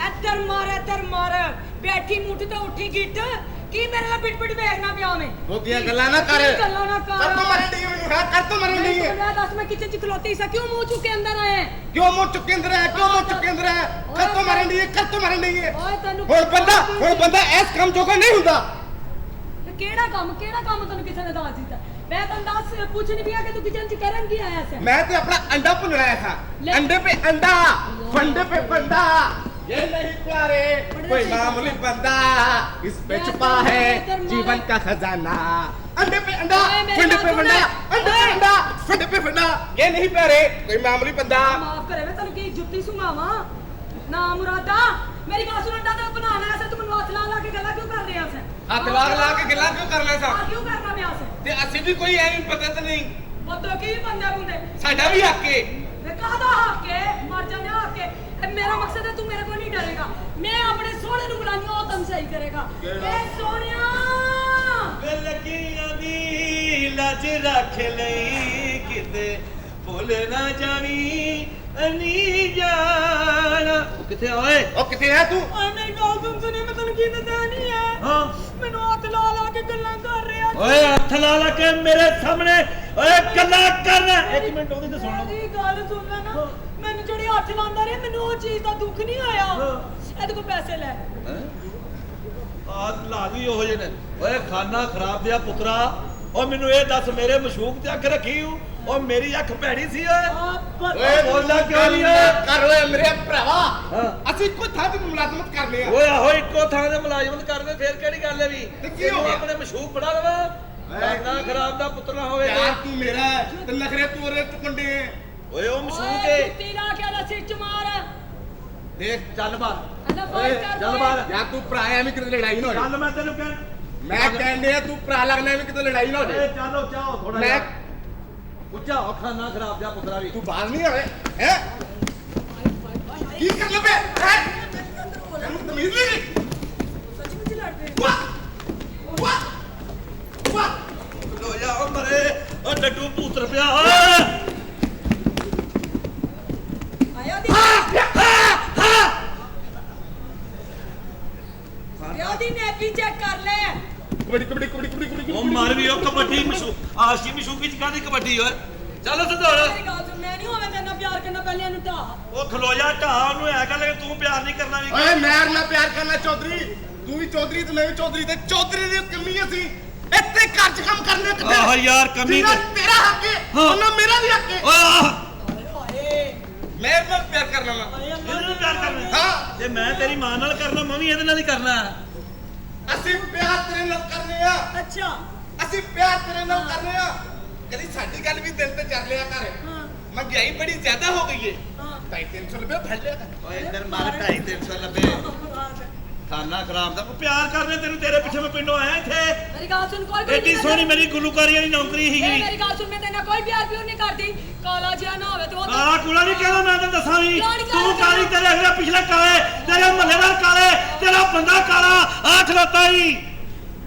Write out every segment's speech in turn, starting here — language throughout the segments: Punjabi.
ਇੱਧਰ ਮਾਰ ਬੈਠੀ ਮੁੱਠ ਤੇ ਉੱਠੀ ਗਿੱਟ ਕੀ ਮੇਰੇ ਨਾਲ ਪਿੱਟ ਵੇਖਣਾ ਪਿਆ ਮੈਂ ਬਹੁਤੀਆਂ ਗੱਲਾਂ ਨਾ ਕਰ ਕਰ ਤੂੰ ਮਰਨ ਦੀ ਹਾਂ ਕਰ ਤੂੰ ਮਰਨ ਦੀ ਮੈਂ ਦੱਸ ਮੈਂ ਕਿਚਨ ਚ ਖਲੋਤੀ ਸੀ ਕਿਉਂ ਮੂੰਹ ਚੁੱਕੇ ਅੰਦਰ ਆਏ ਕਿਉਂ ਮੂੰਹ ਚੁੱਕੇ ਅੰਦਰ ਹੈ ਕਰ ਤੂੰ ਮਰਨ ਦੀ ਓਏ ਤੈਨੂੰ ਹੁਣ ਬੰਦਾ ਇਸ ਕੰਮ ਜੋਗਾ ਨਹੀਂ ਹੁੰਦਾ ਕਿਹੜਾ ਕੰਮ ਤੈਨੂੰ ਕਿਸੇ ਨੇ ਦੱਸ ਦਿੱਤਾ मैं तो अंदाज पूछ नहीं पिया कि तू किचन च करन की आया है मैं तो अपना अंडा भुनवाया था अंडे पे अंडा फंडे पे फंडा ये नहीं प्यारे कोई मामूली बंदा इस पे छुपा है जीवन का खजाना अंडे पे अंडा फंडे पे फंडा अंडे पे अंडा फंडे पे फंडा ये नहीं प्यारे कोई मामूली बंदा माफ करे मैं तन्नू की जुत्ती सुनावा ना मुरादा मेरी बात सुन अंडा तो बनाना है तू मनवा ला के गला क्यों कर रहा है हाथ ला के गला क्यों करना सा क्यों करना मैं से ते ਅਸੀਂ ਵੀ ਕੋਈ ਐ ਪਤਾ ਤੇ ਨਹੀਂ ਬੋਤੋ ਕੀ ਬੰਦੇ ਬੁੰਦੇ ਸਾਡਾ ਵੀ ਹੱਕ ਹੈ ਮੈਂ ਕਾਹਦਾ ਹੱਕ ਹੈ ਮਰ ਜਾਣੇ ਹੱਕ ਹੈ ਮੇਰਾ ਮਕਸਦ ਹੈ ਤੂੰ ਮੇਰੇ ਕੋਲ ਨਹੀਂ ਡਰੇਗਾ ਮੈਂ ਆਪਣੇ ਸੋਹਣੇ ਨੂੰ ਬੁਲਾਣੀ ਉਹ ਤੈਨੂੰ ਸਹੀ ਕਰੇਗਾ ਏ ਸੋਹਣਿਆ ਵੇ ਲੱਗੀਆਂ ਦੀ ਲੱਜ ਰੱਖ ਲਈ ਕਿਤੇ ਭੁੱਲ ਨਾ ਜਾਵੀਂ ਅਨੀ ਜਾਣ ਉਹ ਕਿੱਥੇ ਹੈ ਤੂੰ ਓਏ ਮੇਰੀ ਗੱਲ ਸੁਣੀ ਮੈਂ ਤੈਨੂੰ ਕੀ ਦੱਸਿਆ ਨਹੀਂ ਹੈ ਹਾਂ ਮੈਨੂੰ ਹੱਥ ਲਾ ਕੇ ਗੱਲਾਂ ਕਰ ਰਿਹਾ ਓਏ ਹੱਥ ਲਾ ਕੇ ਮੇਰੇ ਸਾਹਮਣੇ ਓਏ ਗੱਲਾਂ ਕਰਨਾ ਇੱਕ ਮਿੰਟ ਉਹਦੀ ਤੇ ਸੁਣ ਲਓ ਮੇਰੀ ਗੱਲ ਸੁਣ ਲੈ ਨਾ ਮੈਨੂੰ ਜਿਹੜੀ ਹੱਥ ਲਾਉਂਦਾ ਰਿਹਾ ਮੈਨੂੰ ਉਹ ਚੀਜ਼ ਦਾ ਦੁੱਖ ਨਹੀਂ ਆਇਆ ਇਹਦੇ ਕੋਲ ਪੈਸੇ ਲੈ ਆਹ ਲਾ ਦੀ ਉਹ ਜਿਹੇ ਨੇ ਓਏ ਖਾਨਾ ਖਰਾਬ ਦਿਆ ਪੁੱਤਰਾ ਓ ਮੈਨੂੰ ਇਹ ਦੱਸ ਮੇਰੇ ਮਸ਼ੂਕ ਤੇ ਅੱਖ ਰੱਖੀ ਹੂੰ ਓ ਮੇਰੀ ਅੱਖ ਭੈੜੀ ਸੀ ਓਏ ਬੋਲਦਾ ਕਿਉਂ ਨਹੀਂ ਕਰ ਓਏ ਮੇਰੇ ਭਰਾਵਾ ਅਸੀਂ ਇੱਕੋ ਥਾਂ ਤੇ ਮੁਲਾਜ਼ਮਤ ਕਰਨੇ ਆ ਓਏ ਆਹੋ ਇੱਕੋ ਥਾਂ ਤੇ ਮੁਲਾਜ਼ਮਤ ਕਰਦੇ ਫੇਰ ਕਿਹੜੀ ਗੱਲ ਹੈ ਵੀ ਤੇ ਕੀ ਹੋ ਗਿਆ ਆਪਣੇ ਮਸ਼ੂਕ ਬਣਾ ਲਵਾ ਖਾਨਾ ਖਰਾਬ ਦਾ ਪੁੱਤਰ ਨਾ ਹੋਵੇ ਯਾਰ ਤੂੰ ਮੇਰਾ ਤੇ ਨਖਰੇ ਤੋਰੇ ਟੁੰਡੇ ਓਏ ਉਹ ਮਸ਼ੂਕ ਹੈ ਜੁੱਤੀ ਲਾ ਕੇ ਉਹਦਾ ਸਿਰ ਚ ਮਾਰ ਦੇਖ ਚੱਲ ਬਾਹਰ ਓਏ ਚੱਲ ਬਾਹਰ ਯਾਰ ਤੂੰ ਭਰਾ ਐਵੇਂ ਕਿਤੇ ਲੜਾਈ ਨਾ ਹੋ ਚੱਲ ਮੈਂ ਤੈਨੂੰ ਕਹਿ ਮੈਂ ਕਹਿੰਦੇ ਆ ਤੂੰ ਭਰਾ ਲੱਗਣਾ ਐਵੇਂ ਕਿਤੇ ਲੜਾਈ ਨਾ ਹੋ ਓਏ ਚੱਲੋ ਚਾਓ ਥੋੜਾ ਮੈਂ ਉੱਚਾ ਹੋ ਖਾਨਾ ਖਰਾਬ ਦਾ ਪੁੱਤਰਾ ਵੀ ਤੂੰ ਬਾਹਰ ਨਹੀਂ ਆਵੇ ਹੈ ਕੀ ਕਰ ਲਵੇ ਹੈ ਤੈਨੂੰ ਤਮੀਜ਼ ਨਹੀਂ ਸੱਚੀ ਮੁੱਚੀ ਲੜਦੇ ਵਾਹ ਲੋ ਜਾ ਉਹ ਮਰੇ ਉਹ ਡੱਡੂ ਭੂਤਰ ਪਿਆ ਆਇਆ ਦੀ ਦੀ ਨੈਪੀ ਚੈੱਕ ਕਰ ਲੈ ਕਬੱਡੀ ਉਹ ਮਰ ਵੀ ਉਹ ਕਬੱਡੀ ਮਸ਼ੂ ਆਸ਼ੀ ਮਸ਼ੂਕੀ ਚ ਕਾਦੀ ਕਬੱਡੀ ਓਏ ਚੱਲ ਸਿੱਧਾ ਮੇਰੀ ਗੱਲ ਸੁਣ ਮੈਂ ਨਹੀਂ ਹੋਵੇ ਤੈਨੂੰ ਪਿਆਰ ਕਰਨਾ ਪਹਿਲੇ ਇਹਨੂੰ ਢਾਹ ਉਹ ਖਲੋ ਜਾ ਢਾਹ ਉਹਨੂੰ ਐ ਕਰ ਲੈ ਤੂੰ ਪਿਆਰ ਨਹੀਂ ਕਰਨਾ ਵੀ ਓਏ ਮੈਂ ਨਾ ਪਿਆਰ ਕਰਨਾ ਚੌਧਰੀ ਤੂੰ ਵੀ ਚੌਧਰੀ ਤੇ ਮੈਂ ਵੀ ਚੌਧਰੀ ਤੇ ਚੌਧਰੀ ਦੀ ਕਮੀ ਅਸੀਂ ਇੱਥੇ ਘਰ 'ਚ ਕੰਮ ਕਰਨੇ ਕਿੱਥੇ ਆਹ ਯਾਰ ਕਮੀ ਤੇਰਾ ਹੱਕ ਹੈ ਉਹਨਾਂ ਮੇਰਾ ਵੀ ਹੱਕ ਹੈ ਹਾਏ ਮੈਂ ਨਾਲ ਪਿਆਰ ਕਰਨਾ ਵਾ ਇਹਨੂੰ ਪਿਆਰ ਕਰਨਾ ਹਾਂ ਜੇ ਮੈਂ ਤੇਰੀ ਮਾਂ ਨਾਲ ਕਰਨਾ ਮੈਂ ਵੀ ਇਹਦੇ ਨਾਲ ਹੀ ਕਰਨਾ ਅਸੀਂ ਪਿਆਰ ਤੇਰੇ ਨਾਲ ਕਰਨੇ ਆ ਅੱਛਾ ਅਸੀਂ ਪਿਆਰ ਤੇਰੇ ਨਾਲ ਕਰਨੇ ਆ ਕਦੀ ਸਾਡੀ ਗੱਲ ਵੀ ਦਿਲ ਤੇ ਚੱਲ ਲਿਆ ਕਰ ਹਾਂ ਮਹਿੰਗਾਈ ਬੜੀ ਜ਼ਿਆਦਾ ਹੋ ਗਈ ਏ ਹਾਂ 250 ਰੁਪਏ ਫੜ ਲਿਆ ਓਏ ਇੱਧਰ ਮਾਰ 250 ਲੱਭੇ ਖਾਨਾ ਖਰਾਬ ਦਾ ਪਿਆਰ ਕਰਨੇ ਤੈਨੂੰ ਤੇਰੇ ਪਿੱਛੇ ਮੈਂ ਪਿੰਡੋਂ ਆਇਆ ਇੱਥੇ ਮੇਰੀ ਗੱਲ ਸੁਣ ਕੋਈ ਏਡੀ ਸੋਹਣੀ ਮੇਰੀ ਗੁਲੂਕਾਰੀ ਵਾਲੀ ਨੌਕਰੀ ਸੀਗੀ ਮੇਰੀ ਗੱਲ ਸੁਣ ਮੈਂ ਤੇਨਾਂ ਕੋਈ ਪਿਆਰ ਪਿਓ ਨਹੀਂ ਕਰਦੀ ਕਾਲਾ ਜਿਹਾ ਨਾ ਹੋਵੇ ਤੇ ਉਹ ਕਾਲਾ ਕੂਲਾ ਨਹੀਂ ਕਹਿੰਦਾ ਮੈਂ ਤਾਂ ਦੱਸਾਂ ਵੀ ਤੂੰ ਕਾਲੀ ਤੇਰੇ ਅਗਲੇ ਪਿਛਲੇ ਕਾਲੇ ਤੇਰੇ ਮਹੱਲੇਦਾਰ ਕਾਲੇ ਤੇਰਾ ਬੰਦਾ ਕਾਲਾ ਆ ਖਲੋਤਾ ਹੀ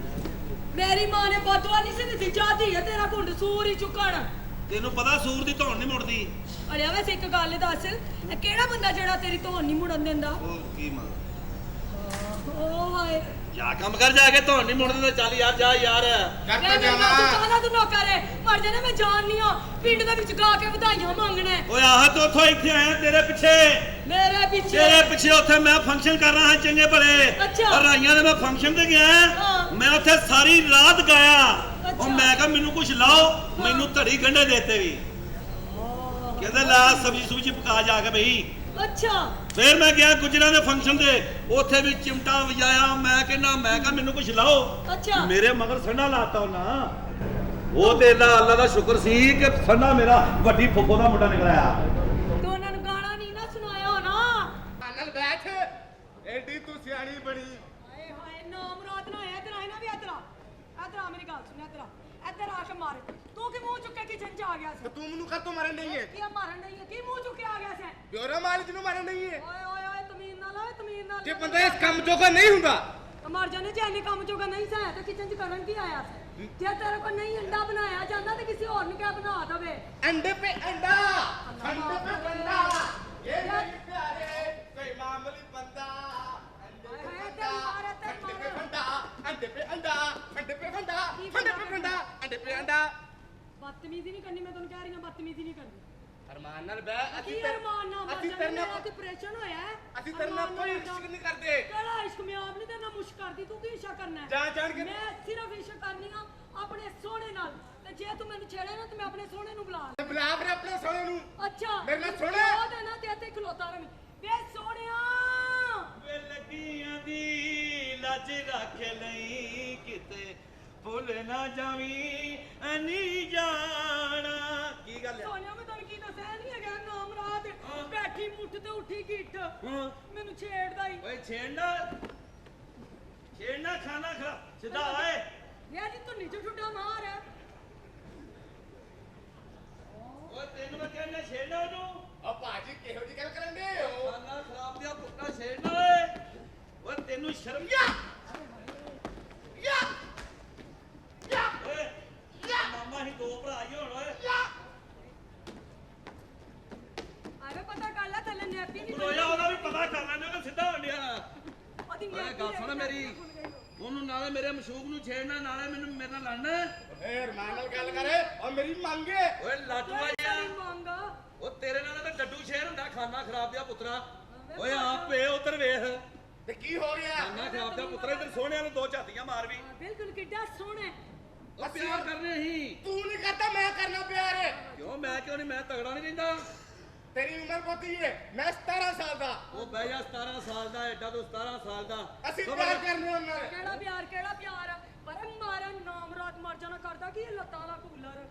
ਮੇਰੀ ਮਾਂ ਨੇ ਬਦਵਾ ਨਹੀਂ ਸੀ ਦਿੱਤੀ ਚਾਹਦੀ ਹੈ ਤੇਰਾ ਘੁੰਡ ਸੂਰ ਹੀ ਚੁੱਕਣ ਤੈਨੂੰ ਪਤਾ ਸੂਰ ਦੀ ਧੌਣ ਨਹੀਂ ਮੁੜਦੀ ਅੜਿਆ ਵੈਸੇ ਇੱਕ ਗੱਲ ਦੱਸ ਇਹ ਕਿਹੜਾ ਬੰਦਾ ਜਿਹੜਾ ਤੇਰੀ ਧੌਣ ਨਹੀਂ ਮੁੜਨ ਦਿੰਦਾ ਉਹ ਕੀ ਮਾਂ ਓ ਹਾਏ ਜਾ ਕੰਮ ਕਰ ਜਾ ਕੇ ਧੌਣ ਨਹੀਂ ਮੁੜਨ ਦਿੰਦਾ ਚੱਲ ਯਾਰ ਜਾ ਯਾਰ ਕਰਤਾ ਜਾਣਾ ਕਾਹਦਾ ਤੂੰ ਨੌਕਰ ਹੈ ਮਰ ਜਾਣਾ ਮੈਂ ਜਾਣਨੀ ਆ ਪਿੰਡ ਦੇ ਵਿੱਚ ਗਾ ਕੇ ਵਧਾਈਆਂ ਮੰਗਣਾ ਓਏ ਆਹ ਤੂੰ ਉੱਥੋਂ ਇੱਥੇ ਆਇਆ ਤੇਰੇ ਮੇਰੇ ਪਿੱਛੇ ਉੱਥੇ ਮੈਂ ਫੰਕਸ਼ਨ ਕਰ ਰਹਾ ਹਾਂ ਚੰਗੇ ਭਲੇ ਅੱਛਾ ਰਾਈਆਂ ਦੇ ਮੈਂ ਫੰਕਸ਼ਨ ਤੇ ਗਿਆ ਹਾਂ। ਮੈਂ ਉੱਥੇ ਸਾਰੀ ਰਾਤ ਗਾਇਆ ਅੱਛਾ। ਉਹ ਮੈਂ ਕਿਹਾ ਮੈਨੂੰ ਕੁਝ ਲਾਓ ਮੈਨੂੰ ਧੜੀ ਗੰਢੇ ਦੇਤੇ ਵੀ ਕਹਿੰਦੇ ਲਾ ਸਬਜ਼ੀ ਸੁਬਜੀ ਪਕਾ ਜਾ ਕੇ ਬਈ ਅੱਛਾ ਫਿਰ ਮੈਂ ਗਿਆ ਗੁਜਰਾਂ ਦੇ ਫੰਕਸ਼ਨ ਤੇ ਉੱਥੇ ਵੀ ਚਿਮਟਾ ਵਜਾਇਆ ਮੈਂ ਕਿਹਾ ਮੈਨੂੰ ਕੁਝ ਲਾਓ ਅੱਛਾ ਮੇਰੇ ਮਗਰ ਸੰਡਾ ਲਾਤਾ ਉਹਨਾਂ ਉਹ ਤੇ ਅੱਲਾ ਦਾ ਸ਼ੁਕਰ ਸੀ ਕਿ ਸੰਡਾ ਮੇਰਾ ਵੱਡੀ ਫੁੱਫੋ ਦਾ ਮੁੰਡਾ ਨਿਕਲਿਆ ਤੂੰ ਉਹਨਾਂ ਨੂੰ ਗਾਣਾ ਨਹੀਂ ਨਾ ਸੁਣਾਇਆ ਹੋਣਾ ਨਾਲ ਬੈਠ ਐਡੀ ਤੂੰ ਸਿਆਣੀ ਬਣੀ ਹਾਏ ਹਾਏ ਨਾਮ ਰਾਤ ਨਾ ਆਇਆ ਤੇਰਾ ਇਹਨਾਂ ਵੀ ਇੱਧਰ ਆ ਮੇਰੀ ਗੱਲ ਸੁਣ ਇੱਧਰ ਆ ਕੇ ਮਾਰ ਤੂੰ ਕਿ ਮੂੰਹ ਚੁੱਕ ਕੇ ਕਿਚਨ ਚ ਆ ਗਿਆ ਸੀ ਤੂੰ ਮੈਨੂੰ ਕਾਹਤੋਂ ਮਾਰਨ ਨਹੀਂ ਹੈ ਕੀ ਮਾਰਨ ਨਹੀਂ ਹੈ ਕੀ ਮੂੰਹ ਚੁੱਕ ਕੇ ਆ ਗਿਆ ਸੀ ਬਿਓਰਾ ਮਾਲਿਕ ਨੂੰ ਮਾਰਨ ਨਹੀਂ ਹੈ ਓਏ ਓਏ ਓਏ ਤਮੀਨ ਨਾਲ ਜੇ ਬੰਦਾ ਇਸ ਕੰਮ ਜੋਗਾ ਨਹੀਂ ਹੁੰਦਾ ਮਰ ਜਾਣੇ ਜੇ ਇੰਨੇ ਕੰਮ ਜੋਗਾ ਨਹੀਂ ਸੀ ਤਾਂ ਕਿਚਨ ਚ ਕਰਨ ਕੀ ਆਇਆ ਸੀ ਜੇ ਤੇਰੇ ਕੋਲ ਨਹੀਂ ਅੰਡਾ ਬਣਾਇਆ ਜਾਂਦਾ ਤੇ ਕਿਸੇ ਹੋਰ ਨੂੰ ਕਿਆ ਬਣਾ ਦਵੇ अंडे पे अंडा अंडे पे बंदा ये नहीं प्यारे कोई मामूली बंदा ਅਰਮਾਨ ਨਾਲ ਬਹਿ ਕੀ ਅਰਮਾਨ ਨਾਲ ਅਸੀਂ ਮਰ ਤੇਰੇ ਜਾਣਾ, ਨਾਲ ਮੇਰਾ ਤੇ ਪ੍ਰੈਸ਼ਨ ਹੋਇਆ ਹੈ। ਅਸੀਂ ਤੇਰੇ ਨਾਲ ਅਰਮਾਨ ਕੋਈ ਨਾਲ ਇਸ਼ਕ ਨਹੀਂ ਕਰਦੇ। ਕਿਹੜਾ ਇਸ਼ਕ? ਮੈਂ ਆਪ ਨਹੀਂ ਤੇਰੇ ਨਾਲ ਮੁਸ਼ਕ ਕਰਦੀ, ਤੂੰ ਕੀ ਇਸ਼ਕ ਕਰਨਾ ਹੈ? ਜਾਣ ਕੇ ਮੈਂ ਸਿਰਫ ਇਸ਼ਕ ਕਰਨੀ ਆ ਆਪਣੇ ਸੋਹਣੇ ਨਾਲ, ਤੇ ਜੇ ਤੂੰ ਮੈਨੂੰ ਛੇੜੇ ਨਾ ਤੇ ਮੈਂ ਆਪਣੇ ਸੋਹਣੇ ਨੂੰ ਬੁਲਾ ਲਾਂ। ਤੇ ਬੁਲਾ ਫਿਰ ਆਪਣੇ ਸੋਹਣੇ ਨੂੰ। ਅੱਛਾ ਮੇਰੇ ਨਾਲ ਸੋਹਣਾ ਉਹ ਦੇ ਨਾ ਤੇ ਇੱਥੇ ਖਲੋਤਾ ਰਵੀਂ ਵੇ ਸੋਹਣਿਆ। ਵੇ ਲੱਗੀਆਂ ਦੀ ਲੱਜ ਰੱਖ ਲਈ ਕਿਤੇ ਭੁੱਲ ਨਾ ਜਾਵੀਂ ਅਨੀ ਜਾਣਾ। ਕੀ ਗੱਲ ਹੈ? ਸੋਹਣਿਆ ਮੈਂ ਤੈਨੂੰ ਕੀ ਦੱਸਿਆ ਨਹੀਂ ਹੈਗਾ, ਨਾਮ ਰਾਤ ਬੈਠੀ ਮੁੱਠ ਤੇ ਉੱਠੀ ਗਿੱਠ ਮੈਨੂੰ ਛੇੜਦਾ ਹੀ। ਓਏ ਛੇੜਨਾ ਖਾਣਾ ਖਾ ਸਿੱਧਾ ਆਏ। ਯਾਰ ਜੀ ਤੂੰ ਨੀਚੇ ਛੁੱਟਾ ਮਾਰ। ਓਏ ਤੈਨੂੰ ਮੈਂ ਕਹਿੰਦਾ ਛੇੜਨਾ ਉਹਨੂੰ। ਆ ਭਾਜੀ ਕਿਹੋ ਜੀ ਗੱਲ ਕਰਨ ਦੇ ਹੋ? ਖਾਣਾ ਖਰਾਬ ਦਿਆ ਪੁੱਟਾ ਛੇੜਨਾ ਓਏ। ਓਏ ਤੈਨੂੰ ਸ਼ਰਮ ਯਾ ਓਏ ਮਾਮਾ ਹੀ ਦੋ ਭਰਾ ਹੀ ਹੋਣ ਓਏ। ਆਵੇ ਪਤਾ ਕਰ ਲੈ ਥੱਲੇ ਨੈਪੀ ਨਹੀਂ ਬਲੋਇਆ ਉਹਦਾ ਵੀ ਪਤਾ ਕਰ ਲੈਂਦੇ ਕਿ ਸਿੱਧਾ ਹੋ ਗਿਆ। ਉਹਦੀ ਓਏ ਗੱਲ ਸੁਣ ਮੇਰੀ, ਉਹਨੂੰ ਨਾਲੇ ਮੇਰੇ ਮਸ਼ੂਕ ਨੂੰ ਛੇੜਨਾ ਨਾਲੇ ਮੈਨੂੰ ਮੇਰੇ ਨਾਲ ਲੜਨਾ। ਏ ਅਰਮਾਨ ਨਾਲ ਗੱਲ ਕਰ ਔਰ ਮੇਰੀ ਮੰਗੇ। ਓਏ ਲਾਟੂਆ ਜਿਹਾ ਮੰਗਾ ਉਹ ਤੇਰੇ ਨਾਲ ਤਾਂ ਡੱਡੂ ਸ਼ੇਰ ਹੁੰਦਾ ਖਾਣਾ ਖਰਾਬ ਦਿਆ ਪੁੱਤਰਾ। ਓਏ ਆਪੇ ਉਧਰ ਵੇਖ ਤੇ ਕੀ ਹੋ ਗਿਆ? ਖਾਣਾ ਖਰਾਬ ਦਿਆ ਪੁੱਤਰਾ। ਇਧਰ ਸੋਹਣਿਆਂ ਨੂੰ ਦੋ ਝਾਤੀਆਂ ਮਾਰ ਵੀ। ਬਿਲਕੁਲ ਕਿੱਡਾ ਸੋਹਣਾ ਹੈ। ਉਹ ਪਿਆਰ ਕਰਨੇ ਹੀ। ਤੂੰ ਨਹੀਂ ਕਰਦਾ, ਮੈਂ ਕਰਨਾ ਪਿਆਰ। ਕਿਉਂ ਮੈਂ ਕਿਉਂ ਨਹੀਂ? ਮੈਂ ਤਗੜਾ ਨਹੀਂ ਰਹਿੰਦਾ। ਤੇਰੀ ਉਮਰ ਬਹੁਤੀ ਹੈ, ਮੈਂ 17 ਸਾਲ ਦਾ। ਉਹ ਬਹਿ ਜਾ 17 ਸਾਲ ਦਾ ਐਡਾ ਤੂੰ 17 ਸਾਲ ਦਾ। ਅਸੀਂ ਪਿਆਰ ਕਰਨੇ ਉਹਨਾਂ ਨਾਲ। ਕਿਹੜਾ ਪਿਆਰ ਪਰ ਮਾਰਾ ਨਾਮ ਰਾਤ ਮਰ ਜਾਣਾ ਕਰਦਾ ਕੀ ਇਹ ਲੱਤਾਂ ਵਾਲਾ ਕੂਲਰ।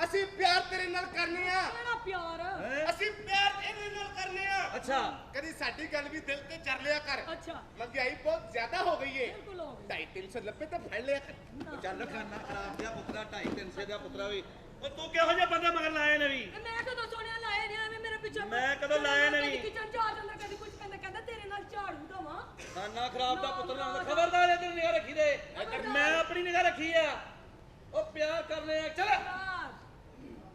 ਅਸੀਂ ਪਿਆਰ ਤੇਰੇ ਨਾਲ ਕਰਨੇ ਆ। ਕਿਹੜਾ ਪਿਆਰ? ਹੈਂ? ਅਸੀਂ ਪਿਆਰ ਤੇਰੇ ਨਾਲ ਕਰਨੇ ਆ। ਅੱਛਾ ਕਦੀ ਸਾਡੀ ਗੱਲ ਵੀ ਦਿਲ ਤੇ ਚੜ ਲਿਆ ਕਰ। ਅੱਛਾ ਮਹਿੰਗਾਈ ਬਹੁਤ ਜ਼ਿਆਦਾ ਹੋ ਗਈ ਏ। ਬਿਲਕੁਲ ਹੋ ਗਈ। 250-390 ਤਾਂ ਫੜ ਲਿਆ ਕਰ। ਉਹ ਚੱਲ ਖਾਣਾ ਖਰਾਬ ਦਿਆ ਪੁੱਤਰਾ 250-300 ਦਾ ਪੁੱਤਰਾ ਵੀ। ਉਹ ਤੂੰ ਕਿਹੋ ਜਿਹੇ ਬੰਦੇ ਮਗਰ ਲਾਏ ਨੇ ਵੀ? ਮੈਂ ਕਦੋਂ ਸੋਹਣਿਆ ਲਾਏ ਨੇ ਐਵੇਂ ਮੇਰੇ ਪਿੱਛੇ। ਮੈਂ ਕਦੋਂ ਲਾਏ ਨੇ ਵੀ? ਕਿਚਨ ਚ ਆ ਜਾਂਦਾ ਕਦੀ ਕੁਝ ਕਹਿੰਦਾ ਤੇਰੇ ਨਾਲ ਝਾੜੂ ਦਵਾਂ। ਖਾਣਾ ਖਰਾਬ ਦਾ ਪੁੱਤਰ ਨਾਲ ਖਬਰਦਾਰ ਇਧਰ ਨਿਗਾਹ ਰੱਖੀ ਦੇ। ਮੈਂ ਆਪਣੀ ਨਿਗਾਹ ਰੱਖੀ ਆ। ਉਹ ਪਿਆਰ ਕਰਨੇ ਆ ਚੱਲ।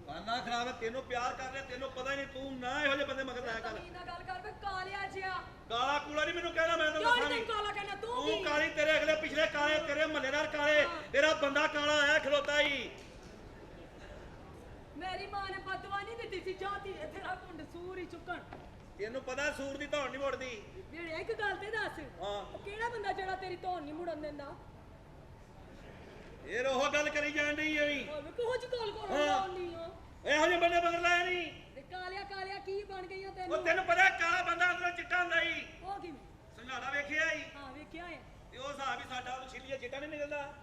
ਖਾਣਾ ਖਰਾਬ ਹੈ, ਤੈਨੂੰ ਪਿਆਰ ਕਰਨੇ ਤੈਨੂੰ ਪਤਾ ਹੀ ਨਹੀਂ। ਤੂੰ ਨਾ ਇਹੋ ਜਿਹੇ ਬੰਦੇ ਮਗਰ ਲਾਇਆ ਕਰ। ਤਮੀਜ਼ ਨਾਲ ਗੱਲ ਕਰ ਵੇ ਕਾਲਿਆ ਜਿਹਾ। ਕਾਲਾ ਕੂਲਾ ਨਹੀਂ ਮੈਨੂੰ ਕਹਿਣਾ, ਮੈਂ ਤੈਨੂੰ ਕਿਉਂ ਦੱਸਾਂ ਨਹੀਂ ਨਹੀਂ। ਕਾਲਾ ਕਹਿੰਦਾ ਤੂੰ ਤੂੰ ਕੀ? ਕਾਲੀ, ਤੇਰੇ ਅਗਲੇ ਪਿਛਲੇ ਕਾਲੇ, ਤੇਰੇ ਮਹੱਲੇਦਾਰ ਕਾਲੇ, ਤੇਰਾ ਬੰਦਾ ਕਾਲਾ ਆਇਆ ਖਲੋਤਾ ਹੀ। ਮੇਰੀ ਮਾਂ ਨੇ ਬਦਵਾ ਨਹੀਂ ਦਿੱਤੀ ਸੀ ਜਾਤੀ ਤੇਰਾ ਕੁੰਡ ਸੂਰ ਹੀ ਚੁੱਕਣ। ਤੈਨੂੰ ਪਤਾ ਸੂਰ ਦੀ ਧੌਣ ਨਹੀਂ ਮੁੜਦੀ। ਜਿਹੜੇ ਇੱਕ ਗੱਲ ਤੇ ਦੱਸ ਹਾਂ। ਉਹ ਕਿਹੜਾ ਬੰਦਾ ਜਿਹੜਾ ਤੇਰੀ ਧੌਣ ਨਹੀਂ ਮੁੜਨ ਦਿੰਦਾ? ਇਹ ਉਹ ਗੱਲ ਕਰੀ ਜਾਣ ਡਈ ਐ ਵੀ। ਉਹ ਕੋਹ ਚ ਕਾਲ ਹਾਂ। ਕੋਲ ਨਹੀਂ ਹੋ ਇਹੋ ਜਿਹੇ ਬੰਦੇ ਮਗਰ ਲਾਇਆ ਨਹੀਂ। ਤੇ ਕਾਲਿਆ ਕੀ ਬਣ ਗਈਆਂ ਉਹ ਤੈਨੂੰ? ਤੈਨੂੰ ਪਤਾ ਕਾਲਾ ਬੰਦਾ ਅੰਦਰੋਂ ਚਿੱਟਾ ਹੁੰਦਾ ਹੀ। ਉਹ ਕੀ? ਸੰਘਾੜਾ ਵੇਖਿਆ ਹੀ। ਹਾਂ ਵੇਖਿਆ ਹੈ। ਤੇ ਉਹ ਹਿਸਾਬ ਹੀ ਸਾਡਾ ਉਹ ਛਿੱਲੀਆ ਚਿੱਟਾ ਨਹੀਂ ਨਿਕਲਦਾ।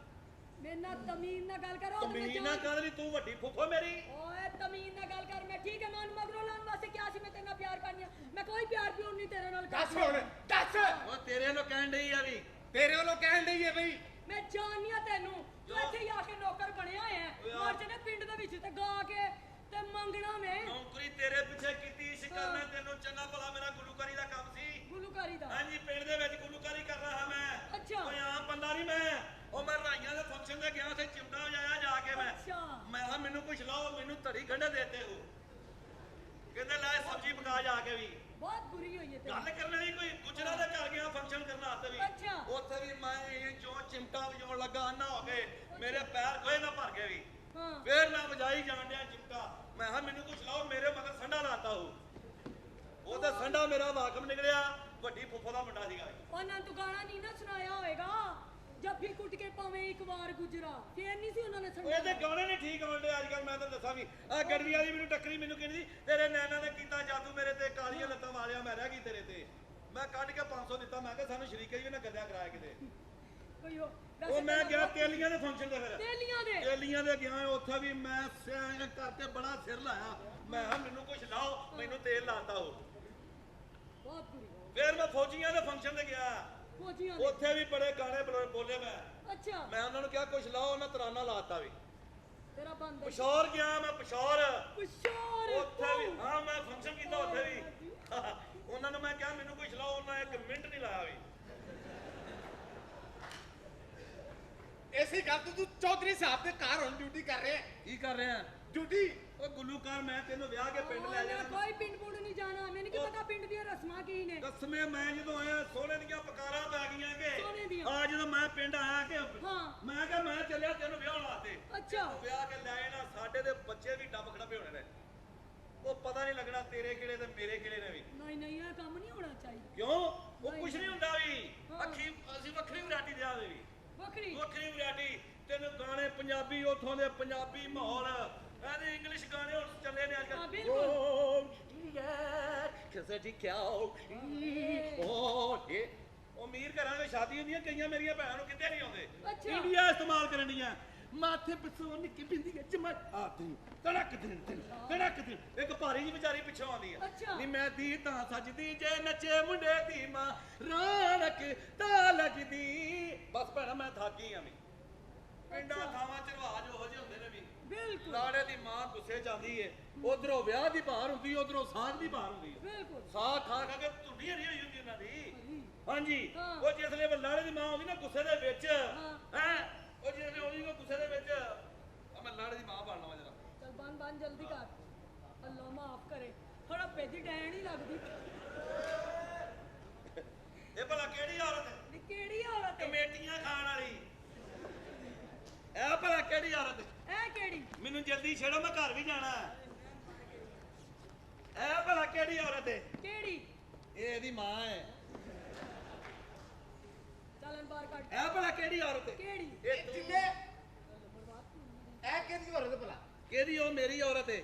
ਮੇਰੇ ਨਾਲ ਤਮੀਜ਼ ਨਾਲ ਗੱਲ ਕਰੋ। ਤਮੀਜ਼ ਨਾ ਕਰ ਲਈ, ਤੂੰ ਵੱਡੀ ਫੁੱਫੋ ਮੇਰੀ। ਓਏ ਤਮੀਜ਼ ਨਾਲ ਗੱਲ ਕਰ। ਮੈਂ ਠੀਕ ਹੈ ਮੈਂ ਮਗਰੋਂ ਲਾਉਣ ਵਾਸਤੇ ਕਿਹਾ ਸੀ ਮੈਂ ਤੇਰੇ ਨਾਲ ਪਿਆਰ ਕਰਨੀ ਆ। ਮੈਂ ਕੋਈ ਪਿਆਰ ਪਿਉਰ ਨਹੀਂ ਤੇਰੇ ਨਾਲ ਦੱਸ ਹੁਣ ਦੱਸ। ਉਹ ਤੇਰੇ ਵੱਲੋਂ ਕਹਿਣ ਡਈ ਆ ਵੀ। ਤੇਰੇ ਵੱਲੋਂ ਕਹਿਣ ਡਈ ਏ ਬਈ। ਮੈਂ ਜਾਣਨੀ ਆ ਤੈਨੂੰ। ਤੂੰ ਇੱਥੇ ਹੀ ਆ ਕੇ ਨੌਕਰ ਬਣਿਆ ਹੋਇਆ ਹੈ। ਮਰਜ ਨੇ ਪਿੰਡ ਦੇ ਵਿੱਚ ਤੇ ਗਾ ਕੇ ਤੇ ਮੰਗਣਾ ਮੈਂ। ਨੌਕਰੀ ਤੇਰੇ ਪਿੱਛੇ ਕੀਤੀ, ਇਸ ਕਰਨਾ ਤੈਨੂੰ ਚੰਗਾ ਭਲਾ ਮੇਰਾ ਗੁਲੂਕਾਰੀ ਦਾ ਕੰਮ ਸੀ। ਗੁਲੂਕਾਰੀ ਦਾ? ਹਾਂਜੀ ਪਿੰਡ ਦੇ ਵਿੱਚ ਗੁਲੂਕਾਰੀ ਕਰ ਰਹਾ ਮੈਂ। ਅੱਛਾ। ਕੋਈ ਆਮ ਬੰਦਾ ਨਹੀਂ ਮੈਂ। ਉਹ ਮੈਂ ਰਾਈਆਂ ਦੇ ਫੰਕਸ਼ਨ ਤੇ ਗਿਆ ਉੱਥੇ ਚਿਮਟਾ ਵਜਾਇਆ ਜਾ ਕੇ ਮੈਂ। ਅੱਛਾ। ਮੈਂ ਕਿਹਾ ਮੈਨੂੰ ਕੁਛ ਲਾਓ, ਮੈਨੂੰ ਧੜੀ ਗੰਢੇ ਦੇਤੇ ਹੋ। ਕਹਿੰਦੇ ਲੈ ਸਬਜ਼ੀ ਪਕਾ ਜਾ ਕੇ ਵੀ। ਬਹੁਤ ਬੁਰੀ ਹੋਈ ਹੈ ਤੇਰੀ। ਗੱਲ ਕਰਨ ਦੀ ਕੋਈ ਗੁਜਰਾ ਦੇ ਘਰ ਗਿਆ ਫੰਕਸ਼ਨ ਕਰਨ ਵਾਸਤੇ ਵੀ। ਅੱਛਾ। ਉੱਥੇ ਵੀ ਮੈਂ ਇਹ ਜੋ ਚਿਮਟਾ ਵਜਾਉਣ ਲੱਗਾ ਨਾ ਹੋ ਗਏ ਮੇਰੇ ਪੈਰ ਕੋਈ ਨਾ ਭਰ ਗਏ ਵੀ। ਹਾਂ। ਫੇਰ ਮੈਂ ਵਜਾਈ ਜਾਣ ਡਿਆ ਚਿਮਟਾ। ਮੈਂ ਕਿਹਾ ਮੈਨੂੰ ਕੁਛ ਲਾਓ, ਮੇਰੇ ਮਗਰ ਸੰਡਾ ਲਾਤਾ ਹੋ। ਉਹ ਤਾਂ ਸੰਡਾ ਮੇਰਾ ਵਾਕਮ ਨਿਕਲਿਆ, ਵੱਡੀ ਫੁੱਫੋ ਦਾ ਮੁੰਡਾ ਸੀਗਾ। ਉਹਨਾਂ ਨੂੰ ਤੂੰ ਗਾਣਾ ਨਹੀਂ ਨਾ ਸੁਣਾਇਆ ਹੋਵੇਗਾ ਜਦ ਵੀ ਕੁੱਟ ਕੇ ਪਾਵੇਂ ਇੱਕ ਵਾਰ ਗੁਜਰਾ। ਫੇਰ ਨਹੀਂ ਸੀ ਉਹਨਾਂ ਨੇ ਉਹ ਸੁਣਿਆ। ਇਹਦੇ ਗਾਣੇ ਨਹੀਂ ਠੀਕ ਆਉਂਦੇ ਅੱਜ ਕੱਲ। ਮੈਂ ਤਾਂ ਦੱਸਾਂ ਵੀ ਆ ਗੜਵੀ ਵਾਲੀ ਮੈਨੂੰ ਟੱਕਰੀ, ਮੈਨੂੰ ਕਹਿੰਦੀ ਤੇਰੇ ਨੈਣਾ ਨੇ ਕੀਤਾ ਜਾਦੂ ਮੇਰੇ ਤੇ, ਕਾਲੀਆਂ ਲੱਤਾਂ ਵਾਲਿਆ ਮੈਂ ਰਹਿ ਗਈ ਤੇਰੇ ਤੇ। ਮੈਂ ਕੱਢ ਕੇ 500 ਦਿੱਤਾ। ਮੈਂ ਕਿਹਾ ਸਾਨੂੰ ਸ਼ਰੀਕੇ ਵੀ ਨਾ ਗੱਦਿਆ ਕਰਾਇਆ ਕਿਤੇ। ਕੋਈ ਉਹ ਮੈਂ ਗਿਆ ਤੇਲੀਆਂ ਦੇ ਫੰਕਸ਼ਨ ਤੇ। ਫਿਰ ਤੇਲੀਆਂ ਦੇ ਗਿਆ ਉੱਥੇ ਵੀ ਮੈਂ ਸਿਆਣ ਕਰਕੇ ਬੜਾ ਸਿਰ ਲਾਇਆ। ਮੈਂ ਕਿਹਾ ਮੈਨੂੰ ਕੁਛ ਲਾਓ, ਮੈਨੂੰ ਤੇਲ ਲਾਤਾ ਹੋ। ਬਹੁਤ ਬੁਰੀ। ਫਿਰ ਮੈਂ ਫੌਜੀਆਂ ਦੇ ਫੰਕਸ਼ਨ ਤੇ ਗਿਆ। ਫੌਜੀਆਂ ਦੇ? ਉੱਥੇ ਵੀ ਬੜੇ ਗਾਣੇ ਬੋਲੇ ਮੈਂ। ਅੱਛਾ। ਮੈਂ ਉਹਨਾਂ ਨੂੰ ਕਿਹਾ ਕੁਛ ਲਾਓ, ਉਹਨਾਂ ਤਰਾਨਾ ਲਾਤਾ ਵੀ। ਤੇਰਾ ਬੰਦ ਪਿਸ਼ੌਰ ਗਿਆ ਮੈਂ, ਪਿਸ਼ੌਰ। ਪਿਸ਼ੌਰ ਉੱਥੇ ਵੀ ਹਾਂ ਮੈਂ ਫੰਕਸ਼ਨ ਕੀਤਾ ਉੱਥੇ ਵੀ। ਉਹਨਾਂ ਨੂੰ ਮੈਂ ਕਿਹਾ ਮੈਨੂੰ ਕੁਛ ਲਾਓ, ਉਹਨਾਂ 1 ਮਿੰਟ ਨਹੀਂ ਲਾਇਆ ਵੀ। ਐਸੀ ਗੱਲ ਤੂੰ ਚੌਧਰੀ ਸਾਹਿਬ ਦੇ ਘਰ ਹੁਣ ਡਿਊਟੀ ਕਰ ਰਿਹਾ। ਕੀ ਕਰ ਰਿਹਾ? ਡਿਊਟੀ। ਉਹ ਗੁੱਲੂਕਾਰ ਮੈਂ ਤੈਨੂੰ ਵਿਆਹ ਕੇ ਪਿੰਡ ਲੈ ਜਾਣਾ। ਕੋਈ ਪਿੰਡ ਪੁੰਡ ਨਹੀਂ ਜਾਣਾ। ਮੈਨੂੰ ਕੀ ਪਤਾ ਪਿੰਡ ਦੀਆਂ ਰਸਮਾਂ ਕੀ ਨੇ। ਕਸਮੇ ਮੈਂ ਜਦੋਂ ਆਇਆ ਸੋਹਣੇ ਦੀਆਂ ਪਕਾਰਾਂ ਪੈ ਗਈਆਂ ਕਿ ਸੋਹਣੇ ਦੀਆਂ? ਆ ਜਦੋਂ ਮੈਂ ਪਿੰਡ ਆਇਆ ਕਿ ਹਾਂ। ਮੈਂ ਕਿਹਾ ਮੈਂ ਚੱਲਿਆ ਤੈਨੂੰ ਵਿਆਹ ਵਾਸਤੇ। ਅੱਛਾ। ਵਿਆਹ ਕੇ ਲੈ ਨਾ ਸਾਡੇ ਦੇ ਬੱਚੇ ਵੀ ਡੱਬ ਖੜਾਪੇ ਹੋਣੇ ਨੇ। ਉਹ ਪਤਾ ਨਹੀਂ ਲੱਗਣਾ ਤੇਰੇ ਕਿਹੜੇ ਤੇ ਮੇਰੇ ਕਿਹੜੇ ਨੇ ਵੀ। ਨਹੀਂ ਨਹੀਂ ਇਹ ਕੰਮ ਨਹੀਂ ਹੋਣਾ ਚਾਹੀਦਾ। ਕਿਉਂ? ਉਹ ਕੁਛ ਨਹੀਂ ਹੁੰਦਾ ਵੀ। ਹਾਂ। ਅਸੀਂ ਵੱਖਰੀ ਵੈਰਾਈਟੀ ਦੇ ਆਵੇ ਵੀ। ਵੱਖਰੀ ਵੈਰਾਈਟੀ। ਤੈਨੂੰ ਗਾਣੇ ਪੰਜਾਬੀ ਉੱਥੋਂ ਦੇ ਪੰਜਾਬੀ ਮਾਹੌਲ ਇਹਦੇ ਇੰਗਲਿਸ਼ ਗਾਣੇ ਹੁਣ ਚੱਲੇ ਨੇ ਅੱਜ ਹਾਂ, ਕੱਲ੍ਹ। ਬਿਲਕੁਲ। ਕਿਸੇ ਦੀ ਕਿਆ ਉਹ ਅਮੀਰ ਘਰਾਂ ਵਿੱਚ ਸ਼ਾਦੀ ਹੁੰਦੀਆਂ, ਕਈਆਂ ਮੇਰੀਆਂ ਭੈਣਾਂ ਨੂੰ ਕਿਤੇ ਨਹੀਂ ਆਉਂਦੇ। ਅੱਛਾ। ਇੰਡੀਆ ਇਸਤੇਮਾਲ ਕਰਨ ਦੀਆਂ ਮਾਥੇ ਪਿੱਛੋਂ ਨਿੱਕੀ ਬਿੰਦੀ ਵਿੱਚ ਮੈਂ ਆਤੀ ਤੜਕ ਦਿਨ ਇੱਕ ਭਾਰੀ ਜੀ ਵਿਚਾਰੀ ਪਿੱਛੋਂ ਆਉਂਦੀ ਹੈ। ਅੱਛਾ। ਨੀ ਮੈਂ ਦੀ ਤਾਂ ਸੱਜਦੀ ਜੇ ਨੱਚੇ ਮੁੰਡੇ ਦੀ ਮਾਂ ਰੌਣਕ ਤਾਂ ਲੱਗਦੀ। ਬਸ ਭੈਣਾ ਮੈਂ ਥੱਕ ਗਈ ਆਂ ਵੀ। ਪਿੰਡਾਂ ਥਾਵਾਂ ਚ ਰਿਵਾਜ ਉਹੋ ਜਿਹੇ ਹੁੰਦੇ ਨੇ ਵੀ। ਬਿਲਕੁਲ ਲਾੜੇ ਦੀ ਮਾਂ ਗੁੱਸੇ ਜਾਂਦੀ ਏ, ਉਧਰੋਂ ਵਿਆਹ ਦੀ ਬਹਾਰ ਹੁੰਦੀ, ਉਧਰੋਂ ਸਾਗ ਦੀ ਬਹਾਰ ਹੁੰਦੀ ਹੈ। ਬਿਲਕੁਲ ਸਾਗ ਖਾ ਕੇ ਧੁੰਡੀ ਹਰੀ ਹੋਈ ਹੁੰਦੀ ਉਹਨਾਂ ਦੀ। ਹਾਂਜੀ। ਹਾਂ। ਉਹ ਜਿਸ ਵੇਲੇ ਲਾੜੇ ਦੀ ਮਾਂ ਆਉਂਦੀ ਨਾ ਗੁੱਸੇ ਦੇ ਵਿੱਚ ਹਾਂ। ਹੈ, ਉਹ ਜਿਸ ਵੇਲੇ ਆਉਂਦੀ ਨਾ ਗੁੱਸੇ ਦੇ ਵਿੱਚ ਆ ਮੈਂ ਲਾੜੇ ਦੀ ਮਾਂ ਬਣਨਾ ਵਾ ਜਰਾ। ਚਲ ਬਨ ਜਲਦੀ ਕਰ। ਅੱਲਾ ਮਾਫ ਕਰੇ, ਥੋੜਾ ਪੇਦੀ ਡੈਣ ਹੀ ਲੱਗਦੀ। ਇਹ ਭਲਾ ਕਿਹੜੀ ਔਰਤ ਹੈ? ਨੀ ਕਿਹੜੀ ਔਰਤ ਹੈ? ਕਮੇਟੀਆਂ ਖਾਣ ਵਾਲੀ। ਇਹ ਭਲਾ ਕਿਹੜੀ ਔਰਤ ਹੈ? ਇਹ ਕਿਹੜੀ? ਮੈਨੂੰ ਜਲਦੀ ਛੇੜੋ, ਮੈਂ ਘਰ ਵੀ ਜਾਣਾ। ਇਹ ਭਲਾ ਕਿਹੜੀ ਔਰਤ ਹੈ? ਕਿਹੜੀ? ਇਹ ਇਹਦੀ ਮਾਂ ਹੈ। ਚੱਲਣ ਬਾਹਰ ਕੱਢ। ਇਹ ਭਲਾ ਕਿਹੜੀ ਔਰਤ ਹੈ? ਕਿਹੜੀ? ਇਹ ਤੂੰ। ਜਿੰਨੇ ਇਹ ਕਿਹਦੀ ਔਰਤ ਭਲਾ? ਕਿਹਦੀ? ਉਹ ਮੇਰੀ ਔਰਤ ਹੈ।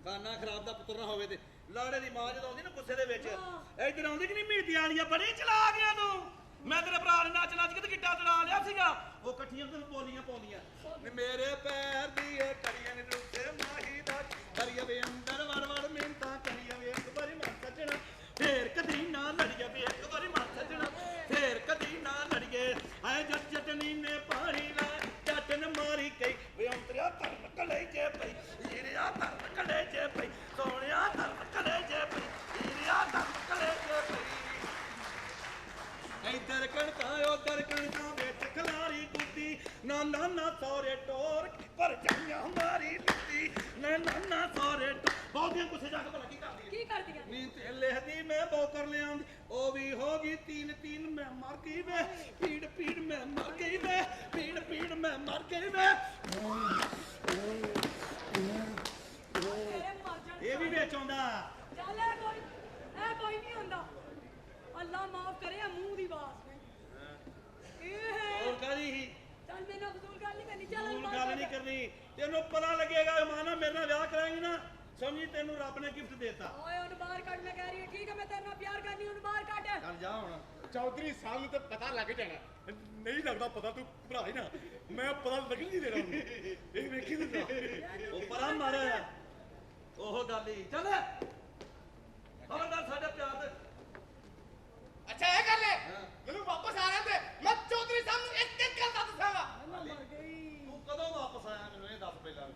ਖਾਨਾ ਖਰਾਬ ਦਾ ਪੁੱਤਰ ਨਾ ਹੋਵੇ ਤੇ। ਲਾੜੇ ਦੀ ਮਾਂ ਜਦੋਂ ਆਉਂਦੀ ਨਾ ਗੁੱਸੇ ਦੇ ਵਿੱਚ ਇੱਧਰ ਆਉਂਦੀ ਕਿ ਨਹੀਂ ਮੀਤੀਆਂ ਵਾਲੀਆਂ ਬੜੀ ਚਲਾ ਗਿਆ ਤੂੰ। ਮੈਂ ਤੇਰੇ ਭਰਾ ਨੇ ਨੱਚ ਕੇ ਤੇ ਗਿੱਟਾ ਚੜਾ ਲਿਆ ਸੀਗਾ। ਉਹ ਇਕੱਠੀਆਂ ਤੈਨੂੰ ਬੋਲੀਆਂ ਪਾਉਂਦੀਆਂ ਨੀ ਮੇਰੇ ਪੈਰ ਦੀ ਇਹ ਕੜੀਆਂ ਨੇ ਰੁੱਸੇ ਮਾਹੀ ਦਾ ਕਰੀਏ ਵੇ ਅੰਦਰ ਵੜ ਮਿੰਤਾਂ ਕਰੀਏ ਵੇ ਇੱਕ ਵਾਰੀ ਮਨ ਸੱਜਣਾ ਫੇਰ ਕਦੀ ਨਾ ਲੜੀਏ ਵੇ ਇੱਕ ਵਾਰੀ ਮਨ ਸੱਜਣਾ ਫੇਰ ਕਦੀ ਨਾ ਲੜੀਏ। ਐ ਜੱਟ ਜਟਨੀ ਨੇ ਪਾਣੀ ਲਾ ਜੱਟਨ ਮਾਰੀ ਕਈ ਵੇ ਅੰਤਰਿਆ ਧਰਨ ਕਲੇ ਜੇ ਪਈ ਹੀਰਿਆ ਧਰਨ ਕਲੇ ਜੇ ਪਈ ਸੋਹਣਿਆ ਧਰਨ ਕਲੇ ਜੇ ਪਈ ਹੀਰਿਆ ਧਰਨ ਕਲੇ ਜੇ ਪਈ। ਇੱਧਰ ਕਣਕਾਂ ਉੱਧਰ ਕਣਕਾਂ ਵਿੱਚ ਖਲਾਰੀ ਕੁੱਤੀ ਨਾ ਨਾ ਸੌਰੇ ਟੋਰ ਪਰ ਜਾਈਆਂ ਮਾਰੀ ਲਿੱਤੀ ਨਾ ਸੌਰੇ ਬਹੁਤੀਆਂ ਗੁੱਸੇ ਜਾ ਕੇ ਭਲਾ ਕੀ ਕਰਦੀ ਹੈ? ਕੀ ਕਰਦੀਆਂ? ਨੀ ਤੇ ਲਿਖਦੀ ਮੈਂ ਬੋਕਰ ਲਿਆਂਦੀ ਉਹ ਵੀ ਹੋ ਗਈ ਤੀਨ ਮੈਂ ਮਰ ਗਈ ਵੇ ਪੀੜ ਮੈਂ ਮਰ ਗਈ ਵੇ ਪੀੜ ਮੈਂ ਮਰ ਗਈ ਵੇ। ਤੇਰੇ ਮਰ ਜਾਣ। ਇਹ ਵੀ ਵਿੱਚ ਆਉਂਦਾ। ਚੱਲ ਇਹ ਕੋਈ ਨਹੀਂ ਹੁੰਦਾ। ਅੱਲਾ ਮਾਫ ਕਰੇ, ਇਹ ਮੂੰਹ ਦੀ ਆਵਾਜ਼ ਨੇ। ਇਹ ਹੋਰ ਕਾਹਦੀ ਸੀ? ਚੱਲ ਮੈਨੂੰ ਫਜ਼ੂਲ ਗੱਲ ਨਹੀਂ ਕਰਨੀ। ਚੱਲ ਫਜ਼ੂਲ ਗੱਲ ਨਹੀਂ ਕਰਨੀ। ਤੈਨੂੰ ਪਤਾ ਲੱਗੇਗਾ ਮਾਨਾ ਮੇਰੇ ਨਾਲ ਵਿਆਹ ਕਰਾਂਗੀ ਨਾ ਸਮਝੀ ਤੈਨੂੰ ਰੱਬ ਨੇ ਗਿਫਟ ਦੇਤਾ। ਓਏ ਉਹਨੂੰ ਬਾਹਰ ਕੱਢ। ਮੈਂ ਕਹਿ ਰਹੀ ਹਾਂ ਠੀਕ ਹੈ, ਮੈਂ ਤੇਰੇ ਨਾਲ ਪਿਆਰ ਕਰਨੀ, ਉਹਨੂੰ ਬਾਹਰ ਕੱਢ। ਚੱਲ ਜਾ ਹੁਣ। ਚੌਧਰੀ ਸਾਹਿਬ ਨੂੰ ਤਾਂ ਪਤਾ ਲੱਗ ਜਾਣਾ। ਨਹੀਂ ਲੱਗਦਾ ਪਤਾ, ਤੂੰ ਭਰਾ ਹੀ ਨਾ। ਮੈਂ ਪਤਾ ਲੱਗਣ ਨਹੀਂ ਦੇਣਾ ਉਹਨੂੰ। ਇਹ ਵੇਖੀ ਤੂੰ ਉਹ ਪਰਾਂ ਮਾਰ ਉਹ ਗੱਲ ਹੀ ਚੱਲ ਖਬਰਦਾਰ ਸਾਡੇ ਪਿਆਰ ਦੇ। ਅੱਛਾ ਇਹ ਗੱਲ ਹੈ। ਹਾਂ। ਮੈਨੂੰ ਵਾਪਸ ਆ ਰਹੇ ਤੇ ਮੈਂ ਚੌਧਰੀ ਸਾਹਿਬ ਨੂੰ ਇੱਕ ਗੱਲ ਦੱਸਾਂਗਾ। ਮੈਂ ਮਰ ਗਈ। ਤੂੰ ਕਦੋਂ ਵਾਪਸ ਆਇਆ ਮੈਨੂੰ ਇਹ ਦੱਸ ਪਹਿਲਾਂ।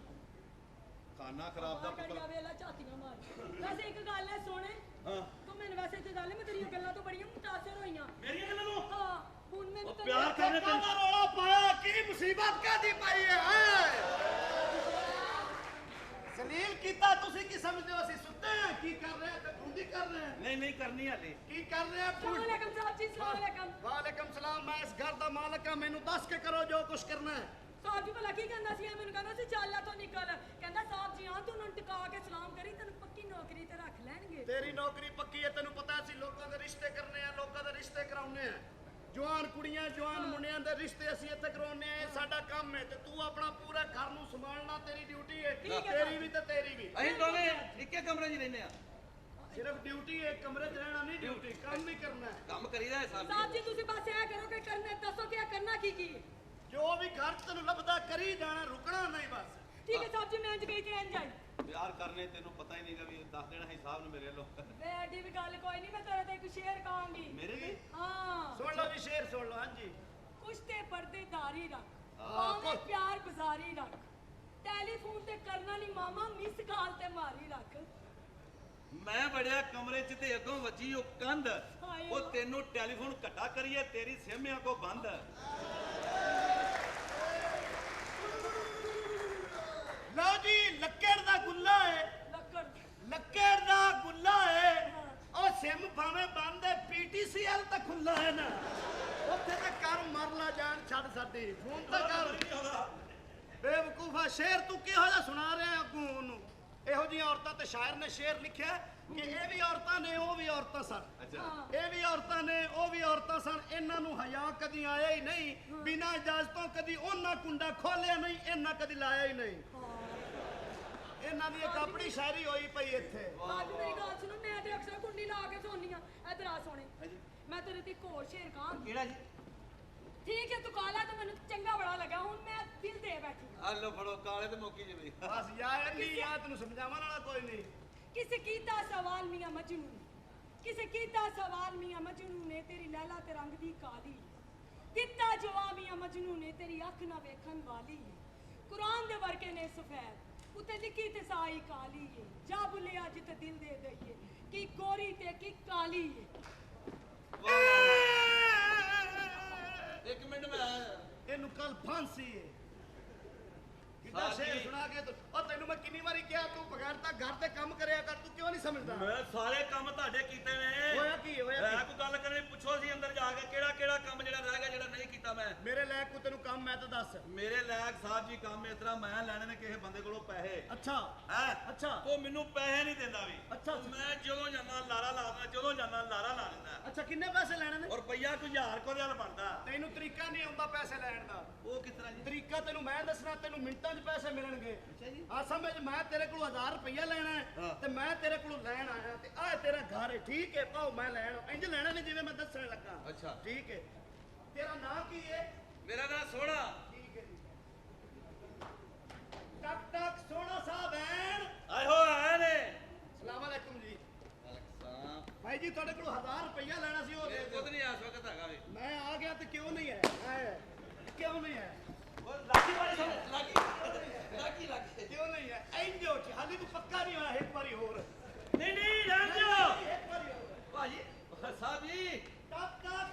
ਖਾਨਾ ਖਰਾਬ ਦਾ ਬਾਹਰ ਕੱਢ ਪੁੱਤਰ। ਜਾਵੇ ਲਾ ਝਾਤੀਆਂ ਮਾਰ। ਵੈਸੇ ਇੱਕ ਗੱਲ ਹੈ ਸੁਣੇ, ਹਾਂ ਤੂੰ ਮੈਨੂੰ ਵੈਸੇ ਇੱਕ ਗੱਲ ਹੈ, ਮੈਂ ਤੇਰੀਆਂ ਗੱਲਾਂ ਤੋਂ ਬੜੀਆਂ ਮੁਤਾਸਿਰ ਹੋਈਆਂ। ਮੇਰੀਆਂ ਗੱਲਾਂ ਨੂੰ ਹਾਂ ਹੁਣ ਮੈਨੂੰ ਉਹ ਪਿਆਰ ਕਰਨੇ ਤੇ ਕਾਹਦਾ ਰੌਲਾ ਪਾਇਆ? ਕੀ ਮੁਸੀਬਤ ਕਾਦੀ ਪਾਈ ਹੈ? ਜ਼ਲੀਲ ਕੀਤਾ ਤੁਸੀਂ ਕੀ ਸਮਝਦੇ ਹੋ? ਅਸੀਂ ਸੁੱਤੇ ਹਾਂ? ਕੀ ਕਰ ਰਹੇ ਹਾਂ? ਗੁੰਡੀ ਕਰ ਰਹੇ ਹਾਂ? ਨਹੀਂ ਕਰਨੀ ਹਾਲੇ। ਕੀ ਕਰ ਰਹੇ ਹਾਂ? ਸਲਾਮ ਅਲੈਕਮ ਸਾਹਿਬ ਜੀ। ਸਲਾਮ ਅਲੈਕਮ। ਵਾਲੇਕਮ ਸਲਾਮ। ਮੈਂ ਇਸ ਘਰ ਦਾ ਮਾਲਕ ਹਾਂ, ਮੈਨੂੰ ਦੱਸ ਕੇ ਕਰੋ ਜੋ ਕੁਝ ਕਰਨਾ ਹੈ। ਸਾਹਿਬ ਜੀ ਭਲਾ ਕੀ ਕਹਿੰਦਾ ਸੀ? ਮੈਨੂੰ ਕਹਿੰਦਾ ਸੀ ਚੱਲ ਇੱਥੋਂ ਨਿਕਲ। ਕਹਿੰਦਾ ਸਾਹਿਬ ਜੀ ਹਾਂ ਤੂੰ ਉਹਨਾਂ ਨੂੰ ਟਿਕਾ ਕੇ ਸਲਾਮ ਕਰੀ, ਤੈਨੂੰ ਪੱਕੀ ਨੌਕਰੀ ਤੇ ਰੱਖ ਲੈਣਗੇ। ਤੇਰੀ ਨੌਕਰੀ ਪੱਕੀ ਹੈ, ਤੈਨੂੰ ਪਤਾ ਸੀ ਲੋਕਾਂ ਦੇ ਰਿਸ਼ਤੇ ਕਰਨੇ ਆ, ਲੋਕਾਂ ਦੇ ਰਿਸ਼ਤੇ ਕਰਾਉਣੇ ਆ। ਜਵਾਨ ਕੁੜੀਆਂ ਜਵਾਨ ਮੁੰਡਿਆਂ ਦੇ ਰਿਸ਼ਤੇ ਅਸੀਂ ਇੱਥੇ ਕਰਾਉਣੇ ਆ। ਇਹ ਸਾਡਾ ਕੰਮ ਹੈ ਤੇ ਤੂੰ ਆਪਣਾ ਪੂਰਾ ਘਰ ਨੂੰ ਸੰਭਾਲਣਾ ਤੇਰੀ ਡਿਊਟੀ ਹੈ। ਠੀਕ ਹੈ ਤੇਰੀ ਵੀ ਤੇ ਤੇਰੀ ਵੀ। ਅਸੀਂ ਦੋਵੇਂ ਇੱਕੇ ਕਮਰੇ 'ਚ ਰਹਿੰਦੇ ਆ। ਸਿਰਫ ਡਿਊਟੀ ਹੈ, ਕਮਰੇ 'ਚ ਰਹਿਣਾ ਨਹੀਂ ਡਿਊਟੀ, ਕੰਮ ਵੀ ਕਰਨਾ ਹੈ। ਕੰਮ ਕਰੀਦਾ ਹੈ ਸਾਹਿਬ ਸਾਹਿਬ ਜੀ ਤੁਸੀਂ ਬਸ ਇਹ ਕਰੋ ਕਿ ਕਰਨਾ ਦੱਸੋ ਕਿ ਕਰਨਾ ਕੀ ਹੈ। ਜੋ ਵੀ ਘਰ 'ਚ ਤੈਨੂੰ ਲੱਭਦਾ ਕਰੀ ਜਾਣਾ, ਰੁਕਣਾ ਨਹੀਂ ਬਸ। ਠੀਕ ਹੈ ਸਾਹਿਬ ਜੀ, ਮੈਂ ਇੰਜ ਗਈ ਤੇ ਇੰਜ ਆਈ। ਪਿਆਰ ਕਰਨੇ ਤੈਨੂੰ ਪਤਾ ਹੀ ਨਹੀਂਗਾ ਵੀ ਦੱਸ ਦੇਣਾ ਸੀ ਸਾਹਿਬ ਨੂੰ ਮੇਰੇ ਲੋਕ। ਮੈਂ ਐਡੀ ਵੀ ਗੱਲ ਕੋਈ ਨਹੀਂ, ਮੈਂ ਤੇਰੇ ਤੇ ਇੱਕ ਸ਼ੇਰ ਕਹਾਂਗੀ। ਮੇਰੇ ਲਈ? ਹਾਂ ਸੁਣ ਲਓ ਵੀ ਸ਼ੇਰ ਸੁਣ ਲਓ। ਹਾਂਜੀ। ਕੁਛ ਤੇ ਪਰਦੇਦਾਰੀ ਰੱਖ, ਹਾਂ, ਭਾਵੇਂ ਪਿਆਰ ਗੁਜ਼ਾਰੀ ਰੱਖ, ਟੈਲੀਫੋਨ ਤੇ ਕਰਨਾ ਨਹੀਂ ਮਾਮਾ, ਮਿਸ ਕਾਲ ਤੇ ਮਾਰੀ ਰੱਖ। ਮੈਂ ਬੜਿਆ ਕਮਰੇ 'ਚ ਤੇ ਅੱਗੋਂ ਵੱਜੀ ਉਹ ਕੰਧ। ਹਾਏ ਉਹ ਤੈਨੂੰ ਟੈਲੀਫੋਨ ਘਟਾ ਕਰੀਏ ਤੇਰੀ ਸਿਮਿਆਂ ਕੋ ਬੰਦ। ਲਓ ਜੀ, ਲੱਕੜ ਦਾ ਗੁੱਲਾ ਹੈ। ਲੱਕੜ ਦਾ ਗੁੱਲਾ ਹੈ। ਉਹ ਸਿਮ ਭਾਵੇਂ ਬੰਦ ਹੈ, ਪੀਟੀਸੀਐਲ ਤਾਂ ਖੁੱਲਾ ਹੈ ਨਾ। ਉੱਥੇ ਤਾਂ ਕਰ ਮਰ ਲਾ ਜਾਣ ਛੱਡ ਸਾਡੀ ਫੋਨ ਤਾਂ ਕਰ। ਬੇਵਕੂਫਾ ਸ਼ੇਰ ਤੂੰ ਕਿਹੋ ਜਿਹਾ ਸੁਣਾ ਰਿਹਾ ਅੱਗੋਂ ਉਹਨੂੰ? ਇਹੋ ਜਿਹੀਆਂ ਔਰਤਾਂ ਤੇ ਸ਼ਾਇਰ ਨੇ ਸ਼ੇਰ ਲਿਖਿਆ ਕਿ ਇਹ ਵੀ ਔਰਤਾਂ ਨੇ ਉਹ ਵੀ ਔਰਤਾਂ ਸਨ। ਅੱਛਾ ਇਹ ਵੀ ਔਰਤਾਂ ਨੇ ਉਹ ਵੀ ਔਰਤਾਂ ਸਨ। ਇਹਨਾਂ ਨੂੰ ਹਯਾ ਕਦੀ ਆਇਆ ਹੀ ਨਹੀਂ, ਬਿਨਾਂ ਇਜਾਜ਼ਤੋਂ ਕਦੀ ਉਹਨਾਂ ਕੁੰਡਾ ਖੋਲਿਆ ਨਹੀਂ, ਇਹਨਾਂ ਕਦੀ ਲਾਇਆ ਹੀ ਨਹੀਂ। ਇਹਨਾਂ ਦੀ ਇੱਕ ਆਪਣੀ ਸ਼ਾਇਰੀ ਹੋਈ ਪਈ ਇੱਥੇ। ਅੱਜ ਮੇਰੀ ਗੱਲ ਸੁਣੋ, ਮੈਂ ਤੇ ਅਕਸਰ ਕੁੰਡੀ ਲਾ ਕੇ ਸੌਂਦੀ ਆ। ਇਧਰ ਆ ਸੋਹਣੇ, ਮੈਂ ਤੇਰੇ ਤੇ ਇੱਕ ਹੋਰ ਸ਼ੇਰ ਕਹਾਂ। ਕਿਹੜਾ ਜੀ? ਠੀਕ ਹੈ ਤੂੰ ਕਾਲਾ ਤਾਂ ਮੈਨੂੰ ਚੰਗਾ ਬੜਾ ਲੱਗਾ, ਹੁਣ ਮੈਂ ਦਿਲ ਦੇ ਬੈਠੀ ਹਾਂ। ਆ ਲੋ ਫੜੋ ਕਾਲੇ ਤੇ ਮੌਕੀ ਜਵੇ। ਬਸ ਯਾਰ ਨਹੀਂ ਯਾਰ ਤੈਨੂੰ ਸਮਝਾਉਣ ਵਾਲਾ ਕੋਈ ਨਹੀਂ। किसे कीता सवाल मियां मजनू ने, किसे कीता सवाल मियां मजनू ने, तेरी लैला ते रंग दी काली दिता जवाब मियां मजनू ने, तेरी अख ना वेखन वाली कुरान दे वर्के ने सफेद उते लिखी ते साई काली है, जा बुलिया जिते दिल दे दईए की गोरी ते की काली है। एक मिनट में ਇਹਨੂੰ ਕੱਲ ਫਾਂਸੀ ਹੈ। ਕਿੱਦਾਂ ਸਾਡੀ- ਸ਼ੇਰ ਸੁਣਾ ਕੇ ਤੂੰ ਉਹ ਤੈਨੂੰ ਮੈਂ ਕਿੰਨੀ ਵਾਰੀ ਕਿਹਾ ਤੂੰ ਬਗੈਰ ਤਾਂ ਘਰ ਦੇ ਕੰਮ ਕਰਿਆ ਕਰ, ਤੂੰ ਕਿਉਂ ਨਹੀਂ ਸਮਝਦਾ? ਮੈਂ ਸਾਰੇ ਕੰਮ ਤੁਹਾਡੇ ਕੀਤੇ ਨੇ। ਹੋਇਆ ਕੀ ਹੋਇਆ ਮੈਂ ਕੀ? ਕੋਈ ਗੱਲ ਕਰਨੀ ਪੁੱਛੋ ਸੀ ਅੰਦਰ ਜਾ ਕੇ ਕਿਹੜਾ ਕਿਹੜਾ ਕੰਮ ਜਿਹੜਾ ਰਹਿ ਗਿਆ ਜਿਹੜਾ ਨਹੀਂ ਕੀਤਾ ਮੈਂ। ਮੇਰੇ ਲੈ ਕੋ ਤੈਨੂੰ ਕੰਮ ਮੈਂ ਤਾਂ ਦੱਸ। ਮੇਰੇ ਲਾਇਕ ਸਾਹਿਬ ਜੀ ਕੰਮ ਇਸ ਤਰ੍ਹਾਂ ਮੈਂ ਲੈਣੇ ਨੇ ਕਿਸੇ ਬੰਦੇ ਕੋਲੋਂ ਪੈਸੇ ਅੱਛਾ ਹੈ। ਅੱਛਾ ਉਹ ਮੈਨੂੰ ਪੈਸੇ ਨਹੀਂ ਦਿੰਦਾ ਵੀ। ਅੱਛਾ। ਮੈਂ ਜਦੋਂ ਜਾਂਦਾ ਲਾਰਾ ਲਾ ਦਿੰਦਾ, ਜਦੋਂ ਜਾਂਦਾ ਲਾਰਾ ਲਾ ਦਿੰਦਾ। ਅੱਛਾ ਕਿੰਨੇ ਪੈਸੇ ਲੈਣੇ ਨੇ? ਔਰ ਰੁਪਈਆ ਕੋਈ 1000 ਕੋ ਦਿਹਾੜ ਬਣਦਾ। ਤੈਨੂੰ ਤਰੀਕਾ ਨਹੀਂ ਆਉਂਦਾ ਪੈਸੇ ਲੈਣ ਦਾ। ਉਹ ਕਿਸ ਤਰ੍ਹਾਂ ਜੀ? ਤਰੀਕਾ ਤੈਨੂੰ ਮੈਂ ਦੱਸਣਾ, ਤੈਨੂੰ ਮਿੰਟਾਂ 'ਚ ਪੈਸੇ ਮਿਲਣਗੇ। ਅੱਛਾ ਜੀ। ਆ ਸਮਝ, ਮੈਂ ਤੇਰੇ ਕੋਲੋਂ 1000 ਰੁਪਈਆ ਲੈਣਾ ਹੈ ਹਾਂ। ਤੇ ਮੈਂ ਤੇਰੇ ਕੋਲੋਂ ਲੈਣ ਆਇਆ ਤੇ ਆ ਤੇਰਾ ਘਰ ਹੈ, ਠੀਕ ਹੈ? ਪਾਓ ਮੈਂ ਲੈਣ ਇੰਜ ਲੈਣਾ ਨਹੀਂ ਜਿਵੇਂ ਮੈਂ ਦੱਸਣ ਲੱਗਾ। ਅੱਛਾ। ਠੀਕ ਹੈ। ਤੇਰਾ ਨਾਂ ਕੀ ਹੈ? ਮੇਰਾ ਨਾਮ ਸੋਹਣਾ। ਠੀਕ ਹੈ ਜੀ। ਟਕ ਟਕ ਸੋਹਣਾ ਸਾਹਿਬ ਐਨ। ਆਏ ਹੋ ਆਏ ਨੇ। ਸਲਾਮ ਅਲੈਕੁਮ ਜੀ। ਅਲੈਕਸਾ ਭਾਈ ਜੀ ਤੁਹਾਡੇ ਕੋਲੋਂ 1000 ਰੁਪਈਆ ਲੈਣਾ ਸੀ, ਉਹ ਦੇ ਮੇਰੇ ਦਿਓ। ਕੋਲ ਨਹੀਂ ਇਸ ਵਕਤ ਹੈਗਾ ਵੇ। ਮੈਂ ਆ ਗਿਆ ਤੇ ਕਿਉਂ ਨਹੀਂ ਹੈ? ਹੈ ਕਿਉਂ ਨਹੀਂ ਹੈ? ਉਹ ਲਾਗੀ ਵਾਲੇ ਸਮਝ ਲਾਗੀ ਲਾਗੀ। ਕਿਉਂ ਨਹੀਂ ਹੈ? ਇੰਜੋ ਚ ਹਾਲੇ ਤੂੰ ਪੱਕਾ ਨਹੀਂ ਹੋਇਆ, ਇੱਕ ਵਾਰੀ ਹੋਰ। ਨਹੀਂ ਨਹੀਂ ਰਹਿਣ ਦਿਓ ਇੱਕ ਵਾਰੀ ਹੋਰ। ਭਾਜੀ। ਸਾਹਿਬ ਜੀ ਟਕ ਟਕ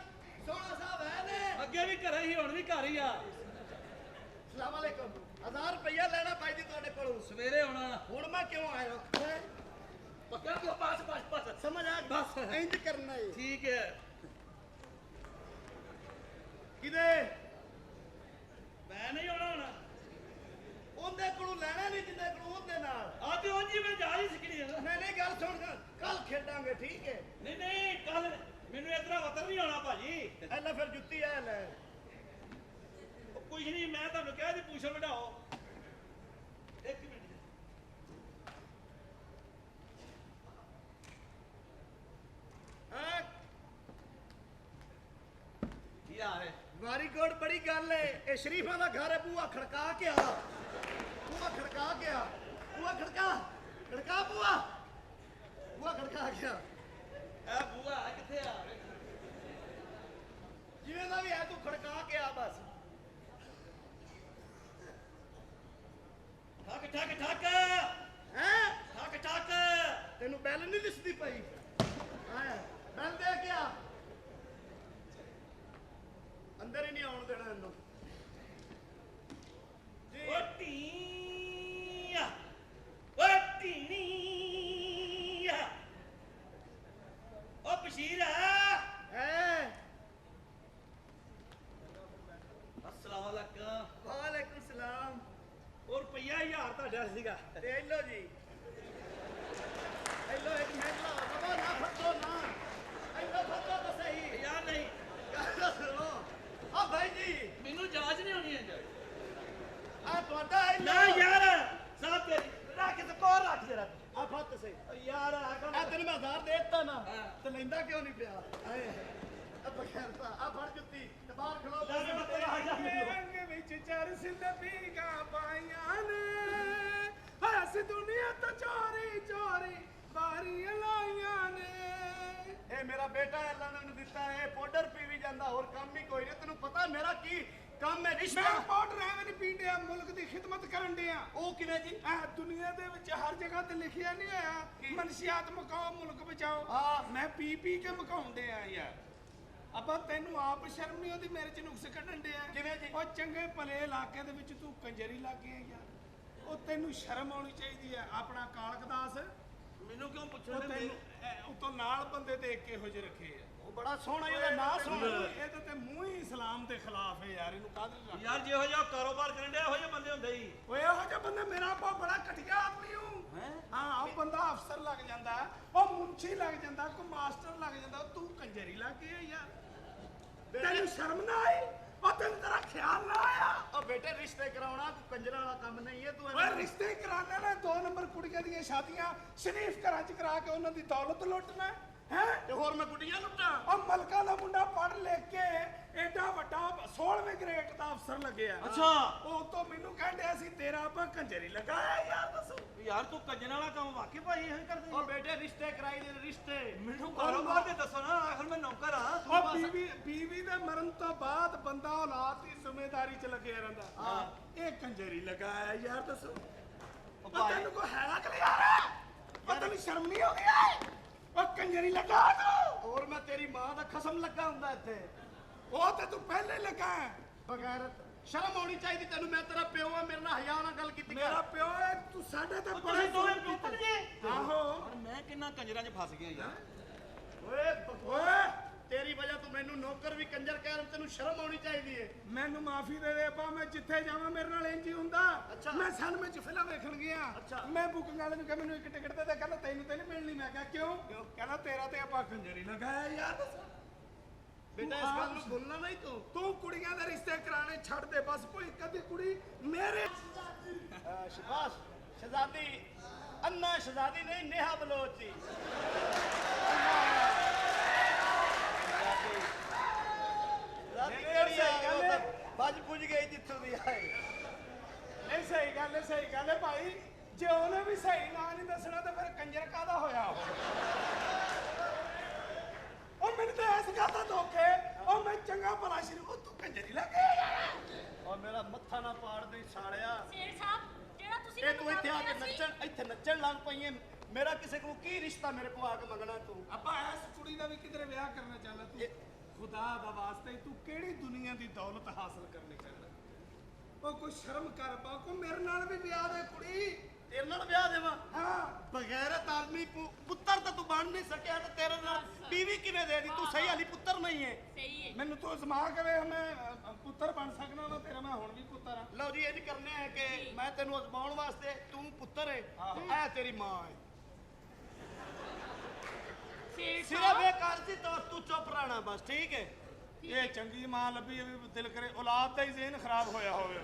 ਸੋਹਣਾ ਸਾਹਿਬ ਹੈ ਨੇ। ਅੱਗੇ ਵੀ ਘਰੇ ਹੀ ਹੁਣ ਵੀ ਘਰ ਹੀ ਆ। ਸਲਾਮ ਅਲੈਕੁਮ। 1000 ਰੁਪਈਆ ਲੈਣਾ ਭਾਈ ਜੀ ਤੁਹਾਡੇ ਕੋਲੋਂ। ਸਵੇਰੇ ਆਉਣਾ। ਹੁਣ ਮੈਂ ਕਿਉਂ ਆਇਆ? ਹੈਂ? ਪੱਕਾ ਕੋ ਬਸ ਬਸ ਬਸ। ਸਮਝ ਆ ਗਈ? ਬਸ। ਇੰਜ ਕਰਨਾ ਹੈ। ਠੀਕ ਹੈ। ਕਿਦੇ? ਮੈਂ ਨਹੀਂ ਆਉਣਾ ਹੁਣ। ਉਹਦੇ ਕੋਲੋਂ ਲੈਣਾ ਨਹੀਂ ਜਿੰਦੇ ਕੋਲੋਂ ਉਹਦੇ ਨਾਲ। ਆ ਤੇ ਉਂਝ ਹੀ ਮੈਂ ਜਾ ਹੀ ਸਿੱਖਣੀ ਹੈ ਨਾ। ਨਹੀਂ ਨਹੀਂ ਗੱਲ ਸੁਣ, ਕੱਲ ਖੇਡਾਂਗੇ, ਠੀਕ ਹੈ? ਨਹੀਂ ਨਹੀਂ ਕੱਲ ਮੈਨੂੰ ਇਤਨਾ ਵਤਨ ਨਹੀਂ ਆਉਣਾ ਭਾਜੀ। ਐ ਲੈ ਫਿਰ ਜੁੱਤੀ ਐ ਲੈ। ਉਹ ਕੁਝ ਨਹੀਂ, ਮੈਂ ਤੁਹਾਨੂੰ ਕਿਹਾ ਸੀ ਪੁੱਛੋ ਵਡਾਓ। ਇੱਕ ਮਿੰਟ। ਹਾਂ ਕੀ ਹਾਲ ਹੈ? ਵੈਰੀ ਗੁੱਡ, ਬੜੀ ਗੱਲ ਹੈ। ਇਹ ਸ਼ਰੀਫਾਂ ਦਾ ਘਰ ਹੈ। ਬੂਆ ਖੜਕਾ ਕੇ ਆ, ਬੂਆ ਖੜਕਾ ਕੇ ਆ, ਬੂਆ ਖੜਕਾ ਖੜਕਾ, ਬੂਆ ਬੂਆ ਖੜਕਾ ਕੇ ਆ। ਇਹ ਬੂਆ ਕਿੱਥੇ ਆ? ਜਿਵੇਂ ਦਾ ਵੀ ਹੈ ਤੂੰ ਖੜਕਾ ਕੇ ਆ ਬਸ। ਠੱਕ ਠੱਕ ਠੱਕ ਹੈ ਠੱਕ ਠੱਕ। ਤੈਨੂੰ ਬੈਲ ਨਹੀਂ ਦਿਸਦੀ ਪਈ? ਹਾਂ ਬੈਲ ਦੇ ਕੇ ਆ। ਅੰਦਰ ਹੀ ਨਹੀਂ ਆਉਣ ਦੇਣਾ ਇਹਨੂੰ ਜੀ। ਓ ਟੀਆ ਓ ਟੀਨੀਆ। ਓ ਬਸ਼ੀਰ ਹੈ ਅਸਲਾਮ ਵਾਲੇਕਮ। ਵਾਲੇਕੁਮ ਸਲਾਮ। ਉਹ ਰੁਪਈਆ 1000 ਤੁਹਾਡਾ ਸੀਗਾ। ਤੇ ਲੋ ਜੀ, ਲੋ ਇੱਕ ਮਿੰਟ ਲਾ ਬਾਬਾ, ਨਾ ਫੱਟੋ ਨਾ, ਲੋ ਫੱਟੋ ਤਾਂ ਸਹੀ। ਯਾਰ ਨਹੀਂ ਗੱਲ ਸੁਣੋ ਆ ਭਾਈ ਜੀ, ਮੈਨੂੰ ਜਾਂਚ ਨਹੀਂ ਹੋਣੀ ਹੈ। ਆ ਤੁਹਾਡਾ ਨਾ ਯਾਰ ਸਾਹ ਤੇਰੀ ਰੱਖ ਤੇ ਕੋਲ ਰੱਖ ਜਰਾ। ਆ ਫੱਟ ਸਹੀ। ਯਾਰ ਆ ਆ ਤੈਨੂੰ ਮੈਂ 1000 ਦੇ ਦਿੱਤਾ ਨਾ, ਹਾਂ। ਤੇ ਲੈਂਦਾ ਕਿਉਂ ਨਹੀਂ ਪਿਆ? ਆਏ ਆ ਬਖੈਰਤਾ, ਆ ਫੜ ਜੁੱਤੀ ਤੇ ਬਾਹਰ ਖਲੋ। ਲੈ ਮੈਂ ਤੇਰਾ ਹਜ਼ਾਰ ਦੇ ਦੂੰ। ਰੰਗ ਵਿੱਚ ਚਰਸ ਦਬੀਗਾ ਪਾਈਆਂ ਨੇ, ਹੱਸ ਦੁਨੀਆ ਤੋਂ ਚੋਰੀ ਚੋਰੀ ਬਾਰੀਆਂ ਲਾਈਆਂ ਨੇ। ਇਹ ਮੇਰਾ ਬੇਟਾ ਹੈ, ਅੱਲਾ ਨੇ ਮੈਨੂੰ ਦਿੱਤਾ ਹੈ। ਇਹ ਪਾਊਡਰ ਪੀ ਵੀ ਜਾਂਦਾ, ਹੋਰ ਕੰਮ ਹੀ ਕੋਈ ਨਹੀਂ। ਤੈਨੂੰ ਪਤਾ ਮੇਰਾ ਕੀ ਕੰਮ ਹੈ? ਮੈਂ ਰਿਸ਼ਤਾ। ਪਾਊਡਰ ਐਵੇਂ ਨਹੀਂ ਪੀਂਦਿਆ, ਮੁਲਕ ਦੀ ਖਿਦਮਤ ਕਰਨ ਡਿਆ। ਉਹ ਕਿਵੇਂ ਜੀ? ਇਹ ਦੁਨੀਆ ਦੇ ਵਿੱਚ ਹਰ ਜਗ੍ਹਾ ਤੇ ਲਿਖਿਆ ਨਹੀਂ ਹੋਇਆ ਮਨਸ਼ੀਆਤ ਮਕਾਓ ਮੁਲਕ ਬਚਾਓ। ਹਾਂ। ਮੈਂ ਪੀ ਪੀ ਕੇ ਮਕਾਉਂਦੇ ਆ ਯਾਰ। ਆਪਾਂ ਤੈਨੂੰ ਆਪ ਸ਼ਰਮ ਨਹੀਂ ਆਉਂਦੀ ਮੇਰੇ ਚ ਨੁਕਸ ਕੱਢਣ ਡਿਆ? ਕਿਵੇਂ ਜੀ? ਉਹ ਚੰਗੇ ਭਲੇ ਇਲਾਕੇ ਦੇ ਵਿੱਚ ਤੂੰ ਕੰਜਰੀ ਲਾ ਕੇ ਆ ਯਾਰ। ਉਹ ਤੈਨੂੰ ਸ਼ਰਮ ਆਉਣੀ ਚਾਹੀਦੀ ਹੈ। ਆਪਣਾ ਕਾਲਕ ਦਾਸ ਮੈਨੂੰ ਕਿਉਂ ਉਹ ਪੁੱਛਣ ਦੇ ਤੈਨੂੰ ਉਤੋਂ ਨਾਲ ਬੰਦੇ ਦੇਖ ਕੇ ਇਹੋ ਜਿਹੇ ਰੱਖੇ ਆ ਉਹ ਬੜਾ ਸੋਹਣਾ ਇਹਦਾ ਨਾਂ ਸੋਹਣਾ ਇਹਦੇ ਤੇ ਮੂੰਹ ਹੀ ਇਸਲਾਮ ਦੇ ਖਿਲਾਫ ਹੈ ਯਾਰ, ਇਹਨੂੰ ਕਾਹਦੇ ਲਈ ਯਾਰ ਜਿਹੋ ਜਿਹਾ ਕਾਰੋਬਾਰ ਕਰਨ ਡਿਆ ਇਹੋ ਜਿਹੇ ਬੰਦੇ ਹੁੰਦੇ ਹੀ ਓਏ ਇਹੋ ਜਿਹਾ ਬੰਦਾ ਮੇਰਾ ਆਪਾ ਬੜਾ ਘਟੀਆ ਆਦਮੀ ਹੂੰ ਹੈਂ? ਹਾਂ ਉਹ ਬੰਦਾ ਅਫਸਰ ਲੱਗ ਜਾਂਦਾ, ਉਹ ਮੁੰਸ਼ੀ ਲੱਗ ਜਾਂਦਾ, ਕੋਈ ਮਾਸਟਰ ਲੱਗ ਜਾਂਦਾ, ਤੂੰ ਕੰਜਰੀ ਲੱਗ ਗਿਆ ਯਾਰ। ਤੈਨੂੰ ਸ਼ਰਮ ਨਾ ਆਈ? ਉਹ ਤੈਨੂੰ ਤੇਰਾ ਖਿਆਲ ਨਾ ਆਇਆ? ਉਹ ਬੇਟੇ ਰਿਸ਼ਤੇ ਕਰਾਉਣਾ ਕੋਈ ਕੰਜਰਾਂ ਵਾਲਾ ਕੰਮ ਨਹੀਂ ਹੈ ਤੂੰ ਓਏ ਰਿਸ਼ਤੇ ਕਰਾਣੇ ਨੇ 2 ਨੰਬਰ ਕੁੜੀਆਂ ਦੀਆਂ ਸ਼ਾਦੀਆਂ ਸ਼ਰੀਫ ਘਰਾਂ ਚ ਕਰਾ ਕੇ ਉਹਨਾਂ ਦੀ ਦੌਲਤ ਲੁੱਟਣਾ ਹੈ। ਤੇ ਹੋਰ ਮੈਂ ਗੁੱਡੀਆਂ ਲੁੱਟਾਂ? ਉਹ ਮਲਕਾ ਦਾ ਮੁੰਡਾ ਪੜ੍ਹ ਲਿਖ ਕੇ ਐਡਾ ਵੱਡਾ 16ਵੇਂ ਗ੍ਰੇਡ ਦਾ ਅਫਸਰ ਲੱਗਿਆ। ਅੱਛਾ। ਉਹ ਤੋਂ ਮੈਨੂੰ ਕਹਿੰਦੇ ਸੀ ਤੇਰਾ ਆਪਾਂ ਕੰਜਰੀ ਲਗਾਇਆ ਯਾਰ, ਦੱਸੋ। ਯਾਰ ਤੂੰ ਕੰਜਰਾਂ ਵਾਲਾ ਕੰਮ ਵਾਕਈ ਭਾਈ ਇਹੋ ਹੀ ਕਰਦੇ ਉਹ ਬੇਟੇ ਰਿਸ਼ਤੇ ਕਰਾਈ ਦੇ ਰਿਸ਼ਤੇ ਮੈਨੂੰ ਕਾਰੋਬਾਰ ਦੇ ਦੱਸੋ ਨਾ, ਆਖਰ ਮੈਂ ਨੌਕਰ ਆ ਉਹ ਬੀਵੀ ਦੇ ਮਰਨ ਤੋਂ ਬਾਅਦ ਬੰਦਾ ਔਲਾਦ ਦੀ ਜ਼ਿੰਮੇਵਾਰੀ ਚ ਲੱਗਿਆ ਰਹਿੰਦਾ। ਇਹ ਕੰਜਰੀ ਲਗਾਇਆ ਯਾਰ, ਦੱਸੋ। ਉਹ ਭਾਈ- ਤੈਨੂੰ ਕੋਈ ਹੈਗਾ ਕਿ ਯਾਰ? ਉਹ ਤੈਨੂੰ ਸ਼ਰਮ ਨਹੀਂ ਆਉਂਦੀ ਐ? ਉਹ ਕੰਜਰੀ ਲਗਾ ਤੂੰ। ਹੋਰ ਮੈਂ ਤੇਰੀ ਮਾਂ ਦਾ ਖਸਮ ਲੱਗਾ ਹੁੰਦਾ ਇੱਥੇ। ਉਹ ਤੇ ਤੂੰ ਪਹਿਲੇ ਲਗਾ ਹੈ। ਬਗੈਰਤ ਸ਼ਰਮ ਆਉਣੀ ਚਾਹੀਦੀ ਤੈਨੂੰ। ਮੈਂ ਤੇਰਾ ਪਿਓ ਆ, ਮੇਰੇ ਨਾਲ ਹਿਆ ਨਾਲ ਗੱਲ ਕੀਤੀ ਮੇਰਾ ਪਿਓ ਹੈ, ਤੂੰ ਸਾਡੇ ਤੇ ਤੁਸੀਂ ਦੋਵੇਂ ਪਿਓਪਨ ਜੀ ਆਹੋ। ਪਰ ਮੈਂ ਕਿੰਨਾ ਕੰਜਰਾਂ 'ਚ ਫਸ ਗਿਆ ਯਾਰ। ਓਏ ਓਏ ਤੇਰੀ ਵਜ੍ਹਾ ਤੋਂ ਮੈਨੂੰ ਨੌਕਰ ਵੀ ਕੰਜਰ ਕਹਿ ਰਹੇ, ਤੈਨੂੰ ਸ਼ਰਮ ਆਉਣੀ ਚਾਹੀਦੀ ਏ। ਮੈਨੂੰ ਮਾਫੀ ਦੇ ਦੇ ਅੱਬਾ, ਮੈਂ ਜਿੱਥੇ ਜਾਵਾਂ ਮੇਰੇ ਨਾਲ ਇੰਜ ਹੀ ਹੁੰਦਾ। ਅੱਛਾ। ਮੈਂ ਸਿਨੇਮੇ 'ਚ ਫਿਲਮ ਵੇਖਣ ਗਿਆ। ਅੱਛਾ। ਮੈਂ ਬੁਕਿੰਗ ਵਾਲੇ ਨੂੰ ਕਿਹਾ ਮੈਨੂੰ ਇੱਕ ਟਿਕਟ ਦੇ ਦੇ, ਕਹਿੰਦਾ ਤੈਨੂੰ ਤੇ ਨਹੀਂ ਮਿਲਣੀ। ਮੈਂ ਕਿਹਾ ਕਿਉਂ? ਕਹਿੰਦਾ ਤੇਰਾ ਤੇ ਆਪਾਂ ਕੰਜਰੀ ਲਗਾਇਆ ਯਾਰ। ਬੇਟਾ ਇਸ ਗੱਲ ਨੂੰ ਭੁੱਲਣਾ ਨਹੀਂ ਤੂੰ। ਤੂੰ ਕੁੜੀਆਂ ਦੇ ਰਿਸ਼ਤੇ ਕਰਾਣੇ ਛੱਡ ਦੇ ਬਸ। ਕੋਈ ਕਦੀ ਕੁੜੀ ਮੇਰੇ ਸ਼ਬਾਸ਼ ਸ਼ਹਜ਼ਾਦੀ। ਅੰਨਾ ਸ਼ਹਜ਼ਾਦੀ ਨਹੀਂ, ਨੇਹਾ ਬਲੋਚ ਜੀ। ਸ਼ਹਜ਼ਾਦੀ ਕਿਹੜੀ ਆ? ਭੱਜ ਪੁੱਜ ਗਈ ਜਿੱਥੋਂ ਦੀ ਆਏ। ਨਹੀਂ ਸਹੀ ਗੱਲ ਹੈ ਭਾਈ। ਜੇ ਉਹਨੇ ਵੀ ਸਹੀ ਨਾਂ ਨਹੀਂ ਦੱਸਣਾ ਤਾਂ ਫਿਰ ਕੰਜਰ ਕਾਹਦਾ ਹੋਇਆ ਉਹ ਮੈਨੂੰ ਤਾਂ ਇਸ ਗੱਲ ਦਾ ਦੁੱਖ ਹੈ। ਉਹ ਮੈਂ ਚੰਗਾ ਭਲਾ ਸ਼ੁਰੂ, ਉਹ ਤੂੰ ਕੰਜਰੀ ਲੱਗੇ ਯਾਰ। ਔਰ ਮੇਰਾ ਮੱਥਾ ਨਾ ਪਾੜ ਦੇ ਸਾਲਿਆ। ਸ਼ੇਰ ਸਾਹਿਬ ਜਿਹੜਾ ਤੁਸੀਂ ਇਹ ਤੂੰ ਇੱਥੇ ਆ ਕੇ ਮੈਨੂੰ ਨੱਚਣ, ਇੱਥੇ ਨੱਚਣ ਲੱਗ ਪਈ ਏ। ਮੇਰਾ ਕਿਸੇ ਕੋਲ ਕੀ ਰਿਸ਼ਤਾ ਮੇਰੇ ਕੋਲ ਆ ਕੇ ਮੰਗਣਾ ਤੂੰ? ਆਪਾਂ ਇਸ ਕੁੜੀ ਦਾ ਵੀ ਕਿਧਰੇ ਵਿਆਹ ਕਰਨਾ ਚਾਹੁੰਦਾ ਤੂੰ? ਖੁਦਾ ਦਾ ਵਾਸਤੇ ਤੂੰ ਕਿਹੜੀ ਦੁਨੀਆ ਦੀ ਦੌਲਤ ਹਾਸਲ ਕਰਨੀ ਚਾਹੁੰਦਾ? ਉਹ ਕੋਈ ਸ਼ਰਮ ਕਰ ਪਾ, ਕੋ ਮੇਰੇ ਨਾਲ ਵੀ ਵਿਆਹ ਦੇ ਕੁੜੀ। ਤੇਰੇ ਨਾਲ ਵਿਆਹ ਦੇਵਾਂ? ਹਾਂ ਬਗੈਰਤ ਆਦਮੀ ਪੁੱਤਰ ਤਾਂ ਤੂੰ ਬਣ ਨਹੀਂ ਸਕਿਆ ਤੇ ਤੇਰੇ ਨਾਲ ਬੀਵੀ ਕਿਵੇਂ ਦੇ ਦੀ? ਤੂੰ ਸਹੀ ਹਾਲੀ ਪੁੱਤਰ ਨਹੀਂ ਹੈ। ਸਹੀ ਹੈ ਮੈਨੂੰ ਤੂੰ ਸਮਾ ਕੇ ਵੇ, ਮੈਂ ਪੁੱਤਰ ਬਣ ਸਕਣਾ ਵਾ ਤੇਰਾ। ਮੈਂ ਹੁਣ ਵੀ ਪੁੱਤਰ ਆ। ਲਓ ਜੀ ਇੰਜ ਕਰਨੇ ਹੈ ਕਿ ਮੈਂ ਤੈਨੂੰ ਅਜ਼ਮਾਉਣ ਵਾਸਤੇ, ਤੂੰ ਪੁੱਤਰ ਹੈ ਤੇ ਇਹ ਤੇਰੀ ਮਾਂ ਹੈ। ਸ਼ੇਰ ਸਿਰਫ ਸਾਹਿਬ ਇਹ ਕਰਦੀ ਤਾਂ ਤੂੰ ਚੁੱਪ ਰਹਿਣਾ ਬਸ, ਠੀਕ ਹੈ? ਇਹ ਚੰਗੀ ਮਾਂ ਲੱਭੀ, ਇਹ ਵੀ ਦਿਲ ਕਰੇ ਔਲਾਦ ਦਾ ਹੀ ਜ਼ਿਹਨ ਖਰਾਬ ਹੋਇਆ ਹੋਵੇ।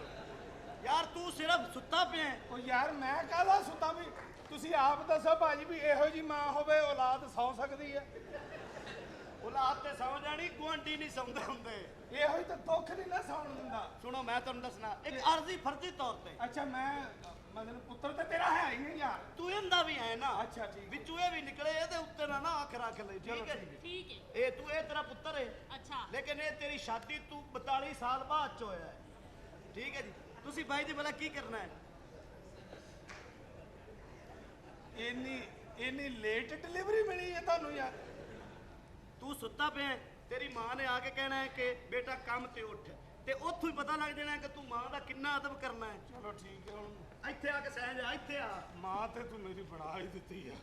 ਯਾਰ ਤੂੰ ਸਿਰਫ ਸੁੱਤਾ ਪਿਆ ਹੈ। ਉਹ ਯਾਰ ਮੈਂ ਕਾਹਦਾ ਸੁੱਤਾ ਵੀ? ਤੁਸੀਂ ਆਪ ਦੱਸੋ ਭਾਜੀ ਵੀ ਇਹੋ ਜੀ ਮਾਂ ਹੋਵੇ ਔਲਾਦ ਸੌ ਸਕਦੀ ਹੈ? ਔਲਾਦ ਤੇ ਸੌ ਜਾਣੀ, ਗੁਆਂਢੀ ਨਹੀਂ ਸੌਂਦੇ ਹੁੰਦੇ। ਇਹੋ ਹੀ ਤਾਂ ਦੁੱਖ ਨਹੀਂ ਨਾ ਸੌਣ ਦਿੰਦਾ। ਸੁਣੋ ਮੈਂ ਤੁਹਾਨੂੰ ਦੱਸਣਾ ਇੱਕ ਅਰਜ਼ੀ ਫਰਜ਼ੀ ਤੌਰ ਤੇ। ਅੱਛਾ ਮਤਲਬ ਪੁੱਤਰ ਤੇ ਤੇਰਾ ਹੈ ਹੀ ਨਹੀਂ ਯਾਰ। ਤੂੰ ਇਹਦਾ ਵੀ ਹੈ ਨਾ। ਅੱਛਾ ਠੀਕ। ਵਿੱਚੋਂ ਇਹ ਵੀ ਨਿਕਲੇ, ਇਹਦੇ ਉੱਤੇ ਨਾ ਅੱਖ ਰੱਖ ਲੈ, ਠੀਕ ਹੈ ਜੀ? ਠੀਕ ਹੈ ਇਹ ਤੇਰਾ ਪੁੱਤਰ ਹੈ, ਅੱਛਾ ਲੇਕਿਨ ਇਹ ਤੇਰੀ ਸ਼ਾਦੀ ਤੂੰ 42 ਸਾਲ ਬਾਅਦ ਚ ਹੋਇਆ ਹੈ, ਠੀਕ ਹੈ ਜੀ? ਤੁਸੀਂ ਬਾਈ ਜੀ ਭਲਾ ਕੀ ਕਰਨਾ ਹੈ? ਇੰਨੀ ਲੇਟ ਡਿਲੀਵਰੀ ਮਿਲੀ ਹੈ ਤੁਹਾਨੂੰ ਯਾਰ? ਤੂੰ ਸੁੱਤਾ ਪਿਆ ਹੈ, ਤੇਰੀ ਮਾਂ ਨੇ ਆ ਕੇ ਕਹਿਣਾ ਹੈ ਕਿ ਬੇਟਾ ਕੰਮ ਤੇ ਉੱਠ, ਤੇ ਉੱਥੋਂ ਹੀ ਪਤਾ ਲੱਗ ਜਾਣਾ ਹੈ ਕਿ ਤੂੰ ਮਾਂ ਦਾ ਕਿੰਨਾ ਅਦਬ ਕਰਨਾ ਹੈ। ਚਲੋ ਠੀਕ ਹੈ। ਹੁਣ ਇੱਥੇ ਆ ਕੇ ਸਹਿ ਜਾ, ਇੱਥੇ ਆ। ਮਾਂ ਤੇ ਤੂੰ ਮੇਰੀ ਬਣਾ ਹੀ ਦਿੱਤੀ ਆ।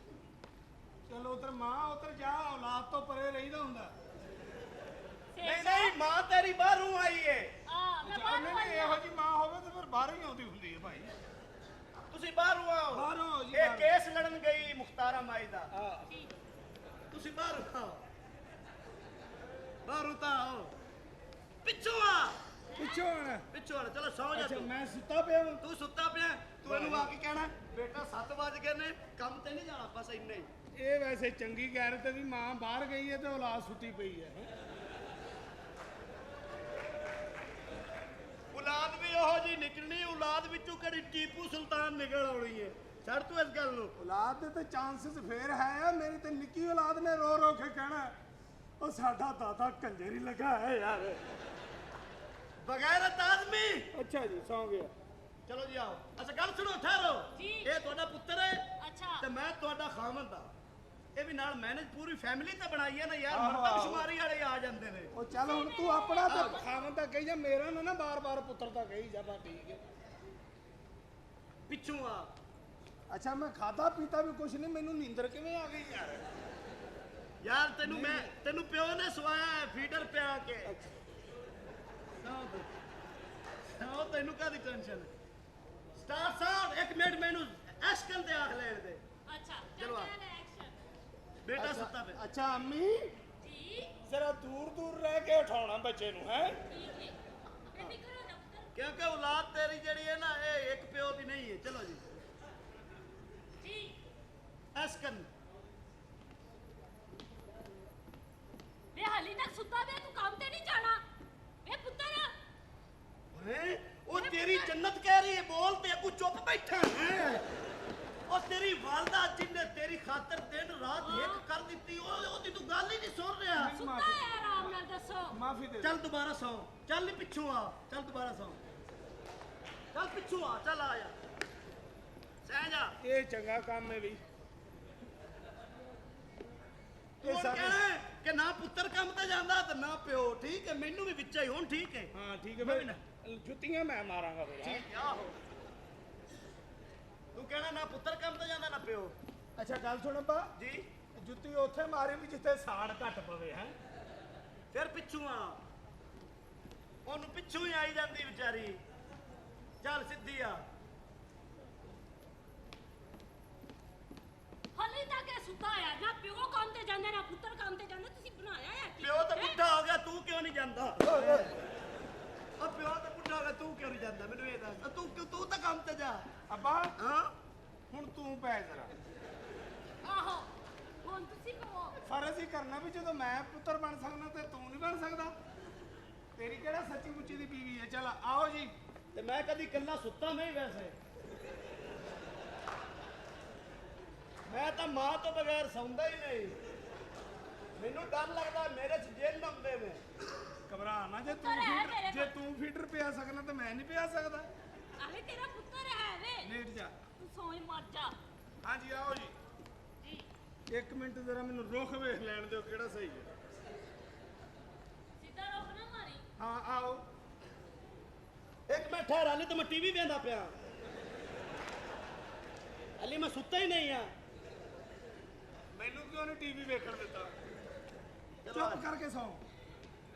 ਚਲੋ ਉਧਰ ਮਾਂ ਉਧਰ ਜਾ, ਔਲਾਦ ਤੋਂ ਪਰੇ ਰਹੀਦਾ ਹੁੰਦਾ। ਨਹੀਂ ਨਹੀਂ, ਮਾਂ ਤੇਰੀ ਬਾਹਰੋਂ ਆਈ ਹੈ। ਮੈਂ ਅੱਛਾ, ਬਾਹਰੋਂ ਨਹੀਂ ਆਈ ਇਹੋ ਜੀ ਮਾਂ ਹੋਵੇ ਤਾਂ ਫਿਰ ਬਾਹਰੋਂ ਹੀ ਆਉਂਦੀ ਹੁੰਦੀ ਹੈ ਭਾਈ। ਤੁਸੀਂ ਬਾਹਰੋਂ ਆਓ। ਬਾਹਰੋਂ ਆਓ ਜੀ, ਇਹ ਬਾਹਰੋਂ। ਕੇਸ ਲੜਨ ਗਈ ਮੁਖਤਾਰਾ ਮਾਈ ਦਾ। ਠੀਕ ਤੁਸੀਂ ਬਾਹਰੋਂ ਆਓ, ਬਾਹਰੋਂ ਤਾਂ ਆਓ। ਪਿੱਛੋਂ ਆ, ਪਿੱਛੋਂ ਆਣਾ। ਪਿੱਛੋਂ ਆ। ਚਲੋ ਸੌ ਜਾ ਅੱਛਾ ਤੂੰ। ਮੈਂ ਸੁੱਤਾ ਪਿਆ ਹਾਂ। ਤੂੰ ਸੁੱਤਾ ਪਿਆ, ਤੂੰ ਇਹਨੂੰ ਆ ਕੇ ਕਹਿਣਾ ਬੇਟਾ 7 ਵਜ ਗਏ ਨੇ, ਕੰਮ ਤੇ ਨਹੀਂ ਜਾਣਾ, ਬਸ ਇੰਨਾ ਹੀ। ਇਹ ਵੈਸੇ ਚੰਗੀ ਗੈਰਤ ਹੈ ਵੀ ਮਾਂ ਬਾਹਰ ਗਈ ਹੈ ਤੇ ਔਲਾਦ ਸੁੱਤੀ ਪਈ ਹੈ। ਔਲਾਦ ਵੀ ਉਹੋ ਜੀ ਨਿਕਲਣੀ, ਔਲਾਦ ਵਿੱਚੋਂ ਕਿਹੜੀ ਟੀਪੂ ਸੁਲਤਾਨ ਨਿਕਲ ਆਉਣੀ ਹੈ। ਛੱਡ ਤੂੰ ਇਸ ਗੱਲ ਨੂੰ। ਔਲਾਦ ਦੇ ਤੇ ਚਾਂਸਸ ਫੇਰ ਹੈ। ਮੇਰੀ ਤੇ ਨਿੱਕੀ ਔਲਾਦ ਨੇ ਰੋ ਰੋ ਕੇ ਕਹਿਣਾ ਉਹ ਸਾਡਾ ਦਾਦਾ ਕੰਜਰ ਹੀ ਲੱਗਾ ਹੈ ਯਾਰ। ਬਗੈਰਤ ਆਦਮੀ। ਅੱਛਾ ਜੀ ਸੌਂ ਗਿਆ। ਚਲੋ ਜੀ ਆਓ। ਅੱਛਾ ਗੱਲ ਸੁਣੋ, ਠਹਿਰੋ। ਜੀ। ਇਹ ਤੁਹਾਡਾ ਪੁੱਤਰ ਹੈ ਅੱਛਾ ਤੇ ਮੈਂ ਤੁਹਾਡਾ ਖਾਮਦ ਆ। ਇਹ ਵੀ ਨਾਲ ਮੈਨੇਜ ਪੂਰੀ ਫੈਮਿਲੀ ਤਾਂ ਬਣਾਈ ਹੈ ਨਾ ਯਾਰ। ਆਹੋ, ਮਰਤਬ ਆਹੋ। ਸ਼ੁਮਾਰੀ ਵਾਲੇ ਆ ਜਾਂਦੇ ਨੇ। ਉਹ ਚੱਲ ਹੁਣ ਤੂੰ ਆਪਣਾ ਤੇ ਖਾਵਨ ਤਾਂ ਕਹੀ ਜਾ, ਮੇਰਾ ਨਾ ਬਾਰ-ਬਾਰ ਪੁੱਤਰ ਤਾਂ ਕਹੀ ਜਾ। ਬਾ ਠੀਕ ਹੈ। ਪਿੱਛੋਂ ਆ। ਅੱਛਾ ਮੈਂ ਖਾਦਾ ਪੀਤਾ ਵੀ ਕੁਛ ਨਹੀਂ, ਮੈਨੂੰ ਨੀਂਦਰ ਕਿਵੇਂ ਆ ਗਈ ਯਾਰ? ਯਾਰ ਤੈਨੂੰ ਪਿਓ ਨੇ ਸਵਾਇਆ ਹੈ ਫੀਡਰ ਪਿਆ ਕੇ। ਨਾ ਤੈਨੂੰ ਕਾਹਦੀ ਟੈਨਸ਼ਨ? ਸਟਾਰ ਸਾਹਿਬ 1 ਮਿੰਟ ਮੈਨੂੰ ਐਕਸ਼ਨ ਤੇ ਆਖ ਲੈਣ ਦੇ। ਅੱਛਾ ਚਲੋ ਆ। ਚੱਲ ਐਕਸ਼ਨ ਬੇਟਾ ਸੁੱਤਾ ਪਿਆ। ਅੱਛਾ ਅੰਮੀ ਜੀ ਜ਼ਰਾ ਦੂਰ ਦੂਰ ਰਹਿ ਕੇ ਉਠਾਉਣਾ ਬੱਚੇ ਨੂੰ ਹੈ। ਠੀਕ ਹੈ ਬੇਫਿਕਰ ਹੋ ਜਾ ਪੁੱਤਰ ਕਿਉਂਕਿ ਔਲਾਦ ਤੇਰੀ ਜਿਹੜੀ ਹੈ ਨਾ ਇਹ ਇੱਕ ਪਿਓ ਦੀ ਨਹੀਂ ਹੈ। ਚਲੋ ਜੀ ਜੀ ਐਸਕਨ ਵੇ ਹਾਲੀ ਤੱਕ ਸੁੱਤਾ ਵੇ ਤੂੰ ਕੰਮ ਤੇ ਨਹੀਂ ਜਾਣਾ ਵੇ ਪੁੱਤਰ ਓਏ ਉਹ ਤੇਰੀ ਜੰਨਤ ਕਹਿ ਰਹੀ ਹੈ ਬੋਲ ਤੇ ਅੱਗੂ ਚੁੱਪ ਬੈਠਾ ਹੈ। ਉਹ ਤੇਰੀ ਵਾਲਦਾ ਜਿੰਨੇ ਤੇਰੀ ਖਾਤਰ ਦਿਨ ਰਾਤ ਇੱਕ ਕਰ ਦਿੱਤੀ ਉਹਦੀ ਤੂੰ ਗੱਲ ਹੀ ਨਹੀਂ ਸੁਣ ਰਿਹਾ। ਸੁੱਤਾ ਹੈ ਆਰਾਮ ਨਾਲ ਦੱਸੋ ਮਾਫੀ ਦੇ ਚੱਲ ਦੁਬਾਰਾ ਸੌ। ਚੱਲ ਨੀ ਪਿੱਛੋਂ ਆ। ਚੱਲ ਦੁਬਾਰਾ ਸੌ। ਚੱਲ ਪਿੱਛੋਂ ਆ। ਚੱਲ ਆ ਜਾ ਸਹਿ ਜਾ। ਇਹ ਚੰਗਾ ਕੰਮ ਹੈ ਵੀ। ਤੂੰ ਹੁਣ ਕਹਿਣਾ ਹੈ ਕਿ ਨਾ ਪੁੱਤਰ ਕੰਮ ਤੇ ਜਾਂਦਾ ਤੇ ਨਾ ਪਿਓ। ਠੀਕ ਹੈ ਮੈਨੂੰ ਵੀ ਵਿੱਚੇ ਹੀ ਹੁਣ ਠੀਕ ਹੈ। ਹਾਂ ਠੀਕ ਹੈ ਮੈਂ ਫਿਰ ਵੀ ਨਾ। ਜੁੱਤੀਆਂ ਮੈਂ ਮਾਰਾਂਗਾ ਫਿਰ ਹੈਂ? ਠੀਕ ਆ ਹੋ। ਤੂੰ ਕਹਿਣਾ ਨਾ ਪੁੱਤਰ ਕੰਮ ਤੇ ਜਾਂਦਾ ਨਾ ਪਿਓ। ਅੱਛਾ ਗੱਲ ਸੁਣ ਅੱਬਾ, ਜੀ ਜੁੱਤੀ ਉੱਥੇ ਮਾਰੀ ਵੀ ਜਿੱਥੇ ਸਾੜ ਘੱਟ ਪਵੇ ਹੈ। ਫਿਰ ਪਿੱਛੋਂ ਆ। ਉਹਨੂੰ ਪਿੱਛੋਂ ਹੀ ਆਈ ਜਾਂਦੀ ਵਿਚਾਰੀ। ਚੱਲ ਸਿੱਧੀ ਆ। ਹਾਲੀ ਤੱਕ ਇਹ ਸੁੱਤਾ ਹੈ ਨਾ ਪਿਓ ਕੰਮ ਤੇ ਜਾਂਦੇ ਨਾ ਪੁੱਤਰ ਕੰਮ ਤੇ ਜਾਂਦੇ ਤੁਸੀਂ ਬਣਾਇਆ ਹੈ ਕੀ ਪਿਓ ਤਾਂ ਹੈਂ? ਬੁੱਢਾ ਹੋ ਗਿਆ ਤੂੰ ਕਿਉਂ ਨਹੀਂ ਜਾਂਦਾ? ਆ ਪਿਓ ਤਾਂ ਬੁੱਢਾ ਹੋ ਗਿਆ ਤੂੰ ਕਿਉਂ ਨਹੀਂ ਜਾਂਦਾ? ਮੈਨੂੰ ਇਹ ਦੱਸ। ਤੂੰ ਤਾਂ ਕੰਮ ਤੇ ਜਾ। ਅੱਬਾ ਹਾਂ ਹੁਣ ਤੂੰ ਪੈ ਜ਼ਰਾ। ਆਹੋ ਹੁਣ ਤੁਸੀਂ ਕਹੋ ਫਰਜ਼ ਹੀ ਕਰਨਾ ਵੀ ਜਦੋਂ ਮੈਂ ਪੁੱਤਰ ਬਣ ਸਕਦਾ ਤੇ ਤੂੰ ਨਹੀਂ ਬਣ ਸਕਦਾ। ਤੇਰੀ ਕਿਹੜਾ ਸੱਚੀ ਮੁੱਚੀ ਦੀ ਬੀਵੀ ਹੈ। ਚਲ ਆਓ ਜੀ। ਤੇ ਮੈਂ ਕਦੀ ਇਕੱਲਾ ਸੁੱਤਾ ਨਹੀਂ ਵੈਸੇ। ਮੈਂ ਤਾਂ ਮਾਂ ਤੋਂ ਬਗੈਰ ਸੌਂਦਾ ਹੀ ਨਹੀਂ। ਮੈਨੂੰ ਡਰ ਲੱਗਦਾ ਮੇਰੇ ਚ ਜਿੰਨ ਆਉਂਦੇ ਨੇ। ਘਬਰਾ ਨਾ, ਜੇ ਪੁੱਤਰ ਹੈ ਮੇਰੇ ਜੇ ਕੋਲ। ਤੂੰ ਫੀਡਰ ਪਿਆ ਸਕਣਾ ਤੇ ਮੈਂ ਨਹੀਂ ਪਿਆ ਸਕਦਾ। ਆਲੇ ਤੇਰਾ ਪੁੱਤਰ ਹੈ ਵੇ ਲੇਟ ਜਾ। ਤੂੰ ਸੌਂ ਮਰ ਜਾ ਹਾਂਜੀ ਆਓ ਜੀ। ਜੀ 1 ਮਿੰਟ ਜ਼ਰਾ ਮੈਨੂੰ ਰੁੱਖ ਵੇਖ ਲੈਣ ਦਿਓ ਕਿਹੜਾ ਸਹੀ ਹੈ। ਸਿੱਧਾ ਰੋਕ ਨਾ ਮਾਰੀ ਹਾਂ ਆਓ। ਇੱਕ ਮੈਂ ਠਹਿਰਾ ਨਹੀਂ ਤਾਂ ਮੈਂ ਟੀਵੀ ਵੇਖਦਾ ਪਿਆ। ਹਲੇ ਮੈਂ ਸੁੱਤਾ ਹੀ ਨਹੀਂ ਆ। ਮੈਨੂੰ ਕਿਉਂ ਨਹੀਂ ਟੀਵੀ ਵੇਖਣ ਦਿੱਤਾ? ਚਲੋ ਆ ਚੁੱਪ ਕਰਕੇ ਸੌਂ।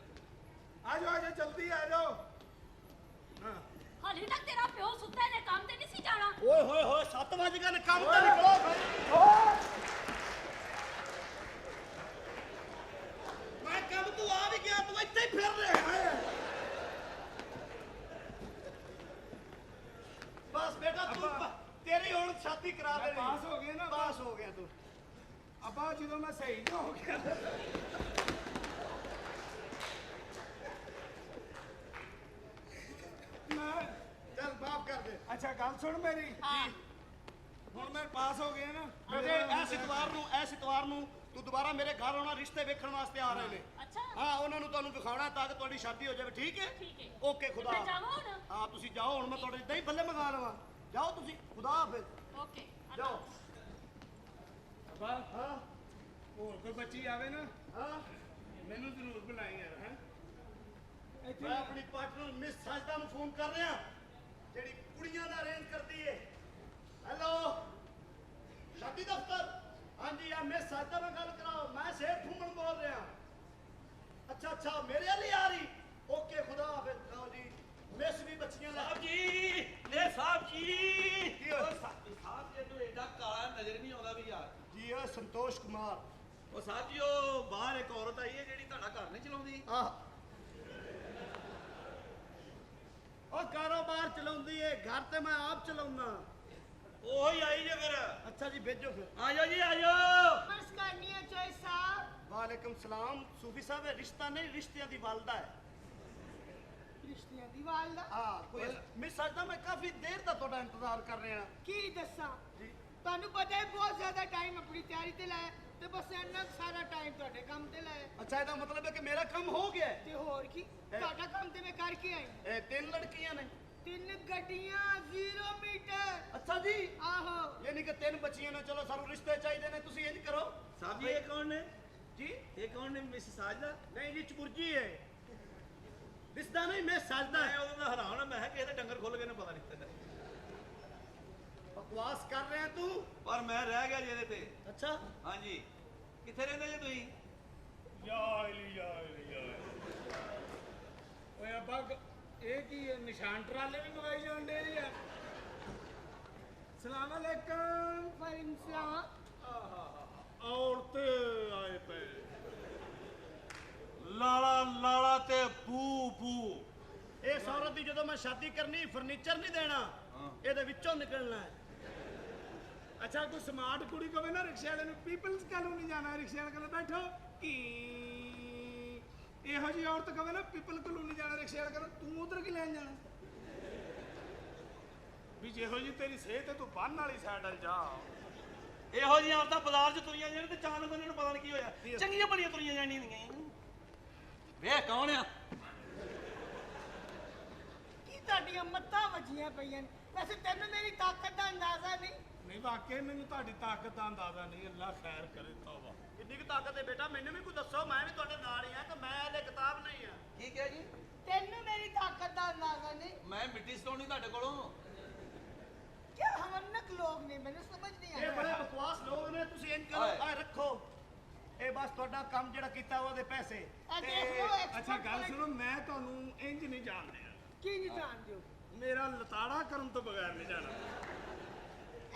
ਆ ਜਾਓ ਜਲਦੀ ਆ ਜਾਓ। ਹਾਂ ਹਾਲੀ ਤੱਕ ਤੇਰਾ ਪਿਓ ਸੁੱਤਾ ਨੇ ਕੰਮ ਤੇ ਨਹੀਂ ਸੀ ਜਾਣਾ ਓਏ ਹੋਏ ਹੋਏ 7 ਵਜ ਗਏ ਨੇ ਕੰਮ ਤੇ ਨਿਕਲੋ ਮੈਂ ਕੰਮ ਤੂੰ ਆ ਵੀ ਗਿਆ ਤੂੰ ਇੱਥੇ ਹੀ ਫਿਰ ਰਿਹਾ ਹੈ ਬਸ ਬੇਟਾ ਤੂੰ ਤੇਰੀ ਹੁਣ ਛਾਤੀ ਕਰਾ ਮੈਂ ਦੇਣੀ ਪਾਸ ਹੋ ਗਿਆ ਨਾ। ਪਾਸ ਹੋ ਗਿਆ ਤੂੰ ਅੱਬਾ ਜਦੋਂ ਮੈਂ ਸਹੀ ਨਾ ਹੋ ਗਿਆ ਮੈਂ ਚੱਲ ਮਾਫ ਕਰ ਦੇ ਅੱਛਾ ਗੱਲ ਸੁਣ ਮੇਰੀ। ਹਾਂ ਹੁਣ ਮੈਂ ਪਾਸ ਹੋ ਗਿਆ ਨਾ। ਬੇਟੇ ਐਸ ਇਤਵਾਰ ਨੂੰ ਤੂੰ ਦੁਬਾਰਾ ਮੇਰੇ ਘਰ ਆਉਣਾ ਰਿਸ਼ਤੇ ਵੇਖਣ ਵਾਸਤੇ ਆ ਰਹੇ ਨੇ ਅੱਛਾ ਹਾਂ ਉਹਨਾਂ ਨੂੰ ਤੁਹਾਨੂੰ ਦਿਖਾਉਣਾ ਤਾਂ ਕਿ ਤੁਹਾਡੀ ਸ਼ਾਦੀ ਹੋ ਜਾਵੇ ਠੀਕ ਹੈ ਠੀਕ ਹੈ ਓਕੇ ਖੁਦਾ ਮੈਂ ਜਾਵਾਂ ਹੁਣ ਹਾਂ ਤੁਸੀਂ ਜਾਓ ਹੁਣ ਮੈਂ ਤੁਹਾਡੇ ਦਹੀਂ ਭੱਲੇ ਮੰਗਾ ਲਵਾਂ ਜਾਓ ਤੁਸੀਂ ਖੁਦਾ ਹਾਫਿਜ਼ ਓਕੇ ਜਾਓ ਅੱਬਾ ਹਾਂ ਹੋਰ ਕੋਈ ਬੱਚੀ ਆਵੇ ਨਾ ਹਾਂ ਮੈਨੂੰ ਜ਼ਰੂਰ ਬੁਲਾਈ ਯਾਰ ਹੈ। ਇੱਥੇ ਮੈਂ ਆਪਣੀ ਪਾਰਟਨਰ ਮਿਸ ਸਾਜਦਾ ਨੂੰ ਫੋਨ ਕਰ ਰਿਹਾ ਜਿਹੜੀ ਕੁੜੀਆਂ ਦਾ ਅਰੇਂਜ ਕਰਦੀ ਏ ਹੈਲੋ ਸ਼ਾਦੀ ਦਫ਼ਤਰ ਹਾਂਜੀ ਆ ਮਿਸ ਸਾਜਦਾ ਨਾਲ ਗੱਲ ਕਰਾਓ ਮੈਂ ਸੇਠ ਫੁੰਮਣ ਬੋਲ ਰਿਹਾ ਅੱਛਾ ਮੇਰੇ ਲਈ ਆ ਰਹੀ ਓਕੇ ਖੁਦਾ ਹਾਫਿਜ਼ ਲਓ ਜੀ ਮਿਸ ਵੀ ਬੱਚੀਆਂ ਲੈ ਸਾਹਿਬ ਜੀ ਨੇ ਸਾਹਿਬ ਜੀ ਕੀ ਹੋਇਆ? ਉਹ ਸਾਹਿਬ ਜੀ ਨੂੰ ਐਡਾ ਕਾਲਾ ਨਜ਼ਰ ਨਹੀਂ ਆਉਂਦਾ ਵੀ ਯਾਰ। ਜੀ ਉਹ ਸੰਤੋਸ਼ ਕੁਮਾਰ ਉਹ ਸਾਹਿਬ ਜੀ ਉਹ ਬਾਹਰ ਇੱਕ ਔਰਤ ਆਈ ਹੈ ਜਿਹੜੀ ਤੁਹਾਡਾ ਘਰ ਨਹੀਂ ਚਲਾਉਂਦੀ। ਆਹ ਉਹ ਕਾਰੋਬਾਰ ਚਲਾਉਂਦੀ ਏ ਘਰ ਤੇ ਮੈਂ ਆਪ ਚਲਾਉਣਾ ਉਹੀ ਆਈ ਜੇ ਫਿਰ। ਅੱਛਾ ਜੀ ਭੇਜੋ ਫਿਰ ਆਜੋ ਜੀ ਆਜੋ। ਮਸਕਰਨੀਆ ਚੋਈ ਸਾਹਿਬ ਵਾਲੇकुम सलाम सूफी साहब ये रिश्ता नहीं रिश्तियां दी वालदा है ਰਿਸ਼ਤਿਆਂ ਦੀ ਵਾਲਦਾ हाँ कोई मिस साजदा मैं काफी देर दा ਤੁਹਾਡਾ ਇੰਤਜ਼ਾਰ ਕਰ ਰਿਹਾ ਕੀ ਦੱਸਾਂ ਜੀ ਤੁਹਾਨੂੰ ਪਤਾ ਹੈ ਬਹੁਤ ਜ਼ਿਆਦਾ ਟਾਈਮ ਆਪਣੀ ਤਿਆਰੀ ਤੇ ਲਾਇਆ ਤੇ ਬਸ ਇੰਨਾ ਕੁ ਸਾਰਾ ਟਾਈਮ ਤੁਹਾਡੇ ਕੰਮ ਤੇ ਲਾਇਆ ਅੱਛਾ ਇਹਦਾ ਮਤਲਬ ਹੈ ਕਿ ਮੇਰਾ ਕੰਮ ਹੋ ਗਿਆ ਹੈ ਤੇ ਹੋਰ ਕੀ ਤੁਹਾਡਾ ਕੰਮ ਤੇ ਮੈਂ ਕਰਕੇ ਆਈ ਇਹ 3 ਲੜਕੀਆਂ ਨੇ 3 ਗੱਡੀਆਂ 0 ਮੀਟਰ ਅੱਛਾ ਜੀ ਆਹੋ ਯਾਨੀ ਕਿ 3 ਬੱਚੀਆਂ ਨੇ ਚਲੋ ਸਾਨੂੰ ਰਿਸ਼ਤੇ ਚਾਹੀਦੇ ਨੇ ਤੁਸੀਂ ਇੰਜ ਕਰੋ ਸਾਹਿਬ ਜੀ ਇਹ ਕੌਣ ਨੇ? ਜੀ ਇਹ ਕੌਣ ਨੇ ਮਿਸ ਸਾਜਦਾ? ਨਹੀਂ ਜੀ ਚਬੁਰਜੀ ਹੈ ਦਿਸਦਾ ਨਹੀਂ ਮੈਂ ਸਾਜਦਾ ਮੈਂ ਉਦੋਂ ਦਾ ਹੈਰਾਨ ਹਾਂ, ਮੈਂ ਕਿਹਾ ਕਿਸੇ ਦੇ ਡੰਗਰ ਖੁੱਲ ਗਏ ਨੇ ਪਤਾ ਨਹੀਂ ਕਿੱਥੇ। ਬਕਵਾਸ ਕਰ ਰਿਹਾ ਤੂੰ। ਪਰ ਮੈਂ ਰਹਿ ਗਿਆ ਜੀ ਇਹਦੇ ਤੇ। ਅੱਛਾ ਹਾਂਜੀ, ਕਿੱਥੇ ਰਹਿੰਦੇ ਜੀ ਤੁਸੀਂ? ਯਾ ਓਏ ਅੱਬਾ ਇਹ ਕੀ ਹੈ? ਨਿਸ਼ਾਨ ਟਰਾਲੇ ਵੀ ਮੰਗਾਈ ਜਾਂਦੇ ਆ। ਸਲਾਮ ਅਲੈਕਮ। ਵਾਲੇਕੁਮ ਸਲਾਮ। ਔਰਤ ਆਏ ਪਏ। ਲਾਲਾ ਲਾਲਾ ਤੇ ਪੂ ਪੂ। ਇਸ ਔਰਤ ਦੀ ਜਦੋਂ ਮੈਂ ਸ਼ਾਦੀ ਕਰਨੀ ਫਰਨੀਚਰ ਨਹੀਂ ਦੇਣਾ, ਇਹਦੇ ਵਿੱਚੋਂ ਨਿਕਲਣਾ ਹੈ। ਅੱਛਾ ਕੋਈ ਸਮਾਰਟ ਕੁੜੀ ਕਵੇ ਨਾ ਰਿਕਸ਼ੇ ਵਾਲੇ ਨੂੰ ਪੀਪਲਸ ਕਲੋਨੀ ਜਾਣਾ, ਰਿਕਸ਼ੇ ਵਾਲੇ ਕੋਲ ਬੈਠੋ ਕੀ ਇਹੋ ਜਿਹੀ ਔਰਤ ਕਵੇ ਨਾ ਪੀਪਲ ਕਲੋਨੀ ਜਾਣਾ, ਰਿਕਸ਼ੇ ਵਾਲੇ ਕੋਲ ਤੂੰ ਉਧਰ ਕੀ ਲੈਣ ਜਾਣਾ? ਵੀ ਜਿਹੋ ਜੀ ਤੇਰੀ ਸਿਹਤ ਹੈ ਤੂੰ ਬੰਨ ਵਾਲੀ ਸਾਈਡ ਵੱਲ ਜਾ। ਇਹੋ ਜਿਹੀਆਂ ਔਰਤਾਂ ਬਾਜ਼ਾਰ 'ਚ ਤੁਰੀਆਂ ਜਾਣ ਤੇ ਚਾਨਕ ਉਹਨਾਂ ਨੂੰ ਪਤਾ ਨਹੀਂ ਕੀ ਹੋਇਆ, ਚੰਗੀਆਂ ਬੜੀਆਂ ਤੁਰੀਆਂ ਜਾਣੀਆਂ ਵੇਖ ਕੌਣ ਆ? ਕੀ ਤੁਹਾਡੀਆਂ ਮੱਤਾਂ ਵੱਜੀਆਂ ਪਈਆਂ ਨੇ? ਵੈਸੇ ਤੈਨੂੰ ਮੇਰੀ ਤਾਕਤ ਦਾ ਅੰਦਾਜ਼ਾ ਨਹੀਂ। ਨਹੀਂ ਵਾਕਈ ਮੈਨੂੰ ਤੁਹਾਡੀ ਤਾਕਤ ਦਾ ਅੰਦਾਜ਼ਾ ਨਹੀਂ। ਅੱਲਾ ਖੈਰ ਕਰੇ। ਤੌਬਾ। ਕਿੰਨੀ ਕੁ ਤਾਕਤ ਹੈ ਬੇਟਾ, ਮੈਨੂੰ ਵੀ ਕੋਈ ਦੱਸੋ। ਮੈਂ ਵੀ ਤੁਹਾਡੇ ਨਾਲ ਹੀ ਆ ਕਿ ਮੈਂ ਇਹਦੇ ਕਿਤਾਬ ਨਹੀਂ ਆ। ਕੀ ਕਿਹਾ ਜੀ? ਤੈਨੂੰ ਮੇਰੀ ਤਾਕਤ ਦਾ ਅੰਦਾਜ਼ਾ ਨਹੀਂ। ਮੈਂ ਮਿੱਟੀ ਸਟਾਉਣੀ ਤੁਹਾਡੇ ਕੋਲੋਂ। क्या हमन्नक लोग ने? मैंने समझ नहीं ਇਹ आया। ਬੜੇ ਬਕਵਾਸ ਲੋਕ ਨੇ। ਤੁਸੀਂ ਇੰਜ ਕਰੋ, ਹਾਏ। ਆ ਰੱਖੋ ਇਹ ਬਸ ਤੁਹਾਡਾ ਕੰਮ ਜਿਹੜਾ ਕੀਤਾ ਉਹਦੇ ਪੈਸੇ। ਆ ਦੇਖ ਲਓ ਅੱਛਾ ਗੱਲ ਸੁਣੋ, ਮੈਂ ਤੁਹਾਨੂੰ ਇੰਜ ਨਹੀਂ ਜਾਣਦੇ। ਕੀ ਨਹੀਂ ਜਾਣਦੇ ਹੋ? ਮੇਰਾ ਲਤਾੜਾ ਕਰਨ ਤੋਂ ਬਗੈਰ ਨਹੀਂ ਜਾਣਾ।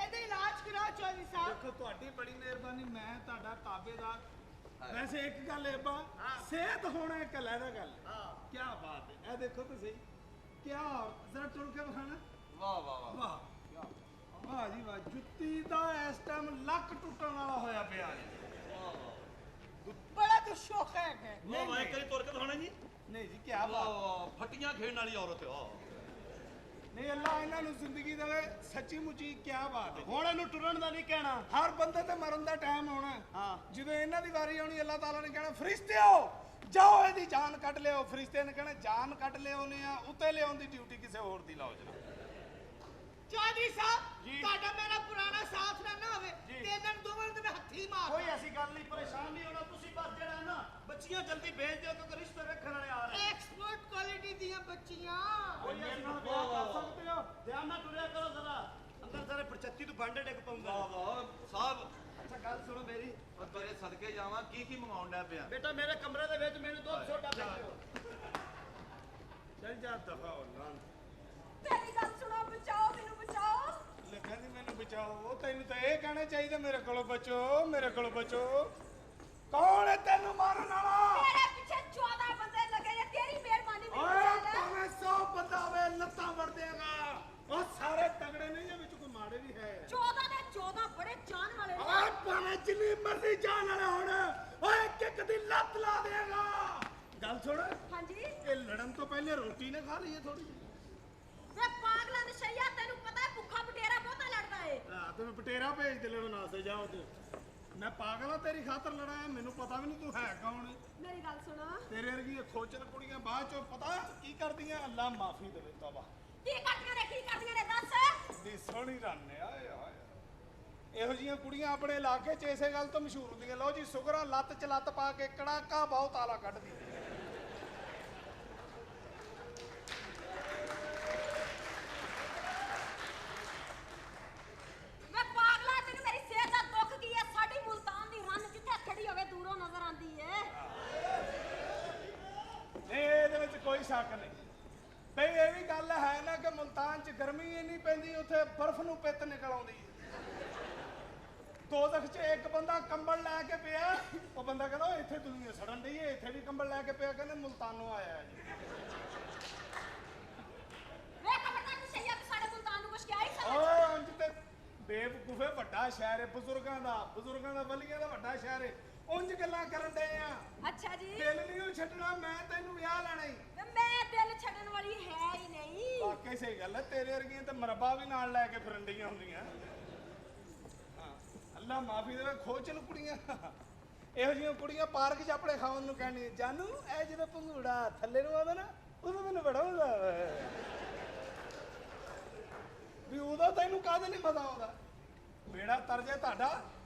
ਇਹਦਾ ਇਲਾਜ ਕਰਾਓ ਚੌਧਰੀ ਸਾਹਿਬ। ਦੇਖੋ ਤੁਹਾਡੀ ਬੜੀ ਮਿਹਰਬਾਨੀ, ਮੈਂ ਤੁਹਾਡਾ ਤਾਬੇਦਾਰ। ਵੈਸੇ ਇੱਕ ਗੱਲ ਹੈ ਬਾ, ਸਿਹਤ ਹੋਣਾ ਇੱਕ ਅਲੱਗ ਗੱਲ। ਹਾਂ ਕੀ ਬਾਤ ਹੈ। ਇਹ ਦੇਖੋ ਤਾਂ ਸਹੀ, ਕੀ ਜ਼ਰਾ ਟੁਰ ਕੇ ਵਿਖਾਣਾ। ਵਾਹ ਵਾਹ ਵਾਹ। ਵਾਹ ਵਾਹ ਜੀ ਵਾਹ। ਜੁੱਤੀ ਦਾ ਇਸ ਟਾਈਮ ਲੱਕ ਟੁੱਟਣ ਵਾਲਾ ਹੋਇਆ ਪਿਆ ਜੀ। ਬੜਾ ਕੁ ਸ਼ੌਕ ਹੈ। ਵਾਹ ਵਾਹ, ਇੱਕ ਵਾਰੀ ਤੁਰ ਕੇ ਦਿਖਾਉਣਾ ਜੀ। ਨਹੀਂ ਜੀ ਕੀ ਬਾਤ। ਵਾਹ, ਫੱਟੀਆਂ ਖੇਡਣ ਵਾਲੀ ਔਰਤ ਆ। ਨਹੀਂ ਅੱਲਾ ਇਹਨਾਂ ਨੂੰ ਜ਼ਿੰਦਗੀ ਦੇਵੇ ਸੱਚੀ ਮੁੱਚੀ। ਕੀ ਬਾਤ ਹੈ। ਹੁਣ ਇਹਨੂੰ ਟੁਰਨ ਦਾ ਨਹੀਂ ਕਹਿਣਾ। ਹਰ ਬੰਦੇ ਤੇ ਮਰਨ ਦਾ ਟਾਈਮ ਆਉਣਾ। ਹਾਂ ਜਦੋਂ ਇਹਨਾਂ ਦੀ ਵਾਰੀ ਆਉਣੀ ਅੱਲਾਹ ਤਾਲਾ ਨੇ ਕਹਿਣਾ ਫਰਿਸ਼ਤਿਓ ਜਾਓ ਇਹਦੀ ਜਾਨ ਕੱਢ ਲਿਓ। ਫਰਿਸ਼ਤੇ ਨੇ ਕਹਿਣਾ ਜਾਨ ਕੱਢ ਲਿਓ ਨੇ ਆ ਉੱਤੇ ਲਿਆਉਣ ਦੀ ਡਿਊਟੀ ਕਿਸੇ ਹੋਰ ਦੀ ਲਾਓ ਜਨਾਬ। ਚੌਧਰੀ ਸਾਹਿਬ ਜੀ। ਤੁਹਾਡਾ ਮੇਰਾ ਪੁਰਾਣਾ ਸਾਥ ਨਾ ਹੋਵੇ ਜੀ। ਤੇ ਇਹਨਾਂ ਨੂੰ ਦੋਵਾਂ ਨੂੰ ਤੇ ਮੈਂ ਹੱਥੀ ਮਾਰ। ਕੋਈ ਐਸੀ ਗੱਲ ਨਹੀਂ, ਪਰੇਸ਼ਾਨ ਨਹੀਂ ਹੋਣਾ ਤੁਸੀਂ। ਬਸ ਜਿਹੜਾ ਨਾ ਬੱਚੀਆਂ ਜਲਦੀ ਭੇਜ ਦਿਓ ਕਿਉਂਕਿ ਰਿਸ਼ਤੇ ਵੇਖਣ ਵਾਲੇ ਆ ਰਹੇ। ਐਕਸਪਰਟ ਕੁਆਲਿਟੀ ਦੀਆਂ ਬੱਚੀਆਂ। ਕੋਈ ਐਸੀ ਨਾਲ ਵਿਆਹ ਕਰ ਸਕਦੇ ਹੋ। ਧਿਆਨ ਨਾਲ ਟੁਰਿਆ ਕਰੋ ਜ਼ਰਾ। ਅੰਦਰ ਸਾਰੇ ਪਰਚੱਤੀ ਤੋਂ ਭਾਂਡੇ ਡਿੱਗ ਪਾਉਂਦੇ। ਵਾਹ ਵਾਹ ਸਾਹਿਬ, ਅੱਛਾ ਗੱਲ ਸੁਣੋ ਮੇਰੀ। ਉਹ ਤੇਰੇ ਸਦਕੇ ਜਾਵਾਂ, ਕੀ ਕੀ ਮੰਗਾਉਣ ਡਿਆ ਪਿਆ? ਬੇਟਾ ਮੇਰੇ ਕਮਰੇ ਦੇ ਵਿੱਚ ਮੈਨੂੰ ਦੁੱਧ ਛੋਟਾ ਭੇਜੋ। ਚੱਲ ਜਾ ਦਫਾ ਹੋ ਲਾਂ। ਤੇਰੀ ਗੱਲ ਸੁਣੋ, ਬਚਾਓ ਮੈਨੂੰ ਬਚਾਓ। ਲੈ ਕਹਿੰਦੀ ਮੈਨੂੰ ਬਚਾਓ। ਉਹ ਤੈਨੂੰ ਤਾਂ ਇਹ ਕਹਿਣਾ ਚਾਹੀਦਾ ਮੇਰੇ ਕੋਲੋਂ ਬਚੋ, ਮੇਰੇ ਕੋਲੋਂ ਬਚੋ। ਕੌਣ ਹੈ ਤੈਨੂੰ ਮਾਰਨ ਵਾਲਾ? ਤੇਰੇ ਪਿੱਛੇ 14 ਬੰਦੇ ਲੱਗੇ ਨੇ। ਤੇਰੀ ਮਿਹਰਬਾਨੀ ਮੈਨੂੰ ਓਏ ਬਚਾ ਲੈ। ਭਾਵੇਂ 100 ਬੰਦਾ ਹੋਵੇ ਲੱਤਾਂ ਵੜ ਦੇਗਾ। ਉਹ ਸਾਰੇ ਤਗੜੇ ਨਹੀਂ, ਜਿਹਦੇ ਵਿੱਚ ਕੋਈ ਮਾੜੇ ਵੀ ਹੈ। 14 ਦੇ 14 ਬੜੇ ਜਾਨ ਵਾਲੇ ਨੇ। ਓਏ ਭਾਵੇਂ ਜਿੰਨੀ ਮਰਜ਼ੀ ਜਾਨ ਵਾਲਾ ਹੋਣ, ਓਏ ਇੱਕ ਦੀ ਲੱਤ ਲਾ ਦੇਗਾ। ਗੱਲ ਸੁਣ, ਹਾਂਜੀ ਇਹ ਲੜਨ ਤੋਂ ਪਹਿਲੇ ਰੋਟੀ ਨਾ ਖਾ ਲਈਏ ਥੋੜੀ। ਵੇ ਪਾਗਲਾਂ ਦੇ ਸ਼ਈਆ, ਤੈਨੂੰ ਪਤਾ ਹੈ ਭੁੱਖਾ ਬਟੇਰਾ ਬਹੁਤਾ ਲੜਦਾ ਏ। ਹਾਂ ਤੇ ਮੈਂ ਪਟੇਰਾ ਭੇਜ ਦੇ ਲੈਣ ਵਾਸਤੇ ਜਾਓ ਤੇ। ਮੈਂ ਪਾਗਲ ਆ ਤੇਰੀ ਖਾਤਰ ਲੜਾਇਆ। ਮੈਨੂੰ ਪਤਾ ਵੀ ਨਹੀਂ ਤੂੰ ਹੈ ਕੌਣ। ਮੇਰੀ ਗੱਲ ਸੁਣੋ। ਤੇਰੇ ਵਰਗੀਆਂ ਖੋਚਲ ਕੁੜੀਆਂ ਬਾਅਦ ਚੋਂ ਪਤਾ ਕੀ ਕਰਦੀਆਂ। ਅੱਲਾ ਮਾਫੀ ਦੇਵੇ। ਤੌਬਾ। ਕੀ ਕਰਦੀਆਂ ਨੇ, ਕੀ ਕਰਦੀਆਂ ਨੇ ਦੱਸ। ਦੀ ਸੋਹਣੀ ਰੰਨ ਆਏ ਆਏ। ਇਹੋ ਜੀਆਂ ਕੁੜੀਆਂ ਆਪਣੇ ਇਲਾਕੇ 'ਚ ਇਸੇ ਗੱਲ ਤੋਂ ਮਸ਼ਹੂਰ ਹੁੰਦੀਆਂ। ਲਓ ਜੀ ਸੁਗਰਾ ਲੱਤ 'ਚ ਲੱਤ ਪਾ ਕੇ ਕੜਾਕਾ ਬਹੁਤ ਆਲਾ ਕੱਢਦੀ। ਵੇ ਪਾਗਲਾ, ਤੈਨੂੰ ਮੇਰੀ ਸਿਹਤ ਦਾ ਦੁੱਖ ਕੀ ਹੈ? ਸਾਡੀ ਮੁਲਤਾਨ ਦੀ ਰੰਨ ਜਿੱਥੇ ਖੜੀ ਹੋਵੇ ਦੂਰੋਂ ਨਜ਼ਰ ਆਉਂਦੀ ਏ। ਨਹੀਂ ਇਹਦੇ ਵਿੱਚ ਕੋਈ ਸ਼ੱਕ ਨਹੀਂ। ਬਈ ਇਹ ਵੀ ਗੱਲ ਹੈ ਨਾ ਕਿ ਮੁਲਤਾਨ 'ਚ ਗਰਮੀ ਇੰਨੀ ਪੈਂਦੀ, ਉੱਥੇ ਬਰਫ਼ ਨੂੰ ਪਿੱਤ ਨਿਕਲ ਆਉਂਦੀ। ਦੋਜ਼ਖ 'ਚ ਇੱਕ ਬੰਦਾ ਕੰਬਲ ਲੈ ਕੇ ਪਿਆ। ਉਹ ਬੰਦਾ ਕਹਿੰਦਾ ਇੱਥੇ ਦੁਨੀਆ ਸੜਨ ਡਈ ਹੈ, ਇੱਥੇ ਵੀ ਕੰਬਲ ਲੈ ਕੇ ਪਿਆ। ਕਹਿੰਦੇ ਮੁਲਤਾਨੋਂ ਆਇਆ ਹੈ ਜੀ। ਵੇ ਖਬਰਦਾਰ ਤੂੰ ਸ਼ਈਆ, ਤੂੰ ਸਾਡੇ ਮੁਲਤਾਨ ਨੂੰ ਕੁਛ ਕਿਹਾ ਹੀ ਸਮਝ। ਓਏ ਉਂਝ ਤੇ ਬੇਵਕੂਫੇ ਵੱਡਾ ਸ਼ਹਿਰ ਹੈ ਬਜ਼ੁਰਗਾਂ ਦਾ ਵਲੀਆਂ ਦਾ ਵੱਡਾ ਸ਼ਹਿਰ ਹੈ। ਉਂਝ ਗੱਲਾਂ ਕਰਨ ਡਏ ਆ। ਅੱਛਾ ਜੀ। ਦਿਲ ਨਹੀਂ ਉਹ ਛੱਡਣਾ, ਮੈਂ ਤੈਨੂੰ ਵਿਆਹ ਲੈਣਾ ਹੀ। ਵੇ ਮੈਂ ਦਿਲ ਛੱਡਣ ਵਾਲੀ ਹੈ ਹੀ ਨਹੀਂ। ਵਾਕਈ ਸਹੀ ਗੱਲ ਹੈ। ਤੇਰੇ ਵਰਗੀਆਂ ਤੇ ਮਰਬਾ ਵੀ ਨਾਲ ਲੈ ਕੇ ਫਿਰਨ ਡੀਆਂ ਹੁੰਦੀਆਂ। ਹਾਂ ਅੱਲਾ ਮਾਫੀ ਦੇਵੇ। ਖੋਚਲ ਕੁੜੀਆਂ ਇਹੋ ਜਿਹੀਆਂ ਕੁੜੀਆਂ ਪਾਰਕ 'ਚ ਆਪਣੇ ਖਾਵਣ ਨੂੰ ਕਹਿੰਦੀਆਂ ਜਾਨੂ ਇਹ ਜਦੋਂ ਭੰਗੂੜਾ ਥੱਲੇ ਨੂੰ ਆਉਂਦਾ ਨਾ ਉਦੋਂ ਮੈਨੂੰ ਬੜਾ ਮਜ਼ਾ ਆਉਂਦਾ ਵੀ। ਉਦੋਂ ਤੈਨੂੰ ਕਾਹਦੇ ਨਹੀਂ ਮਜ਼ਾ ਆਉਂਦਾ? ਬੇੜਾ ਤਰਜੇ ਤੁਹਾਡਾ।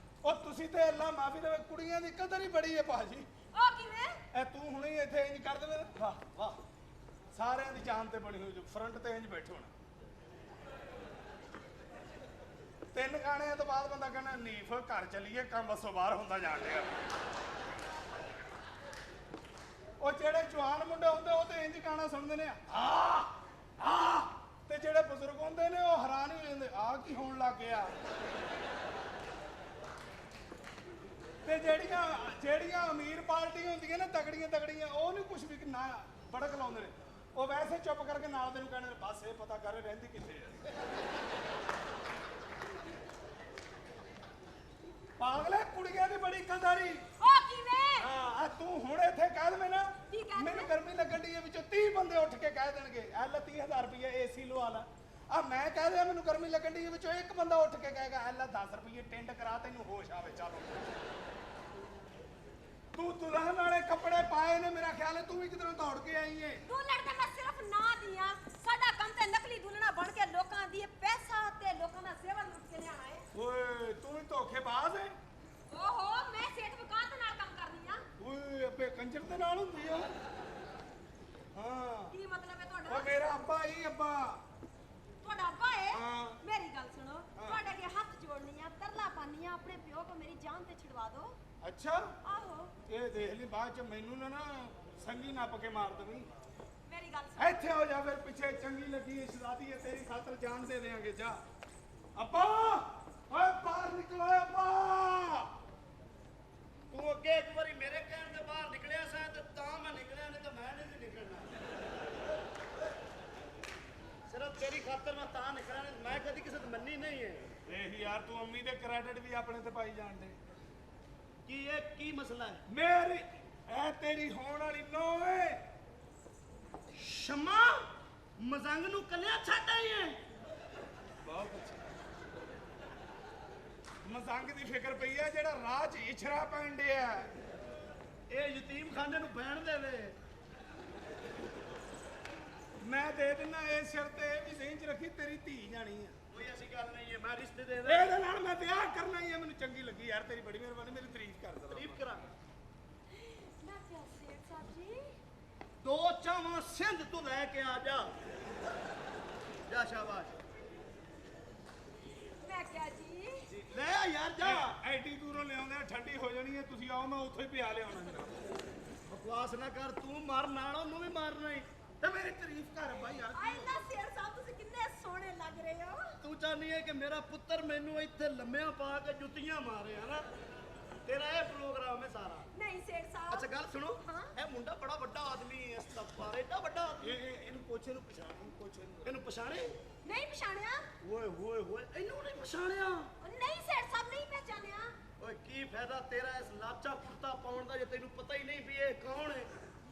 ਉਹ ਤੁਸੀਂ ਤੇ ਅੱਲਾ ਮਾਫੀ ਦੇਵੇ ਕੁੜੀਆਂ ਦੀ ਕਦਰ ਹੀ ਬੜੀ ਹੈ ਭਾਜੀ। ਉਹ ਕਿਵੇਂ? ਇਹ ਤੂੰ ਹੁਣੇ ਹੀ ਇੱਥੇ ਇੰਜ ਕਰ ਦੇਵੇਂ। ਵਾਹ ਵਾਹ, ਸਾਰਿਆਂ ਦੀ ਜਾਨ ਤੇ ਬਣੀ ਹੋਈ ਜੋ ਫਰੰਟ ਤੇ ਇੰਜ ਬੈਠੇ ਹੋਣਾ। 3 ਗਾਣਿਆਂ ਤੋਂ ਬਾਅਦ ਬੰਦਾ ਕਹਿੰਦਾ ਨੀਫ ਘਰ ਚੱਲੀਏ, ਕੰਮ ਬਸੋਂ ਬਾਹਰ ਹੁੰਦਾ ਜਾਣ ਡਿਆ। ਉਹ ਜਿਹੜੇ ਜਵਾਨ ਮੁੰਡੇ ਹੁੰਦੇ ਉਹ ਤੇ ਇੰਜ ਗਾਣਾ ਸੁਣਦੇ ਨੇ ਆ, ਤੇ ਜਿਹੜੇ ਬਜ਼ੁਰਗ ਹੁੰਦੇ ਨੇ ਉਹ ਹੈਰਾਨ ਹੀ ਹੋ ਜਾਂਦੇ, ਆ ਕੀ ਹੋਣ ਲੱਗ ਗਿਆ। ਤੇ ਜਿਹੜੀਆਂ ਅਮੀਰ ਪਾਰਟੀ ਹੁੰਦੀਆਂ ਨੇ ਤਗੜੀਆਂ ਉਹ ਨਹੀਂ ਕੁਝ ਵੀ ਨਾ ਬੜਕ ਲਾਉਂਦੇ ਨੇ, ਉਹ ਵੈਸੇ ਚੁੱਪ ਕਰਕੇ ਨਾਲ ਦੇ ਨੂੰ ਕਹਿੰਦੇ ਨੇ ਬਸ ਇਹ ਪਤਾ ਕਰ ਰਹਿੰਦੀ ਕਿੱਥੇ ਹੈ। ਪਾਗਲੇ ਕੁੜੀਆਂ ਦੀ ਬੜੀ ਕਲਦਾਰੀ। ਉਹ ਕਿਵੇਂ? ਹਾਂ ਤੂੰ ਹੁਣ ਇੱਥੇ ਕਹਿ ਦਵੇਂ ਨਾ ਕੀ ਕਹਿ ਮੈਨੂੰ ਗਰਮੀ ਲੱਗਣ ਦੀ ਹੈ, ਵਿੱਚੋਂ 30 ਬੰਦੇ ਉੱਠ ਕੇ ਕਹਿ ਦੇਣਗੇ ਐ ਲੈ 30,000 ਰੁਪਏ ਏਸੀ ਲਵਾ ਲਾ। ਆ ਮੈਂ ਕਹਿ ਦਿਆਂ ਮੈਨੂੰ ਗਰਮੀ ਲੱਗਣ ਦੀ ਹੈ, ਵਿੱਚੋਂ ਇੱਕ ਬੰਦਾ ਉੱਠ ਕੇ ਕਹੇਗਾ ਐ ਲੈ 10 ਰੁਪਏ ਟਿੰਡ ਕਰਾ ਤੈਨੂੰ ਹੋਸ਼ ਆਵੇ। ਚਲੋ ਤੂੰ ਦੁਲਹਨ ਵਾਲੇ ਕੱਪੜੇ ਪਾਏ ਨੇ, ਮੇਰਾ ਖਿਆਲ ਹੈ ਤੂੰ ਵੀ ਕਿਧਰੋਂ ਦੌੜ ਕੇ ਆਈ ਏ। ਦੁਲਹਨ ਤੇ ਮੈਂ ਸਿਰਫ ਨਾਂ ਦੀਆਂ, ਸਾਡਾ ਕੰਮ ਤੇ ਨਕਲੀ ਦੁਲਹਨਾਂ ਬਣ ਕੇ ਲੋਕਾਂ ਦੀ ਪੈਸਾ ਤੇ ਲੋਕਾਂ ਦਾ ਸੇਵਨ ਲੁੱਟ ਕੇ ਲਿਆਣਾ ਹੈ। ਓਏ ਤੂੰ ਵੀ ਧੋਖੇਬਾਜ਼ ਹੈ। ਓਹੋ ਮੈਂ ਸੇਠ ਵਕਾਂਤ ਨਾਲ ਕੰਮ ਕਰਦੀ ਆ। ਓਏ ਅੱਬੇ ਕੰਜਰ ਦੇ ਨਾਲ ਹੁੰਦੀ ਆ। ਹਾਂ ਕੀ ਮਤਲਬ ਹੈ ਤੁਹਾਡਾ? ਉਹ ਮੇਰਾ ਅੱਬਾ ਹੀ ਅੱਬਾ। ਤੁਹਾਡਾ ਅੱਬਾ ਹੈ? ਹਾਂ। ਮੇਰੀ ਗੱਲ ਸੁਣੋ, ਤੁਹਾਡੇ ਅੱਗੇ ਹੱਥ ਜੋੜਨੀ ਆ, ਤਰਲਾ ਪਾਨੀ ਆ, ਆਪਣੇ ਪਿਓ ਕੋ ਮੇਰੀ ਜਾਨ ਤੇ ਛੁਡਵਾ ਦਿਓ। ਅੱਛਾ ਆਹੋ ਇਹ ਦੇਖ ਲਈ ਬਾਅਦ ਚ ਮੈਨੂੰ ਨਾ ਸੰਗੀ ਨੱਪ ਕੇ ਮਾਰ ਦਵੀਂ। ਮੇਰੀ ਗੱਲ ਸੁਣ। ਇੱਥੇ ਹੋ ਜਾ, ਫਿਰ ਪਿੱਛੇ ਚੰਗੀ ਲੱਗੀ ਹੈ ਸ਼ਰਾਦੀ ਹੈ, ਤੇਰੀ ਖਾਤਰ ਜਾਨ ਦੇ ਦੇਾਂਗੇ। ਜਾ ਅੱਬਾ, ਓਏ ਬਾਹਰ ਨਿਕਲੋ ਅੱਬਾ। ਤੂੰ ਅੱਗੇ ਇੱਕ ਵਾਰੀ ਮੇਰੇ ਕਹਿਣ ਤੇ ਬਾਹਰ ਨਿਕਲਿਆ ਸਾਂ ਤੇ ਤਾਂ ਮੈਂ ਨਿਕਲਿਆ, ਨਹੀਂ ਤਾਂ ਮੈਂ ਨਹੀਂ ਸੀ ਨਿਕਲਣਾ। ਸਿਰਫ ਤੇਰੀ ਖਾਤਰ ਮੈਂ ਤਾਂ ਨਿਕਲਿਆ, ਨਹੀਂ ਮੈਂ ਕਦੀ ਕਿਸੇ ਦੀ ਮੰਨੀ ਨਹੀਂ ਹੈ। ਦੇਖ ਯਾਰ ਤੂੰ ਅੰਮੀ ਦੇ ਕ੍ਰੈਡਿਟ ਵੀ ਆਪਣੇ ਤੇ ਪਾਈ ਜਾਣ ਦੇ। ਕੀ ਮਸਲਾ ਹੈ? ਮੇਰੀ ਇਹ ਤੇਰੀ ਹੋਣ ਵਾਲੀ ਨੋ ਏ ਸ਼ਮਾ ਮਜ਼ੰਗ ਨੂੰ ਕੱਲਿਆ ਛੱਡ ਆਈ ਹੈ। ਬਹੁਤ ਅੱਛਾ। ਮਜ਼ੰਗ ਦੀ ਫਿਕਰ ਪਈ ਹੈ ਜਿਹੜਾ ਰਾਹ 'ਚ ਇਛਰਾ ਪੈਣ ਡਿਆ। ਇਹ ਯਤੀਮ ਖਾਨੇ ਨੂੰ ਬਹਿਣ ਦੇਵੇ। ਮੈਂ ਦੇ ਦਿੰਦਾ ਇਹ ਸਿਰ ਤੇ ਵੀ ਜ਼ਿਹਨ 'ਚ ਰੱਖੀ, ਤੇਰੀ ਧੀ ਜਾਣੀ ਆ। ਕੋਈ ਐਸੀ ਗੱਲ ਨਹੀਂ ਹੈ, ਮੈਂ ਰਿਸ਼ਤੇ ਦੇ ਦੇ ਇਹਦੇ ਨਾਲ ਮੈਂ ਵਿਆਹ ਕਰਨਾ ਹੀ ਹੈ। ਮੈਨੂੰ ਚੰਗੀ ਲੱਗੀ ਯਾਰ, ਤੇਰੀ ਬੜੀ ਮਿਹਰਬਾਨੀ, ਮੇਰੀ ਤਾਰੀਫ ਕਰ ਦੇ। ਤਾਰੀਫ ਕਰਾਂ। ਮੈਂ ਕਿਹਾ ਸੇਠ ਸਾਹਿਬ ਜੀ, 2 ਚਾਵਾਂ ਸਿੰਧ ਤੋਂ ਲੈ ਕੇ ਆ ਜਾ। ਜਾ ਸ਼ਾਬਾਸ਼। ਮੈਂ ਕਿਹਾ ਜੀ ਲੈ ਆ ਯਾਰ ਜਾ। ਐਡੀ ਦੂਰੋਂ ਲਿਆਉਂਦੇ ਆ, ਠੰਡੀ ਹੋ ਜਾਣੀ ਹੈ। ਤੁਸੀਂ ਆਓ, ਮੈਂ ਉੱਥੋਂ ਹੀ ਪਿਆ ਲਿਆਉਣਾ ਜਨਾਬ। ਬਕਵਾਸ ਨਾ ਕਰ, ਤੂੰ ਮਾਰ ਨਾਲ ਉਹਨੂੰ ਵੀ ਮਾਰਨਾ ਹੀ। ਤੇ ਮੇਰੀ ਤਾਰੀਫ ਕਰ ਬਾਈ ਯਾਰ। ਆਈ ਨਾ ਸੇਠ ਸਾਹਿਬ, ਤੁਸੀਂ ਕਿੰਨੇ ਸੋਹਣੇ ਲੱਗ ਰਹੇ ਹੋ। ਤੂੰ ਚਾਹਨੀ ਹੈ ਕਿ ਮੇਰਾ ਪੁੱਤਰ ਮੈਨੂੰ ਇੱਥੇ ਲੰਮਿਆਂ ਪਾ ਕੇ ਜੁੱਤੀਆਂ ਮਾਰੇ ਹਨਾ? ਤੇਰਾ ਇਹ ਪ੍ਰੋਗਰਾਮ ਹੈ ਸਾਰਾ। ਨਹੀਂ ਸੇਠ ਸਾਹਿਬ। ਅੱਛਾ ਗੱਲ ਸੁਣੋ, ਹਾਂ। ਇਹ ਮੁੰਡਾ ਬੜਾ ਵੱਡਾ ਆਦਮੀ ਹੈ, ਸਤਫਾਰ ਏਡਾ ਵੱਡਾ ਆਦਮੀ। ਇਹਨੂੰ ਪੁੱਛ, ਇਹਨੂੰ ਪਛਾਣ, ਪੁੱਛ ਇਹਨੂੰ। ਇਹਨੂੰ ਪਛਾਣੇ? ਨਹੀਂ ਪਛਾਣਿਆ? ਓਏ ਹੋਏ ਹੋਏ, ਇਹਨੂੰ ਨਹੀਂ ਪਛਾਣਿਆ? ਨਹੀਂ ਸੇਠ ਸਾਹਿਬ, ਨਹੀਂ ਪਛਾਣਿਆ। ਓਏ ਕੀ ਫਾਇਦਾ ਤੇਰਾ ਇਸ ਲਾਚਾ ਕੁੜਤਾ ਪਾਉਣ ਦਾ ਜੇ ਤੈਨੂੰ ਪਤਾ ਹੀ ਨਹੀਂ ਵੀ ਇਹ ਕੌਣ ਹੈ।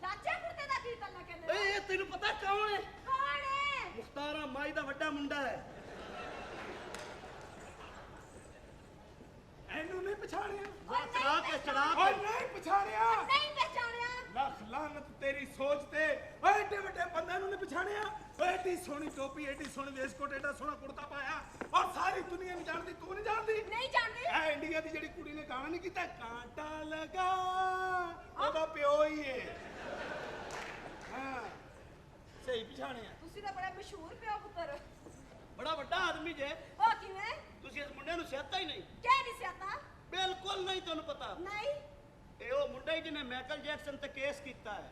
ਲਾਚਾ ਕੁਰਤੇ ਦਾ ਕੀ ਕਰਨਾ ਕਹਿੰਦੇ ਓਏ ਇਹ ਤੈਨੂੰ ਪਤਾ ਕੌਣ ਹੈ? ਕੌਣ ਹੈ? ਮੁਖਤਾਰਾ ਮਾਈ ਦਾ ਵੱਡਾ ਮੁੰਡਾ ਹੈ। ਇਹਨੂੰ ਨਹੀਂ ਪਛਾਣਿਆ? ਚੜਾ ਕੇ ਓਏ ਨਹੀਂ ਪਛਾਣਿਆ। ਨਹੀਂ ਪਛਾਣਿਆ। ਲੱਖ ਲਾਨਤ ਤੇਰੀ ਸੋਚ ਤੇ। ਓਏ ਏਡੇ ਵੱਡੇ ਬੰਦੇ ਨੂੰ ਨਹੀਂ ਪਛਾਣਿਆ? ਓਏ ਏਡੀ ਸੋਹਣੀ ਟੋਪੀ, ਏਡੀ ਸੋਹਣੀ ਵੇਸਕੋਟ, ਏਡਾ ਸੋਹਣਾ ਕੁੜਤਾ ਪਾਇਆ, ਔਰ ਸਾਰੀ ਦੁਨੀਆ ਨੂੰ ਜਾਣਦੀ, ਤੂੰ ਨਹੀਂ ਜਾਣਦੀ? ਨਹੀਂ ਜਾਣਦੀ। ਇਹ ਇੰਡੀਆ ਦੀ ਜਿਹੜੀ ਕੁੜੀ ਨੇ ਗਾਣਾ ਨਹੀਂ ਕੀਤਾ, ਕਾਂਟਾ ਲਗਾ, ਉਹਦਾ ਪਿਓ ਹੀ ਏ। ਹਾਂ ਸਹੀ ਪਛਾਣਿਆ। ਤੁਸੀਂ ਤਾਂ ਬੜਾ ਮਸ਼ਹੂਰ ਪਿਓ ਪੁੱਤਰ। ਬੜਾ ਵੱਡਾ ਆਦਮੀ ਜੇ। ਉਹ ਕਿਵੇਂ? ਤੁਸੀਂ ਇਸ ਮੁੰਡੇ ਨੂੰ ਸਿਆਤਾ ਹੀ ਨਹੀਂ। ਕਹਿ ਨਹੀਂ ਸਿਆਤਾ। ਬਿਲਕੁਲ ਨਹੀਂ, ਤੁਹਾਨੂੰ ਪਤਾ। ਨਹੀਂ। ਇਹ ਉਹ ਮੁੰਡਾ ਹੀ ਜਿਹਨੇ ਮਾਈਕਲ ਜੈਕਸਨ ਤੇ ਕੇਸ ਕੀਤਾ ਹੈ।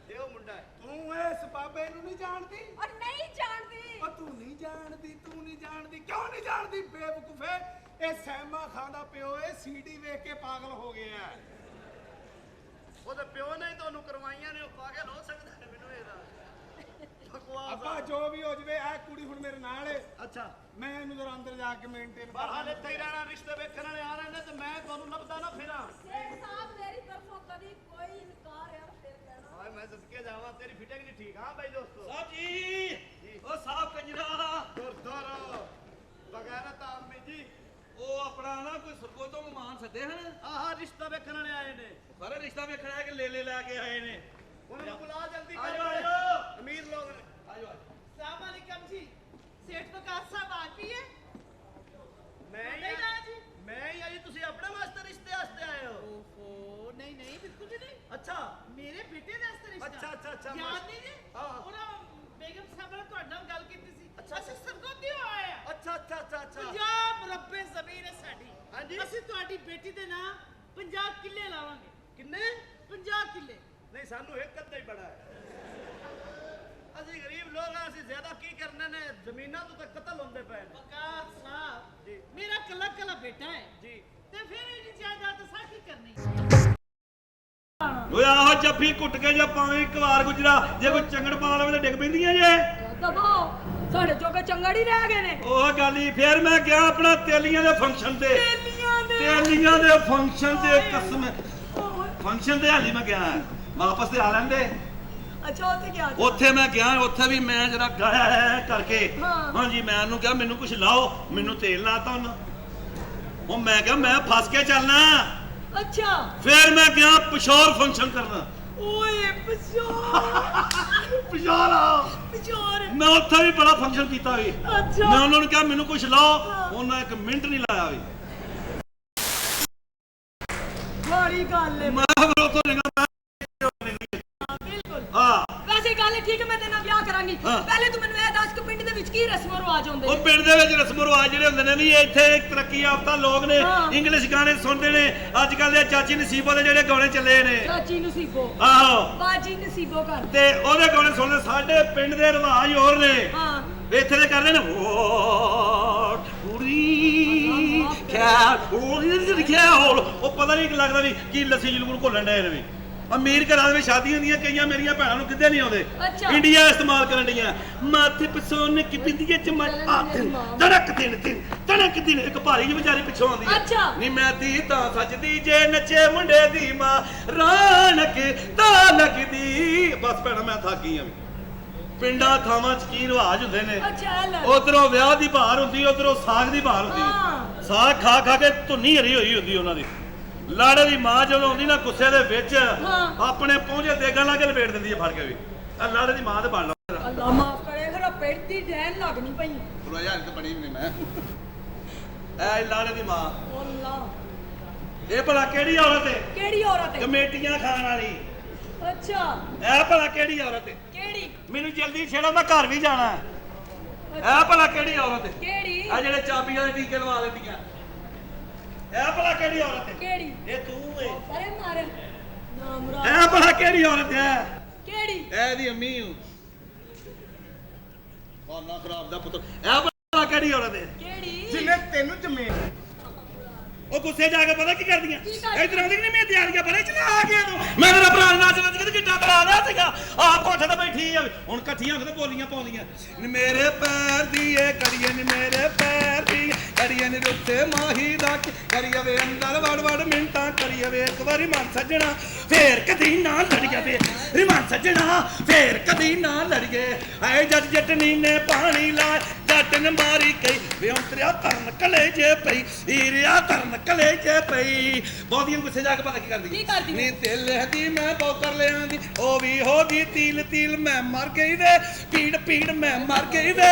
ਇਹ ਉਹ ਮੁੰਡਾ ਹੈ। ਤੂੰ ਇਸ ਬਾਬੇ ਨੂੰ ਨਹੀਂ ਜਾਣਦੀ? ਔਰ ਨਹੀਂ ਜਾਣਦੀ। ਉਹ ਤੂੰ ਨਹੀਂ ਜਾਣਦੀ, ਤੂੰ ਨਹੀਂ ਜਾਣਦੀ। ਕਿਉਂ ਨਹੀਂ ਜਾਣਦੀ ਬੇਵਕੂਫੇ? ਇਹ ਸੈਮਾ ਖਾਨ ਦਾ ਪਿਓ ਏ, ਸੀਡੀ ਵੇਖ ਕੇ ਪਾਗਲ ਹੋ ਗਿਆ। ਉਹਦੇ ਪਿਓ ਨੇ ਹੀ ਤੁਹਾਨੂੰ ਕਰਵਾਈਆਂ ਨੇ, ਉਹ ਪਾਗਲ ਹੋ ਸਕਦਾ ਹੈ? ਮੈਨੂੰ ਇਹਦਾ ਬਕਵਾਸ ਅੱਬਾ ਆ। ਜੋ ਵੀ ਹੋ ਜਵੇ, ਇਹ ਕੁੜੀ ਹੁਣ ਮੇਰੇ ਨਾਲ ਏ। ਅੱਛਾ ਮੈਂ ਇਹਨੂੰ ਜਰਾ ਅੰਦਰ ਜਾ ਕੇ ਮੇਨਟੇਨ ਬਾਹਰ ਇੱਥੇ ਹੀ ਰਹਿਣਾ, ਰਿਸ਼ਤੇ ਵੇਖਣ ਵਾਲੇ ਆ ਰਹੇ ਨੇ ਤੇ ਮੈਂ ਤੁਹਾਨੂੰ ਲੱਭਦਾ ਨਾ ਫਿਰਾਂ। ਸੇਠ ਸਾਹਿਬ ਮੇਰੀ ਤਰਫੋਂ ਕਦੀ ਕੋਈ ਇਨਕਾਰ ਹੈ ਫਿਰ ਕਹਿਣਾ। ਹਾਏ ਮੈਂ ਸਦਕੇ ਜਾਵਾਂ, ਤੇਰੀ ਫਿਟਿੰਗ ਨਹੀਂ ਠੀਕ। ਹਾਂ ਬਾਈ ਦੋਸਤੋ। ਸਾਹਿਬ ਜੀ, ਉਹ ਸਾਹਿਬ ਕੰਜਰਾ, ਗੁਰਦਾਰਾ ਬਗੈਰਤ ਆਦਮੀ ਜੀ। ਉਹ ਆਪਣਾ ਨਾ ਕੋਈ ਸਰਗੋਤਮ ਮਹਿਮਾਨ ਸੱਦੇ ਹਨ। ਆਹ ਰਿਸ਼ਤਾ ਵੇਖਣ ਵਾਲੇ ਆਏ ਨੇ। ਸਾਰੇ ਰਿਸ਼ਤਾ ਵੇਖਣ ਆਏ ਕਿ ਲੇਲੇ ਲੈ ਕੇ ਆਏ ਨੇ। ਉਹਨਾਂ ਨੂੰ ਬੁਲਾ ਜਲਦੀ ਆਜੋ, ਕਰੋ। ਆਜੋ। ਅਮੀਰ ਲੋਕ ਨੇ। ਆਜੋ सलाम वालेकुम जी। सेठ वकास साहब आ गई है? ਮੈਂ ਹੀ नहीं ना जी। ਮੈਂ ਹੀ ਆਈ, ਤੁਸੀਂ ਆਪਣੇ ਵਾਸਤੇ ਰਿਸ਼ਤੇ ਵਾਸਤੇ ਆਏ ਹੋ? ओहो नहीं नहीं बिल्कुल भी नहीं। ਅੱਛਾ मेरे बेटे ने वास्ते रिश्ता। अच्छा, अच्छा, अच्छा, याद नहीं जी? हाँ। ਉਹਨਾਂ ਬੇਗਮ ਸਾਹਿਬ ਨਾਲ ਤੁਹਾਡੇ ਨਾਲ ਗੱਲ ਕੀਤੀ ਸੀ। ਅਸੀਂ ਸਰਗੋਧੀ ਆਏ ਆ ਅੱਛਾ ਅੱਛਾ ਅੱਛਾ ਅੱਛਾ 50 ਮੁਰੱਬੇ ਜ਼ਮੀਨ ਹੈ ਸਾਡੀ ਹਾਂਜੀ। ਅਸੀਂ ਤੁਹਾਡੀ ਬੇਟੀ ਦੇ ਨਾਂ 50 ਕਿੱਲੇ ਲਾਵਾਂਗੇ ਕਿੰਨੇ 50 ਕਿੱਲੇ ਨਹੀਂ ਸਾਨੂੰ ਇੱਕ ਅੱਧਾ ਹੀ ਬੜਾ ਹੈ ਅਸੀਂ ਗਰੀਬ ਲੋਕ ਆ ਅਸੀਂ ਜ਼ਿਆਦਾ ਕੀ ਕਰਨੇ ਨੇ ਜ਼ਮੀਨਾਂ ਤੋਂ ਤਾਂ ਕਤਲ ਹੁੰਦੇ ਪਏ ਨੇ ਵਕਾਰ ਸਾਹਿਬ ਜੀ। ਮੇਰਾ ਕੱਲਾ ਕੱਲਾ ਬੇਟਾ ਹੈ ਜੀ ਤੇ ਫਿਰ ਇਹਦੀ ਜਾਇਦਾਦ ਸਾਡੀ ਕਰਨੀ ਓਏ ਆਹੋ ਜੱਫੀ ਘੁੱਟ ਕੇ ਜਾਂ ਪਾਵੇਂ ਇੱਕ ਵਾਰ ਗੁਜਰਾ ਜੇ ਕੋਈ ਚੰਗੜ ਪਾ ਲਵੇ ਤਾਂ ਡਿੱਗ ਪੈਂਦੀਆਂ ਜੇ ਦਬਾਓ ਸਾਡੇ ਜੋਗੇ ਚੰਗੜ ਹੀ ਰਹਿ ਗਏ ਨੇ ਉਹ ਗੱਲ ਹੀ ਫਿਰ ਮੈਂ ਗਿਆ ਆਪਣਾ ਤੇਲੀਆਂ ਦੇ ਫੰਕਸ਼ਨ ਤੇ ਤੇਲੀਆਂ ਦੇ ਫੰਕਸ਼ਨ ਤੇ ਕਸਮ ਫੰਕਸ਼ਨ ਤੇ ਹਾਲੀ ਮੈਂ ਗਿਆ ਵਾਪਸ ਤੇ ਆ ਲੈਂਦੇ ਅੱਛਾ ਉੱਥੇ ਗਿਆ ਉੱਥੇ ਮੈਂ ਗਿਆ ਉੱਥੇ ਵੀ ਮੈਂ ਜਰਾ ਗਾਇਆ ਹੈ ਕਰਕੇ ਹਾਂ। ਹਾਂਜੀ ਮੈਂ ਉਹਨੂੰ ਕਿਹਾ ਮੈਨੂੰ ਕੁਝ ਲਾਓ ਮੈਨੂੰ ਤੇਲ ਲਾਤਾ ਉਹਨੂੰ ਉਹ ਮੈਂ ਕਿਹਾ ਮੈਂ ਫਸ ਕੇ ਚੱਲਣਾ ਅੱਛਾ ਫਿਰ ਮੈਂ ਗਿਆ ਪਿਸ਼ੌਰ ਫੰਕਸ਼ਨ ਕਰਨਾ ਓਏ ਪਿਸ਼ੋਰ ਪਿਸ਼ੌਰ ਮੈਂ ਉੱਥੇ ਵੀ ਬੜਾ ਫੰਕਸ਼ਨ ਕੀਤਾ ਵੀ ਅੱਛਾ ਮੈਂ ਉਹਨਾਂ ਨੂੰ ਕਿਹਾ ਮੈਨੂੰ ਕੁਝ ਲਾਓ ਉਹਨਾਂ ਇੱਕ ਮਿੰਟ ਨਹੀਂ ਲਾਇਆ ਵੀ ਮਾੜੀ ਗੱਲ ਹੈ ਮੈਂ ਫਿਰ ਉੱਥੋਂ ਨਿਕਲ ਬਿਲਕੁਲ ਹਾਂ ਵੈਸੇ ਗੱਲ ਠੀਕ ਹੈ ਮੈਂ ਤੇਰੇ ਨਾਲ ਵਿਆਹ ਕਰਾਂਗੀ ਹਾਂ। ਪਹਿਲੇ ਤੂੰ ਮੈਨੂੰ ਇਹ ਦੱਸ ਕਿ ਪਿੰਡ ਦੇ ਵਿੱਚ ਕੀ ਰਸਮ ਰਿਵਾਜ ਹੁੰਦੇ ਉਹ ਨੇ ਪਿੰਡ ਦੇ ਵਿੱਚ ਰਸਮ ਰਿਵਾਜ ਜਿਹੜੇ ਹੁੰਦੇ ਨੇ ਵੀ ਇੱਥੇ ਇੱਕ ਤਰੱਕੀ ਯਾਫਤਾ ਲੋਕ ਨੇ ਹਾਂ। ਇੰਗਲਿਸ਼ ਗਾਣੇ ਸੁਣਦੇ ਨੇ ਅੱਜ ਕੱਲ ਦੇ ਚਾਚੀ ਨਸੀਬੋ ਦੇ ਜਿਹੜੇ ਗਾਣੇ ਚੱਲੇ ਨੇ ਚਾਚੀ ਨਸੀਬੋ ਆਹੋ ਬਾਜੀ ਨਸੀਬੋ ਕਰ ਤੇ ਉਹਦੇ ਗਾਣੇ ਸੁਣਦੇ ਸਾਡੇ ਪਿੰਡ ਦੇ ਰਿਵਾਜ ਹੋਰ ਨੇ ਹਾਂ ਇੱਥੇ ਦੇ ਕਰਦੇ ਨੇ ਵੋਟ ਪੂਰੀ ਖਿਆਲ ਪੂਰੀ ਖਿਆਲ ਉਹ ਪਤਾ ਨਹੀਂ ਲੱਗਦਾ ਵੀ ਕੀ ਲੱਸੀ ਜਲੂਣ ਘੋਲਣ ਡਏ ਨੇ ਵੀ ਅਮੀਰ ਘਰਾਂ ਦੇ ਵਿੱਚ ਸ਼ਾਦੀਆਂ ਹੁੰਦੀਆਂ ਕਈਆਂ ਮੇਰੀਆਂ ਭੈਣਾਂ ਨੂੰ ਕਿੱਦੇ ਨਹੀਂ ਆਉਂਦੇ ਅੱਛਾ। ਇੰਡੀਆ ਇਸਤੇਮਾਲ ਕਰਨ ਡੀਆਂ ਮਾਥੇ ਪਸੋਨ ਕਿ ਬਿੰਦੀਆਂ ਚ ਮਾ ਧੜਕ ਦਿਨ ਧੜਕ ਦਿਨ ਇੱਕ ਭਾਰੀ ਜਿਹੀ ਵਿਚਾਰੀ ਪਿੱਛੋਂ ਆਉਂਦੀ ਹੈ ਅੱਛਾ। ਨੀ ਮੈਂ ਦੀ ਤਾਂ ਸੱਜਦੀ ਜੇ ਨੱਚੇ ਮੁੰਡੇ ਦੀ ਮਾਂ ਰੌਣਕ ਤਾਂ ਲੱਗਦੀ ਬਸ ਭੈਣਾ ਮੈਂ ਥੱਕ ਗਈ ਆ ਵੀ ਪਿੰਡਾਂ ਥਾਵਾਂ ਚ ਕੀ ਰਿਵਾਜ ਹੁੰਦੇ ਨੇ ਅੱਛਾ ਲੈ ਉਧਰੋਂ ਵਿਆਹ ਦੀ ਬਹਾਰ ਹੁੰਦੀ ਉਧਰੋਂ ਸਾਗ ਦੀ ਬਹਾਰ ਹੁੰਦੀ ਹਾਂ। ਸਾਗ ਖਾ ਖਾ ਕੇ ਧੁੰਨੀ ਹਰੀ ਹੋਈ ਹੁੰਦੀ ਉਹਨਾਂ ਦੀ ਲਾੜੇ ਦੀ ਮਾਂ ਜਦੋਂ ਆਉਂਦੀ ਨਾ ਗੁੱਸੇ ਦੇ ਵਿੱਚ ਹਾਂ। ਆਪਣੇ ਪਹੁੰਚੇ ਦੇਗਾਂ ਲਾ ਕੇ ਲਪੇਟ ਦਿੰਦੀ ਹੈ ਫੜ ਕੇ ਵੀ ਆ ਲਾੜੇ ਦੀ ਮਾਂ ਤੇ ਬਣ ਲਾ ਅੱਲਾ ਮਾਫ ਕਰੇ ਖਰਾ ਪੇਟ ਦੀ ਡੈਨ ਲੱਗਣੀ ਪਈ ਥੋੜਾ ਜਿਹਾ ਤੇ ਬਣੀ ਨਹੀਂ ਮੈਂ ਐ ਲਾੜੇ ਦੀ ਮਾਂ ਅੱਲਾ ਇਹ ਭਲਾ ਕਿਹੜੀ ਔਰਤ ਹੈ ਕਿਹੜੀ ਔਰਤ ਹੈ ਕਮੇਟੀਆਂ ਖਾਣ ਵਾਲੀ ਅੱਛਾ ਇਹ ਭਲਾ ਕਿਹੜੀ ਔਰਤ ਹੈ ਕਿਹੜੀ ਮੈਨੂੰ ਜਲਦੀ ਛੇੜੋ ਮੈਂ ਘਰ ਵੀ ਜਾਣਾ ਇਹ ਭਲਾ ਕਿਹੜੀ ਔਰਤ ਹੈ ਕਿਹੜੀ ਆ ਜਿਹੜੇ ਚਾਬੀਆਂ ਦੇ ਟੀਕੇ ਲਵਾ ਲੈਂਦੀਆਂ ਇਹ ਭਲਾ ਕਿਹੜੀ ਔਰਤ ਹੈ ਕਿਹੜੀ ਇਹ ਤੂੰ ਏ ਅਰੇ ਮਾਰੇ ਨਾ ਮੁਰਾਦ ਇਹ ਭਲਾ ਕਿਹੜੀ ਔਰਤ ਹੈ ਕਿਹੜੀ ਇਹਦੀ ਅੰਮੀ ਹੂੰ ਖਾਨਾ ਖਰਾਬ ਦਾ ਪੁੱਤਰ ਇਹ ਭਲਾ ਕਿਹੜੀ ਔਰਤ ਹੈ ਕਿਹੜੀ ਜਿਹਨੇ ਤੈਨੂੰ ਜ਼ਮੀਨ ਉਹ ਗੁੱਸੇ ਜਾ ਕੇ ਪਤਾ ਕੀ ਕਰਦੀਆਂ ਕੀ ਕਰਦੀਆਂ? ਇਧਰ ਆਉਂਦੀ ਨਹੀਂ ਮੈਂ ਤਿਆਰੀਆਂ ਬੜੇ ਚਲਾ ਆ ਗਿਆ ਤੂੰ ਮੈਂ ਮੇਰਾ ਭਰਾ ਨਾਚ ਨੱਚ ਕੇ ਕਿੱਡਾ ਕਰਾ ਰਿਹਾ ਸੀਗਾ ਆਪ ਕੋਠੇ ਤੇ ਬੈਠੀ ਆ ਹੁਣ ਇਕੱਠੀਆਂ ਫਿਰ ਬੋਲੀਆਂ ਪਾਉਂਦੀਆਂ ਨੀ ਮੇਰੇ ਪੈਰ ਦੀ ਏ ਕੜੀਏ ਨੀ ਮੇਰੇ ਪੈਰ ਦੀ ਕੜੀਏ ਨੀ ਰੁੱਤੇ ਮਾਹੀ ਦਾ ਕਰੀਏ ਵੇ ਅੰਦਰ ਵੜ ਵੜ ਮਿੰਟਾਂ ਕਰੀਏ ਵੇ ਇੱਕ ਵਾਰੀ ਮਨ ਸੱਜਣਾ ਫੇਰ ਕਦੀ ਨਾ ਲੜੀਏ ਵੇ ਰਿਮਾਨ ਸੱਜਣਾ ਫੇਰ ਕਦੀ ਨਾ ਲੜੀਏ ਐ ਜੱਟ ਜੱਟਨੀ ਨੇ ਪਾਣੀ ਲਾ ਜੱਟ ਨੇ ਮਾਰੀ ਕਈ ਵੇ ਅੰਤਰਿਆ ਤਰਨ ਕਲੇਜੇ ਪਈ ਹੀਰਿਆ ਤਰਨ ਕਲੇਜੇ ਪਈ ਬਹੁਤੀਆਂ ਗੁੱਸੇ ਜਾ ਕੇ ਪਤਾ ਕੀ ਕੀ ਕਰਦੀ? ਨੀ ਦਿਲ ਦੀ ਮੈਂ ਬੋਕਰ ਲਿਆਂਦੀ ਉਹ ਵੀ ਹੋ ਗਈ ਤੀਲ ਤੀਲ ਮੈਂ ਮਰ ਗਈ ਵੇ ਪੀੜ ਪੀੜ ਮੈਂ ਮਰ ਗਈ ਵੇ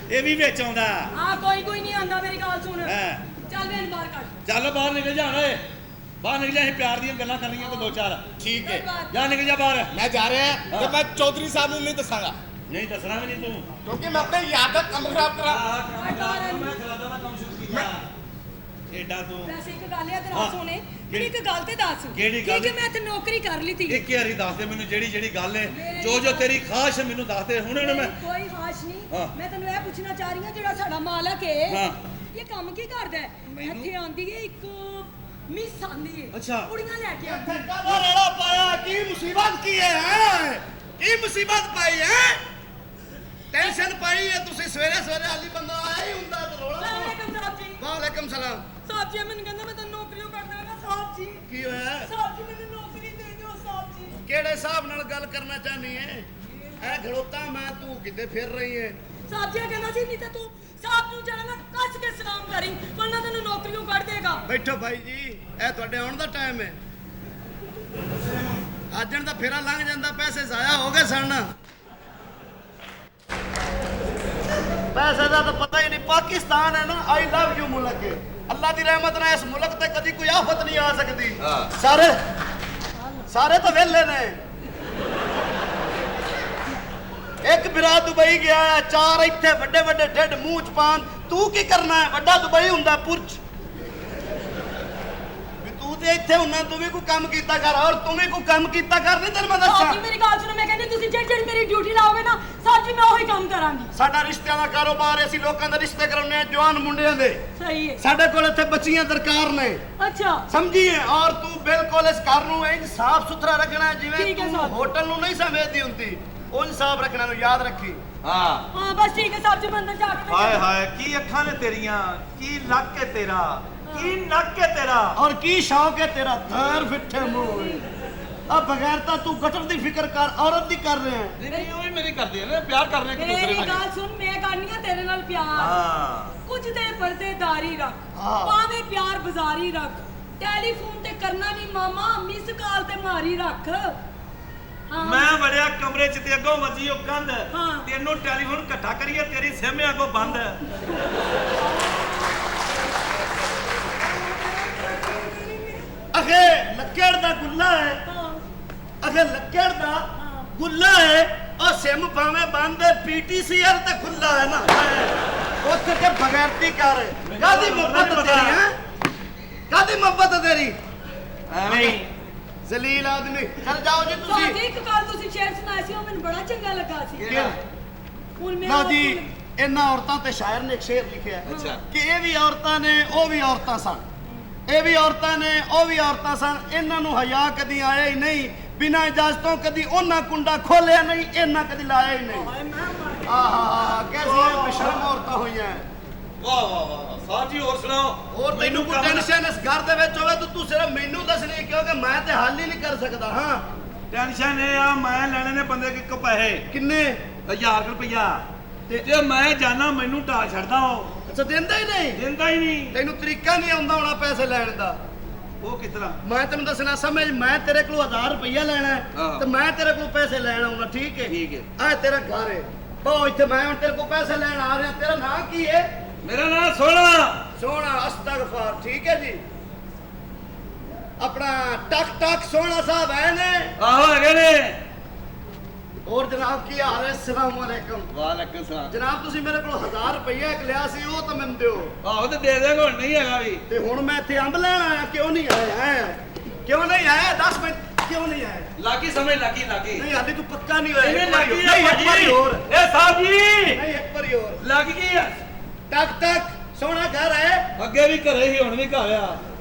ਇਹ ਵੀ ਵਿੱਚ ਆਉਂਦਾ ਆ ਕੋਈ ਨਹੀਂ ਆਂਦਾ ਮੇਰੀ ਗੱਲ ਸੁਣ ਹੈ ਚੱਲ ਮੈਨੂੰ ਬਾਹਰ ਕੱਢ ਚੱਲ ਬਾਹਰ ਨਿਕਲ ਜਾ ਓਏ ਬਾਹਰ ਨਿਕਲ ਜਾ ਅਸੀਂ ਪਿਆਰ ਦੀਆਂ ਗੱਲਾਂ ਕਰਨੀਆਂ ਤੇ ਦੋ ਚਾਰ ਠੀਕ ਹੈ ਜਾ ਨਿਕਲ ਜਾ ਬਾਹਰ ਮੈਂ ਜਾ ਰਿਹਾ ਤੇ ਮੈਂ ਚੌਧਰੀ ਸਾਹਿਬ ਨੂੰ ਨਹੀਂ ਦੱਸਾਂਗਾ ਨਹੀਂ ਦੱਸਣਾ ਵੀ ਨਹੀਂ ਤੂੰ ਕਿਉਂਕਿ ਮੈਂ ਆਪਣੇ ਯਾਦ ਦਾ ਕੰਮ ਖਰਾਬ ਕਰਾਂ ਮੈਂ ਖਰਾਦਾ ਦਾ ਕੰਮ ਸ਼ੁਰੂ ਕੀਤਾ ਏਡਾ ਤੂੰ ਵੈਸੇ ਇੱਕ ਗੱਲ ਹੈ ਤੇ ਹਾਂ। ਰਾਸ ਹੋਣੇ ਮੈਨੂੰ ਇੱਕ ਗੱਲ ਤੇ ਦੱਸ ਕਿਹੜੀ ਗੱਲ? ਕਿ ਮੈਂ ਤੇ ਨੌਕਰੀ ਕਰ ਲਈ ਤੀ ਇੱਕ ਵਾਰੀ ਦੱਸ ਦੇ ਮੈਨੂੰ ਜਿਹੜੀ ਗੱਲ ਹੈ ਜੋ ਤੇਰੀ ਖਾਸ਼ ਹੈ ਮੈਨੂੰ ਦੱਸ ਦੇ ਹੁਣੇ ਮੈਂ ਕੋਈ ਖਾਸ਼ ਨਹੀਂ ਹਾਂ। ਮੈਂ ਤੈਨੂੰ ਇਹ ਪੁੱਛਣਾ ਚਾਹ ਰਹੀ ਹਾਂ ਜਿਹੜਾ ਸਾਡਾ ਮਾਲਕ ਹੈ ਹਾਂ। ਇਹ ਕੰਮ ਕੀ ਕਰਦਾ ਹੈ ਇੱਥੇ ਆਂਦੀ ਹੈ ਇੱਕ ਮਿਸ ਆਂਦੀ ਹੈ ਅੱਛਾ। ਕੁੜੀਆਂ ਲੈ ਕੇ ਆਂਦੀ ਹੈ। ਕਾਹਦਾ ਰੌਲਾ ਪਾਇਆ ਕੀ ਮੁਸੀਬਤ ਕੀ ਹੈ ਕੀ ਮੁਸੀਬਤ ਪਾਈ ਹੈ ਟੈਨਸ਼ਨ ਪਾਈ ਹੈ ਤੁਸੀਂ ਸਵੇਰੇ ਸਵੇਰੇ ਆਲੀ ਬੰਦਾ ਆਇਆ ਹੀ ਹੁੰਦਾ ਤੇ ਰੌਲਾ ਵਾਲੇਕੁਮ ਸਾਹਿਬ ਜੀ ਵਾਲੇਕੁਮ ਸਲਾਮ ਸਾਹਿਬ ਜੀ ਮੈਨੂੰ ਕਹਿੰਦਾ ਮੈਂ ਤੈਨੂੰ ਨੌਕਰੀ ਕਰ ਦਾਂਗਾ ਸਾਹਿਬ ਜੀ ਕੀ ਹੋਇਆ ਸਾਹਿਬ ਜੀ ਮੈਨੂੰ ਨੌਕਰੀ ਦੇ ਦਿਓ ਸਾਹਿਬ ਜੀ ਕਿਹੜੇ ਹਿਸਾਬ ਨਾਲ ਗੱਲ ਕਰਨਾ ਚਾਹਨੀ ਹੈ ਐ ਖੜੋਤਾ ਮੈਂ ਤੂੰ ਕਿਤੇ ਫਿਰ ਰਹੀ ਹੈ ਸਾਹਿਬ ਜੀ ਇਹ ਕਹਿੰਦਾ ਸੀ ਨਹੀਂ ਤਾਂ ਤੂੰ ਸਾਹਿਬ ਨੂੰ ਜਿਹੜਾ ਨਾ ਕੱਸ ਕੇ ਸਲਾਮ ਕਰੀ ਵਰਨਾ ਤੈਨੂੰ ਨੌਕਰੀੋਂ ਕੱਢ ਦੇਗਾ ਬੈਠੋ ਭਾਈ ਜੀ ਇਹ ਤੁਹਾਡੇ ਆਉਣ ਦਾ ਟਾਈਮ ਹੈ ਆਜਣ ਦਾ ਫੇਰਾ ਲੰਘ ਜਾਂਦਾ ਪੈਸੇ ਜ਼ਾਇਆ ਹੋ ਗਏ ਸਨ ਪੈਸੇ ਦਾ ਤਾਂ ਪਤਾ ਹੀ ਨਹੀਂ ਪਾਕਿਸਤਾਨ ਹੈ ਨਾ ਆਈ ਲਵ ਯੂ ਮੁਲਕ ਹੈ ਅੱਲਾ ਦੀ ਰਹਿਮਤ ਨਾਲ ਇਸ ਮੁਲਕ ਤੇ ਕਦੀ ਕੋਈ ਆਫਤ ਨਹੀਂ ਆ ਸਕਦੀ ਸਾਰੇ ਤਾਂ ਵਿਹਲੇ ਨੇ ਇੱਕ ਬਿਰਾ ਦੁਬਈ ਗਿਆ ਆ, 4 ਇੱਥੇ ਵੱਡੇ ਵੱਡੇ ਢਿੱਡ ਮੂੰਹ ਚ ਪਾਣ। ਤੂੰ ਕੀ ਕਰਨਾ ਹੈ? ਵੱਡਾ ਦੁਬਈ ਹੁੰਦਾ ਪੁਰਚ ਵੀ ਤੂੰ ਤੇ ਇੱਥੇ ਹੁੰਨਾ, ਤੂੰ ਵੀ ਕੋਈ ਕੰਮ ਕੀਤਾ ਕਰ। ਔਰ ਤੂੰ ਵੀ ਕੋਈ ਕੰਮ ਕੀਤਾ ਕਰ, ਨਹੀਂ ਤੈਨੂੰ ਮੈਂ ਦੱਸਾਂ। ਸਾਜੀ ਮੇਰੀ ਗੱਲ ਸੁਣੋ, ਮੈਂ ਕਹਿੰਦੀ ਤੁਸੀਂ ਜਿਹੜੀ ਮੇਰੀ ਡਿਊਟੀ ਲਾਓਗੇ ਨਾ ਸਾਜੀ ਮੈਂ ਉਹੀ ਕੰਮ ਕਰਾਂਗੀ। ਸਾਡਾ ਰਿਸ਼ਤਿਆਂ ਦਾ ਕਾਰੋਬਾਰ ਹੈ, ਅਸੀਂ ਲੋਕਾਂ ਦੇ ਰਿਸ਼ਤੇ ਕਰਾਉਂਦੇ ਆ, ਜਵਾਨ ਮੁੰਡਿਆਂ ਦੇ। ਸਹੀ ਹੈ। ਸਾਡੇ ਕੋਲ ਇੱਥੇ ਬੱਚੀਆਂ ਦਰਕਾਰ ਨੇ, ਅੱਛਾ ਸਮਝੀਏ। ਔਰ ਤੂੰ ਬਿਲਕੁਲ ਇਸ ਘਰ ਨੂੰ ਇੰਜ ਸਾਫ ਸੁਥਰਾ ਰੱਖਣਾ ਹੈ ਜਿਵੇਂ ਠੀਕ ਹੈ ਤੂੰ ਸਾਹਿਬ। ਹੋਟਲ ਨੂੰ ਨਹੀਂ ਸਮਝਦੀ ਹੁੰਦੀ, ਉਂਝ ਸਾਫ ਰੱਖਣਾ ਨੂੰ ਯਾਦ ਰੱਖੀ। ਹਾਂ ਹਾਂ ਬਸ ਠੀਕ ਹੈ ਸਾਹਿਬ ਜੀ, ਮੈਂ ਅੰਦਰ ਜਾ ਕੇ ਹਾਏ ਹਾਏ ਕੀ ਅੱਖਾਂ ਨੇ ਤੇਰੀਆਂ, ਕੀ ਲੱਕ ਹੈ ਤੇਰਾ, ਕੀ ਨੱਕ ਹੈ ਤੇਰਾ। ਔਰ ਕੀ ਸ਼ੌਕ ਹੈ ਤੇਰਾ, ਧਰ ਫਿੱਠੇ ਮੂੰਹ। अब बगैर तो तू गटर दी फिक्र कर, औरत दी कर रहे हैं। नहीं वो ही मेरी करती है ना, प्यार करने की दूसरे मेरी गल सुन, मैं करनी है तेरे नाल प्यार। हाँ। कुछ दे पर्देदारी रख, हाँ। भावे प्यार बाजारी रख, टेलीफोन ते करना नहीं मामा, मिस कॉल ते मारी रख। हाँ। मैं बड़िया कमरे च ते अगों वजी ओ कंध, हाँ। तेनों टेलीफोन इकट्ठा करिए, तेरी सिम अगों बंद। अखे लक्कड़ दा गुल्ला है, अखे लक्कड़ दा गुल्ला है, और सिम भावे बंद है, पीटीसीआर ते खुला है ना। उत्थे के बगैरती कर, कादी मोहब्बत तेरी है, कादी मोहब्बत तेरी। नहीं जलील आदमी, चल जाओ जी तुसी। साजी एक गल तुसी शेर सुनाया सी, ओ मैनूं बड़ा चंगा लगा सी। हुण मैं ना जी, इन्हां औरतां ते शायर ने एक शेर लिखिया है अच्छा। कि ये भी औरतां ने, ओ भी औरतां सन, ये भी औरतां ने, ओ भी औरतां सन, इन्हां नूं हया कदी आया ही नहीं, बिना इजाजतों कदी उन्हां कुंडा खोलिया नहीं, इन्हां कदी लाया ही नहीं। आहा कैसी बेशरम औरतां होईयां। वाह वाह वाह, साहब जी और सुनाओ। और तैनूं कोई टेंशन इस घर दे विच होवे तो तू सिर्फ मैनूं दसनी, क्योंकि मैं ते हल ही नहीं कर सकदा। हां टेंशन है आ, मैं लेने ने बंदे के पैसे किन्ने 1000 रुपया, ते मैं जाना मैनू ढा छड़दा हो। अच्छा देंदा ही नहीं, दिंदा ही नहीं। तैनूं तरीका नहीं आउंदा होना पैसे लैण दा। वो किस तरह? मैं तेन दसना समझ, मैं तेरे को 1000 रुपया लेना है हाँ। तो मैं तेरे को पैसे लेना आऊंगा, ठीक है? ठीक है। आ तेरा घर है, तो इत्थे मैं हुण तेरे को पैसे लेना आ रहा। तेरा नाम की है? मेरा नाम सोना। सोना अस्तगफार, ठीक है जी। अपना टक टक सोना साहब है ने? आहो है ने। और जनाब की हाल है? अस्सलाम वालेकुम। वालेकुम सलाम। जनाब तुसी मेरे को 1000 रुपया एक लिया सी, वो तो मैनूं दिओ। आहो ते दे देगा, हुण नहीं हैगा भी। ते हुण मैं इत्थे अंब लेण आया, क्यों नहीं आया? क्यों नहीं आया? 10 मिनट क्यों नहीं आया? लागी समझ लागी लागी। नहीं हाली तू पक्का नहीं होया। नहीं एक बारी लागी और, नहीं, एक बारी और, ए साहब जी नहीं एक बारी और। लागी की है? टक टक सोना घर है। ਅੱਗੇ ਵੀ ਘਰੇ ਹੀ ਹੁਣ ਵੀ ਘਰ ਆ।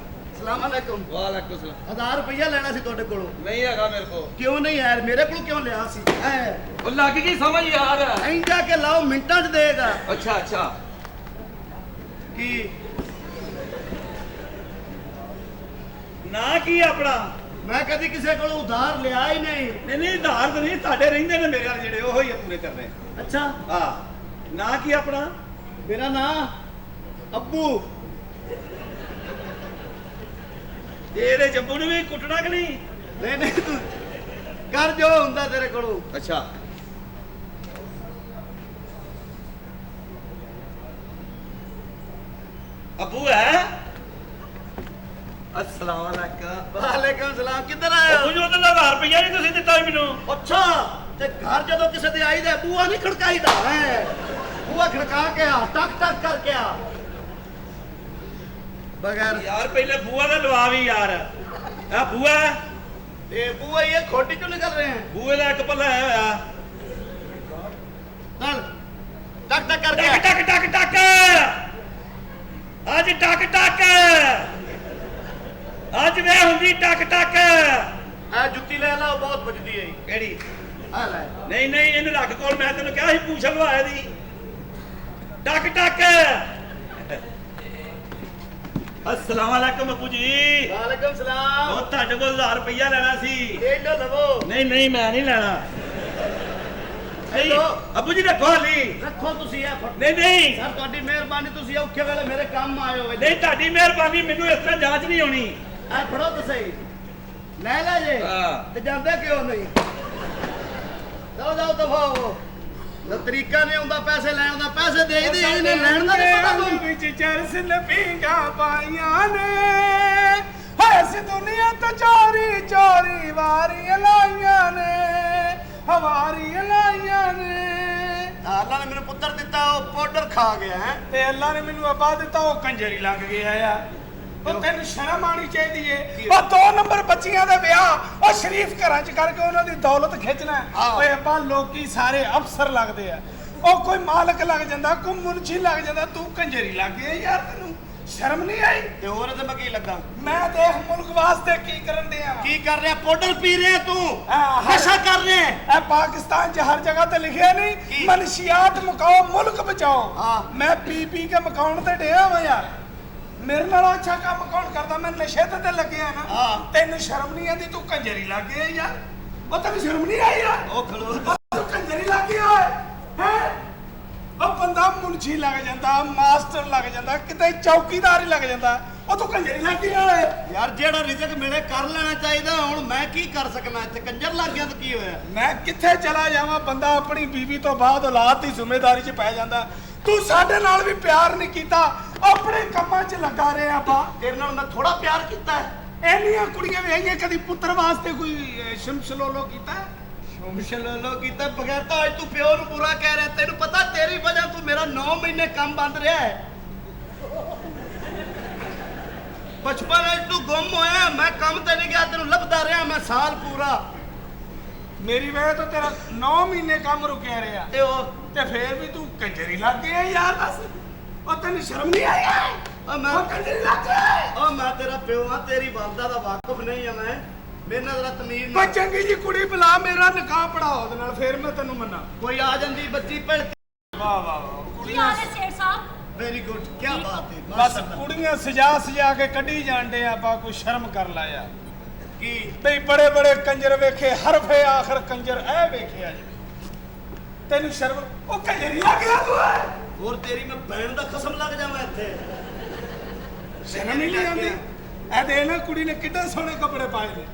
सलाम अलैकुम। वालेकुम सलाम। 1000 रुपया लेना सी तोड़े कोलों। नहीं हैगा मेरे को। क्यों नहीं यार? मेरे को क्यों लिया सी? ਉਹ ਲਾਗੀ ਕੀ ਸਮਝ ਯਾਰ। ऐं जाके लाओ, मिनटां च देगा। अच्छा अच्छा। कि ਨਾ ਕੀ ਆਪਣਾ? मैं कभी किसी को उधार लिया ही नहीं। ਨਹੀਂ ਨਹੀਂ ਧਾਰ ਤਾਂ ਨਹੀਂ, ਤੁਹਾਡੇ ਰਹਿੰਦੇ ਨੇ ਮੇਰੇ ਵਾਲੇ ਜਿਹੜੇ, ਉਹ ਹੀ ਪੂਰੇ ਕਰਨੇ। अच्छा ਹਾਂ ਨਾ ਕੀ ਆਪਣਾ? मेरा नाम अब्बू। ਇਹਦੇ ਜੱਬੂ ਨੂੰ ਵੀ ਕੁੱਟਣਾ ਕਿ ਨਹੀਂ? नहीं नहीं तू कर जो हुंदा तेरे कोलों। अच्छा। अबू है? अस्सलाम वालेकुम। वालेकुम सलाम। किधर आए हो? मुझे तो 1000 रुपया नहीं तुसी दिता मैनू। अच्छा ते घर जदों किसी दे आई दे बूआ नहीं खड़काईदा है? बूआ खड़का के आ, टक टक करके आ। बगैर यार पहले बुआ का लवा भी यार। आ बुआ ये बूआ ये खोटी क्यों निकल रहे हैं? बुए का एक पल्ला है होया। चल टक टक करके टक टक टक टक। आज टक टक। आज वे हुंदी टक टक। आ जुत्ती ले ला, बहुत बजदी है। केड़ी? आ ले। नहीं नहीं इन्हू रख कोल, मैं तेन क्या ही पूछ लवाया दी। टक टक। अस्सलाम वालेकुम अबू जी। वालेकुम सलाम। ਉਹ ਤੁਹਾਡੇ ਕੋਲ 1000 ਰੁਪਇਆ ਲੈਣਾ ਸੀ। ये लो लवो। ਨਹੀਂ ਨਹੀਂ ਮੈਂ ਨਹੀਂ ਲੈਣਾ। हेलो अबू जी रखो हाली। रखो तुसी ये फट। नहीं नहीं सर ਤੁਹਾਡੀ ਮਿਹਰਬਾਨੀ, ਤੁਸੀਂ ਔਖੇ ਵੇਲੇ ਮੇਰੇ ਕੰਮ ਆਏ ਹੋ। नहीं ਤੁਹਾਡੀ ਮਿਹਰਬਾਨੀ, ਮੈਨੂੰ ਇਸ ਤਰ੍ਹਾਂ ਜਾਂਚ ਨਹੀਂ ਹੋਣੀ। ਆ ਫੜੋ ਤਾਂ ਸਹੀ। ਲੈ ਲੈ ਜੇ। ਹਾਂ। ਤੇ ਜਾਂਦੇ ਕਿਉਂ ਨਹੀਂ? ਜਾਓ ਜਾਓ ਦਫਾ ਹੋ। ਨਾ ਤਰੀਕਾ ਨਹੀਂ ਆਉਂਦਾ ਪੈਸੇ ਲੈਣ ਦਾ, ਪੈਸੇ ਦੇ ਦੇ ਇਹਨੇ ਲੈਣ ਦਾ ਨਹੀਂ ਪਤਾ ਤੂੰ। ਵਿੱਚ ਚਰਸ ਲਪੀਂਗਾ ਪਾਈਆਂ ਨੇ, ਹਾਏ ਇਸ ਦੁਨੀਆ ਤੋਂ ਚੋਰੀ ਚੋਰੀ ਵਾਰੀਆਂ ਲਾਈਆਂ ਨੇ, ਹਵਾਰੀ ਲਾਈਆਂ ਨੇ। ਅੱਲਾ ਨੇ ਮੈਨੂੰ ਪੁੱਤਰ ਦਿੱਤਾ, ਉਹ ਪਾਊਡਰ ਖਾ ਗਿਆ ਹੈ। ਤੇ ਅੱਲਾ ਨੇ ਮੈਨੂੰ ਅੱਬਾ ਦਿੱਤਾ, ਉਹ ਕੰਜਰੀ ਲੱਗ ਗਿਆ ਆ। ਉਹ ਤੈਨੂੰ ਸ਼ਰਮ ਆਣੀ ਚਾਹੀਦੀ ਏ। ਉਹ 2 ਨੰਬਰ ਬੱਚੀਆਂ ਦਾ ਵਿਆਹ ਉਹ ਸ਼ਰੀਫ ਘਰਾਂ 'ਚ ਕਰਕੇ ਉਹਨਾਂ ਦੀ ਦੌਲਤ ਖਿੱਚਣਾ। ਓਏ ਅੱਬਾ ਲੋਕੀ ਸਾਰੇ ਅਫਸਰ ਲੱਗਦੇ ਆ, ਉਹ ਕੋਈ ਮਾਲਕ ਲੱਗ ਜਾਂਦਾ, ਕੋਈ ਮੁਨਸ਼ੀ ਲੱਗ ਜਾਂਦਾ, ਤੂੰ ਕੰਜਰੀ ਲੱਗ ਗਿਆ ਯਾਰ। ਤੈਨੂੰ ਸ਼ਰਮ ਨਹੀਂ ਆਈ? ਤੇ ਹੋਰ ਤੇ ਮੈਂ ਕੀ ਲੱਗਾ? ਮੈਂ ਦੇਖ ਮੁਲਕ ਵਾਸਤੇ ਕੀ ਕਰਨ ਦਿਆ। ਕੀ ਕਰ ਰਿਹਾ? ਪਾਊਡਰ ਪੀ ਰਿਹਾ ਤੂੰ, ਹਾਂ, ਨਸ਼ਾ ਕਰ ਰਿਹਾ। ਇਹ ਪਾਕਿਸਤਾਨ 'ਚ ਹਰ ਜਗ੍ਹਾ ਤੇ ਲਿਖਿਆ ਨਹੀਂ ਮਨਸ਼ੀਆਤ ਮੁਕਾਓ ਮੁਲਕ ਬਚਾਓ। ਹਾਂ। ਮੈਂ ਪੀ ਪੀ ਕੇ ਮਕਾਉਣ ਤੇ ਡਿਆ ਵਾ ਯਾਰ। ਮੇਰੇ ਨਾਲ ਅੱਛਾ ਕੰਮ ਕੌਣ ਕਰਦਾ? ਮੈਂ ਨਸ਼ੇ ਤੇ ਲੱਗਿਆ ਨਾ। ਹਾਂ। ਤੈਨੂੰ ਸ਼ਰਮ ਨਹੀਂ ਆਉਂਦੀ? ਤੂੰ ਕੰਜਰੀ ਲੱਗ ਗਿਆ ਯਾਰ। ਉਹ ਤੈਨੂੰ ਸ਼ਰਮ ਨਹੀਂ ਆਈ ਯਾਰ? ਉਹ ਖਲੋ ਤੂੰ ਕੰਜਰੀ ਲੱਗ ਗਿਆ ਹੈ। ਉਹ ਬੰਦਾ ਮੁਨਸ਼ੀ ਲੱਗ ਜਾਂਦਾ, ਮਾਸਟਰ ਲੱਗ ਜਾਂਦਾ, ਕਿਤੇ ਚੌਕੀਦਾਰ ਹੀ ਲੱਗ ਜਾਂਦਾ, ਉਹ ਤੂੰ ਕੰਜਰੀ ਲੱਗ ਗਿਆ ਓਏ। ਯਾਰ ਜਿਹੜਾ ਰਿਜ਼ਕ ਮਿਲੇ ਕਰ ਲੈਣਾ ਚਾਹੀਦਾ। ਹੁਣ ਮੈਂ ਕੀ ਕਰ ਸਕਣਾ? ਇੱਥੇ ਕੰਜਰ ਲੱਗ ਗਿਆ ਤਾਂ ਕੀ ਹੋਇਆ? ਮੈਂ ਕਿੱਥੇ ਚਲਾ ਜਾਵਾਂ? ਬੰਦਾ ਆਪਣੀ ਬੀਵੀ ਤੋਂ ਬਾਅਦ ਔਲਾਦ ਦੀ ਜ਼ਿੰਮੇਵਾਰੀ 'ਚ ਪੈ ਜਾਂਦਾ। ਤੂੰ ਸਾਡੇ ਨਾਲ ਵੀ ਪਿਆਰ ਨਹੀਂ ਕੀਤਾ, ਆਪਣੇ ਕੰਮਾਂ 'ਚ ਲੱਗਾ ਰਿਹਾ। ਬਾ ਤੇਰੇ ਨਾਲ ਮੈਂ ਥੋੜਾ ਪਿਆਰ ਕੀਤਾ ਹੈ। ਇੰਨੀਆਂ ਕੁੜੀਆਂ ਵਿਆਹੀਆਂ, ਕਦੀ ਪੁੱਤਰ ਵਾਸਤੇ ਕੋਈ ਸ਼ਮਸ਼ਲੋਲੋ ਕੀਤਾ? ਸ਼ਮਸ਼ਲੋਲੋ ਕੀਤਾ ਬਗੈਰ ਤਾਂ ਅੱਜ ਤੂੰ ਪਿਓ ਨੂੰ ਬੁਰਾ ਕਹਿ ਰਿਹਾ। ਤੈਨੂੰ ਪਤਾ ਤੇਰੀ ਵਜ੍ਹਾ ਤੋਂ ਮੇਰਾ 9 ਮਹੀਨੇ ਕੰਮ ਬੰਦ ਰਿਹਾ ਹੈ। ਬਚਪਨ ਵਿੱਚ ਤੂੰ ਗੁੰਮ ਹੋਇਆ, ਮੈਂ ਕੰਮ ਤੇ ਨਹੀਂ ਗਿਆ, ਤੈਨੂੰ ਲੱਭਦਾ ਰਿਹਾ ਮੈਂ ਸਾਲ ਪੂਰਾ। ਮੇਰੀ ਵਜ੍ਹਾ ਤੋਂ ਤੇਰਾ 9 ਮਹੀਨੇ ਕੰਮ ਰੁਕਿਆ ਰਿਹਾ ਤੇ ਉਹ ਤੇ ਫੇਰ ਵੀ ਤੂੰ ਕੰਜਰੀ ਲੱਗ ਗਿਆ ਯਾਰ। ਦੱਸ, ਉਹ ਤੈਨੂੰ ਸ਼ਰਮ ਨਹੀਂ ਆਈ? ਮੈਂ ਉਹ ਕੰਜਰੀ ਲੱਗ ਗਿਆ। ਉਹ ਮੈਂ ਤੇਰਾ ਪਿਓ ਹਾਂ, ਤੇਰੀ ਵਾਲਦਾ ਦਾ ਵਾਕਫ ਨਹੀਂ ਆ ਮੈਂ। ਮੇਰੇ ਨਾਲ ਜ਼ਰਾ ਤਮੀਜ਼ ਕੋਈ ਨਾਲ। ਚੰਗੀ ਜੀ ਕੁੜੀ ਬੁਲਾ, ਮੇਰਾ ਨਿਕਾਹ ਪੜਾ ਉਹਦੇ ਨਾਲ, ਫੇਰ ਮੈਂ ਤੈਨੂੰ ਮੰਨਾਂ। ਕੋਈ ਆ ਜਾਂਦੀ ਬੱਚੀ ਭਿੜ ਕੇ। ਵਾਹ ਵਾਹ ਵਾਹ। ਕੀ ਕੁੜੀਆਂ ਹਾਲ ਹੈ ਸੇਠ ਸਾਹਿਬ? ਵੈਰੀ ਗੁੱਡ, ਕੀ ਬਾਤ ਹੈ। ਬਸ ਕੁੜੀਆਂ ਸਜਾ ਕੇ ਕੱਢੀ ਜਾਂਦੇ ਆ। ਬਾ ਕੋਈ ਸ਼ਰਮ ਕਰ ਲਾਇਆ ਕੀ ਬਈ ਬੜੇ ਬੜੇ ਕੰਜਰ ਵੇਖੇ, ਹਰਫੇ ਆਖਰ ਕੰਜਰ ਐ ਵੇਖਿਆ ਜੀ। ਤੈਨੂੰ ਸ਼ਰਮ? ਉਹ ਕੰਜਰੀ ਲੱਗ ਗਿਆ ਤੂੰ। ਹੋਰ ਤੇਰੀ ਮੈਂ ਭੈਣ ਦਾ ਕਸਮ ਲੱਗ ਜਾਵਾਂ ਇੱਥੇ। ਸ਼ਰਮ ਨਹੀਂ ਆਉਂਦੀ? ਇਹ ਦੇ ਨਾ ਕੁੜੀ ਨੇ ਕਿੱਡੇ ਸੋਹਣੇ ਕੱਪੜੇ ਪਾਏ ਨੇ,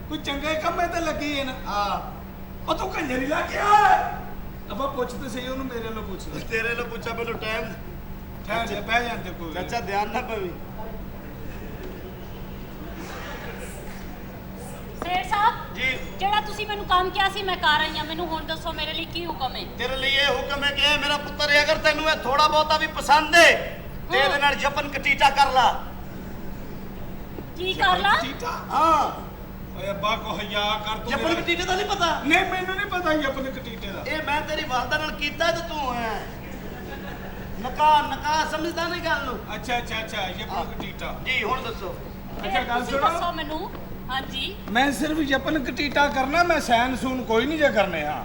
ਕੋਈ ਚੰਗੇ ਕੰਮੇ ਤੇ ਲੱਗੀ ਹੈ ਨਾ। ਹਾਂ, ਉਹ ਤੂੰ ਕੰਜਰੀ ਲੱਗ ਗਿਆ। ਅੱਬਾ ਪੁੱਛ ਤੇ ਸਹੀ ਉਹਨੂੰ, ਮੇਰੇ ਨਾਲ ਪੁੱਛ। ਤੇਰੇ ਨੂੰ ਪੁੱਛਾ ਮੈਨੂੰ ਟਾਈਮ। ਠਹਿਰ ਜਾ, ਬਹਿ ਜਾਂਦੇ ਕੋਈ। ਚਾਚਾ ਧਿਆਨ ਨਾ ਪਵੀ। ਸੇਠ ਸਾਹਿਬ ਜੀ ਜਿਹੜਾ ਤੁਸੀਂ ਮੈਨੂੰ ਕੰਮ ਕਿਹਾ ਸੀ ਮੈਂ ਕਰ ਆਈ ਹਾਂ। ਮੈਨੂੰ ਹੁਣ ਦੱਸੋ ਮੇਰੇ ਲਈ ਕੀ ਹੁਕਮ ਹੈ? ਤੇਰੇ ਲਈ ਇਹ ਹੁਕਮ ਹੈ ਕਿ ਇਹ ਮੇਰਾ ਪੁੱਤਰ ਹੈ, ਅਗਰ ਤੈਨੂੰ ਇਹ ਥੋੜਾ ਬਹੁਤਾ ਵੀ ਪਸੰਦ ਹੈ ਤੇ ਇਹਦੇ ਨਾਲ ਜਪਨ ਕਟੀਟਾ ਕਰ ਲਾ। ਕੀ ਕਰ ਲਾ? ਚੀਟਾ? ਹਾਂ, ਓਏ ਅੱਬਾ ਕੋ ਹਿਆ ਕਰ ਤੂੰ। ਜਪਨ ਕਟੀਟੇ ਦਾ ਨਹੀਂ ਪਤਾ? ਨਹੀਂ, ਮੈਨੂੰ ਨਹੀਂ ਪਤਾ ਇਹ ਆਪਣੇ ਕਟੀਟੇ ਦਾ। ਇਹ ਮੈਂ ਤੇਰੀ ਵਾਲਦਾ ਨਾਲ ਕੀਤਾ ਤੇ ਤੂੰ ਹੈ ਨਕਾ ਸਮਝਦਾ ਨਹੀਂ ਗੱਲ ਨੂੰ। ਅੱਛਾ ਅੱਛਾ ਅੱਛਾ, ਇਹ ਆਪਣੇ ਕਟੀਟਾ। ਜੀ ਹੁਣ ਦੱਸੋ। ਅੱਛਾ ਗੱਲ ਤੁਸੀਂ ਸੁਣੋ, ਦੱਸੋ ਮੈਨੂੰ। ਹਾਂਜੀ ਮੈਂ ਸਿਰਫ ਜਪਨ ਕਟੀਟਾ ਕਰਨਾ, ਮੈਂ ਸੈਨ ਸੂਨ ਕੋਈ ਨਹੀਂ ਜੇ ਕਰਨੇ। ਹਾਂ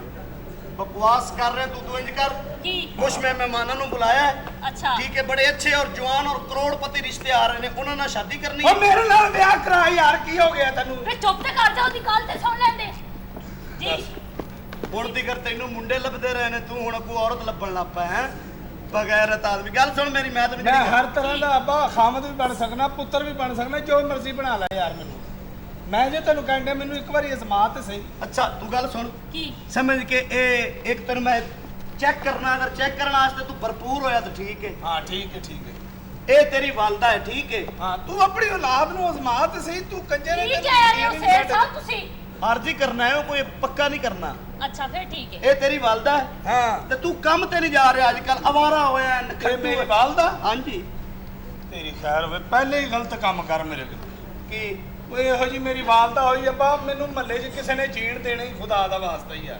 ਬਕਵਾਸ ਕਰ ਰਿਹਾ ਤੂੰ ਇੰਜ ਕਰ। ਕੀ? ਕੁਛ ਮੈਂ ਮਹਿਮਾਨਾਂ ਨੂੰ ਬੁਲਾਇਆ ਹੈ, ਅੱਛਾ ਠੀਕ ਹੈ, ਬੜੇ ਅੱਛੇ ਔਰ ਜਵਾਨ ਔਰ ਕਰੋੜਪਤੀ ਰਿਸ਼ਤੇ ਆ ਰਹੇ ਨੇ, ਉਹਨਾਂ ਨਾਲ ਸ਼ਾਦੀ ਕਰਨੀ ਉਹ ਹੈ। ਮੇਰੇ ਨਾਲ ਵਿਆਹ ਕਰਾ ਯਾਰ, ਕੀ ਹੋ ਗਿਆ ਤੈਨੂੰ? ਵੇ ਚੁੱਪ ਤੇ ਕਰ ਜਾ, ਉਹਦੀ ਗੱਲ ਤੇ ਸੁਣ ਲੈਂਦੇ ਜੀ। ਹੁਣ ਦੀ ਕਰ ਤੈਨੂੰ ਮੁੰਡੇ ਲੱਭਦੇ ਰਹੇ ਨੇ, ਤੂੰ ਹੁਣ ਕੋਈ ਔਰਤ ਲੱਭਣ ਲੱਗ ਪਿਆ ਹੈ ਬਗੈਰਤ ਆਦਮੀ। ਗੱਲ ਸੁਣ ਮੇਰੀ, ਮੈਂ ਤਾਂ ਮੈਂ ਹਰ ਤਰ੍ਹਾਂ ਦਾ ਅੱਬਾ ਖਾਮਦ ਵੀ ਬਣ ਸਕਣਾ, ਪੁੱਤਰ ਵੀ ਬਣ ਸਕਣਾ, ਜੋ ਮਰਜ਼ੀ ਬਣਾ ਲੈ ਯਾਰ ਮੈਨੂੰ। ਮੈਂ ਜੇ ਤੈਨੂੰ ਕਹਿੰਦਾ ਮੈਨੂੰ ਇੱਕ ਵਾਰੀ ਅਜ਼ਮਾ ਤੇ ਸਹੀ। ਅੱਛਾ ਤੂੰ ਗੱਲ ਸੁਣ, ਕੀ? ਸਮਝ ਕੇ ਇਹ ਇੱਕ ਤੈਨੂੰ ਮੈਂ ਚੈੱਕ ਕਰਨਾ, ਅਗਰ ਚੈੱਕ ਕਰਨ ਵਾਸਤੇ ਤੂੰ ਭਰਪੂਰ ਹੋਇਆ ਤਾਂ ਠੀਕ ਹੈ। ਹਾਂ ਠੀਕ ਹੈ ਠੀਕ ਹੈ। ਇਹ ਤੇਰੀ ਵਾਲਦਾ ਹੈ, ਠੀਕ ਹੈ। ਹਾਂ ਤੂੰ ਆਪਣੀ ਔਲਾਦ ਨੂੰ ਅਜ਼ਮਾ ਤੇ ਸਹੀ। ਤੂੰ ਕੰਜਰ ਕੀ ਕਹਿ ਰਹੇ ਹੋ ਸੇਠ ਸਾਹਿਬ ਤੁਸੀਂ? ਅਰਜ਼ੀ ਕਰਨਾ ਹੈ, ਉਹ ਕੋਈ ਪੱਕਾ ਨਹੀਂ ਕਰਨਾ। ਅੱਛਾ ਫਿਰ ਠੀਕ ਹੈ। ਇਹ ਤੇਰੀ ਵਾਲਦਾ ਹੈ ਹਾਂ ਤੇ ਤੂੰ ਕੰਮ ਤੇ ਨਹੀਂ ਜਾ ਰਿਹਾ ਅੱਜ ਕੱਲ, ਅਵਾਰਾ ਹੋਇਆ ਹੈ, ਇਹ ਨਖੱਟੂ ਮੇਰੀ ਹੈ। ਵਾਲਦਾ? ਹਾਂਜੀ। ਤੇਰੀ ਖੈਰ ਹੋਵੇ, ਪਹਿਲੇ ਹੀ ਗਲਤ ਕੰਮ ਕਰ ਮੇਰੇ ਕੋਲ। ਕੀ ਓਏ ਇਹੋ ਜੀ ਮੇਰੀ ਵਾਲਦਾ ਹੋਈ ਅੱਬਾ, ਮੈਨੂੰ ਮਹੱਲੇ 'ਚ ਕਿਸੇ ਨੇ ਜੀਣ ਦੇਣਾ ਹੀ ਖੁਦਾ ਦਾ ਵਾਸਤਾ ਹੀ ਆ।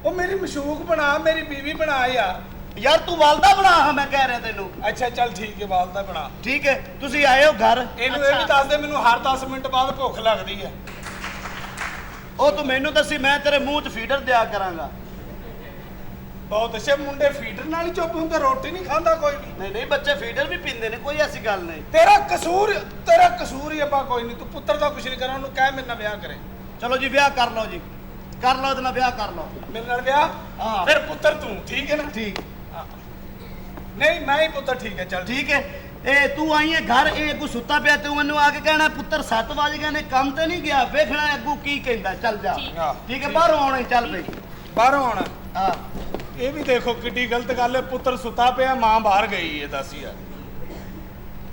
ਉਹ ਮੇਰੀ ਮਸ਼ੂਕ ਬਣਾ, ਮੇਰੀ ਬੀਵੀ ਬਣਾ ਯਾਰ। ਯਾਰ ਤੂੰ ਵਾਲਦਾ ਬਣਾ, ਹਾਂ ਮੈਂ ਕਹਿ ਰਿਹਾ ਤੈਨੂੰ। ਅੱਛਾ ਚੱਲ ਠੀਕ ਹੈ, ਵਾਲਦਾ ਬਣਾ। ਠੀਕ ਹੈ, ਤੁਸੀਂ ਆਏ ਹੋ ਘਰ। ਇਹਨੂੰ ਇਹ ਵੀ ਦੱਸ ਦੇ ਮੈਨੂੰ ਹਰ 10 ਮਿੰਟ ਬਾਅਦ ਭੁੱਖ ਲੱਗਦੀ ਹੈ। ਉਹ ਤੂੰ ਮੈਨੂੰ ਦੱਸੀ, ਮੈਂ ਤੇਰੇ ਮੂੰਹ 'ਚ ਫੀਡਰ ਦਿਆ ਕਰਾਂਗਾ। ਬਹੁਤ ਅੱਛੇ ਮੁੰਡੇ ਫੀਡਰ ਨਾਲ ਹੀ ਚੁੱਪ ਹੁੰਦੇ, ਰੋਟੀ ਨਹੀਂ ਖਾਂਦਾ ਕੋਈ ਵੀ। ਨਹੀਂ ਨਹੀਂ, ਬੱਚੇ ਫੀਡਰ ਵੀ ਪੀਂਦੇ ਨੇ, ਕੋਈ ਐਸੀ ਗੱਲ ਨਹੀਂ। ਤੇਰਾ ਕਸੂਰ ਹੀ ਅੱਬਾ ਕੋਈ ਨਹੀਂ। ਤੂੰ ਪੁੱਤਰ ਦਾ ਕੁਛ ਨਹੀਂ ਕਰਾਂ, ਉਹਨੂੰ ਕਹਿ ਮੇਰੇ ਨਾਲ ਵਿਆਹ ਕਰੇ। ਚਲੋ ਜੀ ਵਿਆਹ ਕਰ ਲਓ ਜੀ, ਕਰ ਲਓ ਇਹਦੇ ਨਾਲ ਵਿਆਹ ਕਰ ਲਓ। ਮੇਰੇ ਨਾਲ ਵਿਆਹ? ਹਾਂ। ਫਿਰ ਪੁੱਤਰ ਤੂੰ, ਠੀਕ ਹੈ ਨਾ? ਠੀਕ ਨਹੀਂ ਮੈਂ ਹੀ ਪੁੱਤਰ, ਠੀਕ ਹੈ ਚੱਲ। ਠੀਕ ਹੈ। ਇਹ ਤੂੰ ਆਈ ਹੈ ਘਰ, ਇਹ ਅੱਗੂ ਸੁੱਤਾ ਪਿਆ, ਤੂੰ ਮੈਨੂੰ ਆ ਕੇ ਕਹਿਣਾ ਪੁੱਤਰ 7 ਵਜ ਗਏ ਨੇ, ਕੰਮ ਤੇ ਨਹੀਂ ਗਿਆ, ਵੇਖਣਾ ਅੱਗੂ ਕੀ ਕਹਿੰਦਾ। ਚੱਲ ਜਾ। ਠੀਕ। ਠੀਕ ਹੈ, ਬਾਹਰੋਂ ਆਉਣਾ ਹੀ, ਚੱਲ ਪਈ। ਬਾਹਰੋਂ ਆਉਣਾ? ਹਾਂ। ਇਹ ਵੀ ਦੇਖੋ ਕਿੱਡੀ ਗਲਤ ਗੱਲ ਹੈ, ਪੁੱਤਰ ਸੁੱਤਾ ਪਿਆ, ਮਾਂ ਬਾਹਰ ਗਈ ਹੈ। ਦੱਸ ਯਾਰ,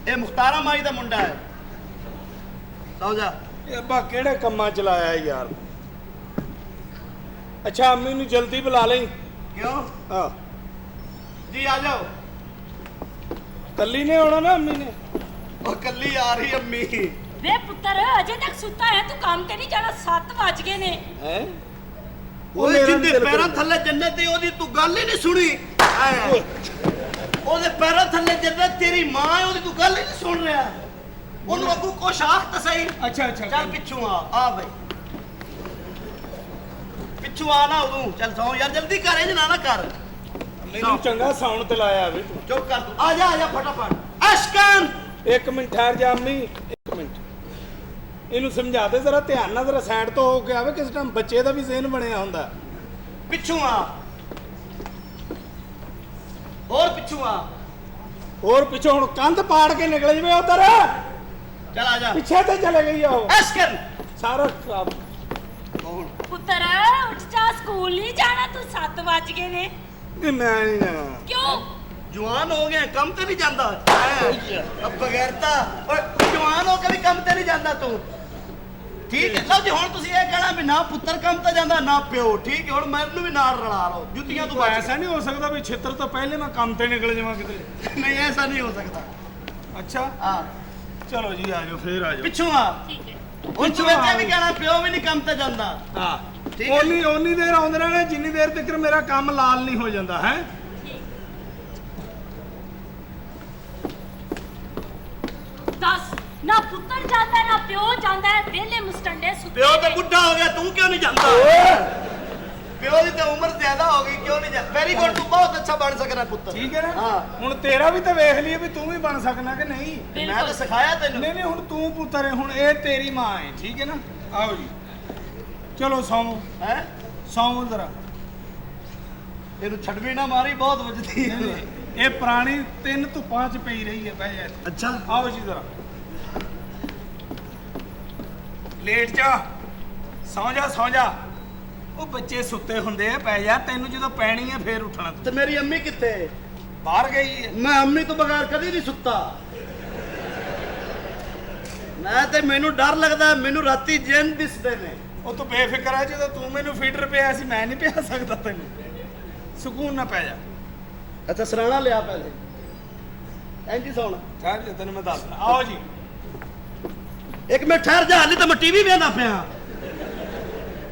ਇਹ ਮੁਖਤਾਰਾ ਮਾਈ ਦਾ ਮੁੰਡਾ ਹੈ, ਸੌ ਜਾ। ਇਹ ਅੱਬਾ ਕਿਹੜੇ ਕੰਮਾਂ ਚ ਲਾਇਆ ਯਾਰ? ਅੱਛਾ ਅੰਮੀ ਨੂੰ ਜਲਦੀ ਬੁਲਾ ਲਈ। क्यों ਹਾਂ जी आ जाओ। ਕੱਲੀ ਨੇ ਆਉਣਾ ਨਾ ਅੰਮੀ ਨੇ। और कल्ली आ रही अम्मी ਵੇ ਪੁੱਤਰ ਅਜੇ ਤੱਕ ਸੁੱਤਾ ਹੈ ਤੂੰ ਕੰਮ ਤੇ ਨਹੀਂ ਜਾਣਾ 7 ਵੱਜ ਗਏ ਨੇ ਹੈ ओए जिंदे पैरां थल्ले जन्नत दी ओदी तू गल ही नहीं सुनी ओदे पैरां थल्ले जन्नत तेरी मां है ओदी तू गल ही नहीं सुन रहा ओनू अगू कुछ आख तो सही अच्छा अच्छा चल पिछू आ भाई पिछू आ ना उदू चल सौ यार जल्दी कर इज ना कर ਮੈਨੂੰ ਚੰਗਾ ਸਾਉਣ ਤੇ ਲਾਇਆ ਵੇ ਤੂੰ। चुप कर तू आ जा फटाफट अशकन 1 ਮਿੰਟ ਠਹਿਰ ਜਾ ਅੰਮੀ 1 ਮਿੰਟ ਇਹਨੂੰ ਸਮਝਾ ਦੇ ਜ਼ਰਾ ਧਿਆਨ ਨਾਲ ਜ਼ਰਾ ਸਾਈਡ ਤੋਂ ਹੋ ਕੇ ਆਵੇ ਕਿਸ ਟਾਈਮ ਬੱਚੇ ਦਾ ਵੀ ਜ਼ਿਹਨ ਬਣਿਆ ਹੁੰਦਾ। पिछू आ और पिछू आ ਹੋਰ ਪਿੱਛੋਂ ਹੁਣ ਕੰਧ ਪਾੜ ਕੇ ਨਿਕਲ ਜਵੇ ਉਧਰ चल आ जा ਪਿੱਛੇ ਤੇ ਚਲੇ ਗਈ ਆ ਉਹ अशकन ਸਾਰਾ ਖਰਾਬ। ਪੁੱਤਰ ਉੱਠ ਜਾ ਸਕੂਲ ਨਹੀਂ ਜਾਣਾ ਤੂੰ 7 ਵੱਜ ਗਏ ਨੇ ਨਹੀਂ ਮੈਂ ਨਹੀਂ ਜਾਣਾ। ਕਿਉਂ जवान हो गए कम ते नहीं जांदा अब बगैरता और जवान हो के भी कम ते नहीं जांदा तू ठीक है लो जी हुन तुसी ये कहना भी ना पुत्र कम ते जांदा ना प्यो ठीक है हुन मैनू भी नाल रला लो जुतियां तू बच ऐसा नहीं हो सकता भी ਛਿੱਤਰ ਤੋਂ ਪਹਿਲੇ ਮੈਂ ਕੰਮ ਤੇ ਨਿਕਲ ਜਾਵਾਂ ਕਿਤੇ। नहीं ऐसा नहीं हो सकता ਅੱਛਾ हां ਚਲੋ ਜੀ ਆ ਜਾਓ ਫੇਰ ਆ ਜਾਓ। पिछू आ ਠੀਕ ਹੈ हुन तू इत्थे भी कहना प्यो भी नहीं कम ते जांदा ਹਾਂ ਠੀਕ ਹੈ। ਓਨੀ ਦੇਰ ਆਉਂਦੇ ਰਹਿਣੇ ਜਿੰਨੀ ਦੇਰ ਤੱਕ ਮੇਰਾ ਕੰਮ ਲਾਲ ਨਹੀਂ ਹੋ ਜਾਂਦਾ ਹੈ। ਦੱਸ ਨਾ ਪੁੱਤਰ ਜਾਂਦਾ ਨਾ ਪਿਓ ਜਾਂਦਾ ਹੈ ਵਿਹਲੇ ਮੁਸਟੰਡੇ ਸੁੱਤੇ प्यो तो ਨੇ। बुढ़ा हो गया तू क्यों नहीं जांदा प्यो दी तो उम्र ज्यादा हो गई क्यों नहीं जा वेरी गुड तू बहुत अच्छा बन सकना पुत्र ਠੀਕ ਹੈ ਨਾ ਹਾਂ। ਹੁਣ ਤੇਰਾ ਵੀ ਤਾਂ ਵੇਖ ਲਈਏ ਵੀ ਤੂੰ ਵੀ ਬਣ ਸਕਣਾ ਕਿ ਨਹੀਂ। मैं तो सिखाया तेनू ਨਹੀਂ ਹੁਣ ਤੂੰ ਪੁੱਤਰ ਹੈ ਹੁਣ ਇਹ ਤੇਰੀ ਮਾਂ ਹੈ ਠੀਕ ਹੈ ਨਾ। ਆਓ ਜੀ ਚਲੋ ਸੌਂ हैं ਸੌਂ ਜ਼ਰਾ। ਇਹਨੂੰ ਛੜਵੀ ਨਾ ਮਾਰੀ ਬਹੁਤ ਵੱਜਦੀ ਹੈ ਇਹ ਪੁਰਾਣੀ 3 ਧੁੱਪਾਂ ਚ ਪਈ ਰਹੀ ਹੈ ਬਹਿ ਜਾ ਇੱਥੇ। ਅੱਛਾ ਆਓ ਜੀ ਜ਼ਰਾ ਲੇਟ ਜਾ ਸੌਂ ਜਾ ਉਹ ਬੱਚੇ ਸੁੱਤੇ ਹੁੰਦੇ ਆ ਪੈ ਜਾ ਤੈਨੂੰ ਜਦੋਂ ਪੈਣੀ ਹੈ ਫੇਰ ਉੱਠਣਾ ਤੇ ਮੇਰੀ ਅੰਮੀ ਕਿੱਥੇ ਬਾਹਰ ਗਈ ਹੈ। ਮੈਂ ਅੰਮੀ ਤੋਂ ਬਗੈਰ ਕਦੀ ਨਹੀਂ ਸੁੱਤਾ ਮੈਂ ਤੇ ਮੈਨੂੰ ਡਰ ਲੱਗਦਾ ਮੈਨੂੰ ਰਾਤੀ ਜਿੰਨ ਦਿਸਦੇ ਨੇ ਉਹ ਤੂੰ ਬੇਫਿਕਰ ਹੈ ਜਦੋਂ ਤੂੰ ਮੈਨੂੰ ਫੀਡਰ ਪਿਆ ਸੀ ਮੈਂ ਨਹੀਂ ਪਿਆ ਸਕਦਾ ਤੈਨੂੰ ਸਕੂਨ ਨਾ ਪੈ ਜਾ। ਅੱਛਾ ਸਰਾਣਾ ਲਿਆ ਪਹਿਲੇ ਇੰਜੀ ਸੌਣਾ ਠਹਿਰ ਜਾ ਤੈਨੂੰ ਮੈਂ ਦੱਸਦਾ। ਆਓ ਜੀ ਇੱਕ ਮਿੰਟ ਠਹਿਰ ਜਾ ਹਾਲੇ ਤਾਂ ਮੈਂ ਟੀਵੀ ਵੇਖਦਾ ਪਿਆ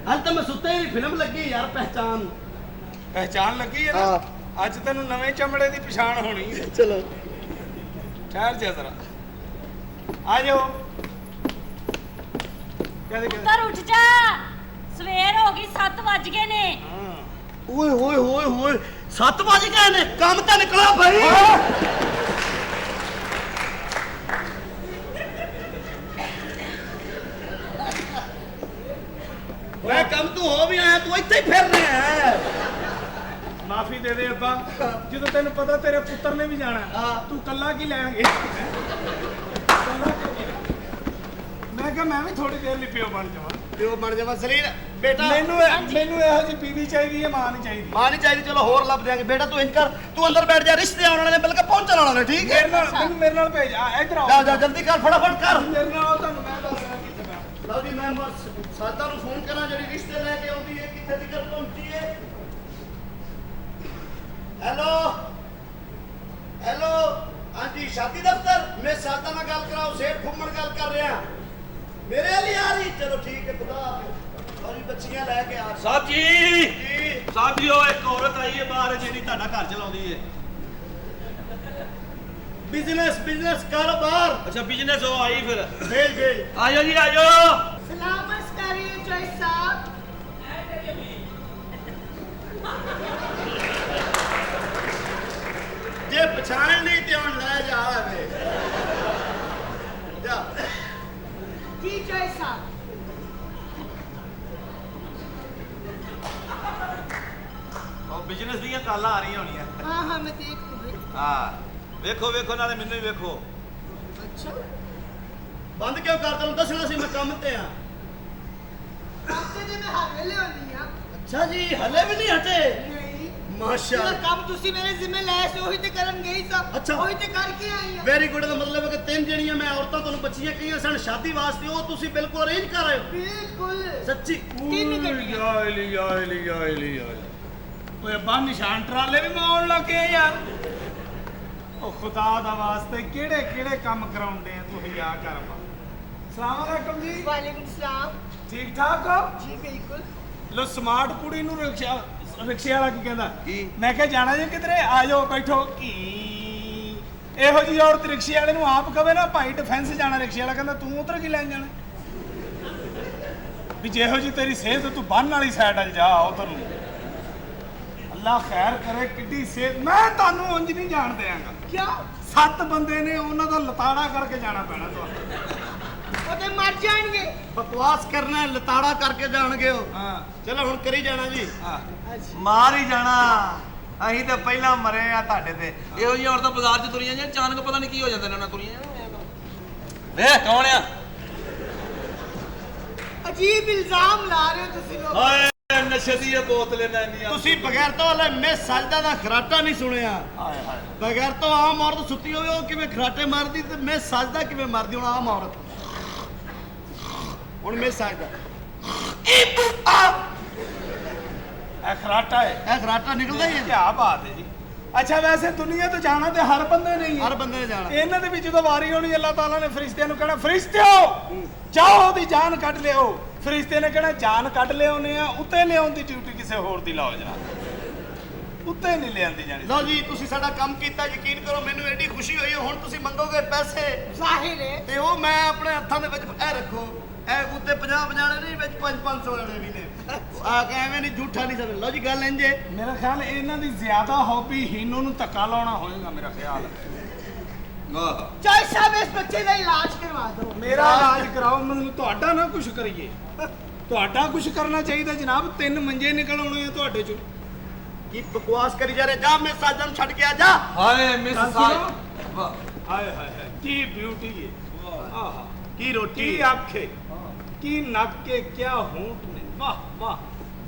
ਹਾਲੇ ਤਾਂ ਮੈਂ ਸੁੱਤਾ ਹੀ ਨਹੀਂ ਫਿਲਮ ਲੱਗੀ ਯਾਰ ਪਹਿਚਾਨ ਲੱਗੀ ਹੈ ਨਾ। ਅੱਜ ਤੈਨੂੰ ਨਵੇਂ ਚਮੜੇ ਦੀ ਪਛਾਣ ਹੋਣੀ ਹੈ। ਚਲੋ ਠਹਿਰ ਜਾ ਜ਼ਰਾ ਆ ਜਾਓ ਕਹਦੇ ਪੁੱਤਰ ਉੱਠ ਜਾ ਸਵੇਰ ਹੋ ਗਈ 7 ਵੱਜ ਗਏ ਨੇ। ਓਏ ਹੋਏ ਹੋਏ ਹੋਏ 7 ਵਜ ਗਏ ਨੇ ਕੰਮ ਤਾਂ ਨਿਕਲਾ ਭਾਈ ਮੈਂ ਕੰਮ ਤੂੰ ਹੋ ਵੀ ਆਇਆ ਤੂੰ ਇੱਥੇ ਹੀ ਫਿਰ ਰਿਹਾ ਹੈ ਮਾਫੀ ਦੇ ਦੇ ਅੱਬਾ ਜਦੋਂ ਤੈਨੂੰ ਪਤਾ ਤੇਰੇ ਪੁੱਤਰ ਨੇ ਵੀ ਜਾਣਾ ਹਾਂ। ਤੂੰ ਕੱਲਾ ਕੀ ਲੈਣ ਗਿਆ ਮੈਂ ਕਿਹਾ ਮੈਂ ਵੀ ਥੋੜੀ ਦੇਰ ਲਈ ਪਿਓ ਬਣ ਜਾਵਾਂ। ਪਿਓ ਬਣ ਜਾਵਾ ਸਰੀਰ ਬੇਟਾ ਮੈਨੂੰ ਇਹੋ ਜਿਹੀ ਬੀਵੀ ਚਾਹੀਦੀ ਹੈ ਮਾਂ ਨਹੀਂ ਚਾਹੀਦੀ। ਮਾਂ ਨਹੀਂ ਚਾਹੀਦੀ ਚਲੋ ਹੋਰ ਲੱਭ ਦਿਆਂਗੇ ਬੇਟਾ ਤੂੰ ਇੰਜ ਕਰ ਤੂੰ ਅੰਦਰ ਬੈਠ ਜਾ ਰਿਸ਼ਤੇ ਆਉਣ ਵਾਲੇ ਨੇ ਬਲਕਿ ਪਹੁੰਚਣ ਵਾਲੇ ਨੇ ਠੀਕ ਹੈ ਮੇਰੇ ਨਾਲ ਭੇਜ ਆ ਇੱਧਰ ਆਓ ਜਾ ਜਾ ਜਲਦੀ ਕਰ ਫਟਾਫਟ ਕਰ ਮੇਰੇ ਨਾਲ ਆਓ, ਤੁਹਾਨੂੰ ਮੈਂ ਦੱਸਣਾ ਕਿੱਥੇ ਮੈਂ ਲਓ ਜੀ ਮੈਂ ਸਾਦਾ ਨੂੰ ਫੋਨ ਕਰਾਂ ਜਿਹੜੀ ਰਿਸ਼ਤੇ ਲੈ ਕੇ ਆਉਂਦੀ ਹੈ ਕਿੱਥੇ ਤੱਕ ਪਹੁੰਚੀ ਹੈ ਹੈਲੋ ਹਾਂਜੀ ਸ਼ਾਦੀ ਦਫ਼ਤਰ ਮੈਂ ਸਾਦਾ ਨਾਲ ਗੱਲ ਕਰਾਓ ਸੇਠ ਫੁੰਮਣ ਗੱਲ ਕਰ ਰਿਹਾ ਮੇਰੇ ਲਈ ਆ ਰਹੀ ਚਲੋ ਠੀਕ ਹੈ ਖੁਦਾ ਹਾਫਿਜ਼ ਔਰ ਬੱਚੀਆਂ ਲੈ ਕੇ ਆ ਸਾਹਿਬ ਜੀ ਜੀ ਸਾਥੀਓ ਇੱਕ ਔਰਤ ਆਈ ਹੈ ਬਾਹਰ ਜਿਹੜੀ ਤੁਹਾਡਾ ਘਰ ਚਲਾਉਂਦੀ ਹੈ। ਬਿਜ਼ਨਸ ਕਾਰੋਬਾਰ ਅੱਛਾ ਬਿਜ਼ਨਸ ਉਹ ਆਈ ਫਿਰ ਭੇਜ ਆਜੋ ਜੀ ਆਜੋ। सलामत करिए जय साहब ਜੇ ਪਛਾਣ ਨਹੀਂ ਤੇ ਹੁਣ ਲੈ ਜਾ ਵੇ ਜਾ जी जय साहब ਉਹ ਬਿਜ਼ਨਸ ਦੀਆਂ ਕਾਲਾਂ ਆ ਰਹੀਆਂ ਹੋਣੀਆਂ। हाँ हाँ मैं देख लूंगी ਹਾਂ ਵੇਖੋ ਨਾਲੇ ਮੈਨੂੰ ਵੀ ਵੇਖੋ। अच्छा ਬੰਦ ਕਿਉਂ ਕਰ ਤੈਨੂੰ ਦੱਸਣਾ ਸੀ ਮੈਂ ਕੰਮ ਤੇ ਆ हफ्ते दिन में हर वेले होनी है ਅੱਛਾ ਜੀ ਹਲੇ ਵੀ ਨਹੀਂ ਹਟੇ नहीं ਮਾਸ਼ਾ ਜਿਹੜਾ ਕੰਮ ਤੁਸੀਂ ਮੇਰੇ ਜ਼ਿੰਮੇ ਲਾਇਆ ਸੀ ਉਹੀ ਤੇ ਕਰਨ ਗਈ ਸਾਂ ਅੱਛਾ। ਉਹੀ ਤੇ ਕਰਕੇ ਆਈ ਆ ਵੈਰੀ ਗੁੱਡ ਦਾ ਮਤਲਬ ਹੈ ਕਿ 3 ਜਣੀਆਂ ਮੈਂ ਔਰਤਾਂ ਤੁਹਾਨੂੰ ਬੱਚੀਆਂ ਕਹੀਆਂ ਸਨ ਸ਼ਾਦੀ ਵਾਸਤੇ, ਉਹ ਤੁਸੀਂ ਬਿਲਕੁਲ ਅਰੇਂਜ ਕਰ ਰਹੇ ਹੋ? ਬਿਲਕੁਲ ਸੱਚੀ? 3 ਗੱਡੀਆਂ ਓਏ ਅੱਬਾ ਨਿਸ਼ਾਨ ਟਰਾਲੇ ਵੀ ਮਾਉਣ ਲੱਗੇ ਯਾਰ। ਉਹ ਖੁਦਾ ਦਾ ਵਾਸਤੇ ਕਿਹੜੇ ਕਿਹੜੇ ਕੰਮ ਕਰਾਉਂਦੇ ਆ ਤੁਸੀਂ ਆ ਕਰ। ਸਲਾਮ ਅਲੈਕੁਮ ਜੀ, ਵਾਲੇकुम सलाम ਠੀਕ ਠਾਕ ਹੋ? जी बिल्कुल ਲੋ ਸਮਾਰਟ ਕੁੜੀ ਨੂੰ ਰਿਕਸ਼ੇ ਵਾਲਾ ਕੀ ਕਹਿੰਦਾ? ਮੈਂ ਕਿਹਾ ਜਾਣਾ ਜੇ ਕਿਧਰੇ, ਆ ਜਾਓ ਬੈਠੋ। ਕੀ ਇਹੋ ਜਿਹੀ ਔਰਤ ਰਿਕਸ਼ੇ ਵਾਲੇ ਨੂੰ ਆਪ ਕਵੇ ਨਾ ਭਾਈ ਡਿਫੈਂਸ ਜਾਣਾ, ਰਿਕਸ਼ੇ ਵਾਲਾ ਕਹਿੰਦਾ ਤੂੰ ਉਧਰ ਕੀ ਲੈਣ ਜਾਣਾ? ਵੀ ਜਿਹੋ ਜੀ ਤੇਰੀ ਸਿਹਤ ਤੂੰ ਬੰਨ ਵਾਲੀ ਸਾਈਡ ਆ ਜਾ ਉਧਰ ਨੂੰ। ਅੱਲਾ ਖੈਰ ਕਰੇ ਕਿੱਡੀ ਸਿਹਤ। ਮੈਂ ਤੁਹਾਨੂੰ ਉਂਝ ਨਹੀਂ ਜਾਣ ਦਿਆਂਗਾ। क्या 7 ਬੰਦੇ ਨੇ ਉਹਨਾਂ ਦਾ ਲਤਾੜਾ ਕਰਕੇ ਜਾਣਾ ਪੈਣਾ ਤੁਹਾਨੂੰ। ओते मर जाएंगे ਬਕਵਾਸ ਕਰਨਾ ਹੈ, ਲਤਾੜਾ ਕਰਕੇ ਜਾਣਗੇ ਉਹ। ਹਾਂ ਚਲੋ ਹੁਣ ਕਰੀ ਜਾਣਾ ਜੀ। ਹਾਂ ਮਾਰ ਹੀ ਜਾਣਾ। ਅਸੀਂ ਤਾਂ ਪਹਿਲਾਂ ਮਰੇ ਆ ਤੁਹਾਡੇ ਤੇ। ਇਹੋ ਜਿਹੀਆਂ ਔਰਤਾਂ ਬਾਜ਼ਾਰ 'ਚ ਤੁਰੀਆਂ ਜਾਂ ਅਚਾਨਕ ਪਤਾ ਨਹੀਂ ਕੀ ਹੋ ਜਾਂਦਾ ਇਹਨਾਂ ਤੁਰੀਆਂ। ਵੇਖ ਕੌਣ ਆ? अजीब इल्जाम ला रहे हो तुसी लोग ਹਾਏ ਨਸ਼ੇ ਦੀ ਇਹ ਬੋਤਲ ਨਾ ਇੰਨੀਆਂ। ਤੁਸੀਂ ਬਗੈਰ ਤੋਂ ਵਾਲੇ ਮਿਸ ਸਾਜਦਾ ਦਾ ਖਰਾਟਾ ਨਹੀਂ ਸੁਣਿਆ। ਹਾਏ ਹਾਏ ਬਗੈਰ ਤੋਂ ਆਮ ਔਰਤ ਸੁੱਤੀ ਹੋਵੇ ਉਹ ਕਿਵੇਂ ਖਰਾਟੇ ਮਾਰਦੀ ਤੇ ਮਿਸ ਸਾਜਦਾ ਕਿਵੇਂ ਮਾਰਦੀ? ਹੁਣ ਆਮ ਔਰਤ, ਹੁਣ ਮਿਸ ਸਾਜਦਾ ਇਹ ਖਰਾਟਾ ਹੈ। ਇਹ ਖਰਾਟਾ ਨਿਕਲਦਾ ਹੀ ਹੈ। ਕੀ ਬਾਤ ਹੈ ਜੀ। ਅੱਛਾ ਵੈਸੇ ਦੁਨੀਆ ਤੋਂ ਜਾਣਾ ਤੇ ਹਰ ਬੰਦੇ ਨਹੀਂ ਹਰ ਹੈ। ਬੰਦੇ ਨੇ ਜਾਣਾ। ਇਹਨਾਂ ਦੇ ਵਿੱਚ ਜਦੋਂ ਵਾਰੀ ਹੋਣੀ ਅੱਲਾਹ ਤਾਲਾ ਨੇ ਫਰਿਸ਼ਤਿਆਂ ਨੂੰ ਕਹਿਣਾ ਫਰਿਸ਼ਤਿਓ ਜਾਓ ਉਹਦੀ ਜਾਨ ਕੱਢ ਲਿਓ। ਫਰਿਸ਼ਤੇ ਨੇ ਕਹਿਣਾ ਜਾਨ ਕੱਢ ਲਿਆਉਨੇ ਆ, ਉੱਤੇ ਲਿਆਉਣ ਦੀ ਡਿਊਟੀ ਕਿਸੇ ਹੋਰ ਦੀ ਲਾਓ ਜਨਾਬ। ਉੱਤੇ ਨਹੀਂ ਲਿਆਂਦੀ ਜਾਣੀ। ਲਓ ਜੀ ਤੁਸੀਂ ਸਾਡਾ ਕੰਮ ਕੀਤਾ, ਯਕੀਨ ਕਰੋ ਮੈਨੂੰ ਐਡੀ ਖੁਸ਼ੀ ਹੋਈ ਹੈ। ਹੁਣ ਤੁਸੀਂ ਮੰਗੋਗੇ ਪੈਸੇ जाहिर है ਤੇ ਉਹ ਮੈਂ ਆਪਣੇ ਹੱਥਾਂ ਦੇ ਵਿੱਚ ਇਹ ਰੱਖੋ। ਇਹ ਉੱਤੇ 50 ਜਾਣੇ ਨਹੀਂ, ਵਿੱਚ 500 ਜਾਣੇ ਵੀ ਨੇ। ਆ ਕੇ ਐਵੇਂ ਨਹੀਂ ਝੂਠਾ ਨਹੀਂ ਸਮਝ। ਲਓ ਜੀ ਗੱਲ ਇੰਜ ਹੈ। ਮੇਰਾ ਖਿਆਲ ਇਹਨਾਂ ਦੀ ਜ਼ਿਆਦਾ ਹੌਬੀ ਹੀਨੋ ਨੂੰ ਧੱਕਾ ਲਾਉਣਾ ਹੋਏਗਾ ਮੇਰਾ ਖਿਆਲ। ਵਾਹ चाहे साहब इस बच्चे का इलाज करवा दो ਮੇਰਾ ਇਲਾਜ ਕਰਾਓ, ਮਤਲਬ ਤੁਹਾਡਾ ਨਾ ਕੁਝ ਕਰੀਏ। ਤੁਹਾਡਾ ਕੁਝ ਕਰਨਾ ਚਾਹੀਦਾ ਜਨਾਬ। 3 ਮੰਜੇ ਨਿਕਲ ਆਉਣੇ ਆ ਤੁਹਾਡੇ ਚੋਂ। ਕੀ ਬਕਵਾਸ ਕਰੀ ਜਾ ਰਹੇ? ਜਾ ਮੈਂ ਸਾਜਾ ਨੂੰ ਛੱਡ ਕੇ ਆ ਜਾ। ਹਾਏ ਮਿਸ ਗੱਲ ਸਾਜ ਸੁਣੋ। ਵਾਹ ਹਾਏ ਹਾਏ ਹਾਏ ਕੀ ਬਿਊਟੀ ਹੈ। ਆਹਾ ਕੀ ਰੋਟੀ ਕੀ ਆਖੇ ਕੀ ਨੱਕ ਕੇ ਕਿਆ ਹੋਂਠ ਨੇ। ਵਾਹ ਵਾਹ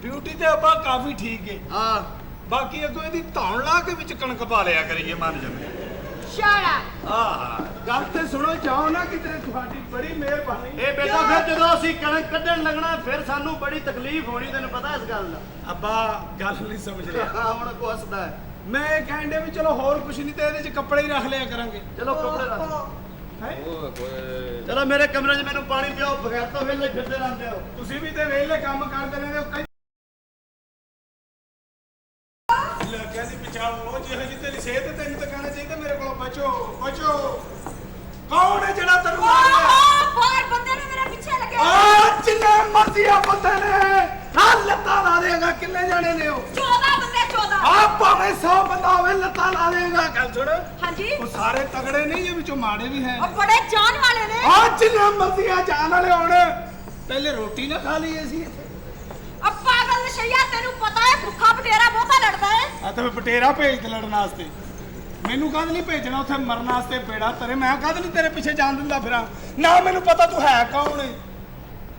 ਬਿਊਟੀ ਤੇ ਆਪਾਂ ਕਾਫੀ ਠੀਕ ਹੈ। ਹਾਂ ਬਾਕੀ ਅੱਗੋਂ ਇਹਦੀ ਧੌਣ ਲਾ ਕੇ ਵਿੱਚ ਕਣਕ ਪਾ ਲਿਆ ਕਰੀਏ ਮੰਨ ਜਾਂਦੇ। शारा ਆਹਾ ਗੱਲ ਤੇ ਸੁਣੋ, ਜਾਓ ਨਾ ਕਿਤੇ। ਤੁਹਾਡੀ ਬੜੀ ਮਿਹਰਬਾਨੀ। ਇਹ ਬੇਟਾ ਫਿਰ ਜਦੋਂ ਅਸੀਂ ਕਣਕ ਕੱਢਣ ਲੱਗਣਾ ਫਿਰ ਸਾਨੂੰ ਬੜੀ ਤਕਲੀਫ ਹੋਣੀ, ਤੈਨੂੰ ਪਤਾ ਇਸ ਗੱਲ ਦਾ। ਅੱਬਾ ਗੱਲ ਨਹੀਂ ਸਮਝ ਰਿਹਾ। ਹਾਂ ਹੁਣ ਕੋ ਹੱਸਦਾ ਹੈ। ਮੈਂ ਕਹਿੰਦੇ ਵੀ ਚਲੋ ਹੋਰ ਕੁਝ ਨਹੀਂ ਤੇ ਇਹਦੇ 'ਚ ਕੱਪੜੇ ਹੀ ਰੱਖ ਲਿਆ ਕਰਾਂਗੇ। ਚਲੋ ਕੱਪੜੇ ਰੱਖ। ਹੈਂ? ਓਏ ਹੋਏ ਚਲੋ ਮੇਰੇ ਕਮਰੇ 'ਚ ਮੈਨੂੰ ਪਾਣੀ ਪਿਆਓ, ਬਗੈਰ ਤੋਂ ਵੇਲੇ ਫਿਰਦੇ ਰਹਿੰਦੇ ਹੋ। ਤੁਸੀਂ ਵੀ ਤੇ ਵਿਹਲੇ ਕੰਮ ਕਰਦੇ ਰਹਿੰਦੇ ਹੋ। ਲੱਗਿਆ ਸੀ ਬਚਾਓ ਜਿਹੋ ਜਿਹੀ ਤੇਰੀ ਸਿਹਤ ਹੈ, ਤੈਨੂੰ ਤਾਂ ਕਹਿਣਾ ਚਾਹੀਦਾ ਮੇਰੇ ਕੋਲੋਂ ਬਚੋ ਬਚੋ। ਕੌਣ ਹੈ ਜਿਹੜਾ ਤੈਨੂੰ ਮਾਰਿਆ? ਬਾਹਰ ਬੰਦੇ ਨੇ ਮੇਰੇ ਪਿੱਛੇ ਲੱਗਿਆ ਆ ਜਿੰਨੇ ਮਰਜ਼ੀ ਆ ਬੰਦੇ ਨੇ ਆ ਲੱਤਾਂ ਲਾ ਦੇਗਾ। ਕਿੰਨੇ ਜਾਣੇ ਨੇ ਉਹ? 14 ਬੰਦੇ 14 ਆ ਭਾਵੇਂ 100 ਬੰਦਾ ਹੋਵੇ ਲੱਤਾਂ ਲਾ ਦੇਗਾ। ਗੱਲ ਸੁਣ, ਹਾਂਜੀ ਉਹ ਸਾਰੇ ਤਗੜੇ ਨਹੀਂ, ਇਹ ਵਿੱਚੋਂ ਮਾੜੇ ਵੀ ਹੈ। और बड़े जान वाले ने ਆ ਜਿੰਨੇ ਮਰਜ਼ੀ ਆ ਜਾਣ ਵਾਲੇ ਹੋਣ। ਪਹਿਲੇ ਰੋਟੀ ਨਾ ਖਾ ਲਈਏ ਸੀ ਇੱਥੇ। अब पागल नशैया तेनू पता है भूखा बटेरा बहुता लड़ता है ਆ ਤੇ ਬਟੇਰਾ ਭੇਜ ਤੇ ਲੜਨ ਵਾਸਤੇ। ਮੈਨੂੰ ਕਾਹਦੇ ਲਈ ਭੇਜਣਾ ਉੱਥੇ ਮਰਨ ਵਾਸਤੇ? ਬੇੜਾ ਤੇਰੇ ਮੈਂ ਕਾਹਦੇ ਲਈ ਤੇਰੇ ਪਿੱਛੇ ਜਾਣ ਦਿੰਦਾ ਫਿਰਾਂ? ਨਾ ਮੈਨੂੰ ਪਤਾ ਤੂੰ ਹੈ ਕੌਣ ਹੈ।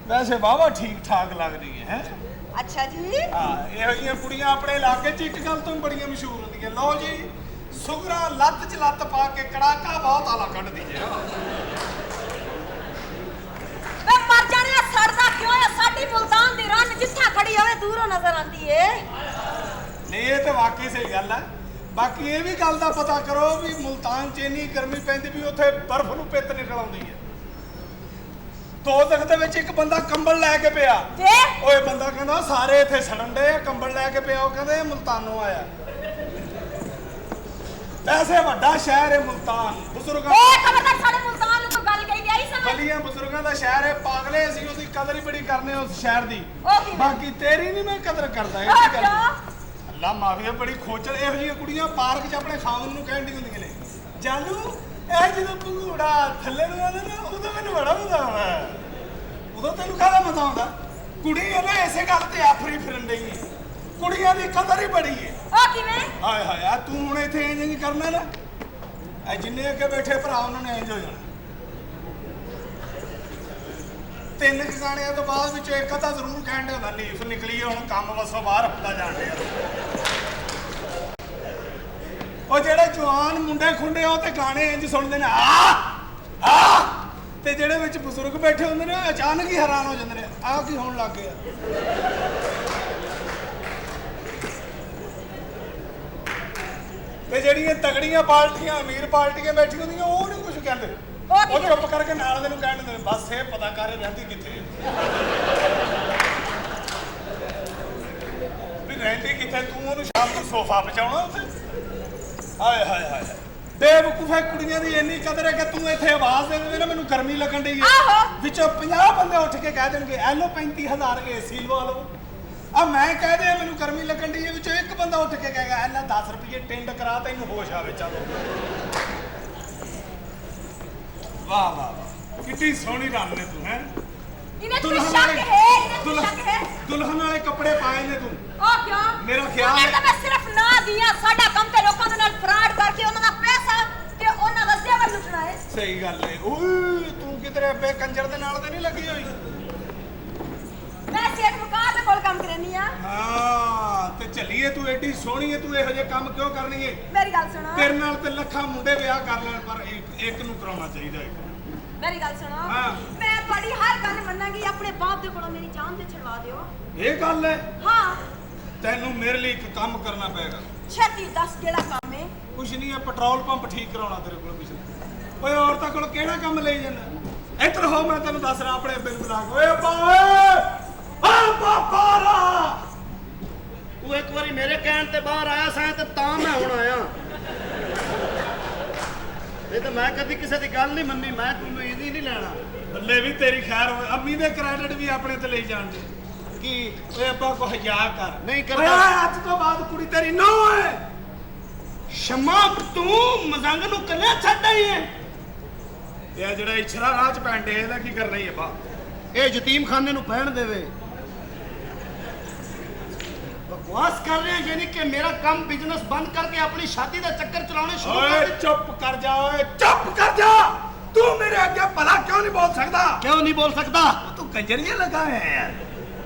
ਵੈਸੇ ਵਾਵਾ ਠੀਕ ਠਾਕ ਲੱਗ ਰਹੀ ਹੈ। अच्छा जी ਹਾਂ ਇਹੋ ਜਿਹੀਆਂ ਕੁੜੀਆਂ ਆਪਣੇ ਇਲਾਕੇ 'ਚ ਇੱਕ ਗੱਲ ਤੋਂ ਬੜੀਆਂ ਮਸ਼ਹੂਰ ਹੁੰਦੀਆਂ। ਲਓ ਜੀ ਸੁਗਰਾ ਲੱਤ 'ਚ ਲੱਤ ਪਾ ਕੇ ਕੜਾਕਾ ਬਹੁਤ ਆਲਾ ਕੱਢਦੀ ਹੈ। वे मर जाने सड़दा क्यों है साडी मुल्तान दी रन जिथा खड़ी होवे दूरों नजर आंदी है ਨਹੀਂ ਇਹ ਤਾਂ ਵਾਕਈ ਸਹੀ ਗੱਲ ਹੈ। ਬਾਕੀ ਇਹ ਵੀ ਗੱਲ ਦਾ ਪਤਾ ਕਰੋ ਵੀ ਮੁਲਤਾਨ 'ਚ ਇੰਨੀ ਗਰਮੀ ਪੈਂਦੀ ਵੀ ਉੱਥੇ ਬਰਫ਼ ਨੂੰ ਪਿੱਤ ਨਿਕਲ ਆਉਂਦੀ ਹੈ। ਤੋਤਕ ਦੇ ਵਿੱਚ ਇੱਕ ਬੰਦਾ ਕੰਬਲ ਲੈ ਕੇ ਪਿਆ। फिर ਓਏ ਬੰਦਾ ਕਹਿੰਦਾ ਸਾਰੇ ਇੱਥੇ ਸੜਨ ਦੇ, ਕੰਬਲ ਲੈ ਕੇ ਪਿਆ। ਉਹ ਕਹਿੰਦੇ ਮੁਲਤਾਨੋਂ ਆਇਆ। ਵੈਸੇ ਵੱਡਾ ਸ਼ਹਿਰ ਹੈ ਮੁਲਤਾਨ, ਬਜ਼ੁਰਗਾਂ ए खबरदार साडे मुल्तान नु तो गल कही आई समझ ਬਲੀਆਂ ਬਜ਼ੁਰਗਾਂ ਦਾ ਸ਼ਹਿਰ ਹੈ। ਪਾਗਲੇ ਅਸੀਂ ਉਹਦੀ ਕਦਰ ਹੀ ਬੜੀ ਕਰਨੇ ਉਸ ਸ਼ਹਿਰ ਦੀ। ਉਹ ਕਿਵੇਂ? ਬਾਕੀ ਤੇਰੀ ਨਹੀਂ ਮੈਂ ਕਦਰ ਕਰਦਾ। ਇਹ ओ ਕੀ ਗੱਲ? क्या ਅੱਲਾ ਮਾਫੀਆ ਬੜੀ ਖੋਚਲ। ਇਹੋ ਜਿਹੀਆਂ ਕੁੜੀਆਂ ਪਾਰਕ 'ਚ ਆਪਣੇ ਖਾਵਨ ਨੂੰ ਕਹਿਣ ਦੀ ਹੁੰਦੀਆਂ ਨੇ ਜਾਨੂ ਇਹ ਜਦੋਂ ਭੰਗੂੜਾ ਥੱਲੇ ਨੂੰ ਆਉਂਦਾ ਨਾ ਉਦੋਂ ਮੈਨੂੰ ਬੜਾ ਮਜ਼ਾ ਆਉਂਦਾ। ਉਦੋਂ ਤੈਨੂੰ ਕਾਹਦਾ ਮਜ਼ਾ ਆਉਂਦਾ? ਕੁੜੀ ਹੈ ਨਾ ਇਸੇ ਗੱਲ ਤੇ ਆਫਰੀ ਫਿਰਨ ਡਈ ਹੈ। ਕੁੜੀਆਂ ਦੀ ਕਦਰ ਹੀ ਬੜੀ ਹੈ। ओ किवें ਹਾਏ ਹਾਏ ਆ ਤੂੰ ਹੁਣ ਇੱਥੇ ਇੰਜ ਕਰਨਾ ਨਾ, ਇਹ ਜਿੰਨੇ ਅੱਗੇ ਬੈਠੇ ਭਰਾ ਉਹਨਾਂ ਨੇ ਇੰਜ ਹੋ ਜਾਣਾ। 3 ਗਾਣਿਆਂ ਤੋਂ ਬਾਅਦ ਵਿੱਚ ਇੱਕ ਅੱਧਾ ਜ਼ਰੂਰ ਕਹਿਣ ਦੇ ਹੁੰਦਾ ਲੀਫ ਨਿਕਲੀ ਹੁਣ ਕੰਮ ਵਸੋਂ ਬਾਹਰ ਹੁੰਦਾ ਜਾਣ ਡਿਆ। ਉਹ ਜਿਹੜੇ ਜਵਾਨ ਮੁੰਡੇ ਖੁੰਡੇ ਉਹ ਤੇ ਗਾਣੇ ਇੰਜ ਸੁਣਦੇ ਨੇ ਆ ਆ ਜਿਹੜੇ ਵਿੱਚ ਬਜ਼ੁਰਗ ਬੈਠੇ ਹੁੰਦੇ ਨੇ ਅਚਾਨਕ ਹੀ ਹੈਰਾਨ ਹੋ ਜਾਂਦੇ ਨੇ ਆਹ ਕੀ ਹੋਣ ਲੱਗ ਗਿਆ। ਤੇ ਜਿਹੜੀਆਂ ਤਗੜੀਆਂ ਪਾਰਟੀਆਂ ਅਮੀਰ ਪਾਰਟੀਆਂ ਬੈਠੀਆਂ ਹੁੰਦੀਆਂ ਉਹ ਨਹੀਂ ਕੁਝ ਕਹਿੰਦੇ, ਉਹ ਚੁੱਪ ਕਰਕੇ ਨਾਲ ਦੇ ਨੂੰ ਕਹਿ ਦਿੰਦੇ ਨੇ ਬਸ ਇਹ ਪਤਾ ਕਰ ਰਹਿੰਦੀ ਕਿੱਥੇ ਵੀ ਰਹਿੰਦੀ ਕਿੱਥੇ ਤੂੰ ਉਹਨੂੰ ਸ਼ਾਮ ਨੂੰ ਸੋਫਾ ਪਹੁੰਚਾਉਣਾ ਉੱਥੇ। ਹਾਏ ਹਾਏ ਹਾਏ ਬੇਵਕੂਫੇ ਕੁੜੀਆਂ ਦੀ ਇੰਨੀ ਕਦਰ ਹੈ ਕਿ ਤੂੰ ਇੱਥੇ ਆਵਾਜ਼ ਦੇ ਦੇਵੇਂ ਨਾ ਮੈਨੂੰ ਗਰਮੀ ਲੱਗਣ ਡਈ ਹੈ ਵਿੱਚੋਂ 50 ਬੰਦੇ ਉੱਠ ਕੇ ਕਹਿ ਦੇਣਗੇ ਐਲੋ 35,000 ਏਸੀ ਲਵਾ ਲਓ। ਆ ਮੈਂ ਕਹਿ ਦਿਆਂ ਮੈਨੂੰ ਗਰਮੀ ਲੱਗਣ ਡਈ ਹੈ ਵਿੱਚੋਂ ਇੱਕ ਬੰਦਾ ਉੱਠ ਕੇ ਕਹੇਗਾ ਐਲਾ 10 ਰੁਪਏ ਟਿੰਡ ਕਰਾ ਤੈਨੂੰ ਹੋਸ਼ ਆਵੇ ਚੱਲ। ਵਾਹ ਵਾਹ ਵਾਹ ਕਿੱਡੀ ਸੋਹਣੀ ਰੰਗ ਨੇ ਤੂੰ ਹੈ। ਦੁਲਹਨ ਵਾਲੇ ਕੱਪੜੇ ਪਾਏ ਨੇ ਤੂੰ। ਉਹ ਕਿਉਂ? ਮੇਰਾ ਖਿਆਲ ਹੈ ਮੈਂ ਸਿਰਫ ਨਾ ਦੀਆਂ ਸਾਡਾ ਕੰਮ ਤੇ ਲੋਕਾਂ ਦੇ ਨਾਲ ਫਰਾਡ ਕਰਕੇ ਉਹਨਾਂ ਦਾ ਪੈਸਾ ਤੇ ਉਹਨਾਂ ਦਾ ਜ਼ੇਵਰ ਲੁੱਟਣਾ ਹੈ। ਸਹੀ ਗੱਲ ਹੈ। ਓਏ ਤੂੰ ਕਿਧਰੇ ਅੱਬੇ ਕੰਜਰ ਦੇ ਨਾਲ ਤੇ ਨਹੀਂ ਲੱਗੀ ਹੋਈ? ਮੈਂ ਸੇਠ ਮੁਕਾਰ ਦੇ ਕੋਲ ਕੰਮ ਕਰਨੀ ਆ। ਹਾਂ ਤੇ ਚੱਲੀਏ ਤੂੰ ਐਡੀ ਸੋਹਣੀ ਹੈ ਤੂੰ ਇਹੋ ਜਿਹੇ ਕੰਮ ਕਿਉਂ ਕਰਨੀ ਹੈ? ਮੇਰੀ ਗੱਲ ਸੁਣੋ। ਤੇਰੇ ਨਾਲ ਤੇ ਲੱਖਾਂ ਮੁੰਡੇ ਵਿਆਹ ਕਰ ਲੈਣ ਪਰ ਇੱਕ ਨੂੰ ਕਰਾਉਣਾ ਚਾਹੀਦਾ ਹੈ। ਮੇਰੀ ਗੱਲ ਸੁਣੋ। ਹਾਂ। ਮੈਂ ਤੁਹਾਡੀ ਹਰ ਗੱਲ ਮੰਨਾਂਗੀ ਆਪਣੇ ਬਾਪ ਦੇ ਕੋਲੋਂ ਮੇਰੀ ਜਾਨ ਤੇ ਛਡਵਾ ਦਿਓ। ਇਹ ਗੱਲ ਹੈ? ਹਾਂ। ਤੈਨੂੰ ਮੇਰੇ ਲਈ ਇੱਕ ਕੰਮ ਕਰਨਾ ਪਏਗਾ। ਛੇਤੀ ਦੱਸ ਕਿਹੜਾ ਕੰਮ ਹੈ? ਕੁਛ ਨਹੀਂ ਹੈ ਪੈਟਰੋਲ ਪੰਪ ਠੀਕ ਕਰਾਉਣਾ ਤੇਰੇ ਕੋਲ ਪਿਛਲੇ। ਓਏ ਔਰਤਾਂ ਕੋਲ ਕਿਹੜਾ ਕੰਮ ਲਈ ਜਾਂਦਾ? ਇੱਧਰ ਹੋ ਮੈਂ ਤੈਨੂੰ ਦੱਸ ਰਿਹਾ ਆਪਣੇ ਅੱਬੇ ਨੂੰ ਬੁਲਾ ਕੇ। ਓਏ ਅੱਬਾ ਓਏ ਬਾਪਾਰਾ ਤੂੰ ਇੱਕ ਵਾਰੀ ਮੇਰੇ ਕਹਿਣ ਤੇ ਬਾਹਰ ਆਇਆ ਸਾਂ ਤੇ ਤਾਂ ਮੈਂ ਹੁਣ ਆਇਆ। ਇਹ ਤਾਂ ਮੈਂ ਕਦੀ ਕਿਸੇ ਦੀ ਗੱਲ ਨਹੀਂ ਮੰਨੀ, ਮੈਂ ਤੈਨੂੰ ਇਹਦੀ ਨਹੀਂ ਲੈਣਾ। ਬੱਲੇ ਵੀ ਤੇਰੀ ਖੈਰ ਹੋਵੇ। ਅੰਮੀ ਦੇ ਕ੍ਰੈਡਿਟ ਵੀ ਆਪਣੇ ਤੇ ਲਈ ਜਾਣਦੇ ਕਿ ਓਏ ਅੱਬਾ ਕੋ ਹਯਾ ਕਰ। ਨਹੀਂ ਕਰਦਾ। ਓਏ ਅੱਜ ਤੋਂ ਬਾਅਦ ਕੁੜੀ ਤੇਰੀ ਨੋ ਹੈ। ਸ਼ਮਾ ਤੂੰ ਮਜ਼ੰਗ ਨੂੰ ਕੱਲਿਆ ਛੱਡ ਆਈ ਹੈ। ਇਹ ਜਿਹੜਾ ਇਛਰਾ ਰਾਹ ਚ ਪੈਂਦੇ ਇਹਦਾ ਕੀ ਕਰਨਾ ਹੀ ਅੱਬਾ? ਇਹ ਯਤੀਮਖਾਨੇ ਨੂੰ ਪਹਿਣ ਦੇਵੇ। ਬਕਵਾਸ ਕਰ ਰਹੇ ਯਾਨੀ ਕਿ ਮੇਰਾ ਕੰਮ ਬਿਜ਼ਨਸ ਬੰਦ ਕਰਕੇ ਆਪਣੀ ਸ਼ਾਦੀ ਦਾ ਚੱਕਰ ਚਲਾਉਣੇ ਸ਼ੁਰੂ ਕਰ ਓਏ ਦੇ। ਚੁੱਪ ਕਰ ਜਾ ਓਏ ਚੁੱਪ ਕਰ ਜਾ। ਤੂੰ ਮੇਰੇ ਅੱਗੇ ਭਲਾ ਕਿਉਂ ਨਹੀਂ ਬੋਲ ਸਕਦਾ? ਕਿਉਂ ਨਹੀਂ ਬੋਲ ਸਕਦਾ? ਤੂੰ ਕੰਜਰੀਆਂ ਲਗਾ ਹੈ ਯਾਰ।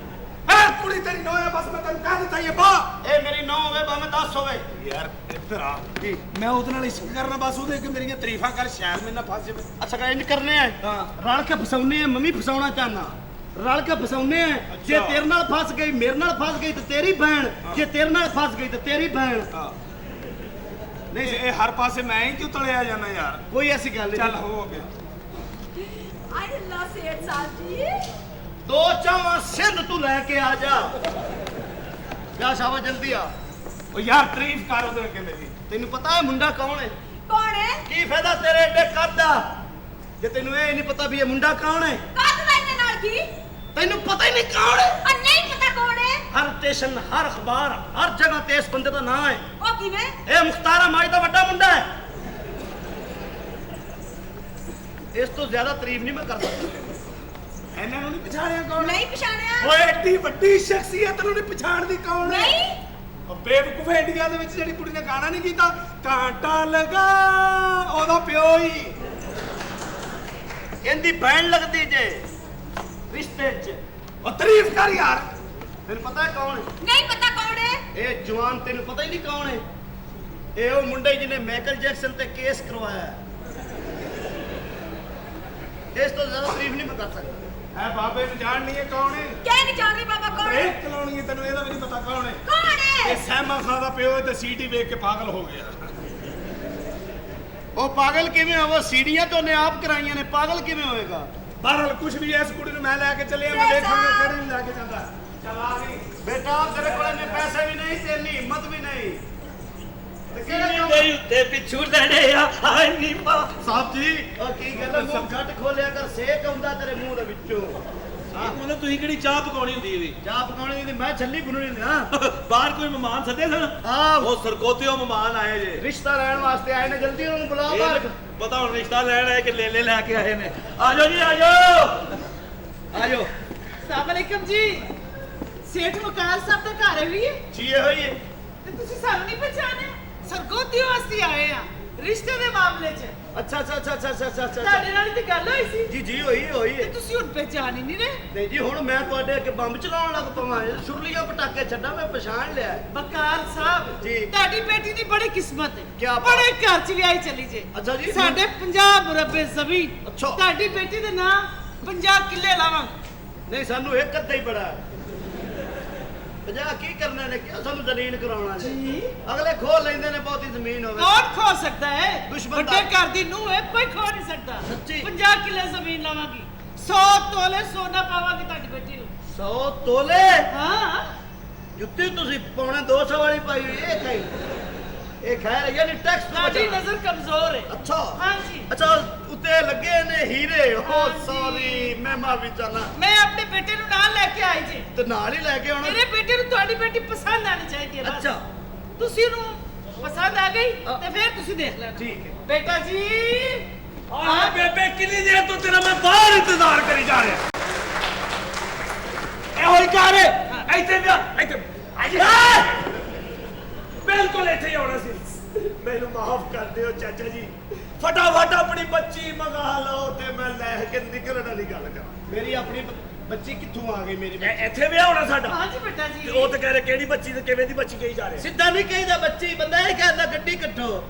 ਇਹ ਕੁੜੀ ਤੇਰੀ ਨੋ ਹੈ ਬਸ ਮੈਂ ਤੈਨੂੰ ਕਹਿ ਦਿੱਤਾ ਇਹ ਬਾ। ਇਹ ਮੇਰੀ ਨੌ ਹੋਵੇ ਭਾਵੇਂ 10 ਹੋਵੇ। ਯਾਰ ਇੱਧਰ ਆ ਮੈਂ ਉਹਦੇ ਨਾਲ ਇਸ਼ਕ ਕਰਨਾ ਬਸ ਉਹਦੇ ਅੱਗੇ ਮੇਰੀਆਂ ਤਾਰੀਫਾਂ ਕਰ ਸ਼ਾਇਦ ਮੇਰੇ ਨਾਲ ਫਸ ਜਾਵੇ। ਅੱਛਾ ਕਾ ਇੰਜ ਕਰਨੇ ਆ। ਹਾਂ। ਰਲ ਕੇ ਫਸਾਉਨੇ ਆ। ਮੰਮੀ ਫਸਾਉਣਾ ਚਾਹਨਾ ਰਲ ਕੇ ਫਸਾਉਨੇ ਆ। ਜੇ ਤੇਰੇ ਨਾਲ ਫਸ ਗਈ ਮੇਰੇ ਨਾਲ ਫਸ ਗਈ ਤੇ ਤੇਰੀ ਭੈਣ, ਜੇ ਤੇਰੇ ਨਾਲ ਫਸ ਗਈ ਤੇ ਤੇਰੀ ਭੈਣ। ਹਾਂ ਨਹੀਂ ਇਹ ਹਰ ਪਾਸੇ ਮੈਂ ਹੀ ਕਿਉਂ ਤਲਿਆ ਜਾਣਾ ਯਾਰ? ਕੋਈ ਐਸੀ ਗੱਲ ਨਹੀਂ। ਚੱਲ ਹੋ ਗਿਆ। ਆਈ ਅੱਲਾ ਸੇਠ ਸਾਹਿਬ ਜੀ। ਦੋ ਚਾਵਾਂ ਸਿੰਧ ਤੂੰ ਲੈ ਕੇ ਆ ਜਾ। ਜਾ ਸ਼ਾਬਾਸ਼ ਜਲਦੀ ਆ। ਉਹ ਯਾਰ ਤਾਰੀਫ ਕਰ ਉਹਦੇ ਅੱਗੇ ਮੇਰੀ। ਤੈਨੂੰ ਪਤਾ ਹੈ ਮੁੰਡਾ ਕੌਣ ਹੈ? ਕੌਣ ਹੈ? ਕੀ ਫਾਇਦਾ ਤੇਰੇ ਏਡੇ ਕੱਦ ਦਾ ਜੇ ਤੈਨੂੰ ਇਹ ਨਹੀਂ ਪਤਾ ਵੀ ਇਹ ਮੁੰਡਾ ਕੌਣ ਹੈ? ਕੱਦ ਦਾ ਇਹਦੇ ਨਾਲ ਕੀ? ਤੈਨੂੰ ਪਤਾ ਹੀ ਨਹੀਂ ਕੌਣ ਹੈ? ਆ ਨਹੀਂ ਪਤਾ ਕੌਣ ਹੈ? ਹਰ ਸਟੇਸ਼ਨ, ਹਰ ਅਖਬਾਰ, ਹਰ ਜਗ੍ਹਾ ਤੇ ਇਸ ਬੰਦੇ ਦਾ ਨਾਮ ਹੈ। ਉਹ ਕਿਵੇਂ? ਇਹ ਮੁਖਤਾਰਾ ਮਾਈ ਦਾ ਵੱਡਾ ਮੁੰਡਾ ਹੈ। ਇਸ ਤੋਂ ਜ਼ਿਆਦਾ ਤਾਰੀਫ ਨਹੀਂ ਮੈਂ ਕਰ ਸਕਦਾ। ਇਹਨਾਂ ਨੂੰ ਨਹੀਂ ਪਛਾਣਿਆ ਕੌਣ? ਨਹੀਂ ਪਛਾਣਿਆ। ਓਏ ਐਡੀ ਵੱਡੀ ਸ਼ਖਸੀਅਤ ਨੂੰ ਨਹੀਂ ਪਛਾਣਦੀ ਕੌਣ ਹੈ? ਨਹੀਂ। ਉਹ ਬੇਵਕੂਫ ਇੰਡੀਆ ਦੇ ਵਿੱਚ ਜਿਹੜੀ ਕੁੜੀ ਨੇ ਗਾਣਾ ਨਹੀਂ ਕੀਤਾ ਕਾਂਟਾ ਲਗਾ ਉਹਦਾ ਪਿਓ ਹੀ ਇਹਦੀ ਭੈਣ ਲੱਗਦੀ ਜੇ ਰਿਸ਼ਤੇ 'ਚ। ਉਹ ਤਾਰੀਫ ਕਰ ਯਾਰ। ਤੈਨੂੰ ਪਤਾ ਹੈ ਕੌਣ ਹੈ? ਨਹੀਂ ਪਤਾ ਕੌਣ ਹੈ? ਇਹ ਜਵਾਨ ਤੈਨੂੰ ਪਤਾ ਹੀ ਨਹੀਂ ਕੌਣ ਹੈ? ਇਹ ਉਹ ਮੁੰਡਾ ਜਿਹਨੇ ਮਾਈਕਲ ਜੈਕਸਨ ਤੇ ਕੇਸ ਕਰਵਾਇਆ ਹੈ। ਇਸ ਤੋਂ ਜ਼ਿਆਦਾ ਤਾਰੀਫ ਨਹੀਂ ਮੈਂ ਕਰ ਸਕਦਾ। ਐ ਬਾਬੇ ਨੂੰ ਜਾਣਨੀ ਹੈ ਕੌਣ ਹੈ? ਕਹਿ ਨਹੀਂ ਜਾਣਦੀ ਬਾਬਾ ਕੌਣ ਹੈ? ਇਹ ਕਲਾਉਣੀ ਹੈ ਤੈਨੂੰ ਇਹਦਾ ਵੀ ਨਹੀਂ ਪਤਾ ਕੌਣ ਹੈ? ਕੌਣ ਹੈ? ਇਹ ਸਹਿਮਾ ਖਾਨ ਦਾ ਪਿਓ ਹੈ ਤੇ ਸੀਟੀ ਵੇਖ ਕੇ ਪਾਗਲ ਹੋ ਗਿਆ। ਉਹ ਪਾਗਲ ਕਿਵੇਂ ਹੋਵੇ? ਸੀੜੀਆਂ ਤੋਂ ਉਹਨੇ ਆਪ ਕਰਾਈਆਂ ਨੇ, ਪਾਗਲ ਕਿਵੇਂ ਹੋਏਗਾ? ਬਹਰਹਾਲ ਕੁਝ ਵੀ ਇਸ ਕੁੜੀ ਨੂੰ ਮੈਂ ਲੈ ਕੇ ਚੱਲਿਆ ਮੈਂ ਦੇਖਾਂਗਾ ਕਿਹੜੇ ਨੂੰ ਲੈ ਕੇ ਜਾਂਦਾ। ਚੱਲ ਆ ਗਈ ਬੇਟਾ ਤੇਰੇ ਕੋਲ ਇੰਨੇ ਪੈਸੇ ਵੀ ਨਹੀਂ ਤੇ ਇੰਨੀ ਹਿੰਮਤ ਵੀ ਨਹੀਂ। ਦੇ ਉੱਤੇ ਪਿੱਛੂ ਲੈਣੇ ਆ ਹਾਏ ਨੀ ਪਾ। ਸਾਹਿਬ ਜੀ ਉਹ ਕੀ ਗੱਲ ਹੈ? ਮੂੰਹ ਘੱਟ ਖੋਲਿਆ ਕਰ, ਸੇਕ ਆਉਂਦਾ ਤੇਰੇ ਮੂੰਹ ਦੇ ਵਿੱਚੋਂ। ਮਤਲਬ ਤੁਸੀਂ ਕਿਹੜੀ ਚਾਹ ਪਕਾਉਣੀ ਹੁੰਦੀ ਹੈ ਵੀ? ਚਾਹ ਪਕਾਉਣੀ ਦੀ ਮੈਂ ਛੱਲੀ ਬਣਾਉਣੀ ਨਾ। ਬਾਹਰ ਕੋਈ ਮਹਿਮਾਨ ਸੱਦੇ ਸਨ? ਆਹ ਉਹ ਸਰਕੋਤਿਓ ਮਹਿਮਾਨ ਆਏ ਜੇ। ਰਿਸ਼ਤਾ ਲੈਣ ਵਾਸਤੇ ਆਏ ਨੇ, ਜਲਦੀ ਉਹਨਾਂ ਨੂੰ ਬੁਲਾਓ ਬਾਹਰ। ਪਤਾ ਹੁਣ ਰਿਸ਼ਤਾ ਲੈਣ ਆਏ ਕਿ ਲੇਲੇ ਲੈ ਕੇ ਆਏ ਨੇ। ਆਜੋ ਜੀ ਆਜੋ ਆਜੋ। ਸਲਾਮ ਅਲੈਕਮ ਜੀ। ਸੇਠ ਮੁਕਾਰ ਸਾਹਿਬ ਦਾ ਘਰ ਹੈ ਵੀ? ਜੀ ਇਹੋ ਹੀ ਹੈ। ਤੇ ਤੁਸੀਂ ਸਾਨੂੰ ਨਹੀਂ ਪਛਾਣਿਆ? ਸਰਗੋਤੀ ਵਾਸਤੇ ਆਏ ਆ ਰਿਸ਼ਤੇ ਦੇ ਮਾਮਲੇ 'ਚ। ਅੱਛਾ ਅੱਛਾ ਅੱਛਾ ਅੱਛਾ ਅੱਛਾ ਅੱਛਾ ਤੁਹਾਡੇ ਨਾਲ ਤੇ ਗੱਲ ਹੋਈ ਸੀ ਜੀ ਜੀ ਹੋਈ ਤੇ ਤੁਸੀਂ ਹੁਣ ਪਹਿਚਾਨ ਹੀ ਨਹੀਂ ਰਹੇ ਨਹੀਂ ਜੀ ਹੁਣ ਮੈਂ ਤੁਹਾਡੇ ਅੱਗੇ ਬੰਬ ਚਲਾਉਣ ਲੱਗ ਪਵਾਂ ਸੁਰਲੀਆਂ ਪਟਾਕੇ ਛੱਡਾਂ ਮੈਂ ਪਛਾਣ ਲਿਆ ਬਕਾਰ ਸਾਹਿਬ ਜੀ। ਤੁਹਾਡੀ ਬੇਟੀ ਦੀ ਬੜੀ ਕਿਸਮਤ ਹੈ ਕਿਆ ਬਾਤ? ਬੜੇ ਘਰ ਚ ਵਿਆਹੀ ਚਲੀ ਜੇ ਅੱਛਾ ਜੀ। ਸਾਡੇ 50 ਮੁਰੱਬੇ ਜ਼ਮੀਨ ਅੱਛਾ। ਤੁਹਾਡੀ ਬੇਟੀ ਦੇ ਨਾਂ 50 ਕਿੱਲੇ ਲਾਵਾਂਗੇ ਨਹੀਂ ਸਾਨੂੰ ਇੱਕ ਅੱਧਾ ਹੀ ਬੜਾ ਹੈ 50 ਕੀ ਕਰਨਾ ਨੇ ਕਿਉਂ ਸਾਨੂੰ ਜ਼ਮੀਨ ਕਰਾਉਣਾ ਜੀ ਜੀ। ਅਗਲੇ ਖੋਹ ਲੈਂਦੇ ਨੇ ਬਹੁਤੀ ਜ਼ਮੀਨ ਹੋਵੇ ਕੌਣ ਖੋ ਸਕਦਾ ਹੈ ਦੁਸ਼ਮਣ ਵੱਡੇ ਦਾ- ਘਰ ਦੀ ਨੂੰਹ ਹੈ ਕੋਈ ਖੋ ਨਹੀਂ ਸਕਦਾ ਸੱਚੀ? 50 ਕਿੱਲੇ ਜ਼ਮੀਨ ਲਾਵਾਂਗੀ 100 ਤੋਲੇ ਸੋਨਾ ਪਾਵਾਂਗੀ ਤੁਹਾਡੀ ਬੇਟੀ ਨੂੰ 100 ਤੋਲੇ ਹਾਂ ਜੁੱਤੀ ਤੁਸੀਂ ਪੌਣੇ 200 ਵਾਲੀ ਪਾਈ ਹੋਈ ਇਹ ਕਹੀ ਇਹ ਖੈਰ ਯਾਨੀ ਟੈਕਸ ਤੋਂ ਤੁਹਾਡੀ ਬਚਣਾ ਨਜ਼ਰ ਕਮਜ਼ੋਰ ਹੈ ਅੱਛਾ ਹਾਂਜੀ ਅੱਛਾ ਉੱਤੇ ਲੱਗੇ ਨੇ ਹੀਰੇ ਓ ਹਾਂਜੀ। ਸੌਰੀ ਮੈਂ ਮਾਫੀ ਚਾਹਨਾ ਮੈਂ ਆਪਣੇ ਬੇਟੇ ਨੂੰ ਨਾਲ ਲੈ ਕੇ ਆਈ ਜੀ ਤੇ ਨਾਲ ਹੀ ਲੈ ਕੇ ਆਉਣਾ ਮੇਰੇ ਬੇਟੇ ਨੂੰ ਤੁਹਾਡੀ ਬੇਟੀ ਪਸੰਦ ਆਣੀ ਚਾਹੀਦੀ ਹੈ ਬਸ। ਅੱਛਾ ਤੁਸੀਂ ਉਹਨੂੰ ਪਸੰਦ ਆ ਗਈ ਤੇ ਫਿਰ ਤੁਸੀਂ ਦੇਖ ਲੈਣਾ ਠੀਕ ਹੈ ਬੇਟਾ ਜੀ ਆ ਬੇਬੇ ਕਿੰਨੀ ਦੇਰ ਤੋਂ ਤੇਰਾ ਮੈਂ ਬਾਹਰ ਇੰਤਜ਼ਾਰ ਕਰੀ ਜਾ ਰਿਹਾ ਇਹੋ ਹੀ ਘਰ ਹੈ ਇੱਥੇ ਵੀ ਇੱਥੇ ਬਿਲਕੁਲ ਇੱਥੇ ਹੀ ਆਉਣਾ ਸੀ ਮੈਨੂੰ ਮਾਫ ਕਰ ਦਿਓ ਚਾਚਾ ਜੀ ਫਟਾਫਟ ਆਪਣੀ ਬੱਚੀ ਮੰਗਾ ਲਓ ਤੇ ਮੈਂ ਲੈ ਕੇ ਨਿਕਲਣ ਵਾਲੀ ਗੱਲ ਕਰਾਂ ਮੇਰੀ ਆਪਣੀ ਬੱਚੀ ਕਿੱਥੋਂ ਆ ਗਈ ਮੇਰੀ ਇੱਥੇ ਵਿਆਹ ਹੋਣਾ ਸਾਡਾ ਹਾਂਜੀ ਬੇਟਾ ਤੇ ਜੀ ਉਹ ਤਾਂ ਕਹਿ ਰਹੇ ਕਿਹੜੀ ਬੱਚੀ ਤੇ ਕਿਵੇਂ ਦੀ ਬੱਚੀ ਕਹੀ ਜਾ ਰਿਹਾ ਸਿੱਧਾ ਨਹੀਂ ਕਹੀਦਾ ਬੱਚੀ ਬੰਦਾ ਇਹ ਕਹਿੰਦਾ ਗੱਡੀ ਕੱਟੋ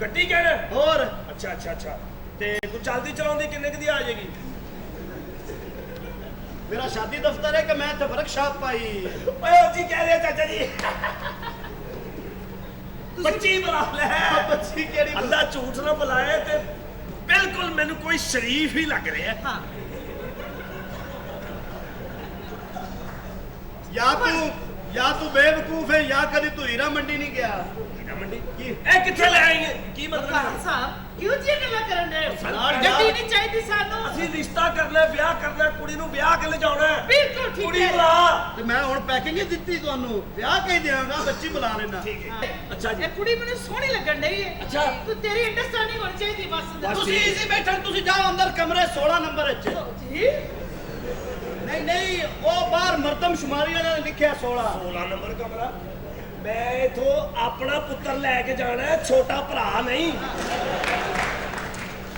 ਗੱਡੀ ਕਹਿਣਾ ਹੋਰ ਅੱਛਾ ਅੱਛਾ ਅੱਛਾ ਤੇ ਤੂੰ ਚਲਦੀ ਚਲਾਉਂਦੀ ਕਿੰਨੇ ਕੁ ਦੀ ਆ ਜਾਏਗੀ ਮੇਰਾ ਸ਼ਾਦੀ ਦਫ਼ਤਰ ਹੈ ਕਿ ਮੈਂ ਇੱਥੇ ਵਰਕਸ਼ਾਪ ਪਾਈ ਓਏ ਉਹ ਜੀ ਕਹਿ ਰਿਹਾ ਚਾਚਾ ਜੀ ਬੱਚੀ ਬੁਲਾ ਲੈ ਬੱਚੀ ਕਿਹੜੀ ਅੱਲਾ ਝੂਠ ਨਾ ਬੁਲਾਏ ਤੇ ਬਿਲਕੁਲ ਮੈਨੂੰ ਕੋਈ ਸ਼ਰੀਫ ਹੀ ਲੱਗ ਰਿਹਾ ਹਾਂ या तू बेवकूफ है या कभी तू हीरा मंडी नहीं गया ਹੀਰਾ ਮੰਡੀ ਕੀ ਇਹ ਕਿੱਥੇ ਲੈ ਆਏਗੇ ਕੀ ਬਕਾਰ ਮਤਲਬ ਸਾਹਿਬ ਕਿਉਂ ਜੀ ਗੱਲਾਂ ਕਰਨ ਦੇ ਸਰਦਾਰ ਗੱਡੀ ਨਹੀਂ ਚਾਹੀਦੀ ਸਾਨੂੰ ਅਸੀਂ ਰਿਸ਼ਤਾ ਕਰਨਾ ਵਿਆਹ ਕਰਨਾ ਕੁੜੀ ਨੂੰ ਵਿਆਹ ਕੇ ਲਿਜਾਉਣਾ ਹੈ ਬਿਲਕੁਲ ਠੀਕ ਕੁੜੀ ਹੈ ਬੁਲਾ ਤੇ ਮੈਂ ਹੁਣ ਪੈਕਿੰਗ ਹੀ ਦਿੱਤੀ ਤੁਹਾਨੂੰ ਵਿਆਹ ਕੇ ਦਿਆਂਗਾ ਬੱਚੀ ਬੁਲਾ ਲੈਣਾ ਠੀਕ ਹਾਂ। ਹੈ ਅੱਛਾ ਜੀ ਇਹ ਕੁੜੀ ਮੈਨੂੰ ਸੋਹਣੀ ਲੱਗਣ ਡਈ ਹੈ ਅੱਛਾ। ਤੂੰ ਤੇਰੀ ਅੰਡਰਸਟੈਂਡਿੰਗ ਹੋਣੀ ਚਾਹੀਦੀ ਬਸ ਬਸ ਤੁਸੀਂ ਠੀਕ। ਇਸੇ ਬੈਠਣ ਤੁਸੀਂ ਜਾਓ ਅੰਦਰ ਕਮਰੇ 16 ਨੰਬਰ ਵਿੱਚ ਜੀ ਨਹੀਂ ਨਹੀਂ ਉਹ ਬਾਹਰ ਮਰਦਮ ਸ਼ੁਮਾਰੀ ਵਾਲਾ ਨੇ ਲਿਖਿਆ 16 16 ਨੰਬਰ ਕਮਰਾ ਮੈਂ ਇਥੋਂ ਆਪਣਾ ਪੁੱਤਰ ਲੈ ਕੇ ਜਾਣਾ ਹੈ ਛੋਟਾ ਭਰਾ ਨਹੀਂ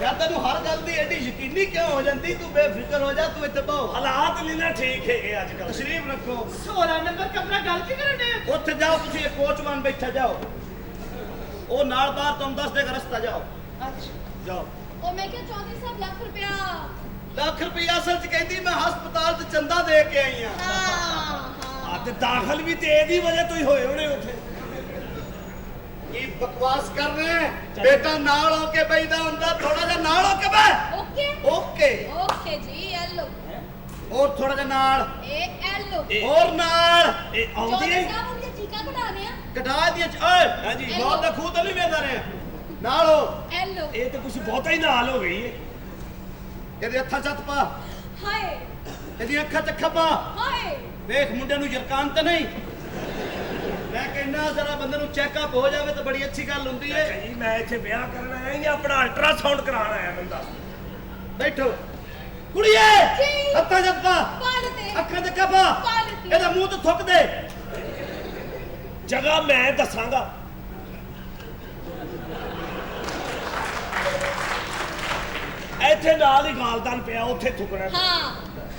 ਯਾਰ ਤੈਨੂੰ ਹਰ ਗੱਲ ਦੀ ਐਡੀ ਯਕੀਨੀ ਕਿਉਂ ਹੋ ਜਾਂਦੀ ਤੂੰ ਬੇਫਿਕਰ ਹੋ ਜਾ ਤੂੰ ਇੱਥੇ ਬਹੁ ਹਾਲਾਤ ਨਹੀਂ ਨਾ ਠੀਕ ਹੈਗੇ ਅੱਜ ਕੱਲ੍ਹ ਤਸ਼ਰੀਫ ਰੱਖੋ 16 ਨੰਬਰ ਕਮਰਾ ਗੱਲ ਕੀ ਕਰਨ ਦੇ ਉੱਥੇ ਜਾਓ ਤੁਸੀਂ ਇੱਕ ਕੋਚਮੈਨ ਬੈਠਾ ਜਾਓ ਉਹ ਨਾਲ ਬਾਹਰ ਤੁਹਾਨੂੰ ਦੱਸ ਦੇਗਾ ਰਸਤਾ ਜਾਓ ਅੱਛਾ ਜਾਓ ਉਹ ਮੈਂ ਕਿਹਾ ਚੌਧਰੀ ਸਾਹਿਬ ਲੱਖ ਰੁਪਇਆ ਲੱਖ ਰੁਪਈਆ ਅਸਲ 'ਚ ਕਹਿੰਦੀ ਮੈਂ ਹਸਪਤਾਲ 'ਚ ਚੰਦਾ ਦੇ ਕੇ ਆਈ ਆ ਹਾਂ ਆ ਤੇ ਦਾਖਲ ਵੀ ਤੇ ਇਹਦੀ ਵਜ੍ਹਾ ਤੋਂ ਹੀ ਹੋਏ ਹੋਣੇ ਉੱਥੇ ਕੀ ਬਕਵਾਸ ਕਰ ਰਹੇ ਹੈ ਬੇਟਾ ਨਾਲ ਹੋ ਕੇ ਬੈਠਦਾ ਹੁੰਦਾ ਥੋੜਾ ਜਿਹਾ ਨਾਲ ਹੋ ਕੇ ਬੈ ਓਕੇ ਓਕੇ ਓਕੇ ਜੀ ਐਲੋ ਹੋਰ ਥੋੜਾ ਜਿਹਾ ਨਾਲ ਇਹ ਐਲੋ ਹੋਰ ਨਾਲ ਇਹ ਆਉਂਦੀ ਚੌਧਰੀ ਹੈ ਸਾਹਿਬ ਉਹਦੀਆਂ ਚੀਕਾਂ ਕਢਾ ਰਹੇ ਆ ਕਢਾ ਦੀਆਂ ਓਏ ਹਾਂਜੀ। ਮੌਤ ਦਾ ਖੂਹ ਤਾਂ ਨਹੀਂ ਵੇਖਦਾ ਰਿਹਾ ਨਾਲ ਹੋ ਐਲੋ ਇਹ ਤੇ ਕੁਝ ਬਹੁਤਾ ਹੀ ਨਾਲ ਹੋ ਗਈ ਹੈ ਇਹਦੇ ਹੱਥਾਂ 'ਚ ਹੱਥ ਪਾ ਹਾਏ ਇਹਦੀਆਂ ਅੱਖਾਂ 'ਚ ਅੱਖਾਂ ਪਾ ਹਾਏ ਵੇਖ ਮੁੰਡੇ ਨੂੰ ਯਰਕਾਨ ਤਾਂ ਨਹੀਂ ਮੈਂ ਕਹਿੰਦਾ ਜ਼ਰਾ ਬੰਦੇ ਨੂੰ ਚੈੱਕਅਪ ਹੋ ਜਾਵੇ ਤਾਂ ਬੜੀ ਅੱਛੀ ਗੱਲ ਹੁੰਦੀ ਅੱਛਾ ਹੈ ਜੀ ਮੈਂ ਇੱਥੇ ਵਿਆਹ ਕਰਨ ਆਇਆ ਜਾਂ ਆਪਣਾ ਅਲਟਰਾਸਾਊਂਡ ਕਰਾਉਣ ਆਇਆ ਬੰਦਾ ਬੈਠੋ ਕੁੜੀਏ ਜੀ। ਹੱਥਾਂ 'ਚ ਹੱਥ ਪਾ ਪਾਲ ਤੇ ਅੱਖਾਂ 'ਚ ਅੱਖਾਂ ਪਾ ਪਾ ਲਿੱਤੀ। ਇਹਦਾ ਮੂੰਹ ਤੇ ਥੁੱਕ ਦੇ ਜਗ੍ਹਾ ਮੈਂ ਦੱਸਾਂਗਾ ਇੱਥੇ ਨਾਲ ਹੀ ਗਾਲਦਾਨ ਪਿਆ ਉੱਥੇ ਥੁਕਣਾ ਹਾਂ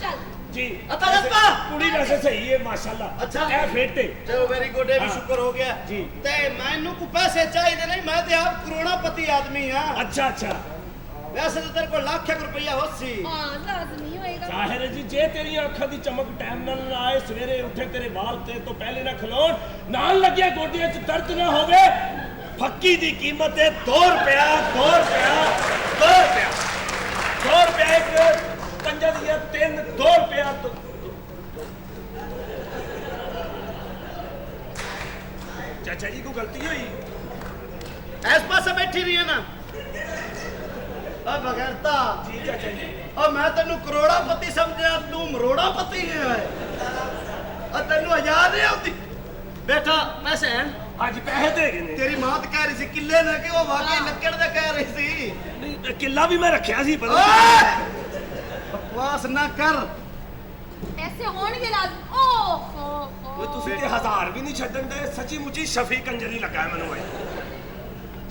ਚੱਲ ਜੀ ਅੱਛਾ, ਅੱਛਾ। ਕੁੜੀ ਵੈਸੇ ਸਹੀ ਹੈ ਮਾਸ਼ਾਅੱਲਾ ਅੱਛਾ। ਇਹ ਫਿੱਟ ਹੈ ਚਲੋ ਵੈਰੀ ਗੁੱਡ ਇਹ ਵੀ ਹਾਂ। ਸ਼ੁਕਰ ਹੋ ਗਿਆ ਜੀ। ਤੇ ਮੈਨੂੰ ਕੋ ਪੈਸੇ ਚਾਹੀਦੇ ਨਹੀਂ ਮੈਂ ਤੇ ਆਪ ਕਰੋੜਾਪਤੀ ਆਦਮੀ ਆ ਅੱਛਾ ਅੱਛਾ ਵੈਸੇ ਤਾਂ ਤੇਰੇ ਕੋਲ ਲੱਖ ਰੁਪਈਆ ਹੋ ਸੀ ਹਾਂ ਲਾਜ਼ਮੀ ਹੋਏਗਾ ਜ਼ਾਹਿਰ ਹੈ ਜੀ ਜੇ ਤੇਰੀਆਂ ਅੱਖਾਂ ਦੀ ਚਮਕ ਟਾਈਮ ਨਾਲ ਨਾ ਆਏ ਸਵੇਰੇ ਉੱਠੇ ਤੇਰੇ ਵਾਲ ਤੇ ਤੋਂ ਪਹਿਲੇ ਨਾ ਖਲੋਣ ਨਾਲ ਲੱਗਿਆ ਗੋਡਿਆਂ 'ਚ ਦਰਦ ਨਾ ਹੋਵੇ ਫੱਕੀ ਦੀ ਕੀਮਤ ਹੈ 2 ਰੁਪਿਆ 2 ਰੁਪਿਆ 2 ਰੁਪਿਆ 2 ਰੁਪਿਆ ਇੱਕ ਕੰਜਰ ਦੀਆਂ 2 ਰੁਪਿਆ ਚਾਚਾ ਜੀ ਕੋ ਗਲਤੀ ਹੋਈ ਇਸ ਪਾਸੇ ਬੈਠੀ ਰਹੀ ਹੈ ਨਾ ਆ ਬਗੈਰਤਾ ਜੀ ਚਾਚਾ ਜੀ ਆ ਮੈਂ ਤੈਨੂੰ ਕਰੋੜਾਪਤੀ ਸਮਝਿਆ ਤੂੰ ਮਰੋੜਾਪਤੀ ਹੈ ਆ ਤੈਨੂੰ ਆਜ਼ਾਦ ਨਹੀਂ ਆਉਂਦੀ ਬੇਟਾ ਪੈਸੇ ਹਨ ਅੱਜ ਪੈਸੇ ਦੇ ਗਏ ਨੇ ਤੇਰੀ ਮਾਂ ਤਾਂ ਕਹਿ ਰਹੀ ਸੀ ਕਿੱਲੇ ਨੇ ਕਿ ਉਹ ਵਾਕਈ ਲੱਕੜ ਦਾ ਕਹਿ ਰਹੀ ਸੀ ਨਹੀਂ, ਕਿੱਲਾ ਵੀ ਮੈਂ ਰੱਖਿਆ ਸੀ ਪਤਾ ਓਏ ਬਕਵਾਸ ਨਾ ਕਰ ਐਸੇ ਹੋਣਗੇ ਲਾਜ਼ਮ ਓਹ ਓਏ ਤੁਸੀਂ ਤੇ 1000 ਵੀ ਨਹੀਂ ਛੱਡਣ ਦੇ ਸੱਚੀ ਮੁੱਚੀ ਸ਼ਫੀ ਕੰਜਰੀ ਲੱਗਾ ਹੈ ਮੈਨੂੰ ਓਏ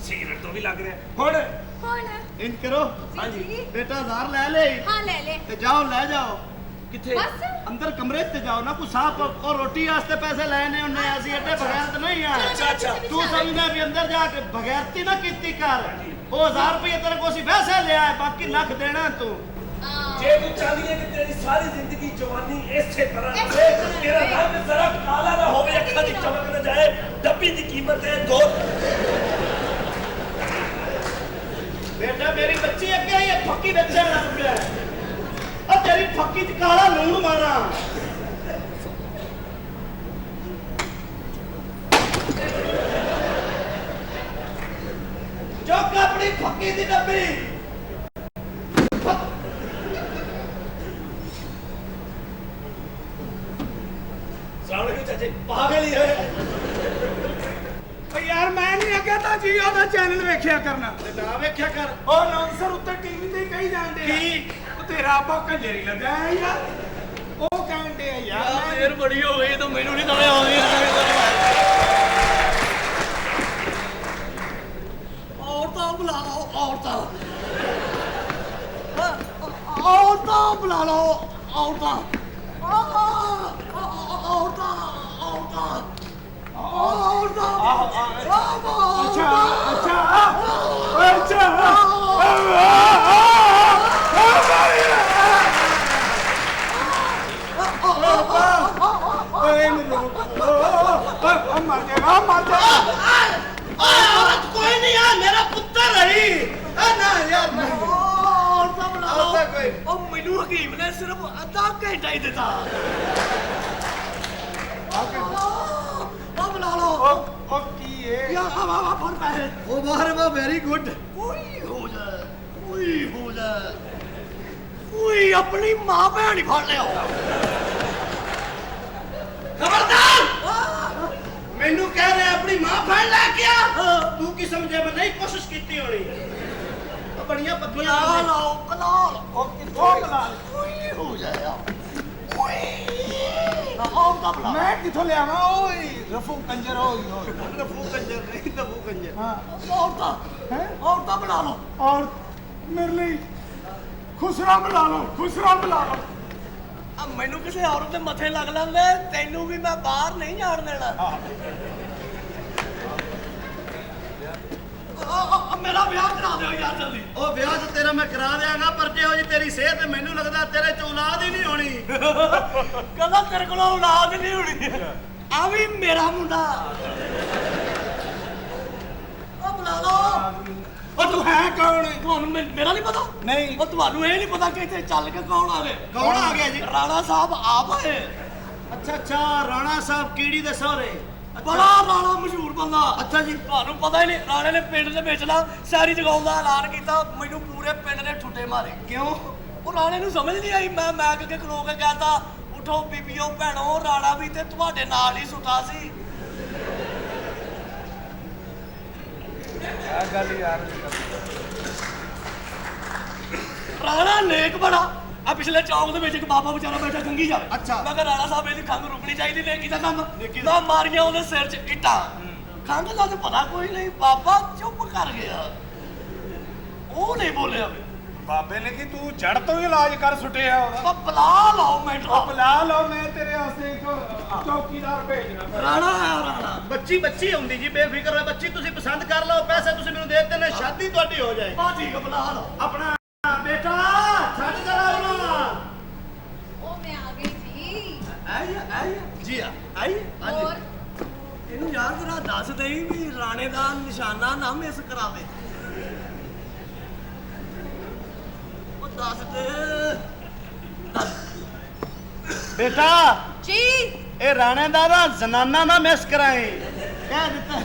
ਸਿਗਰਟ ਤੋਂ ਵੀ ਲੱਗ ਰਿਹਾ ਹੁਣ कौन इंज करो हाँ जी बेटा 1000 ले ले हाँ ले ले ते जाओ ले जाओ किथे बस अंदर कमरे ते जाओ ना कुछ साफ और रोटी वास्ते पैसे लेने उन्हें ऐसी एडे बगैरत नहीं है अच्छा तू समझना भी अंदर जाके बगैरती ना कीती कर वो 1000 रुपये तेरे को सी पैसे ले आए बाकी लाख देना तू जे तू चाहती है कि तेरी सारी जिंदगी जवानी इसे तरह रहे तेरा रंग जरा काला ना होवे अखा दी चमक न जाए डब्बी दी कीमत है 2 बेटा मेरी बच्ची अगे ये फक्की बेचने लग गया और तेरी फक्की च काला लूण मारा चुक अपनी फक्की दी डब्बी सामने के चाचे पागल ही है ਓ ਯਾਰ ਮੈਂ ਨਹੀਂ ਅੱਗੇ ਤਾਂ ਜੀਓ ਦਾ ਚੈਨਲ ਵੇਖਿਆ ਕਰਨਾ ਤੇ ਨਾ ਵੇਖਿਆ ਕਰ ਉਹ ਅਨਾਉਂਸਰ ਉੱਤੇ ਟੀਵੀ ਤੇ ਕਹੀ ਜਾਂਦੇ ਆ ਕੀ? ਉਹ ਤੇਰਾ ਆਪਾ ਕੰਜਰੀ ਲੱਗਾ ਹੈ ਯਾਰ ਉਹ ਕਹਿੰਦੇ ਆ ਯਾਰ ਮੈਂ- ਫੇਰ ਬੜੀ ਹੋ ਗਈ ਤਾਂ ਮੈਨੂੰ ਨਹੀਂ ਸਮਝ ਆਉਂਦੀ ਔਰਤਾਂ ਬੁਲਾ ਲਓ ਔਰਤਾਂ ਬੁਲਾ ਲਓ ਔਰਤਾਂ ਅੱਛਾ ਅੱਛਾ ਅੱਛਾ ਓਏ ਨੂੰ ਮਰ ਜਾ औरत कोई नहीं है मेरा पुत्र रही ना यार नहीं औरत कोई ਉਹ ਮੈਨੂੰ ਹਕੀਮ ਨੇ ਸਿਰਫ ਅੱਧਾ ਘੰਟਾ ਹੀ ਦਿੱਤਾ ਉਹ ਬੁਲਾ ਲਓ ਉਹ ਕੀ ਏ ਯਾ ਆ ਫੜ ਪੈਸੇ ओ बाहर वो वेरी गुड ਕੋਈ ਹੋ ਜਾਏ ਕੋਈ ਆਪਣੀ ਮਾਂ ਭੈਣ ਹੀ ਫੜ ਲਿਓ खबरदार मैनू कह रहे अपनी मां फड़ लै गया तू की समझे मैं नहीं कोशिश की होनी बढ़िया पत्नियां ਬੁਲਾ ਲਓ ਉਹ ਕਿੱਥੋਂ ਬੁਲਾ ਕੋਈ ਹੋ ਜਾਏ ਆਉਂਦਾ ਬੁਲਾ ਮੈਂ ਕਿੱਥੋਂ ਲਿਆਵਾਂ ਓਏ ਰਫੂ ਕੰਜਰ ਓਏ दफू कंजर नहीं दफू कंजर ਹਾਂ ਔਰਤਾਂ ਹੈ ਔਰਤਾਂ ਬੁਲਾ ਲਓ ਔਰ ਮੇਰੇ ਲਈ ਖੁਸਰਾ ਬੁਲਾ ਲਓ ਖੁਸਰਾ ਬੁਲਾ ਲਓ ਆ ਮੈਨੂੰ ਕਿਸੇ ਔਰਤ ਦੇ ਮੱਥੇ ਲੱਗ ਲੈਂਦੇ ਤੈਨੂੰ ਵੀ ਮੈਂ ਬਾਹਰ ਨਹੀਂ ਜਾਣ ਦੇਣਾ ਮੇਰਾ ਵਿਆਹ ਕਰਾ ਦਿਓ ਯਾਰ ਜਲਦੀ ओ ब्याह तो तेरा मैं करा देंगा पर जे हो जी तेरी सेहत मैनू लगदा तेरे च औलाद ही नहीं होनी ਕਹਿੰਦਾ ਤੇਰੇ ਕੋਲ ਔਲਾਦ ਨਹੀਂ ਹੋਣੀ ਆ ਵੀ ਮੇਰਾ ਮੁੰਡਾ ਉਹ ਬੁਲਾ ਲਓ ਉਹ ਤੂੰ ਹੈ ਕੌਣ ਤੁਹਾਨੂੰ ਮੇਰਾ ਨਹੀਂ ਪਤਾ ਨਹੀਂ ਉਹ ਤੁਹਾਨੂੰ ਇਹ ਨਹੀਂ ਪਤਾ ਕਿ ਇੱਥੇ ਚੱਲ ਕੇ ਕੌਣ ਆਵੇ कौन आ गया जी ਰਾਣਾ ਸਾਹਿਬ ਆਪ ਆਏ अच्छा अच्छा राणा साहब कीड़ी दे सौरे ਬੜਾ ਰਾਣਾ ਮਸ਼ਹੂਰ ਬੰਦਾ अच्छा जी ਤੁਹਾਨੂੰ ਪਤਾ ਹੀ ਨਹੀਂ ਰਾਣੇ ਨੇ ਪਿੰਡ ਦੇ ਵਿੱਚ ਨਾ ਸ਼ਾਇਰੀ ਜਗਾਉਣ ਦਾ ਐਲਾਨ ਕੀਤਾ ਮੈਨੂੰ ਪੂਰੇ ਪਿੰਡ ਨੇ ਠੁੱਟੇ ਮਾਰੇ क्यों ਉਹ ਰਾਣੇ ਨੂੰ ਸਮਝ ਨਹੀਂ ਆਈ ਮੈਂ ਅੱਗੇ ਖਲੋ ਕੇ ਕਹਿੰਦਾ ਉਠੋ ਬੀਬੀਓ ਭੈਣੋ ਰਾਣਾ ਵੀ ਤੇ ਤੁਹਾਡੇ ਨਾਲ ਹੀ ਸੁੱਤਾ ਸੀ ਆ ਗੱਲ ਯਾਰ ਰਾਣਾ ਨੇਕ ਬੜਾ ਆ ਪਿਛਲੇ ਚੌਕ ਦੇ ਵਿੱਚ ਇੱਕ ਬਾਬਾ ਵਿਚਾਰਾ ਬੈਠਾ ਗੰਗੀ ਜਾਵੇ ਅੱਛਾ। ਮੈਂ ਕਿਹਾ ਰਾਣਾ ਸਾਹਿਬ ਇਹਦੀ ਖੰਘ ਰੁਕਣੀ ਚਾਹੀਦੀ ਨੇਕੀ ਦਾ ਕੰਮ ਨੇਕੀ ਮੈਂ ਮਾਰੀਆਂ ਉਹਦੇ ਸਿਰ 'ਚ ਇੱਟਾਂ ਖੰਘ ਦਾ ਤਾਂ ਪਤਾ ਕੋਈ ਨਹੀਂ ਬਾਬਾ ਚੁੱਪ ਕਰ ਗਿਆ ਉਹ ਨਹੀਂ ਬੋਲਿਆ ਵੇ ਬਾਬੇ ਨੇ ਕਿ ਤੂੰ ਜੜ ਤੋਂ ਹੀ ਇਲਾਜ ਕਰ ਸੁੱਟਿਆ ਉਹਦਾ ਤਾਂ ਬੁਲਾ ਲਾਓ ਮੈਂਟਰਾ ਬੁਲਾ ਲਓ ਮੈਂ ਤੇਰੇ ਵਾਸਤੇ ਇੱਕ ਚੌਕੀਦਾਰ ਭੇਜਣਾ ਰਾਣਾ ਆਇਆ ਰਾਣਾ ਬੱਚੀ ਬੱਚੀ ਹੁੰਦੀ ਜੀ ਬੇਫਿਕਰ ਹੈ ਬੱਚੀ ਤੁਸੀਂ ਪਸੰਦ ਕਰ ਲਓ ਪੈਸੇ ਤੁਸੀਂ ਮੈਨੂੰ ਦੇ ਦਿੱਤੇ ਨੇ ਸ਼ਾਦੀ ਤੁਹਾਡੀ ਹੋ ਜਾਏ ਬਾ ਠੀਕ ਆ, ਬੁਲਾ ਲਓ ਆਪਣਾ ਬੇਟਾ ਛੱਡ ਜਰਾ ਉਹਨੂੰ ओ मैं आ गई जी ਆਈ ਜੀ ਆਈ और ਇਹਨੂੰ ਯਾਰ ਜਰਾ ਦੱਸ ਦੇਈ ਵੀ ਰਾਣੇ ਦਾ ਨਿਸ਼ਾਨਾ ਨਾ ਮਿਸ ਕਰਾਵੇ ਉਹ ਦੱਸ ਦੇ ਬੇਟਾ जी ਇਹ ਰਾਣੇ ਦਾ ਨਾ ਜ਼ਨਾਨਾ ਨਾ ਮਿਸ ਕਰਾਏ ਕਹਿ ਦਿੱਤਾ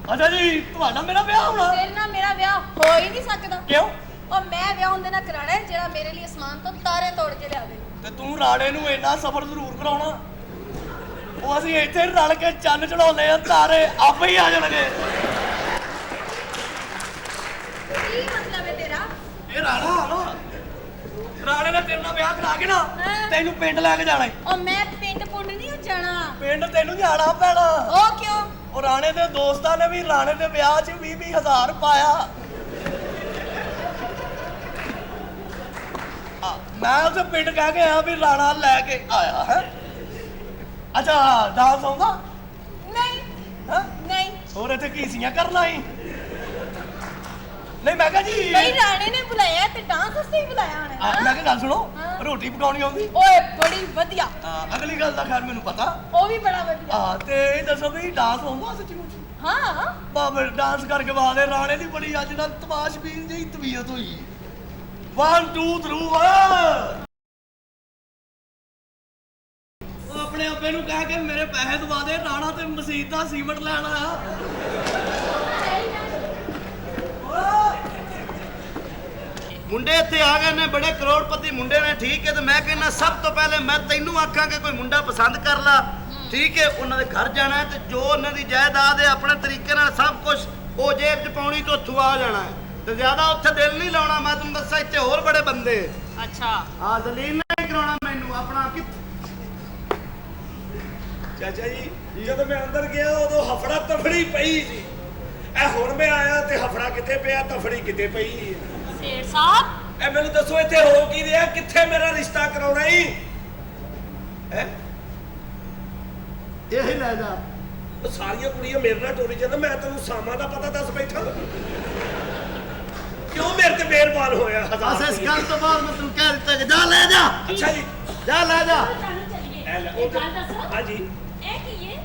ਅੱਛਾ ਜੀ ਤੁਹਾਡਾ ਮੇਰਾ ਵਿਆਹ ਹੋਣਾ तेरे ना मेरा ब्याह हो ही नहीं सकता ਕਿਉਂ और मैं ब्याह उनदे नाल कराना है जेड़ा मेरे लिए आसमान तो तारे तोड़ के लियावे ਤੇ ਤੂੰ ਰਾਣੇ ਨੂੰ ਇੰਨਾ ਸਫ਼ਰ ਜ਼ਰੂਰ ਕਰਾਉਣਾ ਉਹ ਅਸੀਂ ਇੱਥੇ ਰਲ ਕੇ ਚੰਨ ਚੜਾਉਂਦੇ ਆ ਤਾਰੇ ਆਪੇ ਹੀ ਆ ਜਾਣਗੇ की मतलब है तेरा ਇਹ ਰਾਣਾ ਆ ਨਾ ਰਾਣੇ ਨੇ ਤੇਰੇ ਨਾਲ ਵਿਆਹ ਕਰਾ ਕੇ ਨਾ ਹਾਂ। ਤੈਨੂੰ ਪਿੰਡ ਲੈ ਕੇ ਜਾਣਾ ਈ। और मैं पिंड पुंड नहीं जाना ਪਿੰਡ ਤੈਨੂੰ ਜਾਣਾ ਪੈਣਾ ओ क्यों ਉਹ ਰਾਣੇ ਦੇ ਦੋਸਤਾਂ ਨੇ ਵੀ ਰਾਣੇ ਦੇ ਵਿਆਹ 'ਚ 20 1000 ਪਾਇਆ ਮੈਂ ਉਸੇ ਪਿੰਡ ਕਹਿ ਕੇ ਆ ਵੀ ਰਾਣਾ ਲੈ ਕੇ ਆਇਆ ਹੈ ਅੱਛਾ ਡਾਂਸ ਆਉਂਦਾ ਨਹੀਂ ਹਾਂ ਨਹੀਂ ਹੋਰ ਇੱਥੇ ਕੀਸੀਆਂ ਕਰਨਾ ਹੀ ਨਹੀਂ ਮੈਂ ਕਿਹਾ ਜੀ ਨਹੀਂ ਰਾਣੇ ਨੇ ਬੁਲਾਇਆ ਤੇ ਡਾਂਸ ਵਾਸਤੇ ਹੀ ਬੁਲਾਇਆ ਉਹਨੇ ਮੈਂ ਕਿਹਾ ਗੱਲ ਸੁਣੋ ਹਾਂ। ਰੋਟੀ ਪਕਾਉਣੀ ਆਉਂਦੀ ਓਏ ਬੜੀ ਵਧੀਆ ਅਗਲੀ ਗੱਲ ਦਾ ਖੈਰ ਮੈਨੂੰ ਪਤਾ ਉਹ ਵੀ ਬੜਾ ਵਧੀਆ ਤੇ ਇਹ ਦੱਸੋ ਵੀ ਡਾਂਸ ਆਉਂਦਾ ਸੱਚੀ ਮੁੱਚੀ ਹਾਂ ਬਾਬੇ ਡਾਂਸ ਕਰਕੇ ਵਾਲੇ ਰਾਣੇ ਦੀ ਬੜੀ ਅੱਜ ਨਾਲ ਤਮਾਸ਼ਬੀਨ ਜਿਹੀ ਤਬੀਅਤ ਹੋਈ 1 2 3 ਉਹ ਆਪਣੇ ਆਪੇ ਨੂੰ ਕਹਿ ਕੇ ਮੇਰੇ ਪੈਸੇ ਦਵਾ ਦੇ ਰਾਣਾ ਤੇ ਮਸੀਤ ਦਾ ਸੀਮਟ ਲੈਣ ਆਇਆ ਮੁੰਡੇ ਇੱਥੇ ਆ ਗਏ ਨੇ ਬੜੇ ਕਰੋੜਪਤੀ ਮੁੰਡੇ ਨੇ ਠੀਕ ਹੈ ਤੇ ਮੈਂ ਕਹਿੰਦਾ ਸਭ ਤੋਂ ਪਹਿਲੇ ਮੈਂ ਤੈਨੂੰ ਆਖਾਂ ਕਿ ਕੋਈ ਮੁੰਡਾ ਪਸੰਦ ਕਰ ਲਾ ਠੀਕ ਹੈ ਉਹਨਾਂ ਦੇ ਘਰ ਜਾਣਾ ਹੈ ਤੇ ਜੋ ਉਹਨਾਂ ਦੀ ਜਾਇਦਾਦ ਹੈ ਆਪਣੇ ਤਰੀਕੇ ਨਾਲ ਸਭ ਕੁਝ ਉਹ ਜੇਬ 'ਚ ਪਾਉਣੀ ਤੋਂ ਉੱਥੋਂ ਆ ਜਾਣਾ ਹੈ ਤੇ ਜ਼ਿਆਦਾ ਉੱਥੇ ਦਿਲ ਨਹੀਂ ਲਾਉਣਾ ਮੈਂ ਤੁਹਾਨੂੰ ਦੱਸਾਂ ਇੱਥੇ ਹੋਰ ਬੜੇ ਬੰਦੇ ਅੱਛਾ ਆ ਜ਼ਲੀਲ ਨਹੀਂ ਕਰਾਉਣਾ ਮੈਨੂੰ ਆਪਣਾ ਕਿ ਚਾਚਾ ਜੀ ਜਦੋਂ ਮੈਂ ਅੰਦਰ ਗਿਆ ਉਦੋਂ ਹਫੜਾ ਤਫੜੀ ਪਈ ਸੀ ਇਹ ਹੁਣ ਮੈਂ ਆਇਆ ਤੇ ਹਫੜਾ ਕਿੱਥੇ ਪਿਆ ਤਫੜੀ ਕਿੱਥੇ ਪਈ ਸ਼ੇਰ ਸਾਹਿਬ ਇਹ ਮੈਨੂੰ ਦੱਸੋ ਇੱਥੇ ਹੋ ਕੀ ਰਿਹਾ ਕਿੱਥੇ ਮੇਰਾ ਰਿਸ਼ਤਾ ਕਰਾਉਣਾ ਹੀ ਹੈ ਇਹ ਹੀ ਲੈ ਜਾ ਉਹ ਸਾਰੀਆਂ ਕੁੜੀਆਂ ਮੇਰੇ ਨਾਲ ਟੋਰੀ ਜਾਂਦੇ ਮੈਂ ਤੈਨੂੰ ਸਾਮਾਂ ਦਾ ਪਤਾ ਦੱਸ ਬੈਠਾ ਕਿਉਂ ਮੇਰੇ ਤੇ ਮਿਹਰਬਾਨ ਹੋਇਆ ਬਸ ਇਸ ਗੱਲ ਤੋਂ ਬਾਅਦ ਮੈਂ ਤੈਨੂੰ ਕਹਿ ਦਿੱਤਾ ਕਿ ਜਾ ਲੈ ਜਾ ਅੱਛਾ ਜੀ ਜਾ ਲੈ ਜਾ ਇਹ ਲੈ, ਇਹ ਗੱਲ ਦੱਸੋ ਹਾਂਜੀ ਇਹ ਕੀ ਹੈ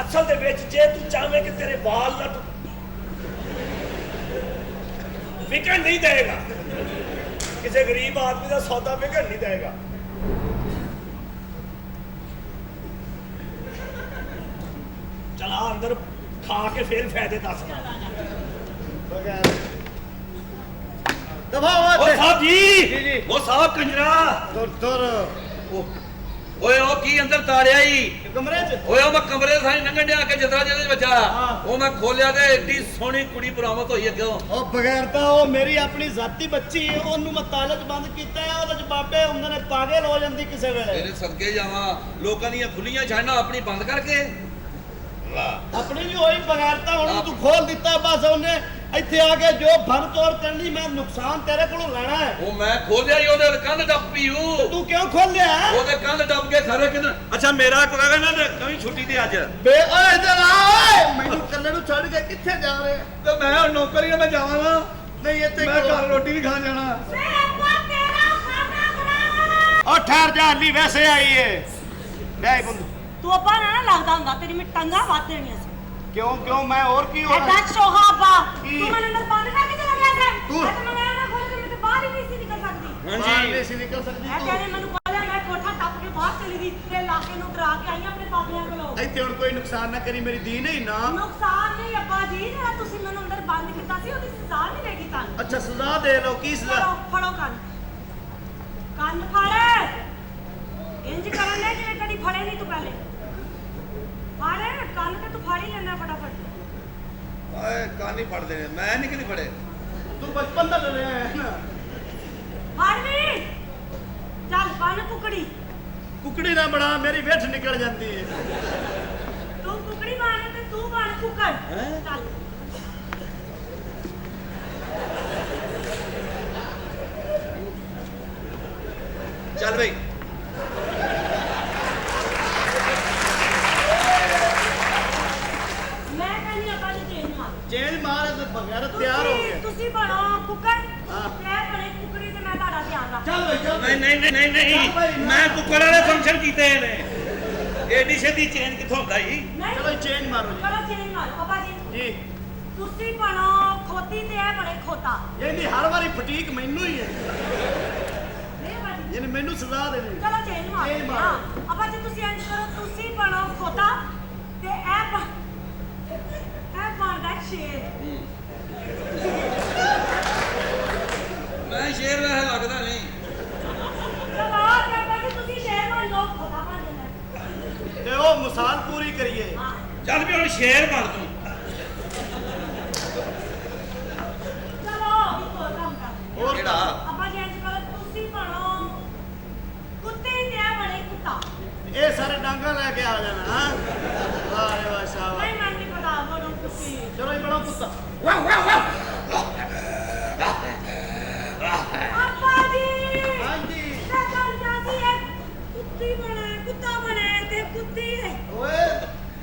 ਅਸਲ ਦੇ ਵਿੱਚ ਜੇ ਤੂੰ ਚਾਹਵੇਂ ਕਿ ਤੇਰੇ ਵਾਲ ਨਾ ਵਿਕਣ ਨਹੀਂ ਦੇਗਾ ਕਿਸੇ ਗਰੀਬ ਆਦਮੀ ਦਾ ਸੌਦਾ ਵਿਕਣ ਨਹੀਂ ਦੇਗਾ ਚਲਾ ਅੰਦਰ ਖਾ ਕੇ ਫਿਰ ਫਾਇਦੇ ਦੱਸ ਦਫਾ ਉਹ ਸਾਹਿਬ ਜੀ ਜੀ ਉਹ ਸਾਹਿਬ ਕੰਜਰਾ ਤੁਰ ਤੁਰ ਓਏ ਉਹ ਕੀ ਅੰਦਰ ਤਾੜਿਆ ਈ ਕਮਰੇ 'ਚ ਓਏ ਉਹ ਮੈਂ ਕਮਰੇ ਸਾਈ ਲੰਘਣ ਡਿਆ ਕੇ ਜਤਰਾ ਜਿਹਦੇ ਬੱਚਾ ਉਹ ਮੈਂ ਖੋਲਿਆ ਤੇ ਏਡੀ ਸੋਹਣੀ ਕੁੜੀ ਬਰਾਮਦ ਹੋਈ ਅੱਗੇ ਉਹ ਬਗੈਰ ਤਾਂ ਉਹ ਮੇਰੀ ਆਪਣੀ ਜ਼ਾਤੀ ਬੱਚੀ ਹੈ ਉਹਨੂੰ ਮੈਂ ਤਾਲਕ ਬੰਦ ਕੀਤਾ ਹੈ ਉਹਦੇ 'ਚ ਬਾਬੇ ਹੁੰਦੇ ਨੇ ਪਾਗਲ ਹੋ ਜਾਂਦੀ ਕਿਸੇ ਵੇਲੇ ਤੇਰੇ ਸਦਕੇ ਜਾਵਾਂ ਲੋਕਾਂ ਦੀਆਂ ਖੁੱਲੀਆਂ ਛਾਣਾ ਆਪਣੀ ਬੰਦ ਕਰਕੇ ਆਪਣੀ ਵੀ ਹੋਈ ਬਗੈਰ ਤਾਂ ਹੁਣ ਤੂੰ ਖੋਲ ਦਿੱਤਾ ਬਸ ਉਹਨੇ ਇੱਥੇ ਆ ਕੇ ਜੋ ਭੰਨ ਤੋੜ ਕਰਨੀ ਮੈਂ ਨੁਕਸਾਨ ਤੇਰੇ ਕੋਲੋਂ ਲੈਣਾ ਹੈ ਉਹ ਮੈਂ ਖੋਲਿਆ ਹੀ ਉਹਦੇ ਕੰਧ ਟੱਪ ਪੀਊ ਤੂੰ ਕਿਉਂ ਖੋਲਿਆ ਉਹਦੇ ਕੰਧ ਟੱਪ ਕੇ ਸਾਰੇ ਕਿਧਰ ਅੱਛਾ ਮੇਰਾ ਕੋਗਾ ਨਾ ਕਵੀ ਛੁੱਟੀ ਤੇ ਅੱਜ ਬੇ ਓਏ ਇਧਰ ਆ ਓਏ ਮੈਨੂੰ ਇਕੱਲੇ ਨੂੰ ਛੱਡ ਕੇ ਕਿੱਥੇ ਜਾ ਰਹੇ ਤੇ ਮੈਂ ਹੁਣ ਨੌਕਰੀ ਮੈਂ ਜਾਵਾਂਗਾ ਨਹੀਂ ਇੱਥੇ ਮੈਂ ਘਰ ਰੋਟੀ ਵੀ ਖਾਣ ਜਾਣਾ ਉਹ ਠਹਿਰ ਜਾ ਨਹੀਂ ਵੈਸੇ ਆਈ ਏ ਲੈ ਬੰਦ ਤੂੰ ਆਪਾ ਨਾ ਲੱਗਦਾ ਹੁੰਦਾ ਤੇਰੀ ਮੈਂ ਟੰਗਾ ਵੱਧ ਦੇਣੀਆਂ ਸੀ ਕਿਉਂ ਮੈਂ ਹੋਰ ਕੀ ਹੋਣਾ ਐਡਾ ਸ਼ੋਹਾਬਾ ਕੀ? ਤੂੰ ਮੈਨੂੰ ਅੰਦਰ ਬੰਦ ਕਰਕੇ ਚਲਾ ਗਿਆ ਸੀ ਤੂੰ- ਅੱਜ ਮੈਂ ਨਾ ਖੋਲ ਕੇ ਮੈਂ ਤੇ ਬਾਹਰ ਹੀ ਨਹੀਂ ਸੀ ਨਿਕਲ ਸਕਦੀ ਬਾਹਰ ਨਹੀਂ ਸੀ ਨਿਕਲ ਸਕਦੀ ਮੈਂ ਕਹਿੰਦੀ ਮੈਨੂੰ ਬੋਲਿਆ ਮੈਂ ਕੋਠਾ ਟੱਪ ਕੇ ਬਾਹਰ ਚਲੀ ਗਈ ਤੇ ਇਲਾਕੇ ਨੂੰ ਡਰਾ ਕੇ ਆਈ ਆਪਣੇ ਬਾਬਿਆਂ ਕੋਲੋਂ ਇੱਥੇ ਹੁਣ ਕੋਈ ਨੁਕਸਾਨ ਨਾ ਕਰੀ ਮੇਰੀ ਦੀ ਨਹੀਂ ਨਾ ਨੁਕਸਾਨ ਨਹੀਂ ਅੱਬਾ ਜੀ ਜਿਹੜਾ ਤੁਸੀਂ ਮੈਨੂੰ ਅੰਦਰ ਬੰਦ ਕੀਤਾ ਸੀ ਉਹਦੀ ਸਜ਼ਾ ਮਿਲੇਗੀ ਤੁਹਾਨੂੰ ਅੱਛਾ ਸਜ਼ਾ ਦੇ ਲਓ ਕੀ ਸਜ਼ਾ ਫੜੋ ਕੰਨ ਫੜ ਇੰਜ ਕਰਨ ਲੈ ਜਿਵੇਂ ਕਦੀ ਫੜੇ ਨਹੀਂ ਤੂੰ ਪਹਿਲੇ ਫੜ ਕੰਨ ਤੇ ਤੂੰ ਫੜ ਹੀ ਲੈਣਾ ਫਟਾਫਟ ਓਏ ਕੰਨ ਹੀ ਫੜਦੇ ਨੇ ਮੈਂ ਨਹੀਂ ਕਿਤੇ ਫੜੇ ਤੂੰ ਬਚਪਨ ਦਾ ਲਿਆ ਹੈ ਨਾ ਫੜ ਵੀ ਚੱਲ ਬੰਨ ਕੁਕੜੀ ਕੁਕੜੀ ਨਾ ਬਣਾ ਮੇਰੀ ਵਿੱਠ ਨਿਕਲ ਜਾਂਦੀ ਹੈ ਤੂੰ ਕੁਕੜੀ ਬਣ ਤੇ ਤੂੰ ਬਣ ਕੁੱਕੜ ਚੱਲ ਚੱਲ ਬਈ ਮੈਂ ਕਹਿੰਦੀ ਆਪਾਂ ਜੀ ਚੇਂਜ ਮਾਰ ਚੇਂਜ ਮਾਰ ਤੇ ਬਗੈਰ ਤਿਆਰ ਹੋ ਗਿਆ ਤੁਸੀਂ ਬਣੋ ਕੁੱਕੜ ਹਾਂ। ਤੇ ਬਣੇ ਕੁਕੜੀ ਤੇ ਮੈਂ ਤੁਹਾਡਾ ਧਿਆਨ ਰੱਖ ਚੱਲ ਬਈ ਚੱਲ ਨਹੀਂ ਮੈਂ ਕੁੱਕੜ ਵਾਲੇ ਫੰਕਸ਼ਨ ਕੀਤੇ ਨੇ ਏਡੀ ਛੇਤੀ ਚੇਂਜ ਕਿੱਥੋਂ ਹੁੰਦਾ ਜੀ ਨਹੀਂ ਚਲੋ ਚੇਂਜ ਮਾਰੋ ਜੀ ਚਲੋ ਚੇਂਜ ਮਾਰੋ ਪਾਪਾ ਜੀ ਜੀ ਤੁਸੀਂ ਬਣੋ ਖੋਤੀ ਤੇ ਇਹ ਬਣੇ ਖੋਤਾ ਇਹ ਨਹੀਂ ਹਰ ਵਾਰੀ ਫਟੀਕ ਮੈਨੂੰ ਹੀ ਹੈ ਨਹੀਂ ਬਾਜੀ ਇਹਨੇ ਮੈਨੂੰ ਸਜ਼ਾ ਦੇਣੀ ਚਲੋ ਚੇਂਜ ਮਾਰੋ ਚੇਂਜ ਮਾਰੋ। ਹਾਂ ਪਾਪਾ ਜੀ ਤੁਸੀਂ ਇੰਜ ਕਰੋ ਤੁਸੀਂ ਬਣੋ ਖੋਤਾ ਤੇ ਇਹ ਬਣਦਾ ਸ਼ੇਰ ਮੈਂ ਸ਼ੇਰ ਵੈਸੇ ਲੱਗਦਾ ਨਹੀਂ ਚਲੋ ਪਾਪਾ ਜੀ ਤੁਸੀਂ ਸ਼ੇਰ ਬਣ ਲਓ ਖੋਤਾ ਬਣ ਜਾਣਾ ਤੇ ਉਹ ਮਿਸਾਲ ਪੂਰੀ ਕਰੀਏ ਹਾਂ ਚੱਲ ਵੀ ਹੁਣ ਸ਼ੇਰ ਬਣ ਤੂੰ ਚਲੋ ਇੱਕ ਹੋਰ ਕੰਮ ਕਰ ਹੋਰ ਕਿਹੜਾ ਆਪਾਂ ਜੀ ਇੰਜ ਕਰੋ ਤੁਸੀਂ ਬਣੋ ਕੁੱਤੇ ਤੇ ਇਹ ਬਣੇ ਕੁੱਤਾ ਇਹ ਸਾਰੇ ਡਾਂਗਾ ਲੈ ਕੇ ਆ ਜਾਣਾ ਹਾਂ ਵਾਹ ਰੇ ਵਾਹ ਸ਼ਾਬਾਸ਼ ਨਹੀਂ ਮੈਂ ਨਹੀਂ ਪਤਾ ਬਣੋ ਤੁਸੀਂ ਚਲੋ ਇਹ ਬੜਾ ਕੁੱਤਾ ਆਪਾ ਜੀ ਹਾਂਜੀ ਮੈਂ ਕਰ ਜਾਂਦੀ ਹੈ ਕੁੱਤਾ ਬਣੇ ਤੇ ਕੁੱਤੀ ਓਏ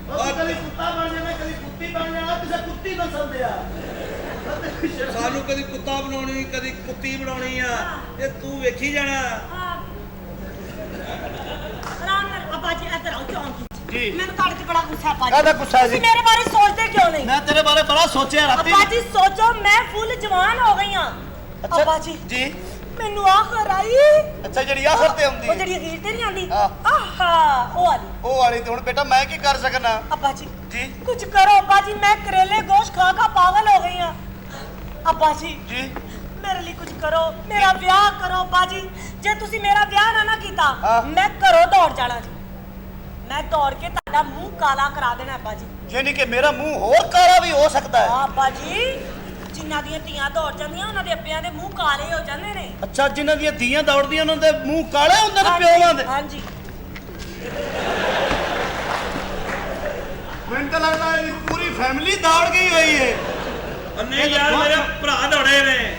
ਉਹ ਕਦੀ ਕੁੱਤਾ ਬਣ ਜਾਣਾ ਕਦੀ ਕੁੱਤੀ ਬਣ ਜਾਣਾ ਕਿਸੇ ਕੁੱਤੀ ਨਸਲ ਦੇ ਆ ਸਾਨੂੰ ਕਦੀ ਕੁੱਤਾ ਬਣਾਉਣੀ ਕਦੀ ਕੁੱਤੀ ਬਣਾਉਣੀ ਆ ਤੇ ਤੂੰ ਵੇਖੀ ਜਾਣਾ। ਆਰਾਮ ਨਾਲ ਆਪਾ ਜੀ ਇੱਧਰ ਆਓ ਚੌਂਕ ਜੀ। ਮੈਨੂੰ ਤੁਹਾਡੇ ਤੇ ਬੜਾ ਗੁੱਸਾ ਆਪਾ ਜੀ ਕਾਹਦਾ ਗੁੱਸਾ ਜੀ? ਤੁਸੀਂ ਮੇਰੇ ਬਾਰੇ ਸੋਚਦੇ ਕਿਉਂ ਨਹੀਂ? ਮੈਂ ਤੇਰੇ ਬਾਰੇ ਬੜਾ ਸੋਚਿਆ ਰਾਤੀ ਆਪਾ ਜੀ ਸੋਚੋ ਮੈਂ ਫੁੱਲ ਜਵਾਨ ਹੋ ਗਈ ਹਾਂ ਆਪਾ ਜੀ ਜੀ ਮੈਨੂੰ ਆਖਰ ਆਈ ਅੱਛਾ ਜਿਹੜੀ ਆਖਰ ਤੇ ਆਉਂਦੀ ਉਹ ਜਿਹੜੀ ਅਖੀਰ ਤੇ ਨਹੀਂ ਆਉਂਦੀ ਹਾਂ। ਆਹਾ ਉਹ ਵਾਲੀ ਉਹ ਵਾਲੀ ਤੇ ਹੁਣ ਬੇਟਾ ਮੈਂ ਕੀ ਕਰ ਸਕਣਾ ਅੱਬਾ ਜੀ ਜੀ ਕੁਝ ਕਰੋ ਅੱਬਾ ਜੀ ਮੈਂ ਕਰੇਲੇ ਗੋਸ਼ਤ ਖਾ ਖਾ ਪਾਗਲ ਹੋ ਗਈ ਹਾਂ ਅੱਬਾ ਜੀ ਜੀ ਮੇਰੇ ਲਈ ਕੁਝ ਕਰੋ ਮੇਰਾ ਵਿਆਹ ਕਰੋ ਅੱਬਾ ਜੀ ਜੇ ਤੁਸੀਂ ਮੇਰਾ ਵਿਆਹ ਨਾ ਕੀਤਾ ਹਾਂ। ਮੈਂ ਘਰੋਂ ਦੌੜ ਜਾਣਾ ਜੀ ਮੈਂ ਦੌੜ ਕੇ ਤੁਹਾਡਾ ਮੂੰਹ ਕਾਲਾ ਕਰਾ ਦੇਣਾ ਅੱਬਾ ਜੀ ਯਾਨੀ ਕਿ ਮੇਰਾ ਮੂੰਹ ਹੋਰ ਕਾਲਾ ਵੀ ਹੋ ਸਕਦਾ ਹੈ ਹਾਂ ਅੱਬਾ ਜੀ ਜਿਨ੍ਹਾਂ ਦੀਆਂ ਧੀਆਂ ਦੌੜ ਜਾਂਦੀਆਂ ਉਹਨਾਂ ਦੇ ਅੱਬਿਆਂ ਦੇ ਮੂੰਹ ਕਾਲੇ ਹੋ ਜਾਂਦੇ ਨੇ ਅੱਛਾ ਜਿਨ੍ਹਾਂ ਦੀਆਂ ਧੀਆਂ ਦੌੜਦੀਆਂ ਉਹਨਾਂ ਦੇ ਮੂੰਹ ਕਾਲੇ ਹੁੰਦੇ ਨੇ ਪਿਓਾਂ ਦੇ ਹਾਂਜੀ ਮੈਨੂੰ ਤਾਂ ਲੱਗਦਾ ਇਹ ਪੂਰੀ ਫੈਮਿਲੀ ਦੌੜ ਗਈ ਹੋਈ ਹੈ ਨਹੀਂ ਯਾਰ ਮੇਰੇ ਭਰਾ ਦੌੜੇ ਨੇ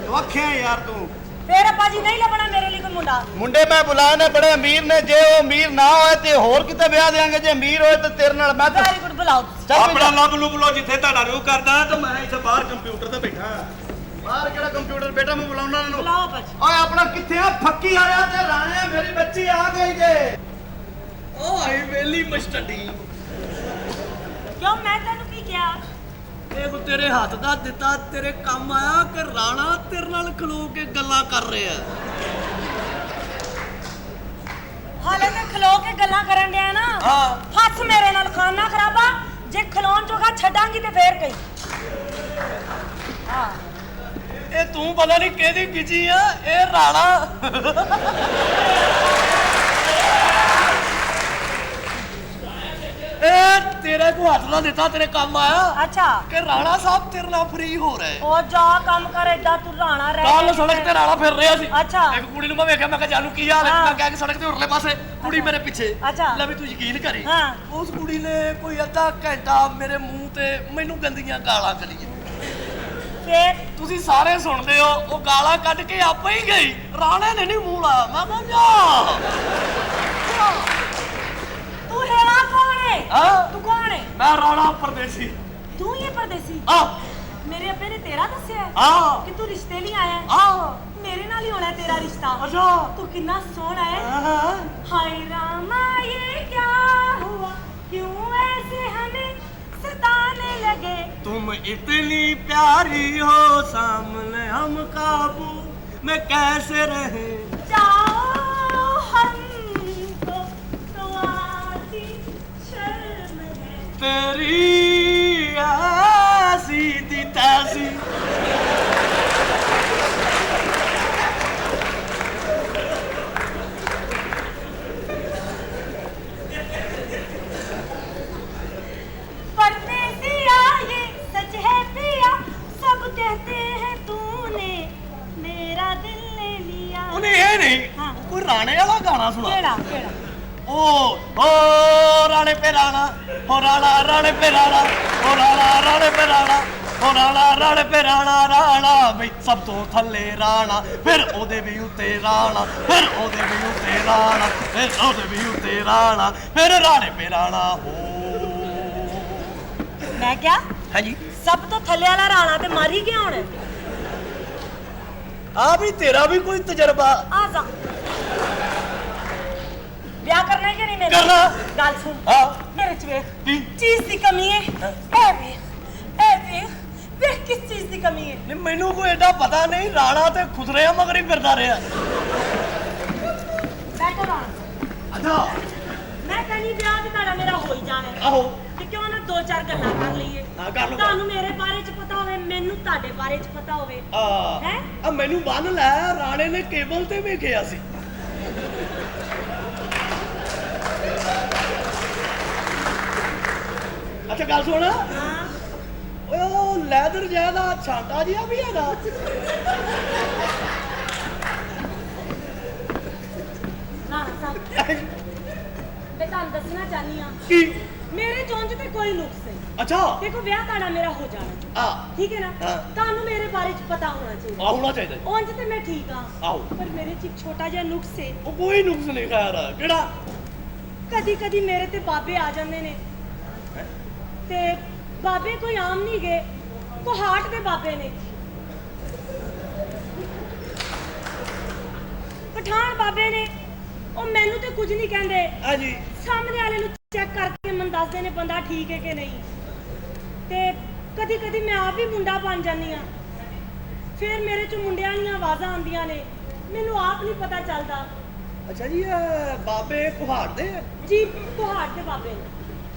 ਵੱਖਿਆ ਯਾਰ ਤੂੰ ਫੇਰ ਅੱਬਾ ਜੀ ਨਹੀਂ ਲੱਭਣਾ ਮੇਰੇ ਲਈ ਕੋਈ ਮੁੰਡਾ ਮੁੰਡੇ ਮੈਂ ਬੁਲਾਏ ਨੇ ਬੜੇ ਅਮੀਰ ਨੇ ਜੇ ਉਹ ਅਮੀਰ ਨਾ ਹੋਏ ਤੇ ਹੋਰ ਕਿਤੇ ਵਿਆਹ ਦੇਾਂਗੇ ਜੇ ਅਮੀਰ ਹੋਏ ਤਾਂ ਤੇਰੇ ਨਾਲ ਮੈਂ ਤਾਂ ਵੈਰੀ ਗੁੱਡ ਬੁਲਾਓ ਆਪਣਾ ਲੱਭ ਲੁੱਭ ਲੋ ਜਿੱਥੇ ਤੁਹਾਡਾ ਰੂਹ ਕਰਦਾ ਤੇ ਮੈਂ ਇੱਥੇ ਬਾਹਰ ਕੰਪਿਊਟਰ ਤੇ ਬੈਠਾ। ਬਾਹਰ ਕਿਹੜਾ ਕੰਪਿਊਟਰ ਬੇਟਾ ਮੈਂ ਬੁਲਾਉਣਾ ਇਹਨਾਂ ਨੂੰ ਬੁਲਾਓ ਅੱਬਾ ਜੀ ਓਏ ਆਪਣਾ ਕਿੱਥੇ ਆ ਫੱਕੀ ਆਇਆ ਤੇ ਰਾਣੇ ਮੇਰੀ ਬੱਚੀ ਆ ਗਈ ਜੇ ਉਹ ਆਈ ਵੇਲੀ ਮਸਟਡੀ ਕਿਉਂ ਮੈਂ ਤੈਨੂੰ ਕੀ ਕਿਹਾ ਇਹ ਕੋ ਤੇਰੇ ਹੱਥ ਦਾ ਦਿੱਤਾ ਤੇਰੇ ਕੰਮ ਆਇਆ ਕਿ ਰਾਣਾ ਤੇਰੇ ਨਾਲ ਖਲੋ ਕੇ ਗੱਲਾਂ ਕਰ ਰਿਹਾ। ਹਾਲੇ ਮੈਂ ਖਲੋ ਕੇ ਗੱਲਾਂ ਕਰਨ ਡਿਆ ਨਾ ਹਾਂ ਹੱਥ ਮੇਰੇ ਨਾਲ ਖਾਨਾ ਖਰਾਬਾ ਜੇ ਖਲੋਣ ਜੋਗਾ ਛੱਡਾਂਗੀ ਤੇ ਫੇਰ ਕਈ ਹਾਂ ਇਹ ਤੂੰ ਪਤਾ ਨਹੀਂ ਕਿਹਦੀ ਗਿਜੀ ਆ ਇਹ ਰਾਣਾ ਇਹ ਤੇਰੇ ਕੋ ਹੱਥ ਦਾ ਦਿੱਤਾ ਤੇਰੇ ਕੰਮ ਆਇਆ ਅੱਛਾ ਕਿ ਰਾਣਾ ਸਾਹਿਬ ਤੇਰੇ ਨਾਲ ਫ੍ਰੀ ਹੋ ਰਹੇ। ਉਹ ਜਾ ਕੰਮ ਕਰ ਏਦਾਂ ਤੂੰ ਰਾਣਾ ਰਹਿ ਕੱਲ ਸੜਕ ਤੇ ਰਾਣਾ ਫਿਰ ਰਿਹਾ ਸੀ ਅੱਛਾ ਇੱਕ ਕੁੜੀ ਨੂੰ ਮੈਂ ਵੇਖਿਆ ਮੈਂ ਕਿਹਾ ਜਾਨੂ ਕੀ ਹਾਲ ਹੈ ਹਾਂ। ਮੈਂ ਕਹਿ ਕੇ ਸੜਕ ਤੇ ਉਰਲੇ ਪਾਸੇ ਕੁੜੀ ਮੇਰੇ ਪਿੱਛੇ ਅੱਛਾ। ਲੈ ਵੀ ਤੂੰ ਯਕੀਨ ਕਰੀ ਹਾਂ। ਉਸ ਕੁੜੀ ਨੇ ਕੋਈ ਅੱਧਾ ਘੰਟਾ ਮੇਰੇ ਮੂੰਹ ਤੇ ਮੈਨੂੰ ਗੰਦੀਆਂ ਗਾਲਾਂ ਕੱਢੀਆਂ। ਫੇਰ ਤੁਸੀਂ ਸਾਰੇ ਸੁਣਦੇ ਹੋ ਉਹ ਗਾਲਾਂ ਕੱਢ ਕੇ ਆਪੇ ਹੀ ਗਈ ਰਾਣੇ ਨੇ ਨਹੀਂ ਮੂੰਹ ਲਾਇਆ ਮੈਂ ਕਿਹਾ ਜਾ ਤੂੰ ਹੈਗਾ ਕੌਣ ਹੈ ਹਾਂ ਤੂੰ ਕੌਣ ਹੈ ਮੈਂ ਰਾਣਾ ਪਰਦੇਸੀ ਤੂੰ ਹੀ ਪਰਦੇਸੀ ਆ ਮੇਰੇ ਅੱਬੇ ਨੇ ਤੇਰਾ ਦੱਸਿਆ ਹੈ ਆ ਕਿ ਤੂੰ ਰਿਸ਼ਤੇ ਲਈ ਆਇਆ ਹੈ ਆ ਮੇਰੇ ਨਾਲ ਹੀ ਹੋਣਾ ਹੈ ਤੇਰਾ ਰਿਸ਼ਤਾ ਅੱਛਾ तू कितना सोना है हाँ। हाय रामा ये क्या हुआ क्यों ऐसे हमें सताने लगे तुम इतनी प्यारी हो सामने हम काबू में कैसे रहे जाओ हमको तो आती शर्म है तेरी ऐसी दी तैसी परदेसिया ये सच है पिया सब कहते हैं तूने मेरा दिल ले लिया उन्हें ये नहीं हाँ। कोई राणे वाला गाना सुना केड़ा केड़ा ओ राणे पे राणा हो राणा राणे पे राणा हो राणा राणे पे राणा हो राणा राणे पे राणा राणा बई सब तो थल्ले राणा फिर ओदे भी उत्ते राणा फिर ओदे भी उत्ते राणा फिर ओदे भी उत्ते राणा फिर राणे पे राणा हो मैं क्या हाँ जी सब तो थल्ले वाला राणा ते मर ही गया होना आ भी तेरा भी कोई तजर्बा आ जा ब्याह करना है कि नहीं मेरे करना। गाल सुन हाँ। मेरे च वेख की? चीज दी कमी है ए वेख किस चीज दी कमी है नहीं मैनू कोई एडा पता नहीं राणा ते खुसरे मगर ही फिरदा रहा बैठो राणा अच्छा मैं कहनी ब्याह ते ताड़ा मेरा हो ही जाना है आहो कि क्यों ना दो चार गल्लां कर लईए हाँ, कर लो। ਤੁਹਾਨੂੰ ਮੇਰੇ ਬਾਰੇ ਚ ਪਤਾ ਹੋਵੇ ਮੈਨੂੰ ਤੁਹਾਡੇ ਬਾਰੇ ਚ ਪਤਾ ਹੋਵੇ ਹੈਂ? ਆ ਮੈਨੂੰ ਬੰਨ ਲੈ ਰਾਣੇ ਨੇ ਕੇਬਲ ਤੇ ਵੇਖਿਆ ਸੀ ਅੱਛਾ ਗੱਲ ਸੁਣ ਹਾਂ ਓਏ ਉਹ ਲੈਦਰ ਜਿਆਦਾ ਛਾਂਟਾ ਜਿਹਾ ਵੀ ਹੈਗਾ ਰਾਣਾ ਸਾਹਿਬ ਮੈਂ ਤੁਹਾਨੂੰ ਦੱਸਣਾ ਚਾਹਨੀ ਆ ਕੀ ਮੇਰੇ ਚੋਂਜ ਤੇ ਕੋਈ ਨੁਕਸ ਨਹੀਂ। ਅੱਛਾ ਦੇਖੋ ਵਿਆਹ ਤੁਹਾਡਾ ਮੇਰਾ ਹੋ ਜਾਣਾ, ਆ ਠੀਕ ਹੈ ਨਾ? ਹਾਂ। ਤੁਹਾਨੂੰ ਮੇਰੇ ਬਾਰੇ ਚ ਪਤਾ ਹੋਣਾ ਚਾਹੀਦਾ। ਆਉਣਾ ਚਾਹੀਦਾ ਜੀ। ਉਂਝ ਤੇ ਮੈਂ ਠੀਕ ਹਾਂ, ਆਓ। ਪਰ ਮੇਰੇ ਚ ਇੱਕ ਛੋਟਾ ਜਿਹਾ ਨੁਕਸ ਹੈ। ਉਹ ਕੋਈ ਨੁਕਸ ਨਹੀਂ ਖੈਰ। ਕਿਹੜਾ? ਕਦੀ ਕਦੀ ਮੇਰੇ ਤੇ ਬਾਬੇ ਆ ਜਾਂਦੇ ਨੇ, ਤੇ ਬਾਬੇ ਕੋਈ ਆਮ ਨਹੀਂ ਗਏ, ਕੋਹਾਟ ਦੇ ਬਾਬੇ ਨੇ, ਪਠਾਨ ਬਾਬੇ ਨੇ। ਉਹ ਮੈਨੂੰ ਤੇ ਕੁਝ ਨਹੀਂ ਕਹਿੰਦੇ, ਹਾਂਜੀ ਸਾਹਮਣੇ ਵਾਲੇ ਨੂੰ ਚੈੱਕ ਕਰਕੇ ਮੈਨੂੰ ਦੱਸਦੇ ਨੇ ਬੰਦਾ ਠੀਕ ਹੈ ਕਿ ਨਹੀਂ। ਤੇ ਕਦੀ ਕਦੀ ਮੈਂ ਆਪ ਵੀ ਮੁੰਡਾ ਬਣ ਜਾਂਦੀ ਆ, ਫਿਰ ਮੇਰੇ ਚ ਮੁੰਡਿਆਂ ਦੀਆਂ ਆਵਾਜ਼ਾਂ ਆਉਂਦੀਆਂ ਨੇ, ਮੈਨੂੰ ਆਪ ਨਹੀਂ ਪਤਾ ਚੱਲਦਾ। ਅੱਛਾ ਜੀ ਇਹ ਬਾਬੇ ਕੁਹਾੜ ਦੇ ਆ? ਜੀ ਕੋਹਾਟ ਦੇ ਬਾਬੇ ਨੇ।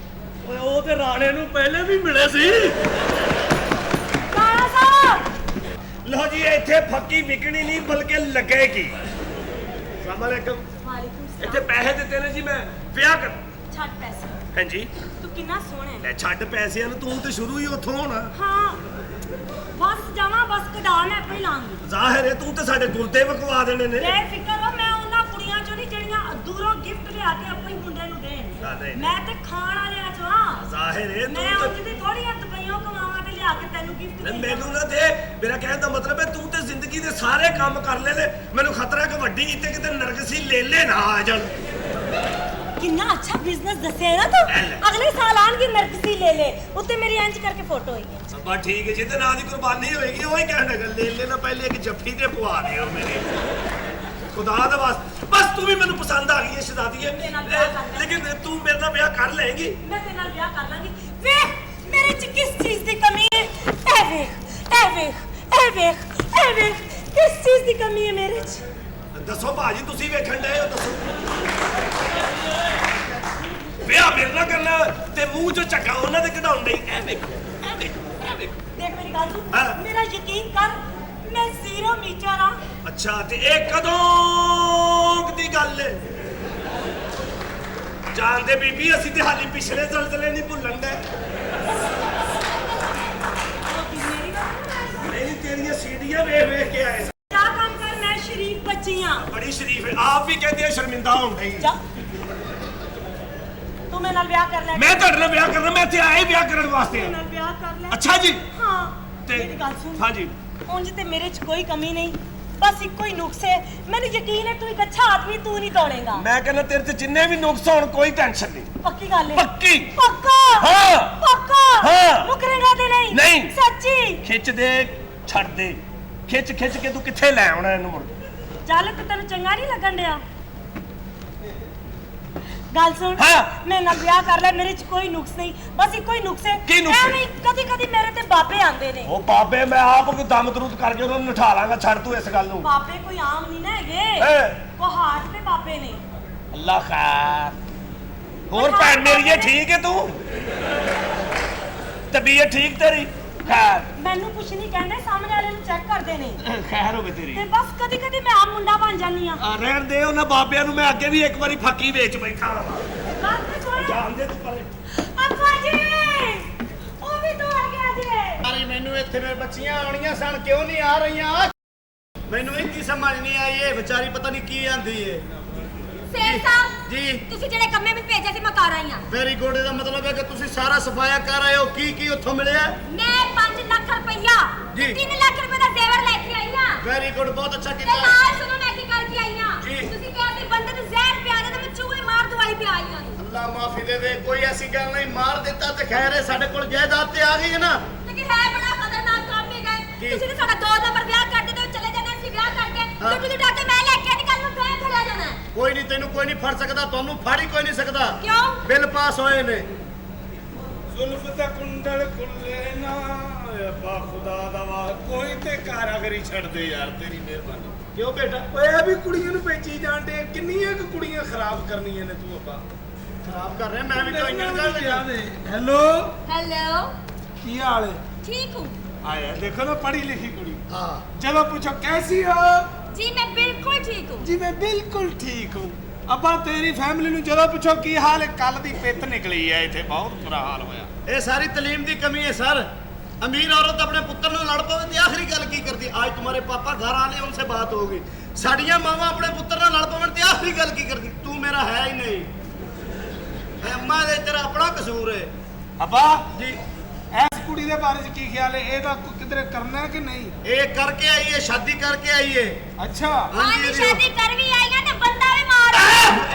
ਓਏ ਉਹ ਤੇ ਰਾਣੇ ਨੂੰ ਪਹਿਲੇ ਵੀ ਮਿਲੇ ਸੀ। ਕਾਲਾ ਸਾਹਿਬ। ਲਓ ਜੀ ਇੱਥੇ ਫੱਕੀ ਵਿਕਣੀ ਨਹੀਂ ਬਲਕਿ ਲੱਗੇਗੀ। ਸਲਾਮੁਅਲੈਕਮ। ਵਾਲੇਕੁਮ ਇੱਥੇ ਸਲਾਮ। ਪੈਸੇ ਦਿੱਤੇ ਨੇ ਜੀ ਮੈਂ ਵਿਆਹ ਕਰ। ਛੱਡ ਪੈਸੇ, ਹਾਂਜੀ ਤੂੰ ਕਿੰਨਾ ਸੋਹਣਾ ਹੈ। ਲੈ ਛੱਡ ਪੈਸਿਆਂ ਨੂੰ, ਤੂੰ ਤੇ ਸ਼ੁਰੂ ਹੀ ਉੱਥੋਂ ਹੋਣਾ। ਹਾਂ ਬਸ ਜਾਵਾਂ, ਬਸ ਕਢਾ ਮੈਂ ਆਪੇ ਲਾਂਗੀ। ਜ਼ਾਹਿਰ ਹੈ ਤੂੰ ਤੇ ਸਾਡੇ ਗੁਰਦੇ ਵਕਵਾ ਦੇਣੇ ਨੇ। ਬੇਫਿਕਰ ਹੋ, ਮੈਂ ਉਹਨਾਂ ਕੁੜੀਆਂ ਚੋਂ ਨਹੀਂ ਜਿਹੜੀਆਂ ਦੂਰੋਂ ਗਿਫਟ ਲਿਆ ਕੇ ਆਪਣੇ ਮੁੰਡੇ ਨੂੰ ਦੇਣ। ਨਹੀਂ। ਮੈਂ ਤੇ ਖਾਣ ਵਾਲਿਆਂ ਚੋਂ ਹਾਂ। ਜ਼ਾਹਿਰ ਹੈ ਮੈਂ ਤੂੰ ਉਂਝ ਦੀ ਥੋੜੀਆਂ ਦੁਬਈਓਂ ਕਮਾਵਾਂ ਤੇ ਲਿਆ ਕੇ ਤੈਨੂੰ ਗਿਫਟ ਤੇ ਦੇ। ਮੈਨੂੰ ਨਾ ਦੇ। ਮੇਰਾ ਕਹਿਣ ਦਾ ਮਤਲਬ ਹੈ ਤੂੰ ਤੇ ਜ਼ਿੰਦਗੀ ਦੇ ਸਾਰੇ ਕੰਮ ਕਰ ਲੈ ਲੈ। ਮੈਨੂੰ ਖਤਰਾ ਕਿ ਵੱਡੀ ਇੱਥੇ ਕਿਤੇ ਨਰਗਸੀ ਲੈ ਨਾ ਆ ਜਾਣ। ਕਿੰਨਾ ਅੱਛਾ ਬਿਜ਼ਨਸ ਦੱਸਿਆ ਨਾ ਤੂੰ। ਅਗਲੇ ਸਾਲ ਆਣਗੀ ਨਰਗਸੀ ਲੈ ਉੱਤੇ ਮੇਰੀ ਇੰਜ ਕਰਕੇ ਫੋਟੋ ਹੋਈ ਹੈ। ਬਸ ਠੀਕ ਹੈ, ਜਿਹਦੇ ਨਾਂ ਦੀ ਕੁਰਬਾਨੀ ਹੋਏਗੀ ਉਹ ਹੀ ਕਹਿਣਾ ਲੈ ਨਾ। ਪਹਿਲੇ ਇੱਕ ਜੱਫੀ ਤੇ ਪਵਾ ਦਿਓ ਮੇਰੇ ਖੁਦਾ ਦਾ ਵਾਸਤਾ। ਬਸ ਤੂੰ ਵੀ ਮੈਨੂੰ ਪਸੰਦ ਆ ਗਈ ਹੈ ਸ਼ਹਜ਼ਾਦੀਏ, ਲੇਕਿਨ ਤੂੰ ਮੇਰੇ ਨਾਲ ਵਿਆਹ ਕਰ ਲਏਗੀ? ਮੈਂ ਤੇਰੇ ਨਾਲ ਵਿਆਹ ਕਰ ਲਾਂਗੀ। ਵੇਖ ਮੇਰੇ ਚ ਕਿਸ ਚੀਜ਼ ਦੀ ਕਮੀ ਹੈ। ਇਹ ਵੇਖ ਇਹ ਵੇਖ ਇਹ ਵੇਖ ਇਹ ਵੇਖ, ਕਿਸ ਚੀਜ਼ ਦੀ ਕਮੀ ਹੈ ਮੇਰੇ ਚ। ਦੱਸੋ ਭਾਜੀ, ਤੁਸੀਂ ਵੇਖਣ ਡਏ ਹੋ, ਦੱਸੋ। ਵਿਆਹ ਮੇਰੇ ਨਾਲ ਕਰਨਾ ਤੇ ਮੂੰਹ ਚੋਂ ਝੱਗਾ ਉਹਨਾਂ ਦੇ ਕਢਾਉਣ ਲਈ। ਇਹ ਵੇਖ ਇਹ ਵੇਖ ਇਹ ਵੇਖ। ਦੇਖ ਮੇਰੀ ਗੱਲ ਹਾਂ। ਸੁਣ, ਮੇਰਾ ਯਕੀਨ ਕਰ, ਮੈਂ ਜ਼ੀਰੋ ਮੀਟਰ ਆ। ਅੱਛਾ ਤੇ ਇਹ ਕਦੋਂ ਦੀ ਗੱਲ ਹੈ? ਜਾਣਦੇ ਬੀਬੀ, ਅਸੀਂ ਤੇ ਹਾਲੀ ਪਿਛਲੇ ਜ਼ਲਜ਼ਲੇ ਨਹੀਂ ਭੁੱਲਣ ਦੇ। ਮੇਰੀ ਗੱਲ ਨਹੀਂ ਤੇਰੀਆਂ ਸੀੜੀਆਂ ਵੇਖ ਵੇਖ ਕੇ ਆਏ। ਜਾ ਕੰਮ ਕਰ, ਮੈਂ ਸ਼ਰੀਫ ਬੱਚੀ ਆ। ਬੜੀ ਸ਼ਰੀਫ ਹੈ, ਆਪ ਵੀ ਕਹਿੰਦੀ ਹੈ ਸ਼ਰਮਿੰਦਾ ਹੋਣ ਡਈ। ਜਾ ਤੂੰ ਮੇਰੇ ਨਾਲ ਵਿਆਹ ਕਰ ਲੈ। ਮੈਂ ਤੁਹਾਡੇ ਨਾਲ ਵਿਆਹ ਕਰਨਾ, ਮੈਂ ਇੱਥੇ ਆਇਆ ਹੀ ਵਿਆਹ ਕਰਨ ਵਾਸਤੇ। ਮੇਰੇ ਨਾਲ ਵਿਆਹ ਕਰ ਲੈ। ਅੱਛਾ ਜੀ। ਹਾਂ ਤੇ ਮੇਰੀ ਗੱਲ ਸੁਣ। ਹਾਂਜੀ ਉਂਝ ਤੇ ਮੇਰੇ 'ਚ ਕੋਈ ਕਮੀ ਨਹੀਂ, ਬਸ ਇੱਕੋ ਹੀ ਨੁਕਸ ਹੈ। ਮੈਨੂੰ ਯਕੀਨ ਹੈ ਤੂੰ ਇੱਕ ਅੱਛਾ ਆਦਮੀ ਤੂੰ ਨਹੀਂ ਤੋੜੇਗਾ। ਮੈਂ ਕਹਿੰਦਾ ਤੇਰੇ ਤੇ ਜਿੰਨੇ ਵੀ ਨੁਕਸ ਹੋਣ ਕੋਈ ਟੈਨਸ਼ਨ ਨਹੀਂ। ਪੱਕੀ ਗੱਲ ਹੈ? ਪੱਕੀ। ਪੱਕਾ? ਹਾਂ। ਪੱਕਾ? ਹਾਂ। ਮੁਕਰੇਗਾ ਤੇ ਨਹੀਂ? ਨਹੀਂ। ਸੱਚੀ? ਖਿੱਚ ਦੇ ਛੱਡ ਦੇ, ਖਿੱਚ ਖਿੱਚ ਕੇ ਤੂੰ ਕਿੱਥੇ ਲੈ ਆਉਣਾ ਇਹਨੂੰ ਮੁੜ। ਚੱਲ ਤੇ ਤੈਨੂੰ ਚੰਗਾ ਨਹੀਂ ਲੱਗਣ ਡਿਆ? ਗੱਲ ਸੁਣ, ਹਾਂ। ਮੇਰੇ ਨਾਲ ਵਿਆਹ ਕਰ ਲੈ, ਮੇਰੇ 'ਚ ਕੋਈ ਨੁਕਸ ਨਹੀਂ, ਬਸ ਇੱਕੋ ਹੀ ਨੁਕਸ ਹੈ। ਕੀ ਨੁਕਸ ਹੈ? ਐਵੇਂ ਕਦੀ ਕਦੀ ਮੇਰੇ ਤੇ ਬਾਬੇ ਆਉਂਦੇ ਨੇ। ਉਹ ਬਾਬੇ ਮੈਂ ਆਪ ਕੋਈ ਦਮ ਦਰੂਦ ਕਰਕੇ ਉਹਨਾਂ ਨੂੰ ਨਠਾ ਲਾਂਗਾ। ਛੱਡ ਤੂੰ ਇਸ ਗੱਲ ਨੂੰ। ਬਾਬੇ ਕੋਈ ਆਮ ਨਹੀਂ ਨਾ ਹੈਗੇ, ਹੈਂ। ਕੋਹਾਟ ਦੇ ਬਾਬੇ ਨੇ। ਅੱਲਾ ਖੈਰ। ਹੋਰ ਭੈਣ ਮੇਰੀ ਇਹ ਠੀਕ ਹੈ ਤੂੰ? ਤਬੀਅਤ ਠੀਕ ਤੇਰੀ? ਖੈਰ ਮੈਨੂੰ ਕੁਛ ਨਹੀਂ ਕਹਿੰਦੇ, ਸਾਹਮਣੇ ਵਾਲੇ ਨੂੰ ਚੈੱਕ ਕਰਦੇ ਨੇ। ਖੈਰ ਹੋਵੇ ਤੇਰੀ। ਤੇ ਬਸ ਕਦੀ ਕਦੀ ਮੈਂ ਆਪ ਮੁੰਡਾ ਬਣ ਜਾਂਦੀ ਆ। ਰਹਿਣ ਦੇ ਉਹਨਾਂ ਬਾਬਿਆਂ ਨੂੰ, ਮੈਂ ਅੱਗੇ ਵੀ ਇੱਕ ਵਾਰੀ ਫੱਕੀ ਵੇਚ ਬੈਠਾ। ਗੱਲ ਤੇ ਸੁਣ। ਜਾਣਦੇ ਤੂੰ ਪਰੇ। ਅੱਪਾ ਜੀ ਉਹ ਵੀ ਦੌੜ ਗਿਆ ਜੀ। ਅਰੇ ਮੈਨੂੰ ਇੱਥੇ ਮੇਰੇ ਬੱਚੀਆਂ ਆਉਣੀਆਂ ਸਨ, ਕਿਉਂ ਨਹੀਂ ਆ ਰਹੀਆਂ? ਮੈਨੂੰ ਇਹ ਕੀ ਸਮਝ ਨਹੀਂ ਆਈ, ਇਹ ਵਿਚਾਰੀ ਪਤਾ ਨਹੀਂ ਕੀ ਆਂਦੀ ਏ। ਸੇਠ ਸਾਹਿਬ ਜੀ ਤੁਸੀਂ ਜਿਹੜੇ ਕੰਮੇ ਵਿੱਚ ਭੇਜਿਆ ਸੀ ਮੈਂ ਕਰ ਆਈ ਹਾਂ। Very good. ਇਹਦਾ ਮਤਲਬ ਹੈ ਕਿ ਤੁਸੀਂ ਸਾਰਾ ਸਫਾਇਆ ਕਰ ਆਏ ਹੋ। ਕੀ ਕੀ ਉੱਥੋਂ ਮਿਲਿਆ? ਮੈਂ 5 ਲੱਖ ਰੁਪਈਆ ਜੀ। 3 ਲੱਖ ਰੁਪਏ ਦਾ ਜ਼ੇਵਰ ਲੈ ਕੇ ਆਈ ਹਾਂ। ਵੈਰੀ ਗੁੱਡ, ਬਹੁਤ ਅੱਛਾ ਤੇ ਕੀਤਾ। ਨਾਲ ਸੁਣੋ ਮੈਂ ਕੀ ਕਰਕੇ ਆਈ ਹਾਂ। ਜੀ। ਤੁਸੀਂ ਕਿਹਾ ਸੀ ਬੰਦੇ ਨੂੰ ਜ਼ਹਿਰ ਪਿਆ ਦੇ, ਤੇ ਮੈਂ ਚੂਹੇ ਮਾਰ ਦਵਾਈ ਪਿਆ ਆਈ ਹਾਂ। ਅੱਲਾ ਮਾਫੀ ਦੇ ਦੇ, ਕੋਈ ਐਸੀ ਗੱਲ ਨਹੀਂ। ਮਾਰ ਦਿੱਤਾ ਤੇ ਖੈਰ ਹੈ, ਸਾਡੇ ਕੋਲ ਜਾਇਦਾਦ ਤੇ ਆ ਗਈ ਹੈ ਨਾ। ਲੇਕਿਨ ਹੈ ਬੜਾ ਖਤਰਨਾਕ ਕੰਮ ਹੀ ਗਏ। ਕੀ? ਤੁਸੀਂ ਤਾਂ ਸਾਡਾ 2 ਨੰਬਰ ਵਿਆਹ ਕਰ ਦਿੱਤੇ, ਚਲੇ ਜਾਣਾ ਸੀ ਵਿਆਹ ਕਰਕੇ। ਹਾਂ। ਟੁੱਟੂ ਟੁੱਟਾ ਕੇ ਮੈਂ ਲੈ ਕੇ ਆਣੀ, ਕੱਲ ਨੂੰ ਵਿਆਹ ਖੜਾ ਜਾਣਾ ਹੈ। ਕੋਈ ਨਹੀਂ, ਤੈਨੂੰ ਕੋਈ ਨਹੀਂ ਫੜ ਸਕਦਾ, ਤੁਹਾਨੂੰ ਫੜ ਹੀ ਕੋਈ ਨਹੀਂ ਸਕਦਾ। ਕਿਉਂ? ਬਿੱਲ ਪਾਸ ਹੋਏ ਨੇ। ਜ਼ੁਲਫ ਦਾ ਕੁੰਡਲ ਖੁੱਲੇ ਨਾ ਅੱਬਾ ਖੁਦਾ ਦਾ ਵਾ ਕੋਈ ਤੇ ਕਾਰਾਗਰੀ ਛੱਡ ਦੇ ਯਾਰ, ਤੇਰੀ ਮਿਹਰਬਾਨੀ। ਕਿਉਂ ਬੇਟਾ? ਓਏ ਇਹ ਵੀ ਕੁੜੀਆਂ ਨੂੰ ਵੇਚੀ ਜਾਂਦੇ, ਕਿੰਨੀਆਂ ਕੁ ਕੁੜੀਆਂ ਖਰਾਬ ਕਰਨੀਆਂ ਨੇ ਤੂੰ ਅੱਬਾ। ਖਰਾਬ ਕਰ ਰਿਹਾ, ਮੈਂ ਵੀ ਕੋਈ ਨਹੀਂ ਕਰ ਹੈਲੋ ਹੈਲੋ ਕੀ ਹਾਲ ਹੈ? ਠੀਕ ਹੂੰ ਆਇਆ ਦੇਖੋ ਨਾ ਪੜ੍ਹੀ ਲਿਖੀ ਕੁੜੀ। ਹਾਂ। ਜਦੋਂ ਪੁੱਛੋ ਕੈਸੀ ਹੋ? ਜੀ ਮੈਂ ਬਿਲਕੁਲ ਠੀਕ ਹੂੰ। ਜੀ ਮੈਂ ਬਿਲਕੁਲ ਠੀਕ ਹੂੰ। ਅੱਬਾ ਤੇਰੀ ਫੈਮਿਲੀ ਨੂੰ ਜਦੋਂ ਪੁੱਛੋ ਕੀ ਹਾਲ ਹੈ, ਕੱਲ ਦੀ ਪਿੱਤ ਨਿਕਲੀ ਹੈ ਇੱਥੇ, ਬਹੁਤ ਬੁਰਾ ਹਾਲ ਹੋਇਆ। ਇਹ ਸਾਰੀ ਤਾਲੀਮ ਦੀ ਕਮੀ ਹੈ सर। अमीर औरत अपने पुत्र ਨੂੰ ਲੜ ਪਵੇ ਤੇ ਆਖਰੀ ਗੱਲ ਕੀ ਕਰਦੀ? आज तुम्हारे पापा घर आने उनसे बात होगी। ਸਾਡੀਆਂ ਮਾਵਾਂ ਆਪਣੇ ਪੁੱਤਰ ਨਾਲ ਲੜ ਪਵਣ ਤੇ ਆਖਰੀ ਗੱਲ ਕੀ ਕਰਦੀ? ਤੂੰ ਮੇਰਾ ਹੈ ਹੀ ਨਹੀਂ। ਅੰਮਾ ਦੇ ਤੇਰਾ ਆਪਣਾ ਕਸੂਰ ਹੈ ਅੱਬਾ ਜੀ। ਇਸ ਕੁੜੀ ਦੇ ਬਾਰੇ ਚ ਕੀ ਖਿਆਲ ਹੈ? ਇਹਦਾ ਕਿਧਰੇ ਕਰਨਾ ਹੈ ਕਿ ਨਹੀਂ? ਇਹ ਕਰਕੇ ਆਈ ਹੈ, ਸ਼ਾਦੀ ਕਰਕੇ ਆਈ ਹੈ। ਅੱਛਾ ਆਂਦੀ ਸ਼ਾਦੀ ਕਰ ਵੀ ਆਈ ਆ ਤੇ ਬੰਦਾ ਵੀ ਮਾਰ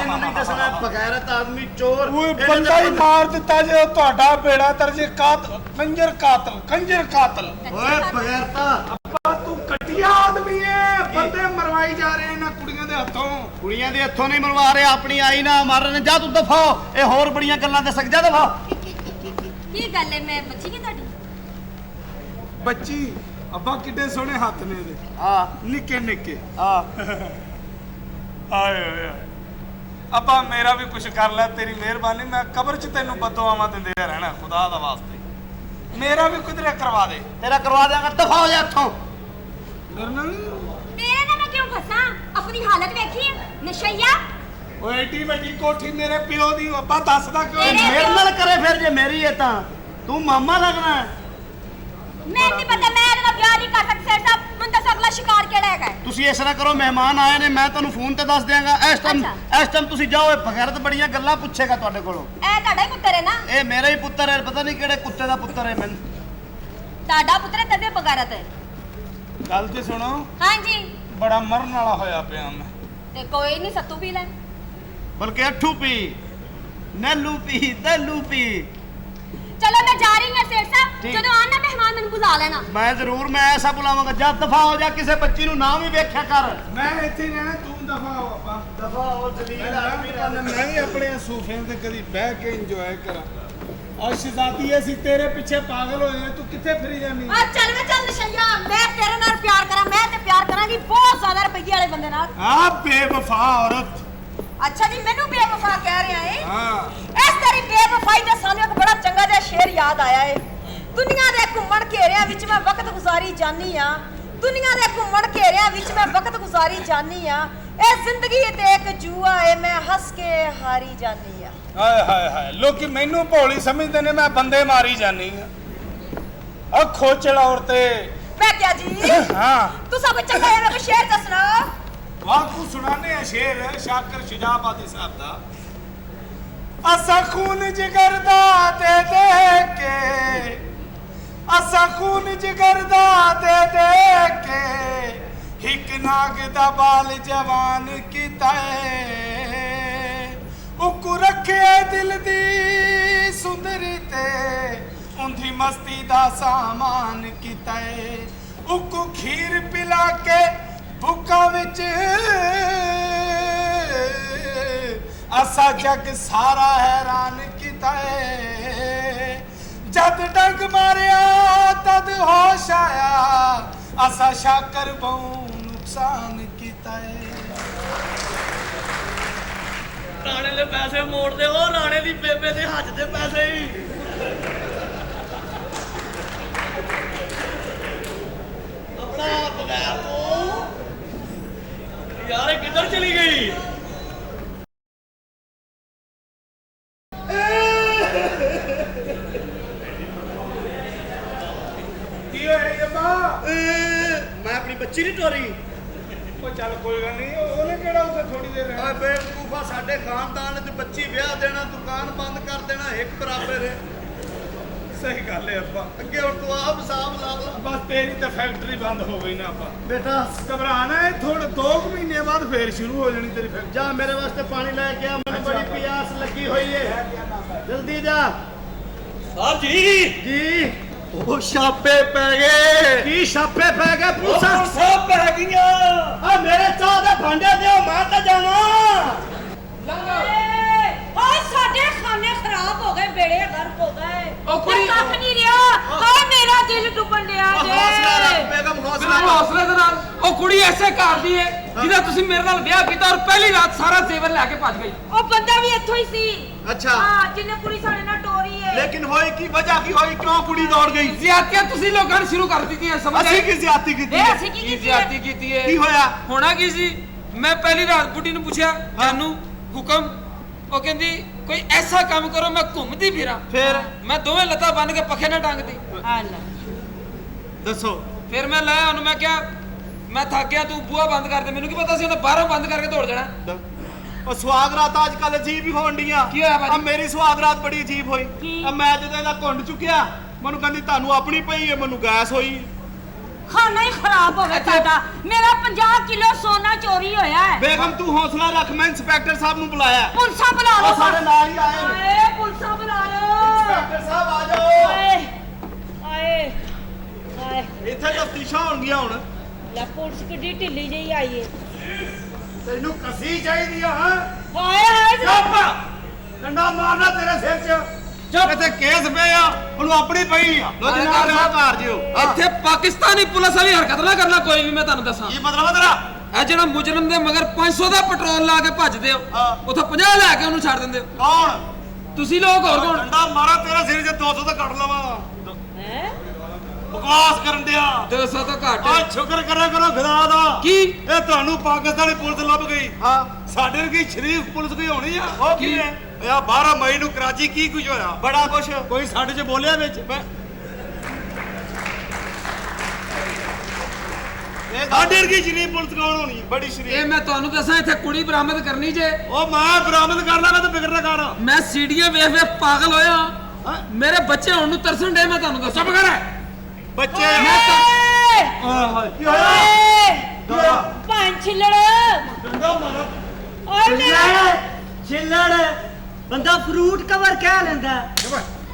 ਇਹਨੂੰ ਨਹੀਂ ਦੱਸਣਾ ਬਗੈਰਤ ਆਦਮੀ ਚੋਰ। ਉਹ ਇਹਨੇ ਬੰਦਾ ਤਾਂ ਹੀ ਮਾਰ ਦਿੱਤਾ ਜੇ ਤੁਹਾਡਾ ਬੇੜਾ ਤਰਜੇ ਕੰਜਰ ਕਾਤਲ ਓਏ ਬਗੈਰਤਾ ਅੱਬਾ ਤੂੰ ਘਟੀਆ ਆਦਮੀ ਹੈ। ਬੰਦੇ ਮਰਵਾਈ ਜਾ ਰਹੇ ਇਹਨਾਂ ਕੁੜੀਆਂ ਦੇ ਹੱਥੋਂ। ਕੁੜੀਆਂ ਦੇ ਹੱਥੋਂ ਨਹੀਂ ਮਰਵਾ ਰਹੇ, ਆਪਣੀ ਆਈ ਨਾ ਮਾਰਨ। ਜਾ ਤੂੰ ਦਫਾ ਹੋ। ਇਹ ਹੋਰ ਬੜੀਆਂ ਗੱਲਾਂ ਤੇ ਸਕ ਜਾ ਦਫਾ। ਕੀ ਗੱਲ ਹੈ ਮੈਂ ਬੱਚੀ ਨਹੀਂ ਤੁਹਾਡੀ ਬੱਚੀ ਅੱਬਾ ਕਿੱਡੇ ਸੋਹਣੇ ਹੱਥ ਨੇ ਇਹਦੇ, ਆ ਨਿੱਕੇ ਆ ਆਏ ਓਏ ਅੱਬਾ ਮੇਰਾ ਵੀ ਕੁਛ ਕਰ ਲੈ, ਤੇਰੀ ਮਿਹਰਬਾਨੀ। ਮੈਂ ਕਬਰ 'ਚ ਤੈਨੂੰ ਬਦਦੁਆਵਾਂ ਦਿੰਦੇ ਰਹਿਣਾ, ਖੁਦਾ ਦਾ ਵਾਸਤੇ ਮੇਰਾ ਵੀ ਕਿਧਰੇ ਕਰਵਾ ਦੇ। ਤੇਰਾ ਕਰਵਾ ਦਿਆਂਗਾ, ਦਫਾ ਹੋ ਜਾ ਇੱਥੋਂ। ਡਰਨਾ ਨਹੀਂ? ਤੇਰੇ ਨਾਲ ਮੈਂ ਕਿਉਂ ਫਸਾਂ? ਆਪਣੀ ਹਾਲਤ ਵੇਖੀ ਹੈ ਨਸ਼ਈਆ। ਓਏ ਏਡੀ ਵੱਡੀ ਕੋਠੀ ਮੇਰੇ ਪਿਓ ਦੀ, ਅੱਬਾ ਦੱਸਦਾ ਕਿਉਂ ਤੇਰੇ ਨਹੀਂ? ਮੇਰੇ ਨਾਲ ਕਰੇ ਫਿਰ, ਜੇ ਮੇਰੀ ਹੈ ਤਾਂ ਤੂੰ ਮਾਮਾ ਲੱਗਣਾ ਹੈ। ਮੈਂ ਨਹੀਂ ਪਤਾ, ਮੈਂ ਇਹਦਾ ਵਿਆਹ ਨਹੀਂ ਕਰ ਸਕਦੀ ਸਰ ਸਾਹਿਬ। ਮੈਨੂੰ ਤਾਂ ਅਗਲਾ ਸ਼ਿਕਾਰ ਕੇ ਲੈ ਗਏ। ਤੁਸੀਂ ਇਸ ਤਰ੍ਹਾਂ ਕਰੋ, ਮਹਿਮਾਨ ਆਏ ਨੇ, ਮੈਂ ਤੁਹਾਨੂੰ ਫੋਨ ਤੇ ਦੱਸ ਦਿਆਂਗਾ। ਇਸ ਟਾਈਮ ਤੁਸੀਂ ਜਾਓ। ਇਹ ਬਗੈਰਤ ਬੜੀਆਂ ਗੱਲਾਂ ਪੁੱਛੇਗਾ ਤੁਹਾਡੇ ਕੋਲੋਂ। ਇਹ ਤੁਹਾਡਾ ਹੀ ਪੁੱਤਰ ਹੈ ਨਾ? ਇਹ ਮੇਰਾ ਹੀ ਪੁੱਤਰ ਹੈ, ਪਤਾ ਨਹੀਂ ਕਿਹੜੇ ਕੁੱਤੇ ਦਾ ਪੁੱਤਰ ਹੈ। ਮੈਨੂੰ ਤੁਹਾਡਾ ਪੁੱਤਰ ਹੈ ਤਦੇ ਬਗਾਰਤ ਹੈ। ਗੱਲ ਤੇ ਸੁਣੋ, ਹਾਂਜੀ ਬੜਾ ਮਰਨ ਵਾਲਾ ਹੋਇਆ ਪਿਆ ਮੈਂ। ਤੇ ਕੋਈ ਨਹੀਂ, ਸੱਤੂ ਪੀ ਲੈ। ਬਲਕਿ ਅੱਠੂ ਪੀ, ਨੈਲੂ ਪੀ, ਦਲੂ ਪੀ। ਚਲੋ ਮੈਂ ਜਾ ਰਹੀ ਹਾਂ ਸੇਠ ਸਾਹਿਬ। ਠੀਕ। ਜਦੋਂ ਆਣਾ ਮਹਿਮਾਨ ਮੈਨੂੰ ਬੁਲਾ ਲੈਣਾ। ਮੈਂ ਜ਼ਰੂਰ, ਮੈਂ ਐਸਾ ਬੁਲਾਵਾਂਗਾ। ਜਦ ਦਫਾ ਹੋ ਜਾ, ਕਿਸੇ ਬੱਚੀ ਨੂੰ ਨਾਮ ਹੀ ਵੇਖਿਆ ਕਰ। ਮੈਂ ਇੱਥੇ ਹੀ ਰਹਿਣਾ, ਤੂੰ ਦਫਾ ਹੋ ਅੱਬਾ। ਦਫਾ ਹੋ ਜਲੀਲ ਆਦਮੀ ਮੈਂ ਵੀ ਆਪਣੇ ਸੋਫਿਆਂ ਤੇ ਕਦੀ ਬਹਿ ਕੇ ਇੰਜੋਏ ਕਰਾਂ। ਔਰ ਸ਼ਹਜ਼ਾਦੀ ਅਸੀਂ ਤੇਰੇ ਪਿੱਛੇ ਪਾਗਲ ਹੋਏ ਆ, ਤੂੰ ਕਿੱਥੇ ਫਿਰੀ ਜਾਂਦੀ? ਆ ਚੱਲ ਵੇ ਚੱਲ ਨਸ਼ਈਆ, ਮੈਂ ਤੇਰੇ ਨਾਲ ਪਿਆਰ ਕਰਾਂ। ਮੈਂ ਤੇ ਪਿਆਰ ਕਰਾਂਗੀ ਬਹੁਤ ਜ਼ਿਆਦਾ ਰੁਪਈਏ ਵਾਲੇ ਬੰਦੇ ਨਾਲ। ਆ ਬੇਵਫਾ ਔਰਤ। ਅੱਛਾ ਜੀ, ਮੈਨੂੰ ਬੇਵਫਾ ਕਹਿ ਰਿਹਾ ਏ? ਹਾਂ ਇਸ ਤੇਰੀ ਬੇਵਫਾਈ ਦਾ ਸਾਨੂੰ ਇੱਕ ਬੜਾ ਚੰਗਾ ਜਿਹਾ ਸ਼ੇਰ ਯਾਦ ਆਇਆ ਏ। ਦੁਨੀਆ ਦੇ ਘੁੰਮਣ ਘੇਰਿਆਂ ਵਿੱਚ ਮੈਂ ਵਕਤ ਗੁਜ਼ਾਰੀ ਜਾਨੀ ਆ। ਦੁਨੀਆ ਦੇ ਘੁੰਮਣ ਘੇਰਿਆਂ ਵਿੱਚ ਮੈਂ ਵਕਤ ਗੁਜ਼ਾਰੀ ਜਾਨੀ ਆ। ਇਹ ਜ਼ਿੰਦਗੀ ਤੇ ਇੱਕ ਜੂਆ ਏ, ਮੈਂ ਹੱਸ ਕੇ ਹਾਰੀ ਜਾਨੀ ਆ। ਹਾਏ ਹਾਏ ਹਾਏ, ਲੋਕੀ ਮੈਨੂੰ ਭੋਲੀ ਸਮਝਦੇ ਨੇ, ਮੈਂ ਬੰਦੇ ਮਾਰੀ ਜਾਨੀ ਆ। ਆ ਖੋਚਲ ਔਰਤੇ। ਮੈਂ ਕਿਹਾ ਜੀ ਹਾਂ ਤੂੰ ਸਭ ਚੰਗਾ ਹੈ, ਮੈਂ ਕੋਈ ਸ਼ੇਰ ਦੱਸਣਾ। ਵਾਕੂ ਸੁਣਾਨੇ ਆ ਸ਼ੇਰ ਸ਼ਾਕਰ ਸ਼ਿਜਾਬਾਦੀ ਸਾਹਿਬ ਦਾ। ਅਸਾਂ ਖੂਨ ਜਿਗਰ ਦਾ ਦੇ ਦੇ ਕੇ, ਅਸਾਂ ਖੂਨ ਜਿਗਰ ਦਾ ਦੇ ਦੇ ਕੇ, ਇੱਕ ਨਾਗ ਦਾ ਬਾਲ ਜਵਾਨ ਕੀਤਾ ਏ। ਉਕੂ ਰੱਖਿਆ ਦਿਲ ਦੀ ਸੁੰਦਰੀ ਤੇ, ਉਂਦੀ ਮਸਤੀ ਦਾ ਸਾਮਾਨ ਕੀਤਾ ਏ। ਉਕੂ ਖੀਰ ਪਿਲਾ ਕੇ ਭੁੱਖਾਂ ਵਿੱਚ, ਅਸਾ ਜਗ ਸਾਰਾ ਹੈਰਾਨ ਕੀਤਾ ਏ। ਜਦ ਡੰਗ ਮਾਰਿਆ ਤਦ ਹੋਸ਼ ਆਇਆ, ਅਸਾ ਸ਼ਾਕਰ ਬਹੁ ਨੁਕਸਾਨ ਕੀਤਾ ਏ। ਰਾਣੇ ਦੇ ਪੈਸੇ ਮੋੜ ਦੇ, ਉਹ ਰਾਣੇ ਦੀ ਬੇਬੇ ਦੇ ਹੱਥ ਦੇ ਪੈਸੇ ਹੀ। ਆਪਣਾ ਬਗੈਰ ਤੋਂ ਯਾਰ, ਇਹ ਕਿੱਧਰ ਚਲੀ ਗਈ? ਕੀ ਹੋਇਆ ਅੱਬਾ? ਮੈਂ ਆਪਣੀ ਬੱਚੀ ਨਹੀਂ ਟੋਰੀ। ਉਹ ਚੱਲ ਕੋਈ ਗੱਲ ਨਹੀਂ, ਉਹਨੇ ਕਿਹੜਾ ਉੱਥੇ ਥੋੜੀ ਦੇਰ ਓਏ ਰਹਿਣਾ। ਬੇਵਕੂਫਾ, ਸਾਡੇ ਖਾਨਦਾਨ 'ਚ ਬੱਚੀ ਵਿਆਹ ਦੇਣਾ, ਦੁਕਾਨ ਬੰਦ ਕਰ ਦੇਣਾ, ਇੱਕ ਬਰਾਬਰ ਹੈ। ਸਹੀ ਗੱਲ ਹੈ ਅੱਬਾ। ਅੱਗੇ ਹੁਣ ਤੂੰ ਆਪ ਹਿਸਾਬ ਲਾ ਲਾ। ਬਸ ਤੇਰੀ ਤਾਂ ਫੈਕਟਰੀ ਬੰਦ ਹੋ ਗਈ ਨਾ ਅੱਬਾ। ਬੇਟਾ ਘਬਰਾਣਾ ਹੈ ਥੋੜੇ 2 ਮਹੀਨੇ ਬਾਅਦ ਫੇਰ ਸ਼ੁਰੂ ਹੋ ਜਾਣੀ ਤੇਰੀ ਫੈਕਟਰੀ। ਜਾ ਮੇਰੇ ਵਾਸਤੇ ਪਾਣੀ ਲੈ ਕੇ ਆ, ਮੈਨੂੰ ਬੜੀ ਪਿਆਸ ਲੱਗੀ ਹੋਈ ਹੈ। ਜਲਦੀ ਜਾ। ਸਰ ਜੀ ਜੀ ਉਹ ਛਾਪੇ ਪੈ ਗਏ। ਕੀ ਛਾਪੇ ਪੈ ਗਏ? ਪੁੱਛਾਂ ਸਭ ਪੈ ਗਈਆਂ। ਆ ਮੇਰੇ ਚਾਹ ਦੇ ਭਾਂਡੇ ਦਿਓ, ਮੈਂ ਤਾਂ ਜਾਵਾਂ। ਓਏ ਸਾਡੇ ਖਾਨੇ ਖਰਾਬ ਹੋ ਗਏ, ਬੇੜੇ ਗਰਕ ਹੋ ਗਏ। ਉਹ ਕੁੜੀ ਕੱਖ ਨਹੀਂ ਰਿਹਾ। ਓਏ ਮੇਰਾ ਦਿਲ ਡੁੱਬਣ ਡਿਆ ਹੌਸਲਾ ਰੱਖ ਜੇ। ਬੇਗਮ, ਹੌਸਲਾ ਬਿਲਕੁਲ ਰੱਖ। ਹੌਸਲੇ ਦੇ ਨਾਲ। ਉਹ ਕੁੜੀ ਐਸੇ ਘਰ ਦੀ ਹੈ ਜਿਹਦਾ ਤੁਸੀਂ ਮੇਰੇ ਨਾਲ ਵਿਆਹ ਕੀਤਾ ਔਰ ਪਹਿਲੀ ਰਾਤ ਸਾਰਾ ਜ਼ੇਵਰ ਲੈ ਕੇ ਭੱਜ ਗਈ। ਉਹ ਬੰਦਾ ਵੀ ਇੱਥੋਂ ਹੀ ਸੀ। ਅੱਛਾ, ਹਾਂ, ਜਿਹਨੇ ਕੁੜੀ ਸਾਡੇ ਨਾਲ ਟੋਰੀ ਏ। ਲੇਕਿਨ ਹੋਈ ਕੀ ਵਜ੍ਹਾ ਕੀ ਹੋਈ? ਕਿਉਂ ਕੁੜੀ ਦੌੜ ਗਈ? ਜ਼ਿਆਦਤੀਆਂ ਤੁਸੀਂ ਲੋਕਾਂ ਨੇ ਸ਼ੁਰੂ ਕਰ ਦਿੱਤੀਆਂ, ਸਮਝ ਅਸੀਂ ਆਈ? ਕੀ ਜ਼ਿਆਦਤੀ ਕੀਤੀ ਇਹ ਹੈ? ਅਸੀਂ ਕੀ ਕੀ ਕੀਤੀ ਜ਼ਿਆਦਤੀ ਏ? ਕੀਤੀ ਹੈ? ਕੀ ਹੋਇਆ? ਹੋਣਾ ਕੀ ਸੀ? ਮੈਂ ਪਹਿਲੀ ਰਾਤ ਬੁੱਢੀ ਨੂੰ ਪੁੱਛਿਆ, ਜਾਨੂ ਹੁਕਮ? ਉਹ ਕਹਿੰਦੀ ਕੋਈ ਐਸਾ ਕੰਮ ਕਰੋ ਮੈਂ ਘੁੰਮਦੀ ਫਿਰਾਂ। ਫਿਰ ਮੈਂ ਦੋਵੇਂ ਲੱਤਾਂ ਬੰਨ ਕੇ ਪੱਖੇ ਨਾਲ ਟੰਗਦੀ। ਦੱਸੋ। ਫਿਰ ਮੈਂ ਲਾਇਆ ਉਹਨੂੰ, ਮੈਂ ਕਿਹਾ ਮੈਂ ਥੱਕ ਗਿਆ, ਤੂੰ ਬੂਹਾ ਬੰਦ ਕਰ ਦੇ। ਮੈਨੂੰ ਕੀ ਪਤਾ ਸੀ ਉਹਨੇ ਬਾਹਰੋਂ ਬੰਦ ਕਰਕੇ ਦੌੜ ਜਾਣਾ। ਉਹ ਸੁਹਾਗ ਰਾਤ ਅੱਜ ਕੱਲ ਅਜੀਬ ਹੀ ਹੋਣ ਡੀਆਂ ਕੀ ਹੋਇਆ ਭਾਜੀ? ਆ ਮੇਰੀ ਸੁਹਾਗ ਰਾਤ ਬੜੀ ਅਜੀਬ ਹੋਈ ਕੀ? ਆ ਮੈਂ ਜਦੋਂ ਇਹਦਾ ਘੁੰਡ ਚੁੱਕਿਆ ਮੈਨੂੰ ਕਹਿੰਦੀ ਤੁਹਾਨੂੰ ਆਪਣੀ ਪਈ ਹੈ ਮੈਨੂੰ ਗੈਸ ਹੋਈ ਖਾਣਾ ਹੀ ਖਰਾਬ ਹੋਵੇ ਤੁਹਾਡਾ ਮੇਰਾ 50 ਕਿਲੋ ਸੋਨਾ ਚੋਰੀ ਹੋਇਆ ਹੈ ਬੇਗਮ ਤੂੰ ਹੌਸਲਾ ਰੱਖ ਮੈਂ ਇੰਸਪੈਕਟਰ ਸਾਹਿਬ ਨੂੰ ਬੁਲਾਇਆ ਪੁਲਿਸਾਂ ਬੁਲਾ ਲਓ ਉਹ ਸਾਡੇ ਨਾਲ ਹੀ ਆਏ ਨੇ ਆਏ ਪੁਲਿਸਾਂ ਬੁਲਾ ਲਓ ਇੰਸਪੈਕਟਰ ਸਾਹਿਬ ਆ ਜਾਓ ਆਏ ਆਏ ਆਏ ਇੱਥੇ ਤਫਤੀਸ਼ਾਂ ਹੋਣਗੀਆਂ ਹੁਣ ਲੈ ਪੁਲਿਸ ਕਿੱਡੀ ਢਿੱਲੀ ਜਿਹੀ ਆਈ ਏ ਤੈਨੂੰ ਕਸੀ ਚਾਹੀਦੀ ਆ ਹਾਂ ਹਾਏ ਹਾਏ ਚੁੱਪ ਡੰਡਾ ਮਾਰਨਾ ਤੇਰੇ ਸਿਰ 'ਚ ਚੁੱਪ ਇੱਥੇ ਕੇਸ ਪਿਆ ਉਹਨੂੰ ਆਪਣੀ ਪਈ ਆ ਲੋ ਜਨਾਬ ਨਾ ਘਰ ਜਿਓ ਇੱਥੇ ਪਾਕਿਸਤਾਨੀ ਪੁਲਿਸ ਵਾਲੀ ਹਰਕਤ ਨਾ ਕਰਨਾ ਕੋਈ ਵੀ ਮੈਂ ਤੁਹਾਨੂੰ ਦੱਸਾਂ ਕੀ ਮਤਲਬ ਹੈ ਤੇਰਾ ਇਹ ਜਿਹੜਾ ਮੁਜਰਮ ਦੇ ਮਗਰ 500 ਦਾ ਪੈਟਰੋਲ ਲਾ ਕੇ ਭੱਜਦੇ ਹੋ ਹਾਂ। ਉਥੋਂ 50 ਲੈ ਕੇ ਉਹਨੂੰ ਛੱਡ ਦਿੰਦੇ ਹੋ ਕੌਣ ਤੁਸੀਂ ਲੋਕ ਹੋਰ ਕੌਣ ਡੰਡਾ ਮਾਰਾ ਤੇਰੇ ਸਿਰ 'ਚ 200 ਤਾਂ ਕੱਢ ਲਵਾਂ ਹੈ ਬਕਵਾਸ ਕਰਨ ਡਿਆ 200 ਤੋਂ ਘੱਟ ਆ ਸ਼ੁਕਰ ਕਰਿਆ ਕਰੋ ਖੁਦਾ ਦਾ ਕੀ ਇਹ ਤੁਹਾਨੂੰ ਪਾਕਿਸਤਾਨੀ ਪੁਲਿਸ ਲੱਭ ਗਈ ਹਾਂ ਸਾਡੇ ਵਰਗੀ ਸ਼ਰੀਫ ਪੁਲਿਸ ਕੋਈ ਹੋਣੀ ਆ ਉਹ ਕੀ? ਕਿਵੇਂ ਇਹ 12 ਮਈ ਨੂੰ ਕਰਾਚੀ ਕੀ ਕੁਝ ਹੋਇਆ ਬੜਾ ਕੁਝ ਕੋਈ ਸਾਡੇ 'ਚ ਬੋਲਿਆ ਵਿੱਚ ਇਹ ਸਾਡੇ ਵਰਗੀ ਸ਼ਰੀਫ ਪੁਲਿਸ ਕੌਣ ਹੋਣੀ ਬੜੀ ਇਹ ਸ਼ਰੀਫ ਮੈਂ ਤੁਹਾਨੂੰ ਦੱਸਾਂ ਇੱਥੇ ਕੁੜੀ ਬਰਾਮਦ ਕਰਨੀ ਜੇ ਉਹ ਮੈਂ ਬਰਾਮਦ ਕਰ ਲਾਂਗਾ ਤਾਂ ਫਿਕਰ ਨਾ ਕਰ ਮੈਂ ਸੀੜੀਆਂ ਵੇਖ ਵੇਖ ਪਾਗਲ ਹੋਇਆ ਮੇਰੇ ਬੱਚੇ ਹੁਣ ਨੂੰ ਤਰਸਣ ਡੇ ਮੈਂ ਤੁਹਾਨੂੰ ਦੱਸਾਂ ਚੁੱਪ ਕਰ ਬੱਚੇ ਮੈਂ ਤਾਂ- ਕੀ ਹੋਇਆ ਪੰਜ ਛਿੱਲੜ ਡੰਡਾ ਮਾਰਾ ਓਏ ਮੇਰਾ ਛਿੱਲੜ ਬੰਦਾ ਫਰੂਟ ਕਵਰ ਕਹਿ ਲੈਂਦਾ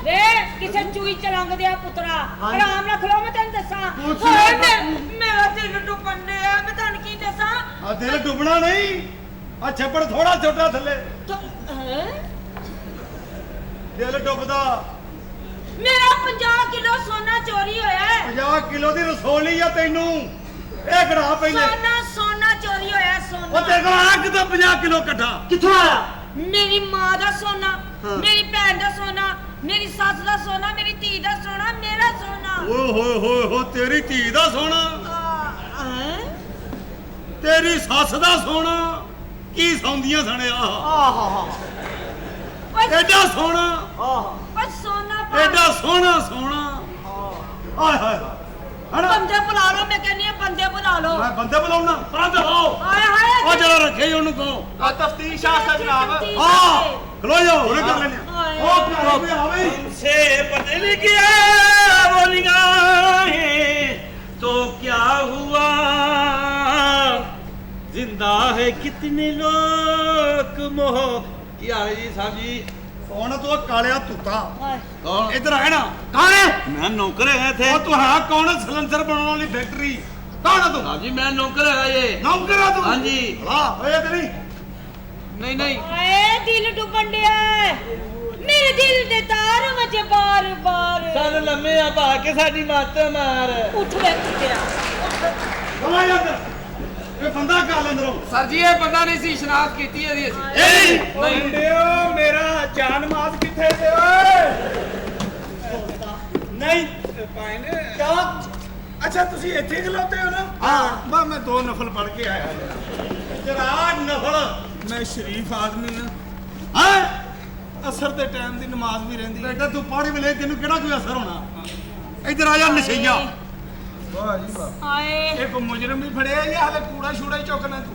ਵੇ ਕਿਸੇ ਚੂਈ ਚਲੰਗ ਦਿਆ ਪੁੱਤਰਾ ਆਰਾਮ ਨਾਲ ਖਲੋ ਮੈਂ ਤੈਨੂੰ ਦੱਸਾਂ ਓਏ ਮੇਰਾ ਦਿਲ ਡੁੱਬਣ ਡਿਆ ਮੈਂ ਤੁਹਾਨੂੰ ਕੀ ਦੱਸਾਂ ਆ ਦਿਲ ਡੁੱਬਣਾ ਨਹੀਂ ਆ ਛੱਪੜ ਥੋੜਾ ਛੋਟਾ ਥੱਲੇ ਹੈਂ? ਦਿਲ ਡੁੱਬਦਾ ਮੇਰਾ 50 ਕਿਲੋ ਸੋਨਾ ਚੋਰੀ ਹੋਇਆ ਹੈ 50 ਕਿਲੋ ਦੀ ਰਸੋਲੀ ਆ ਤੈਨੂੰ ਇਹ ਗੜਾ ਪਹਿਲੇ ਸੋਨਾ ਚੋਰੀ ਹੋਇਆ ਉਹ ਸੋਨਾ ਤੇਰੇ ਕੋਲ ਆ ਕਿਤੋਂ 50 ਕਿਲੋ ਇਕੱਠਾ ਕਿੱਥੋਂ ਆਇਆ ਮੇਰੀ ਮਾਂ ਦਾ ਸੋਨਾ ਮੇਰੀ ਭੈਣ ਦਾ ਸੋਨਾ ਮੇਰੀ ਸੱਸ ਦਾ ਸੋਨਾ ਮੇਰੀ ਧੀ ਦਾ ਸੋਨਾ ਮੇਰਾ ਸੋਨਾ ਓਏ ਹੋਏ ਹੋਏ ਹੋ ਤੇਰੀ ਧੀ ਦਾ ਸੋਨਾ ਹੈਂ? ਤੇਰੀ ਸੱਸ ਦਾ ਸੋਨਾ ਕੀ ਸੌਂਦੀਆਂ ਸਣਿਆ ਆਹਾ ਓਏ ਐਡਾ ਸੋਨਾ ਆਹਾ ਓਏ ਸੋਨਾ ਪਾ ਐਡਾ ਸੋਨਾ ਸੋਨਾ ਆਏ ਹਾਏ ਹਣਾ ਬੰਦੇ ਬੁਲਾ ਲਓ ਮੈਂ ਕਹਿੰਨੀ ਆ ਬੰਦੇ ਬੁਲਾ ਲਓ ਮੈਂ ਬੰਦੇ ਬੁਲਾਉਣਾ ਬੰਦ ਹੋ ਹਾਏ ਹਾਏ ਉਹ ਜਿਹੜਾ ਰੱਖੇ ਉਹਨੂੰ ਕਹੋ ਆ ਤਫਤੀਸ਼ ਆਸਾ ਜਨਾਬ ਤਫਤੀਸ਼ ਹਾਂ ਆਸਤੇ। ਖਲੋ ਜਾ ਹੁਣੇ ਕਰ ਲੈਣੇ ਹਾਏ। ਉਹ ਪਿਆਰੇ ਕੋਈ ਆਵੇ से पता नहीं क्या वो निगाहें तो क्या हुआ जिंदा है कितने लोग मोह क्या है जी साहब जी ਕੌਣ ਤੂੰ ਕਾਲਿਆ ਤੁੱਤਾ ਹਾਏ कौन ਇੱਧਰ ਆਏ ਨਾ ਕੌਣ ਹੈ मैं नौकर है थे ਉਹ ਤੂੰ ਹੈ ਕੌਣ ਸਿਲੰਡਰ ਬਣਾਉਣ ਵਾਲੀ ਫੈਕਟਰੀ ਕੌਣ ਹੈ ਤੂੰ साहब जी मैं नौकर है ये ਨੌਕਰ ਆ ਤੂੰ हाँ जी ਹਾਂ ਓਏ ਤੇਰੀ ਨਹੀਂ ਨਹੀਂ ਹਾਏ ਦਿਲ ਡੁੱਬਣ ਡਿਆ ਹੈ। ਮੇਰੇ ਦਿਲ ਦੇ ਤਾਰ ਵਜੇ ਬਾਰ ਬਾਰ सन लम्बे आ के साडी मत मार ਉੱਠ ਵੇ ਕੁੱਤਿਆ ਕਮਾ ਅੰਦਰ ਇਹ ਬੰਦਾ ਕਾਲ ਅੰਦਰੋਂ ਸਰ ਜੀ ਇਹ ਬੰਦਾ ਨਹੀਂ ਸੀ ਸ਼ਨਾਖਤ ਕੀਤੀ ਇਹਦੀ ਅਸੀਂ ਏ ਨਹੀਂ ਮੁੰਡਿਓ ਮੇਰਾ ਜਾਨ ਮਾਸ ਕਿੱਥੇ ਤੇ ਓਏ ਨਹੀਂ ਪਾਇਨ ਅੱਛਾ ਤੁਸੀਂ ਇੱਥੇ ਖਲੋਤੇ ਹੋ ਨਾ ਹਾਂ ਬਾ ਮੈਂ 2 ਨਫਲ ਪੜ ਕੇ ਆਇਆ ਜਰਾ ਨਫਲ ਮੈਂ ਸ਼ਰੀਫ ਆਦਮੀ ਆ ਹਾਂ ਅਸਰ ਦੇ ਟਾਈਮ ਦੀ ਨਮਾਜ਼ ਵੀ ਰਹਿੰਦੀ ਹੈ ਬੇਟਾ ਤੂੰ ਪੜ੍ਹ ਵੀ ਲੈ ਤੈਨੂੰ ਕਿਹੜਾ ਕੋਈ ਅਸਰ ਹੋਣਾ ਇੱਧਰ ਆ ਜਾ ਨਸ਼ਈਆ ਵਾਹ ਜੀ ਵਾਹ ਹਾਏ ਇੱਕ ਮੁਜਰਮ ਵੀ ਫੜਿਆ ਜਾਂ ਹਲੇ ਕੂੜਾ ਛੂੜਾ ਹੀ ਚੁੱਕਣਾ ਤੂੰ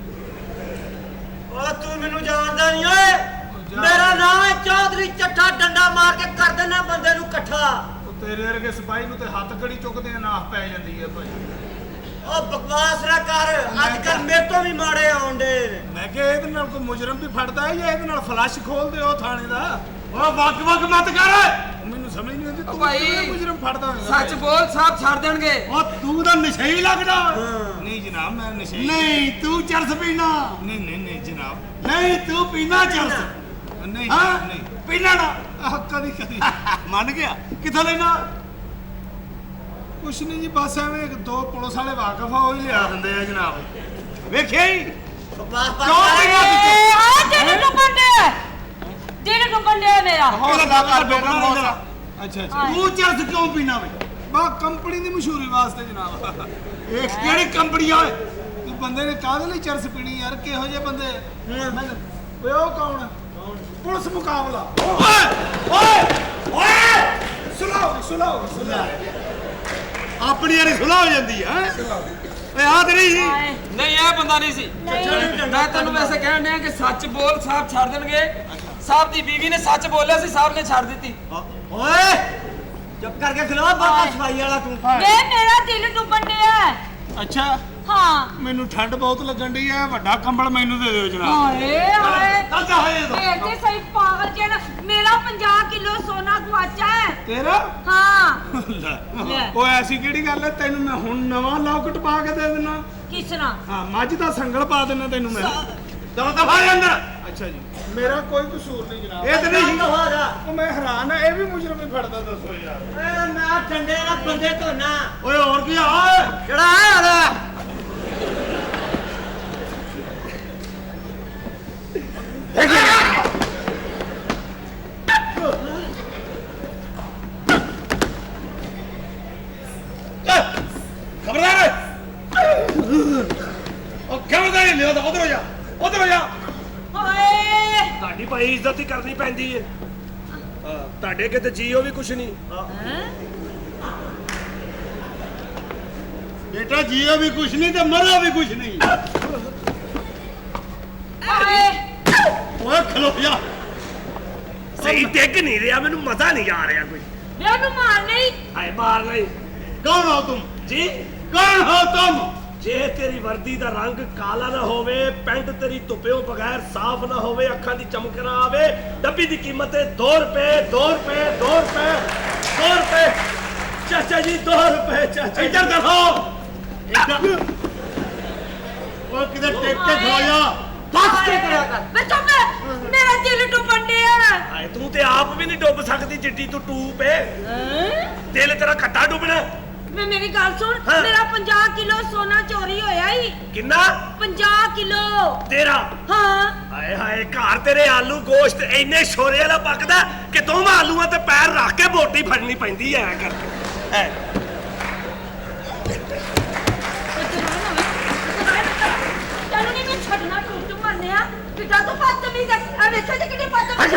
ਓ ਤੂੰ ਮੈਨੂੰ ਜਾਣਦਾ ਨਹੀਂ ਓਏ ਮੇਰਾ ਨਾਮ ਹੈ ਚੌਧਰੀ ਚੱਠਾ ਡੰਡਾ ਮਾਰ ਕੇ ਕਰ ਦੇਣਾ ਬੰਦੇ ਨੂੰ ਇਕੱਠਾ ਉਹ ਤੇਰੇ ਵਰਗੇ ਸਿਪਾਹੀ ਨੂੰ ਤੇ ਹੱਥ ਕੜੀ ਚੁੱਕਦੇ ਆ ਨਾਹ ਪੈ ਜਾਂਦੀ ਹੈ ਭਾਈ ਓ ਬਕਵਾਸ ਨਾ ਕਰ ਅੱਜ ਕੱਲ ਮੇਰੇ ਤੋਂ ਵੀ ਮਾੜੇ ਆਉਂਦੇ ਨੇ ਮੈਂ ਕਿਹਾ ਇਹਦੇ ਨਾਲ ਕੋਈ ਮੁਜਰਮ ਵੀ ਫੜਦਾ ਹੈ ਜਾਂ ਇਹਦੇ ਨਾਲ ਫਲਸ਼ ਖੋਲਦੇ ਹੋ ਥਾਣੇ ਦਾ ਓ ਵਕ ਵਕ ਮਤ ਕਰ ਮੈਨੂੰ ਸਮਝ ਨਹੀਂ ਆਉਂਦੀ ਉਹ ਤੂੰ ਭਾਈ, ਕਿਹੜਾ ਮੁਜਰਮ ਫੜਦਾ ਹੋਵੇਗਾ ਸੱਚ ਬੋਲ ਸਾਹਿਬ ਛੱਡ ਦੇਣਗੇ ਓ ਤੂੰ ਤਾਂ ਨਸ਼ਈ ਲੱਗਦਾ ਨਹੀਂ ਜਨਾਬ ਮੈਂ ਨਸ਼ੇ ਨਹੀਂ ਤੂੰ ਚਰਸ ਪੀਣਾ ਨਹੀਂ ਜਨਾਬ ਨਹੀਂ ਤੂੰ ਪੀਣਾ ਚਰਸ ਨਹੀਂ ਹਾਂ ਨਹੀਂ ਪੀਣਾ ਨਾ ਆਹ ਕਦੀ ਕਦੀ ਮੰਨ ਗਿਆ ਕਿੱਥੋਂ ਲੈਣਾ ਕੁਛ ਨਹੀਂ ਜੀ ਬਸ ਐਵੇਂ 2 ਪੁਲਿਸ ਵਾਲੇ ਵਾਕਫ ਆ ਉਹ ਹੀ ਲਿਆ ਦਿੰਦੇ ਆ ਜਨਾਬ ਵੇਖਿਆ ਹੀ ਬਕਵਾਸ ਕਿਉਂ ਪੀਣਾ ਏ ਆ ਦਿਲ ਡੁੱਬਣ ਡਿਆ ਦਿਲ ਡੁੱਬਣ ਡਿਆ ਮੇਰਾ ਹੌਸਲਾ ਕਰ ਬੇਟਾ ਹੌਸਲਾ ਅੱਛਾ ਤੂੰ ਚਰਸ ਕਿਉਂ ਪੀਣਾ ਵੇ ਬਾ ਕੰਪਨੀ ਦੀ ਮਸ਼ਹੂਰੀ ਵਾਸਤੇ ਜਨਾਬ ਇਹ ਕਿਹੜੀ ਕੰਪਨੀ ਆ ਓਏ ਇਹ ਬੰਦੇ ਨੇ ਕਾਹਦੇ ਲਈ ਚਰਸ ਪੀਣੀ ਯਾਰ ਕਿਹੋ ਜਿਹੇ ਬੰਦੇ ਓਏ ਉਹ ਕੌਣ ਪੁਲਿਸ ਮੁਕਾਬਲਾ ਓਏ ਓਏ ਓਏ ਸੁਲਾਓ ਆਪਣੀ ਯਾਰੀ ਸੁਲਾ ਹੋ ਜਾਂਦੀ ਹੈ ਓਏ ਆ ਤੇਰੀ ਸੀ ਹਾਏ ਨਹੀਂ ਇਹ ਬੰਦਾ ਨਹੀਂ ਸੀ ਮੈਂ ਤੈਨੂੰ ਵੈਸੇ ਕਹਿਣ ਡਿਆ ਕਿ ਸੱਚ ਬੋਲ ਸਾਹਿਬ ਛੱਡ ਦੇਣਗੇ ਸਾਹਿਬ ਦੀ ਬੀਵੀ ਨੇ ਸੱਚ ਬੋਲਿਆ ਸੀ ਸਾਹਿਬ ਨੇ ਛੱਡ ਦਿੱਤੀ ਓਏ ਚੁੱਪ ਕਰਕੇ ਖਲੋ ਬਾਬਾ ਸਫਾਈ ਵਾਲਾ ਤੂੰ ਵੇ ਮੇਰਾ ਦਿਲ ਡੁੱਬਣ ਡਿਆ ਅੱਛਾ ਹਾਂ ਮੈਨੂੰ ਠੰਡ ਬਹੁਤ ਲੱਗਣ ਡਈ ਹੈ ਵੱਡਾ ਕੰਬਲ ਮੈਨੂੰ ਦੇ ਦਿਓ ਜਨਾਬ ਹਾਏ ਹਾਏ ਕੱਲ੍ਹ ਹੋਏ ਇਹ ਤੇ ਸਹੀ ਪਾਗਲ ਜਨ ਮੇਰਾ 50 ਕਿਲੋ ਸੋਨਾ ਗਵਾਚਾ ਹੈ ਤੇਰਾ ਹਾਂ ਲੈ ਉਹ ਐਸੀ ਕਿਹੜੀ ਗੱਲ ਹੈ ਤੈਨੂੰ ਮੈਂ ਹੁਣ ਨਵਾਂ ਲੌਕਟ ਪਾ ਕੇ ਦੇ ਦਿੰਦਾ ਕਿਸ ਤਰ੍ਹਾਂ ਹਾਂ ਮੱਝ ਦਾ ਸੰਗਲ ਪਾ ਦਿੰਦਾ ਤੈਨੂੰ ਮੈਂ ਚਲੋ ਦਫਾ ਦੇ ਅੰਦਰ ਅੱਛਾ ਜੀ ਮੇਰਾ ਕੋਈ ਕਸੂਰ ਨਹੀਂ ਜਨਾਬ ਇਹ ਤੇ ਨਹੀਂ ਦਫਾ ਜਾ ਉਹ ਮੈਂ ਹੈਰਾਨ ਆ ਇਹ ਵੀ ਮੁਜਰਮ ਹੀ ਫੜਦਾ ਦੱਸੋ ਯਾਰ ਓਏ ਮੈਂ ਡੰਡੇ ਨਾਲ ਬੰਦੇ ਧੋਣਾ ਓਏ ਹੋਰ ਕੀ ਆ ਕਿਹੜਾ ਆ ਖਬਰਦਾਰ ਉਹ ਖਬਰਦਾਰ ਨਹੀਂ ਲਿਓ ਤਾਂ ਉਧਰ ਹੋ ਜਾ ਹਾਏ ਤੁਹਾਡੀ ਭਾਈ ਇੱਜ਼ਤ ਹੀ ਕਰਨੀ ਪੈਂਦੀ ਹੈ ਤੁਹਾਡੇ ਕਿਤੇ ਜੀਓ ਵੀ ਕੁਛ ਨਹੀਂ ਬੇਟਾ ਜੀਓ ਵੀ ਕੁਛ ਨਹੀਂ ਤੇ ਮਰੋ ਵੀ ਕੁਛ ਨਹੀਂ ਹਾਏ ਓਏ ਖਲੋ ਜਾ ਸਹੀ ਟਿਕ ਨਹੀਂ ਰਿਹਾ ਮੈਨੂੰ ਮਜ਼ਾ ਨਹੀਂ ਆ ਰਿਹਾ ਕੋਈ ਵੇ ਉਹਨੂੰ ਮਾਰ ਨਹੀਂ ਹਾਏ ਮਾਰ ਨਹੀਂ ਕੌਣ ਹੋ ਤੁਮ ਜੀ ਕੌਣ ਹੋ ਤੁਮ ਜੇ ਤੇਰੀ ਵਰਦੀ ਦਾ ਰੰਗ ਕਾਲਾ ਨਾ ਹੋਵੇ ਪੈਂਟ ਤੇਰੀ ਧੁੱਪਿਓਂ ਬਗੈਰ ਸਾਫ਼ ਨਾ ਹੋਵੇ ਅੱਖਾਂ ਦੀ ਚਮਕ ਨਾ ਆਵੇ ਡੱਬੀ ਦੀ ਕੀਮਤ ਹੈ 2 ਰੁਪਏ 2 ਰੁਪਏ 2 ਰੁਪਏ 2 ਰੁਪਏ ਚਾਚਾ ਜੀ 2 ਰੁਪਏ ਚਾਚਾ ਇੱਧਰ ਦੇਖੋ ਉਹ ਕਿਧਰ ਟੇਕ ਕੇ ਖੋ ਜਾ ਬਸ ਕੇ ਕਰਿਆ ਕਰ ਵੇ ਚੁੱਪ ਮੇਰਾ ਦਿਲ ਡੁੱਬਣ ਡਿਆ ਹਾਏ ਤੂੰ ਤੇ ਆਪ ਵੀ ਨਹੀਂ ਡੁੱਬ ਸਕਦੀ ਜਿੱਡੀ ਤੂੰ ਟੂਪ ਏ ਦਿਲ ਤੇਰਾ ਘੱਟਾ ਡੁੱਬਣਾ ਵੇ ਮੇਰੀ ਗੱਲ ਸੁਣ ਹਾਂ। ਮੇਰਾ 50 ਕਿਲੋ ਸੋਨਾ ਚੋਰੀ ਹੋਇਆ ਹੀ ਕਿੰਨਾ 50 ਕਿਲੋ ਤੇਰਾ ਹਾਂ ਹਾਏ ਹਾਏ ਘਰ ਤੇਰੇ ਆਲੂ ਗੋਸ਼ਤ ਇੰਨੇ ਸ਼ੋਰੇ ਵਾਲਾ ਪੱਕਦਾ ਕਿ ਦੋਵਾਂ ਆਲੂਆਂ ਤੇ ਪੈਰ ਰੱਖ ਕੇ ਬੋਟੀ ਫੜਨੀ ਪੈਂਦੀ ਐ ਕਰਕੇ ਐ ਤੈਨੂੰ ਨਹੀਂ ਮੈਂ ਛੱਡਣਾ ਟੁੱਟ ਮਰਨਿਆ ਕਿੱਡਾ ਤੂੰ ਬਦਤਮੀਜ਼ ਆ ਵੇਖਿਆ ਤੇ ਕਿੰਨੀ ਬਦਤਮੀਜ਼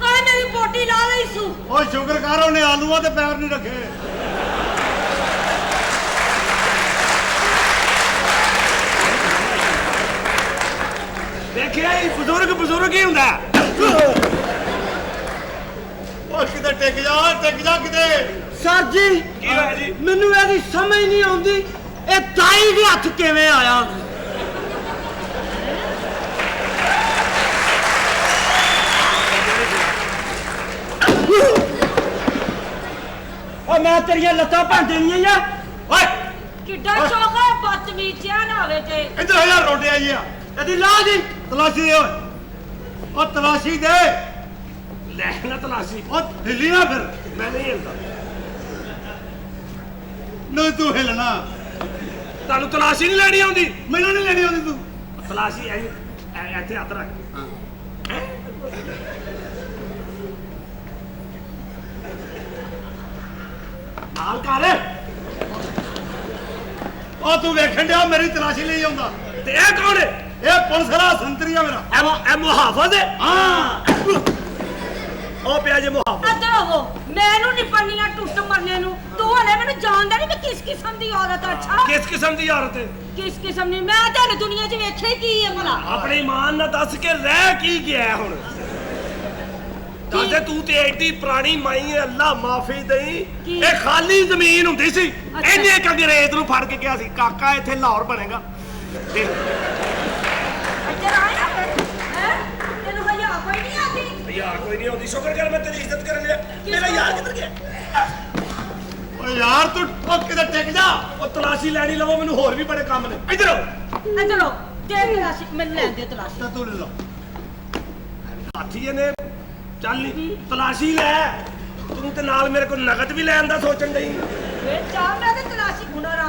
ਆਏ ਮੇਰੀ ਬੋਟੀ ਲਾ ਲਈ ਸੂ ਓਏ ਸ਼ੁਕਰ ਕਰ ਉਹਨੇ ਆਲੂਆਂ ਤੇ ਪੈਰ ਨਹੀਂ ਰੱਖੇ ਦੇਖਿਆ ਇਹ ਬਜ਼ੁਰਗ ਹੀ ਹੁੰਦਾ ਓਏ ਕਿਤੇ ਟਿਕ ਜਾ ਕਿਤੇ ਸਰ ਜੀ ਕੀ ਹੋਇਆ ਜੀ ਮੈਨੂੰ ਇਹਦੀ ਸਮਝ ਨਹੀਂ ਆਉਂਦੀ ਇਹ ਤਾਈ ਦੇ ਹੱਥ ਕਿਵੇਂ ਆਇਆ ਓ ਮੈਂ ਤੇਰੀਆਂ ਲੱਤਾਂ ਭੰਨ ਦੇਣੀਆਂ ਆ ਓਏ ਕਿੱਡਾ ਚੋਖਾ ਬਦਤਮੀਜ਼ ਆ ਨਾ ਹੋਵੇ ਤੇ ਇੱਧਰ ਆ ਜਾ ਰੋਟਿਆ ਜੀ ਇਹਦੀ ਲਾ ਦੀ ਤਲਾਸ਼ੀ ਦੇ ਓਏ ਉਹ ਤਲਾਸ਼ੀ ਦੇ ਲੈ ਨਾ ਤਲਾਸ਼ੀ ਉਹ ਹਿੱਲੀ ਨਾ ਫਿਰ ਮੈਂ ਨਹੀਂ ਹਿਲਦਾ ਨਾ ਤੂੰ ਹਿਲਣਾ ਤੁਹਾਨੂੰ ਤਲਾਸ਼ੀ ਨਹੀਂ ਲੈਣੀ ਆਉਂਦੀ ਮੈਨੂੰ ਨਹੀਂ ਲੈਣੀ ਆਉਂਦੀ ਤੂੰ ਤਲਾਸ਼ੀ ਇੱਥੇ ਹੱਥ ਰੱਖ ਨਾਲ ਕਰ ਉਹ ਤੂੰ ਵੇਖਣ ਡਿਆ ਮੇਰੀ ਤਲਾਸ਼ੀ ਲਈ ਆਉਂਦਾ ਤੇ ਇਹ ਕੌਣ ਹੈ ਇਹ ਪੁਲਿਸ ਵਾਲਾ ਸੰਤਰੀ ਆ ਮੇਰਾ ਇਹ ਮੁਹਾਫਜ਼ ਹੈ ਹਾਂ ਉਹ ਪਿਆ ਜੇ ਮੁਹਾਫਜ਼ ਇੱਧਰ ਆਵੋ ਮੈਨੂੰ ਨਹੀਂ ਪੰਨੀਆਂ ਟੁੱਟ ਮਰਨੇ ਨੂੰ ਤੂੰ ਹਲੇ ਮੈਨੂੰ ਜਾਣਦਾ ਨਹੀਂ ਮੈਂ ਕਿਸ ਕਿਸਮ ਦੀ ਔਰਤ ਅੱਛਾ ਕਿਸ ਕਿਸਮ ਦੀ ਔਰਤ ਹੈ ਕਿਸ ਕਿਸਮ ਦੀ ਮੈਂ ਤਾਂ ਦੁਨੀਆ 'ਚ ਵੇਖਿਆ ਹੀ ਕੀ ਹੈ ਭਲਾ ਆਪਣੇ ਇਮਾਨ ਨਾਲ ਦੱਸ ਕੇ ਰਹਿ ਕੀ ਗਿਆ ਹੁਣ ਦੱਸ ਤੂੰ ਤੇ ਐਡੀ ਪੁਰਾਣੀ ਮਾਈ ਹੈ ਅੱਲਾ ਮਾਫੀ ਦੇਈ ਕੀ? ਇਹ ਖਾਲੀ ਜ਼ਮੀਨ ਹੁੰਦੀ ਸੀ ਅੱਛਾ। ਇਹਨੇ ਇੱਕ ਅੰਗਰੇਜ਼ ਨੂੰ ਫੜ ਕੇ ਕਿਹਾ ਸੀ ਕਾਕਾ ਇੱਥੇ ਲਾਹੌਰ ਬਣੇਗਾ ਤੇ ਇੱਧਰ ਆਇਆ ਹੈ ਤੈਨੂੰ ਹਯਾ ਕੋਈ ਨਹੀਂ ਆਦੀ ਯਾਰ ਕੋਈ ਨਹੀਂ ਆਉਂਦੀ ਸ਼ੁਕਰ ਕਰ ਮੈਂ ਤੇਰੀ ਇੱਜ਼ਤ ਕਰ ਲਿਆ ਮੇਰਾ ਯਾਰ ਕਿੱਧਰ ਗਿਆ ਓਏ ਯਾਰ ਤੂੰ ਕਿੱਧਰ ਟਿਕ ਜਾ ਉਹ ਤਲਾਸ਼ੀ ਲੈਣੀ ਲਵੋ ਮੈਨੂੰ ਹੋਰ ਵੀ ਬੜੇ ਕੰਮ ਨੇ ਇੱਧਰ ਆਓ ਇੱਧਰ ਆਓ ਦੇ ਤਲਾਸ਼ੀ ਮੈਨੂੰ ਲੈਣ ਦੇ ਤਲਾਸ਼ੀ ਤਾਂ ਤੂੰ ਲੈ ਲਾ ਹਾਥੀ ਨੇ ਚੱਲ ਨੀ ਤਲਾਸ਼ੀ ਲੈ ਤੂੰ ਤੇ ਨਾਲ ਮੇਰੇ ਕੋਲ ਨਗਦ ਵੀ ਲੈਣ ਦਾ ਸੋਚਣ ਡਈ ਵੇ ਚਾਹ ਮੈਂ ਤੇ ਤਲਾਸ਼ੀ ਹੁਨਰ ਆ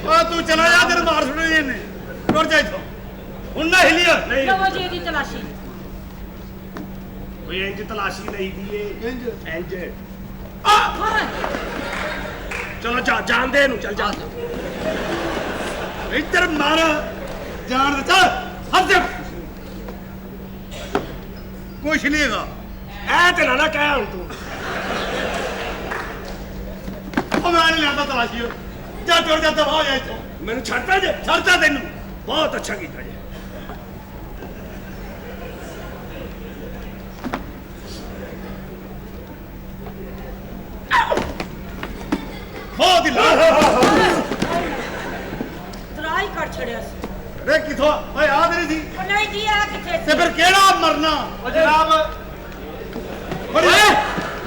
ਓ ਤੂੰ ਚਲਾ ਜਾ ਤੇਰੇ ਮਾਰ ਸੁਣੀ ਇਹਨੇ ਟੁਰ ਜਾ ਇੱਥੋਂ ਹੁਣ ਨਾ ਹਿਲਿਆ ਨਹੀਂ ਲਵੋ ਜੀ ਦੀ ਤਲਾਸ਼ੀ ਓਏ ਇੰਜ ਤਲਾਸ਼ੀ ਲਈ ਦੀ ਏ ਇੰਜ ਹਾਂ ਚਲੋ ਜਾ ਜਾਣਦੇ ਇਹਨੂੰ ਚੱਲ ਜਾ ਇੱਧਰ ਮਾਰ ਜਾਣ ਦੇ ਚੱਲ ਹੱਥ ਦੇ ਕੁਛ ਨਹੀਂ ਹੈਗਾ ਐ ਤੇ ਨਾ ਕਹਿ ਹੁਣ ਤੂੰ ਉਹ ਮੈਂ ਨਹੀਂ ਲੈਂਦਾ ਤਲਾਸ਼ੀ ਜਾ ਚੜ ਜਾ ਦਵਾ ਜਾ ਇੱਥੋਂ ਮੈਨੂੰ ਛੱਡਦਾ ਜੇ ਛੱਡਦਾ ਤੈਨੂੰ ਬਹੁਤ ਅੱਛਾ ਕੀਤਾ ਜੇ ਬਹੁਤ ਹੀ ਲਾ ਤਰਾਈ ਕਰ ਛੜਿਆ ਸੀ ਰੇ ਕਿਥੋਂ ਓਏ ਆ ਤੇਰੀ ਸੀ ਉਹ ਨਹੀਂ ਜੀ ਆ ਕਿੱਥੇ ਤੇ ਫਿਰ ਕਿਹੜਾ ਮਰਨਾ ਉਹ ਜਨਾਬ ਬੜੀ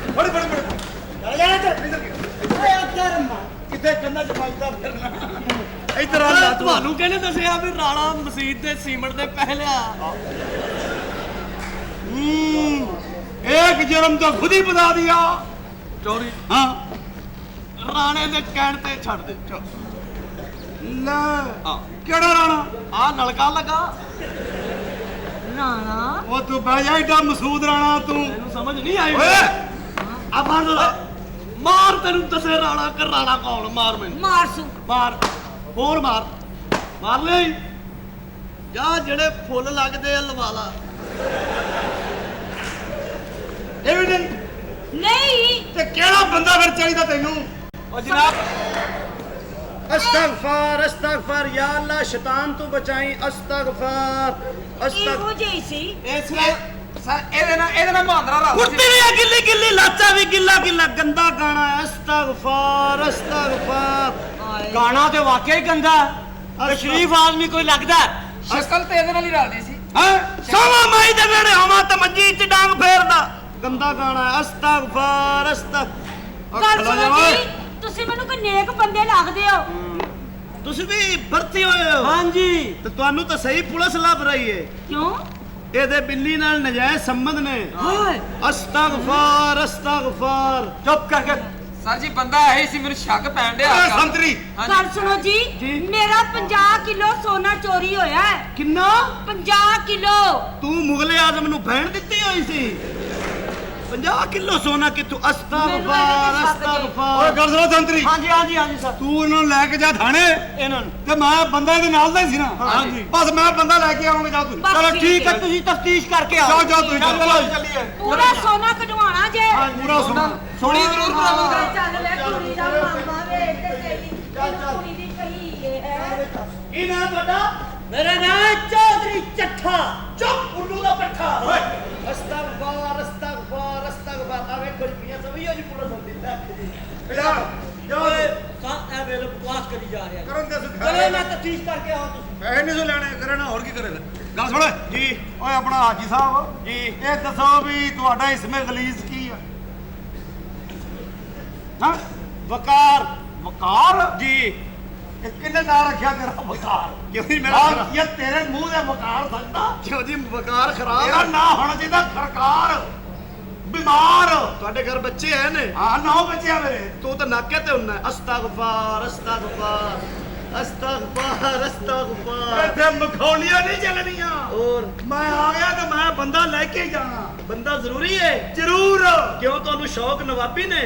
ਬੜੀ ਬੜੀ ਬੜੀ ਚੱਲ ਜਾ ਇੱਧਰ ਓਏ ਉੱਧਰ ਮਾਰ ਕਿੱਥੇ ਕੰਨਾਂ ਚ ਵੱਜਦਾ ਫਿਰਨਾ ਇੱਧਰ ਆ ਲੈ ਤੁਹਾਨੂੰ ਕਿਹਨੇ ਦੱਸਿਆ ਵੀ ਰਾਣਾ ਮਸਜਿਦ ਦੇ ਸੀਮੈਂਟ ਦੇ ਪਹਿਲਿਆ एक जन्म तो खुद ही बता दिया ਚੋਰੀ हाँ ਰਾਣੇ ਦੇ ਕਹਿਣ ਤੇ ਛੱਡ ਦੇ ले हाँ। केड़ा राणा ਆ ਨਲਕਾ ਲੱਗਾ ਰਾਣਾ वो तू बह जा एडा मसूद राणा तू ਤੈਨੂੰ ਸਮਝ ਨਹੀਂ ਆਈ ओए आ मार दो ਮਾਰ ਤੈਨੂੰ ਦੱਸੇ ਰਾਣਾ ਕਰ ਰਾਣਾ ਕੌਣ ਮਾਰ ਮੈਨੂੰ ਮਾਰਸੂ ਮਾਰ ਹੋਰ ਮਾਰ ਮਾਰ ਲੈ ਜਾ ਜਿਹੜੇ ਫੁੱਲ ਲੱਗਦੇ ਆ ਲਵਾ ਲਾ एविडेंट ਨਹੀਂ ते केड़ा बंदा फिर चाहिदा तैनू ਉਹ ਜਨਾਬ अस्तगफर या अल्लाह शैतान तू बचाई अस्तगफर ਇਹੋ ਜਿਹੀ ਸੀ ਇਸ ਇਹਦੇ ਨਾਲ ਮਹਾਂਦਰਾ ਲਾ कुत्ती भी है गिल्ली गिल्ली लाचा भी गिल्ला गिल्ला गंदा गाना है अस्तगफर ਗਾਣਾ ਤੇ ਵਾਕਿਆ ਹੀ ਗੰਦਾ ਸ਼ਰੀਫ ਆਦਮੀ ਕੋਈ ਲੱਗਦਾ ਸ਼ਕਲ ਤੇ ਇਹਦੇ ਨਾਲ ਹੀ ਰਲਦੀ ਸੀ हैं सावा माई दे वेड़े आवा ते मंजी च डांग फेरदा गंदा गाना है अस्तगफर ਗੱਲ ਸੁਣੋ ਜੀ ਤੁਸੀਂ ਮੈਨੂੰ ਕੋਈ ਨੇਕ ਬੰਦੇ ਲੱਗਦੇ ਹੋ ਤੁਸੀਂ ਵੀ ਭਰਤੀ ਹੋਏ ਹੋ ਹਾਂਜੀ ਤੇ ਤੁਹਾਨੂੰ ਤਾਂ ਸਹੀ ਪੁਲਿਸ ਲੱਭ ਰਹੀ ਹੈ ਕਿਉਂ ਇਹਦੇ ਬਿੱਲੀ ਨਾਲ ਨਜਾਇਜ਼ ਸੰਬੰਧ ਨੇ ਹਾਏ ਅਸਤਗਫਰ ਚੁੱਪ ਕਰਕੇ ਸਰ ਜੀ ਬੰਦਾ ਹੈ ਸੀ ਮੈਨੂੰ ਸ਼ੱਕ ਪੈਣ ਡਿਆ ਓਏ ਸੰਤਰੀ ਗੱਲ ਸੁਣੋ ਜੀ ਮੇਰਾ 50 ਕਿਲੋ ਸੋਨਾ ਚੋਰੀ ਹੋਇਆ ਹੈ ਕਿੰਨਾ 50 ਕਿਲੋ ਤੂੰ ਮੁਗਲੇ ਆਜ਼ਮ ਨੂੰ ਭੈਣ ਦਿੱਤੀ ਹੋਈ ਸੀ 50 ਕਿਲੋ ਸੋਨਾ ਕਿੱਥੋਂ ਅਸਤਗਫਰ ਓਏ ਗੱਲ ਸੁਣੋ ਸੰਤਰੀ ਹਾਂਜੀ ਹਾਂਜੀ ਹਾਂਜੀ ਸਰ ਤੂੰ ਇਹਨਾਂ ਨੂੰ ਲੈ ਕੇ ਜਾ ਥਾਣੇ ਇਹਨਾਂ ਨੂੰ ਤੇ ਮੈਂ ਬੰਦਾ ਇਹਦੇ ਨਾਲ ਦਾ ਹੀ ਸੀ ਨਾ ਹਾਂਜੀ। ਬਸ ਮੈਂ ਬੰਦਾ ਲੈ ਕੇ ਆਉਂਗਾ ਜਾ ਤੂੰ ਬਸ ਚਲੋ ਠੀਕ ਠੀਕ ਹੈ ਹੈ। ਤੁਸੀਂ ਤਫਤੀਸ਼ ਕਰਕੇ ਆਓ ਜਾਓ ਤੁਸੀਂ ਚਲੋ ਚੱਲੀਏ ਪੂਰਾ ਸੋਨਾ ਕਢਵਾਣਾ ਜੇ ਪੂਰਾ ਸੋਨਾ ਸੋਣੀ ਜ਼ਰੂਰ ਕਰਾਵਾਂਗਾ ਚੱਲ ਲੈ ਕੁੜੀ ਦਾ ਮਾਮਾ ਵੇ ਤੇ ਤੇਰੀ ਕੁੜੀ ਦੀ ਕਹੀ ਹੈ ਕੀ ਨਾਮ ਤੁਹਾਡਾ ਮੇਰਾ ਨਾਮ ਚੌਧਰੀ ਚੱਠਾ ਚੁੱਪ ਉੱਲੂ ਦਾ ਪੱਠਾ ਓਏ ਅਸਤਗਫਰ ਆਵੇ ਕੋਈ ਪੀਆ ਸਭੀਓ ਜੀ ਪੂਰਾ ਸੁਣ ਦਿੱਤਾ ਜਾ ਜਾ ਸਾਹ ਐ ਵੇਲੇ ਬਕਵਾਸ ਕਰੀ ਜਾ ਰਿਹਾ ਕਰਨ ਦੇ ਚਲੋ ਸੁਖਾਰੇ ਮੈਂ ਤਫਤੀਸ਼ ਕਰਕੇ ਆਵਾਂ ਤੁਸੀਂ ਪੈਸੇ ਨਹੀਂ ਸੋ ਲੈਣੇ ਕਰਨਾ ਹੋਰ ਕੀ ਕਰੇ ਗੱਲ ਸੁਣ ਜੀ ਓਏ ਆਪਣਾ ਹਾਜੀ ਸਾਹਿਬ ਜੀ ਇਹ ਦੱਸੋ ਵੀ ਤੁਹਾਡਾ ਇਸਮੇ ਗਲੀਜ਼ ਕੀ ਆ ਹਾਂ ਵਕਾਰ ਜੀ ਇਹ ਕਿੰਨੇ ਨਾਂ ਰੱਖਿਆ ਤੇਰਾ ਵਕਾਰ ਕਿਉਂ ਨਹੀਂ ਮੇਰਾ ਇਹ ਤੇਰੇ ਮੂੰਹ ਦੇ ਵਕਾਰ ਸਕਦਾ ਕਿਉਂ ਜੀ ਵਕਾਰ ਖਰਾਬ ਤੇਰਾ ਨਾਂ ਹੋਣਾ ਚਾਹੀਦਾ ਖਰਕਾਰ ਬਿਮਾਰ ਤੁਹਾਡੇ ਘਰ ਬੱਚੇ ਹੈ ਨੇ ਹਾਂ 9 ਬੱਚੇ ਆ ਮੇਰੇ ਤੂੰ ਤਾਂ ਨਾਕੇ ਤੇ ਹੁੰਨਾ ਅਸਤਗਫਰ ਇੱਥੇ ਮਖੌਲੀਆਂ ਨਹੀਂ ਚੱਲਣੀਆਂ ਹੋਰ ਮੈਂ ਆ ਗਿਆ ਤੇ ਮੈਂ ਬੰਦਾ ਲੈ ਕੇ ਹੀ ਜਾਣਾ ਬੰਦਾ ਜ਼ਰੂਰੀ ਹੈ ਜ਼ਰੂਰ ਕਿਉਂ ਤੁਹਾਨੂੰ ਸ਼ੌਕ ਨਵਾਬੀ ਨੇ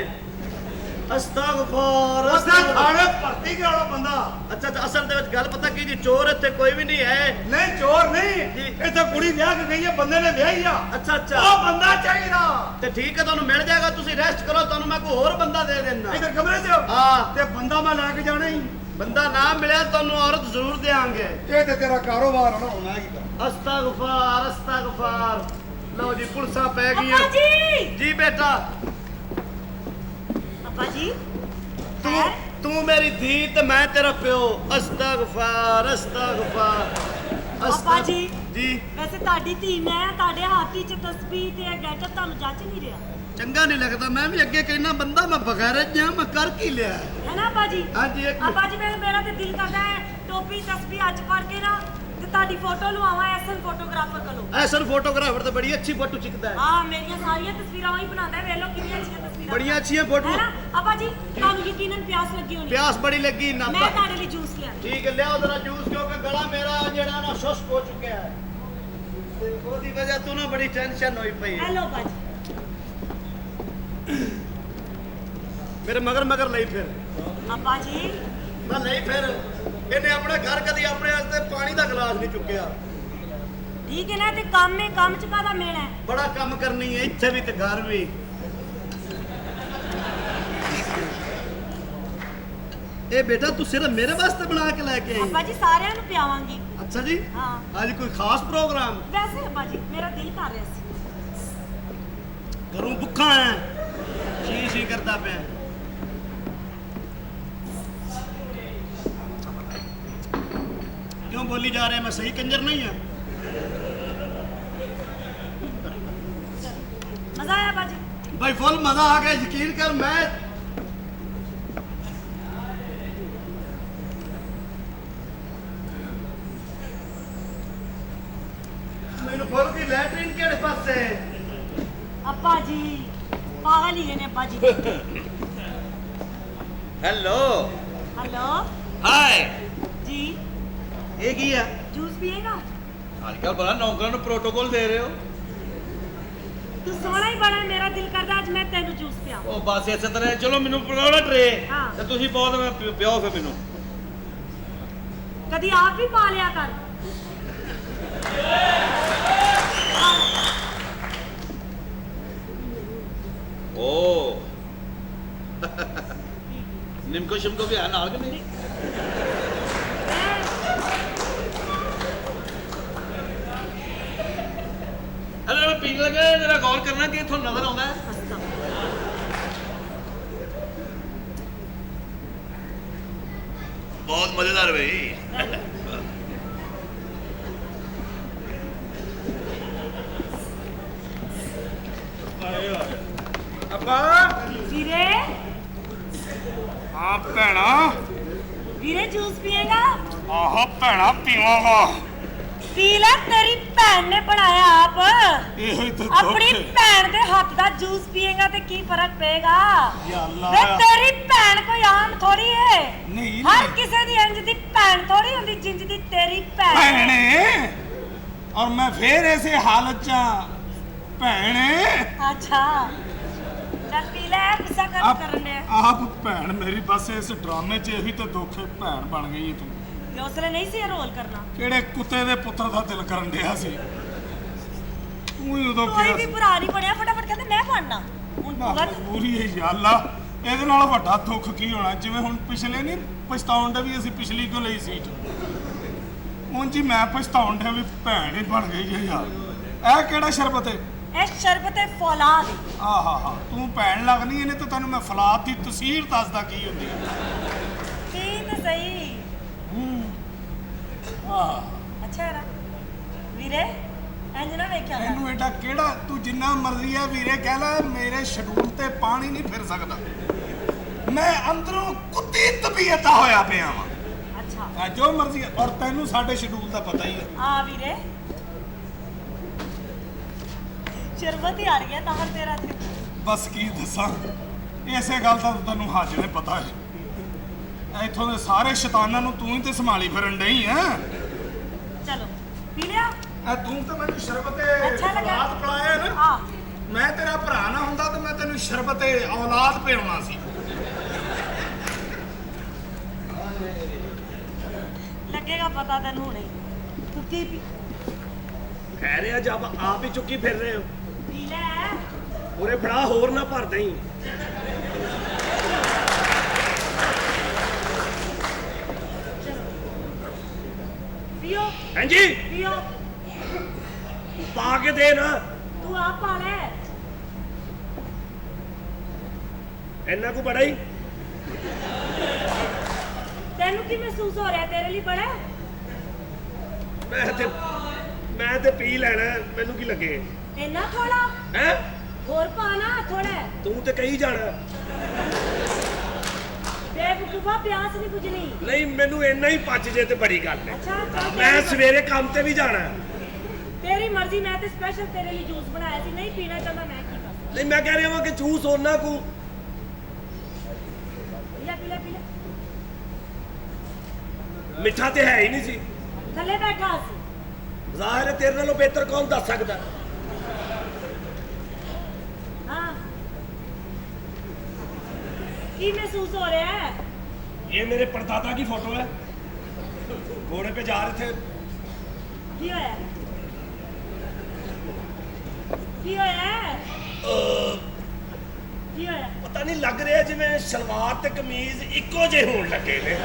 ਅਸਤਗਫਰ ਥਾਣੇ ਭਰਤੀ ਕਰਾਉਣਾ ਬੰਦਾ ਅੱਛਾ ਅਸਲ ਦੇ ਵਿੱਚ ਗੱਲ ਪਤਾ ਕੀ ਜੀ ਚੋਰ ਇੱਥੇ ਕੋਈ ਵੀ ਨਹੀਂ ਹੈ ਨਹੀਂ ਚੋਰ ਨਹੀਂ ਇੱਥੇ ਕੁੜੀ ਵਿਆਹ ਕੇ ਗਈ ਹੈ ਬੰਦੇ ਨੇ ਵਿਆਹੀ ਆ ਅੱਛਾ ਉਹ ਬੰਦਾ ਚਾਹੀਦਾ ਤੇ ਠੀਕ ਹੈ ਤੁਹਾਨੂੰ ਮਿਲ ਜਾਏਗਾ ਤੁਸੀਂ ਰੈਸਟ ਕਰੋ ਤੁਹਾਨੂੰ ਮੈਂ ਕੋਈ ਹੋਰ ਬੰਦਾ ਦੇ ਦੇਣਾ ਇੱਧਰ ਕਮਰੇ 'ਚ ਹਾਂ ਤੇ ਬੰਦਾ ਮੈਂ ਲੈ ਕੇ ਜਾਣਾ ਹੀ ਬੰਦਾ ਨਾ ਮਿਲਿਆ ਤੁਹਾਨੂੰ ਔਰਤ ਜ਼ਰੂਰ ਦੇਾਂਗੇ ਇਹ ਤੇ ਤੇਰਾ ਕਾਰੋਬਾਰ ਹੋਣਾ ਕੀ ਅਸਤਗਫਰ ਲਓ ਜੀ ਪੁਲਸਾਂ ਪੈ ਗਈਆਂ ਅੱਪਾ ਜੀ ਜੀ ਬੇਟਾ ਅੱਪਾ ਜੀ ਤੂੰ ਮੇਰੀ ਧੀ ਤੇ ਮੈਂ ਤੇਰਾ ਪਿਓ ਅਸਤਗਫਰ ਅੱਪਾ ਜੀ ਜੀ ਵੈਸੇ ਤੁਹਾਡੀ ਧੀ ਮੈਂ ਤੁਹਾਡੇ ਹੱਥੀ ਚ ਤਸਬੀਹ ਤੇ ਗੈਟਅਪ ਤੁਹਾਨੂੰ ਜੱਜ ਨਹੀਂ ਰਿਹਾ ਚੰਗਾ ਨਹੀਂ ਲੱਗਦਾ ਮੈਂ ਵੀ ਅੱਗੇ ਕਹਿਣਾ ਬੰਦਾ ਮੈਂ ਬਗੈਰ ਜਾ ਮੈਂ ਕਰ ਕੀ ਲਿਆ ਹੈ ਨਾ ਅੱਪਾ ਜੀ ਹਾਂਜੀ ਇੱਕ ਅੱਪਾ ਜੀ ਮੇਰਾ ਤੇ ਦਿਲ ਕਰਦਾ ਹੈ ਟੋਪੀ ਤਸਬੀਹ ਅੱਜ ਫੜ ਕੇ ਨਾ ਤੇ ਤੁਹਾਡੀ ਫੋਟੋ ਲਵਾਵਾਂ ਐਸਨ ਫੋਟੋਗ੍ਰਾਫਰ ਕੋਲੋਂ ਐਸਨ ਫੋਟੋਗ੍ਰਾਫਰ ਤਾਂ ਬੜੀ ਅੱਛੀ ਫੋਟੋ ਖਿੱਚਦਾ ਹੈ ਹਾਂ ਮੇਰੀਆਂ ਸਾਰੀਆਂ ਤਸਵੀਰਾਂ ਉਹੀ ਬਣਾਉਂਦਾ ਹੈ ਵੇਖ ਲਓ ਕਿੰਨੀਆਂ ਅੱਛੀਆਂ ਤਸਵੀਰਾਂ ਬੜੀਆਂ ਅੱਛੀਆਂ ਫੋਟੋ ਹੈ ਨਾ ਅੱਪਾ ਜੀ ਤੁਹਾਨੂੰ ਯਕੀਨਨ ਪਿਆਸ ਲੱਗੀ ਹੋਣੀ ਪਿਆਸ ਬੜੀ ਲੱਗੀ ਨਾ ਮੈਂ ਤੁਹਾਡੇ ਲਈ ਜੂਸ ਲਿਆ ਠੀਕ ਹੈ ਲਿਆਓ ਜ਼ਰਾ ਜੂਸ ਕਿਉਂਕਿ ਗਲਾ ਮੇਰਾ ਜਿਹੜਾ ਨਾ ਸ਼ੁਸ਼ਕ ਹੋ ਚੁੱਕਿਆ ਹੈ ਤੇ ਉਹਦੀ ਵਜ੍ਹਾ ਤੋਂ ਨਾ ਬੜੀ ਟੈਨਸ਼ਨ ਹੋਈ ਪਈ ਹੈ ਹੈਲੋ ਭਾਜੀ ਮੇਰੇ ਮਗਰ ਲਈ ਫਿਰ ਅੱਪਾ ਜੀ ਮੈਂ ਲਈ ਫਿਰ ਇਹਨੇ ਆਪਣੇ ਘਰ ਕਦੀ ਆਪਣੇ ਵਾਸਤੇ ਪਾਣੀ ਦਾ ਗਲਾਸ ਨਹੀਂ ਚੁੱਕਿਆ ਠੀਕ ਹੈ ਨਾ ਤੇ ਕੰਮ ਚ ਕਾਹਦਾ ਮੇਲ ਹੈ ਬੜਾ ਕੰਮ ਕਰਨੀ ਹੈ ਇੱਥੇ ਵੀ ਤੇ ਘਰ ਵੀ ਇਹ ਬੇਟਾ ਤੂੰ ਸਿਰਫ ਮੇਰੇ ਵਾਸਤੇ ਬਣਾ ਕੇ ਲੈ ਕੇ ਆਈ? ਅੱਬਾ ਜੀ ਸਾਰਿਆਂ ਨੂੰ ਪਿਆਵਾਂਗੀ। ਅੱਛਾ ਜੀ, ਹਾਂ। ਅੱਜ ਕੋਈ ਖਾਸ ਪ੍ਰੋਗਰਾਮ? ਵੈਸੇ ਅੱਬਾ ਜੀ ਮੇਰਾ ਦਿਲ ਕਰ ਰਿਹਾ ਸੀ। ਘਰੋਂ ਭੁੱਖਾ ਹੈ, ਸ਼ੀ ਕਰਦਾ ਪਿਆ। क्यों बोली जा रहे हैं? मैं सही कंजर नहीं है? मजा आया बाजी? भाई फुल मजा आ गया, यकीन कर। मैं मैंने बोल की लैट्रिन केड़े पासे? अब्बा जी पागल ही है ने अब्बा जी। हेलो हेलो हाय जी। ये की है? जूस पिएगा? आजकल बड़ा नौकरां ਨੂੰ प्रोटोकॉल दे रहे हो। तू सोना ही बड़ा, मेरा दिल करदा आज मैं तेनू जूस पियां। ਉਹ ਬਸ ਇਸੇ ਤਰ੍ਹਾਂ ਚਲੋ ਮੈਨੂੰ ਪਕਾਉਣਾ ਟਰੇ ਹਾਂ। ਤੇ ਤੁਸੀਂ ਬਹੁਤ ਮੈਂ ਪਿਓ ਫਿਰ ਮੈਨੂੰ कदी आप भी पा लिया कर। ओ निमको शिमको भी है नाल के नहीं? अरे मैं पीने लगा जरा गौर करना कि थोड़ा नजर आਉਂਦਾ है। बहुत मजेदार भाई। अब्बा वीरे हाँ भैना वीरे जूस पिएगा? आहो भैना पीवांगा। पी ले, तेरी भैन ने बनाया आप। ਇਹੋ ਹੀ ਤਾਂ अपनी भैन दे हाथ दा जूस पिएगा ते की फर्क पेगा? या अल्लाह। वे तेरी भैन कोई आम थोड़ी है। नहीं, हर नहीं। किसे दी इंज दी भैन थोड़ी हुंदी जिंज दी तेरी भैन। भैने और मैं फिर ऐसे हालत चा भैने अच्छा चल पी ले, गुस्सा करन दे। आप भैन मेरी बस इस ड्रामे च यही तो दुख है, भैन बन गई है तू। ते उसने नहीं सी रोल करना। ਕਿਹੜੇ ਕੁੱਤੇ ਦੇ ਪੁੱਤਰ ਦਾ ਦਿਲ ਕਰਨ ਡਿਆ ਸੀ ਤੂੰ ਹੀ ਉਦੋਂ कोई ਕਿਹਾ भी ਸੀ भरा नहीं बनया, फटाफट कहते मैं बनना हुन पूरा ਪੂਰੀ ਹੈ ਯਾ ਅੱਲਾ। ਇਹਦੇ ਨਾਲ ਵੱਡਾ ਦੁੱਖ ਕੀ ਹੋਣਾ? ਜਿਵੇਂ ਹੁਣ ਪਿਛਲੇ ਨਹੀਂ ਪਛਤਾਉਣ ਦੇ ਵੀ ਅਸੀਂ ਪਿਛਲੀ ਕਿਉਂ ਲਈ ਸੀਟ, ਉਂਝ ਹੀ ਮੈਂ ਪਛਤਾਉਣ ਦੇ ਵੀ ਭੈਣ ਹੀ ਬਣ ਗਈ ਹੈ ਯਾਰ। ਇਹ ਕਿਹੜਾ ਸ਼ਰਬਤ ਹੈ? ए शरबत फौलाद। ਆਹਾ ਹਾ ਤੂੰ ਭੈਣ ਲੱਗਣੀ ਇਹਨੇ ਤਾਂ ਤੈਨੂੰ ਮੈਂ ਫਲਾਦ ਦੀ ਤਸੀਰ ਦੱਸਦਾ ਕੀ ਹੁੰਦੀ ਹੈ। पी तो सही। ਆਹ अच्छा है ना वीरे? इंज ना वेख्या कर। ਇਹਨੂੰ ਐਡਾ ਕਿਹੜਾ ਤੂੰ ਜਿੰਨਾ ਮਰਜ਼ੀ ਆ ਵੀਰੇ ਕਹਿ ਲੈ, ਮੇਰੇ ਸ਼ਡਿਊਲ ਤੇ ਪਾਣੀ ਨਹੀਂ ਫਿਰ ਸਕਦਾ। ਮੈਂ ਅੰਦਰੋਂ ਕੁੱਤੀ ਤਬੀਅਤ ਦਾ ਹੋਇਆ ਪਿਆ ਵਾਂ। अच्छा ਆ ਜੋ ਮਰਜ਼ੀ ਆ, ਔਰ ਤੈਨੂੰ ਸਾਡੇ ਸ਼ਡਿਊਲ ਦਾ ਪਤਾ ਹੀ ਹੈ। हाँ वीरे शरबत ही आ रही है तहर तेरा थे। ਬਸ ਕੀ ਦੱਸਾਂ, ਇਸੇ ਗੱਲ ਦਾ ਤਾਂ ਤੈਨੂੰ ਹਾਜ ਨੇ ਪਤਾ ਹੈ। ਇੱਥੋਂ ਦੇ ਸਾਰੇ ਸ਼ੈਤਾਨਾਂ ਨੂੰ ਤੂੰ ਹੀ ਤੇ ਸੰਭਾਲੀ ਫਿਰਨ ਡਈ ਹੈ। चलो पी लिया? ਤੂੰ ਤਾਂ ਮੈਨੂੰ ਸ਼ਰਬਤ अच्छा लगा? ਔਲਾਦ ਪਿਲਾਇਆ ਨਾ। हाँ ਮੈਂ ਤੇਰਾ ਭਰਾ ਨਾ ਹੁੰਦਾ ਤਾਂ ਮੈਂ ਤੈਨੂੰ ਸ਼ਰਬਤ ਔਲਾਦ ਪਿਆਉਣਾ ਸੀ। लगेगा पता तेनू हुणे। तू की पी कह रहे हैं जब आप ही चुक्की फिर रहे हो पी ले। पूरे बड़ा होर ना भर दई। पियो हैं जी पियो। पा के दे ना। तू आप पा ले। इन्ना को बड़ा ही तेनू की महसूस हो रहा है? तेरे लिए बड़ा है? मैं ते पी लेना, मैनू की लगे इन्ना थोड़ा हैं? और पाना थोड़ा है। तू ते कहीं जाना बेवकूफा प्यास नहीं बुझनी। नहीं, मैनू इन्ना ही पच जे ते बड़ी गल है। अच्छा चल मैं सवेरे काम ते भी जाना। तेरी मर्जी। मैं तो स्पेशल तेरे लिए जूस बनाया थी। नहीं पीना चाहता मैं की कर। नहीं, मैं कह रहा हूं कि जूस होना को पी ले पी ले पी ले। मिठा ते है ही नहीं सी। थले बैठा सी। जाहिर है तेरे नालों बेहतर कौन दस सकता। हाँ की महसूस हो रहा है? ये मेरे परदादा की फोटो है, घोड़े पे जा रहे थे। की होया? की होया? ਕੀ ਹੋਇਆ? ਪਤਾ ਨਹੀਂ ਲੱਗ ਰਿਹਾ ਜਿਵੇਂ ਸਲਵਾਰ ਤੇ ਕਮੀਜ਼ ਇੱਕੋ ਜਿਹੇ ਹੋਣ ਲੱਗੇ ਨੇ।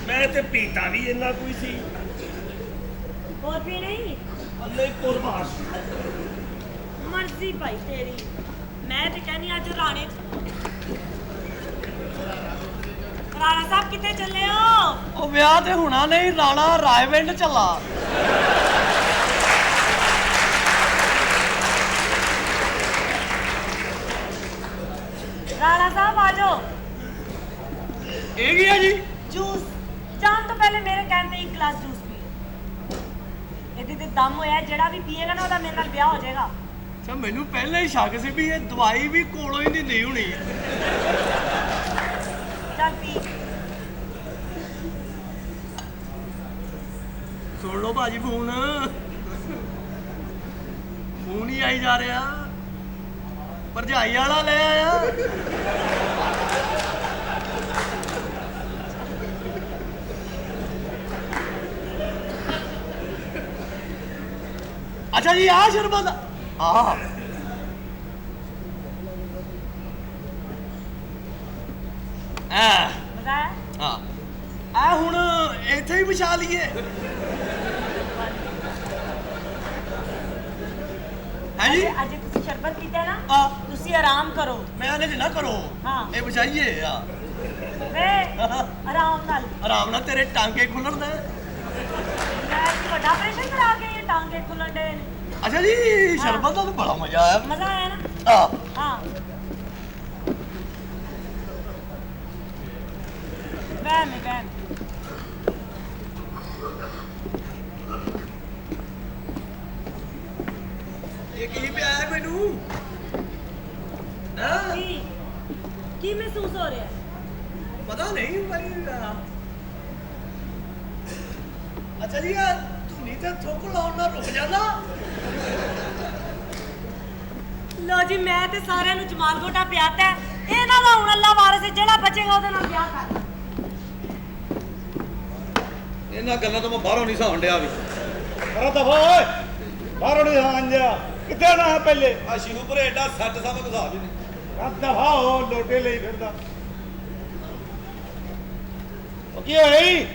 ਮੈਂ ਤੇ ਪੀਤਾ ਵੀ ਇੰਨਾ ਕੋਈ ਸੀ। ਹੋਰ ਵੀ ਨਹੀਂ ਅੱਲੇ ਕੁਰਬਾਨ। ਮਰਜ਼ੀ ਭਾਈ ਤੇਰੀ। ਮੈਂ ਤੇ ਕਹਿੰਦੀ ਅੱਜ ਰਾਣੇ ਰਾਣਾ ਸਾਹਿਬ ਕਿੱਥੇ ਚੱਲੇ ਹੋ? ਉਹ ਵਿਆਹ ਤੇ ਹੋਣਾ ਨਹੀਂ, ਰਾਣਾ ਰਾਏਵਿੰਡ ਚੱਲਾ। ਰਾਣਾ ਸਾਹਿਬ ਆ ਜਾਓ। ਇਹ ਕੀ ਹੈ ਜੀ? ਜੂਸ ਜਾਣ ਤੋਂ ਪਹਿਲੇ ਮੇਰੇ ਕਹਿਣ ਤੇ ਇੱਕ ਗਲਾਸ ਜੂਸ ਪੀ। ਇਹਦੇ ਤੇ ਦਮ ਹੋਇਆ, ਜਿਹੜਾ ਵੀ ਪੀਏਗਾ ਨਾ ਉਹਦਾ ਮੇਰੇ ਨਾਲ ਵਿਆਹ ਹੋ ਜਾਏਗਾ। ਅੱਛਾ, ਮੈਨੂੰ ਪਹਿਲਾਂ ਹੀ ਸ਼ੱਕ ਸੀ ਵੀ ਇਹ ਦਵਾਈ ਵੀ ਕੋਲੋਂ ਹੀ ਨਹੀਂ ਹੋਣੀ। ਚੱਲ ਪੀ। ਸੁਣ ਲਓ ਭਾਜੀ, ਫੋਨ ਹੀ ਆਈ ਜਾ ਰਿਹਾ। ਭਰਜਾਈ ਵਾਲਾ ਲੈ ਆਇਆ। ਅੱਛਾ ਜੀ, ਆ ਸ਼ਰਬਤ ਹਾਂ ਮਜ਼ਾ ਆਇਆ? ਹਾਂ, ਆ ਹੁਣ ਇੱਥੇ ਹੀ ਵਿਛਾ ਲਈਏ। ਹੈ ਜੀ? ਅੱਜ ਤੁਸੀਂ ਸ਼ਰਬਤ ਪੀਤਾ ਨਾ, ਆ ਤੁਸੀਂ ਆਰਾਮ ਕਰੋ। ਮੈਂ ਇਹਨੇ ਨਾ ਕਰੋ। ਹਾਂ। ਇਹ ਵਿਛਾਈਏ ਆ ਵੇ ਆਰਾਮ ਨਾਲ। ਆਰਾਮ ਨਾਲ ਤੇਰੇ ਟਾਂਕੇ ਖੁੱਲਣ ਦੇ। ਮੈਂ ਇੱਕ ਵੱਡਾ ਆਪਰੇਸ਼ਨ ਕਰਾ ਕੇ ਇਹ ਟਾਂਗੇ ਖੁੱਲਣ ਦੇ। ਅੱਛਾ ਜੀ, ਸ਼ਰਬਤ ਦਾ ਤਾਂ ਬੜਾ ਮਜ਼ਾ ਆਇਆ। ਮਜ਼ਾ ਆਇਆ ਨਾ? ਆ ਹਾਂ। ਵਹਿਮ ਹੈ ਵਹਿਮ। ਇਹ ਕੀ ਪਿਆ ਹੈ ਮੈਨੂੰ? ਹਾਂ, ਕੀ ਮਹਿਸੂਸ ਹੋ ਰਿਹਾ? ਪਤਾ ਨਹੀਂ ਭਾਈ। ਅੱਛਾ ਜੀ, ਯਾਰ ਤੂੰ ਨਹੀਂ ਤਾਂ ਥੁੱਕ ਲਾਉਣ ਨਾਲ ਰੁਕ ਜਾਂਦਾ। ਲੋ ਜੀ, ਮੈਂ ਤੇ ਸਾਰਿਆਂ ਨੂੰ ਜਮਾਲ ਗੋਟਾ ਪਿਆਤਾ ਹੈ। ਇਹਨਾਂ ਦਾ ਹੁਣ ਅੱਲਾ ਵਾਰਿਸ ਹੈ, ਜਿਹੜਾ ਬਚੇਗਾ ਉਹਦੇ ਨਾਲ ਵਿਆਹ ਕਰ। ਇਹਨਾਂ ਗੱਲਾਂ ਤੋਂ ਮੈਂ ਬਾਹਰੋਂ ਨਹੀਂ ਸਾਉਣ ਡਿਆ ਵੀ। ਖਰਾ ਦਫਾ ਓਏ, ਬਾਹਰੋਂ ਨਹੀਂ ਆਂਜਿਆ। ਕਿੱਥੇ ਨਾ ਪਹਿਲੇ ਆ ਸ਼ਿਵਪੁਰੇ ਐਡਾ ਸੱਟ ਸਾਹਮਣੇ ਕੋਈ ਹਿਸਾਬ ਹੀ ਨਹੀਂ। ਦਫਾ ਹੋ, ਲੋਟੇ ਲਈ ਫਿਰਦਾ। ਉਹ ਕੀ ਹੋਇਆ ਈ?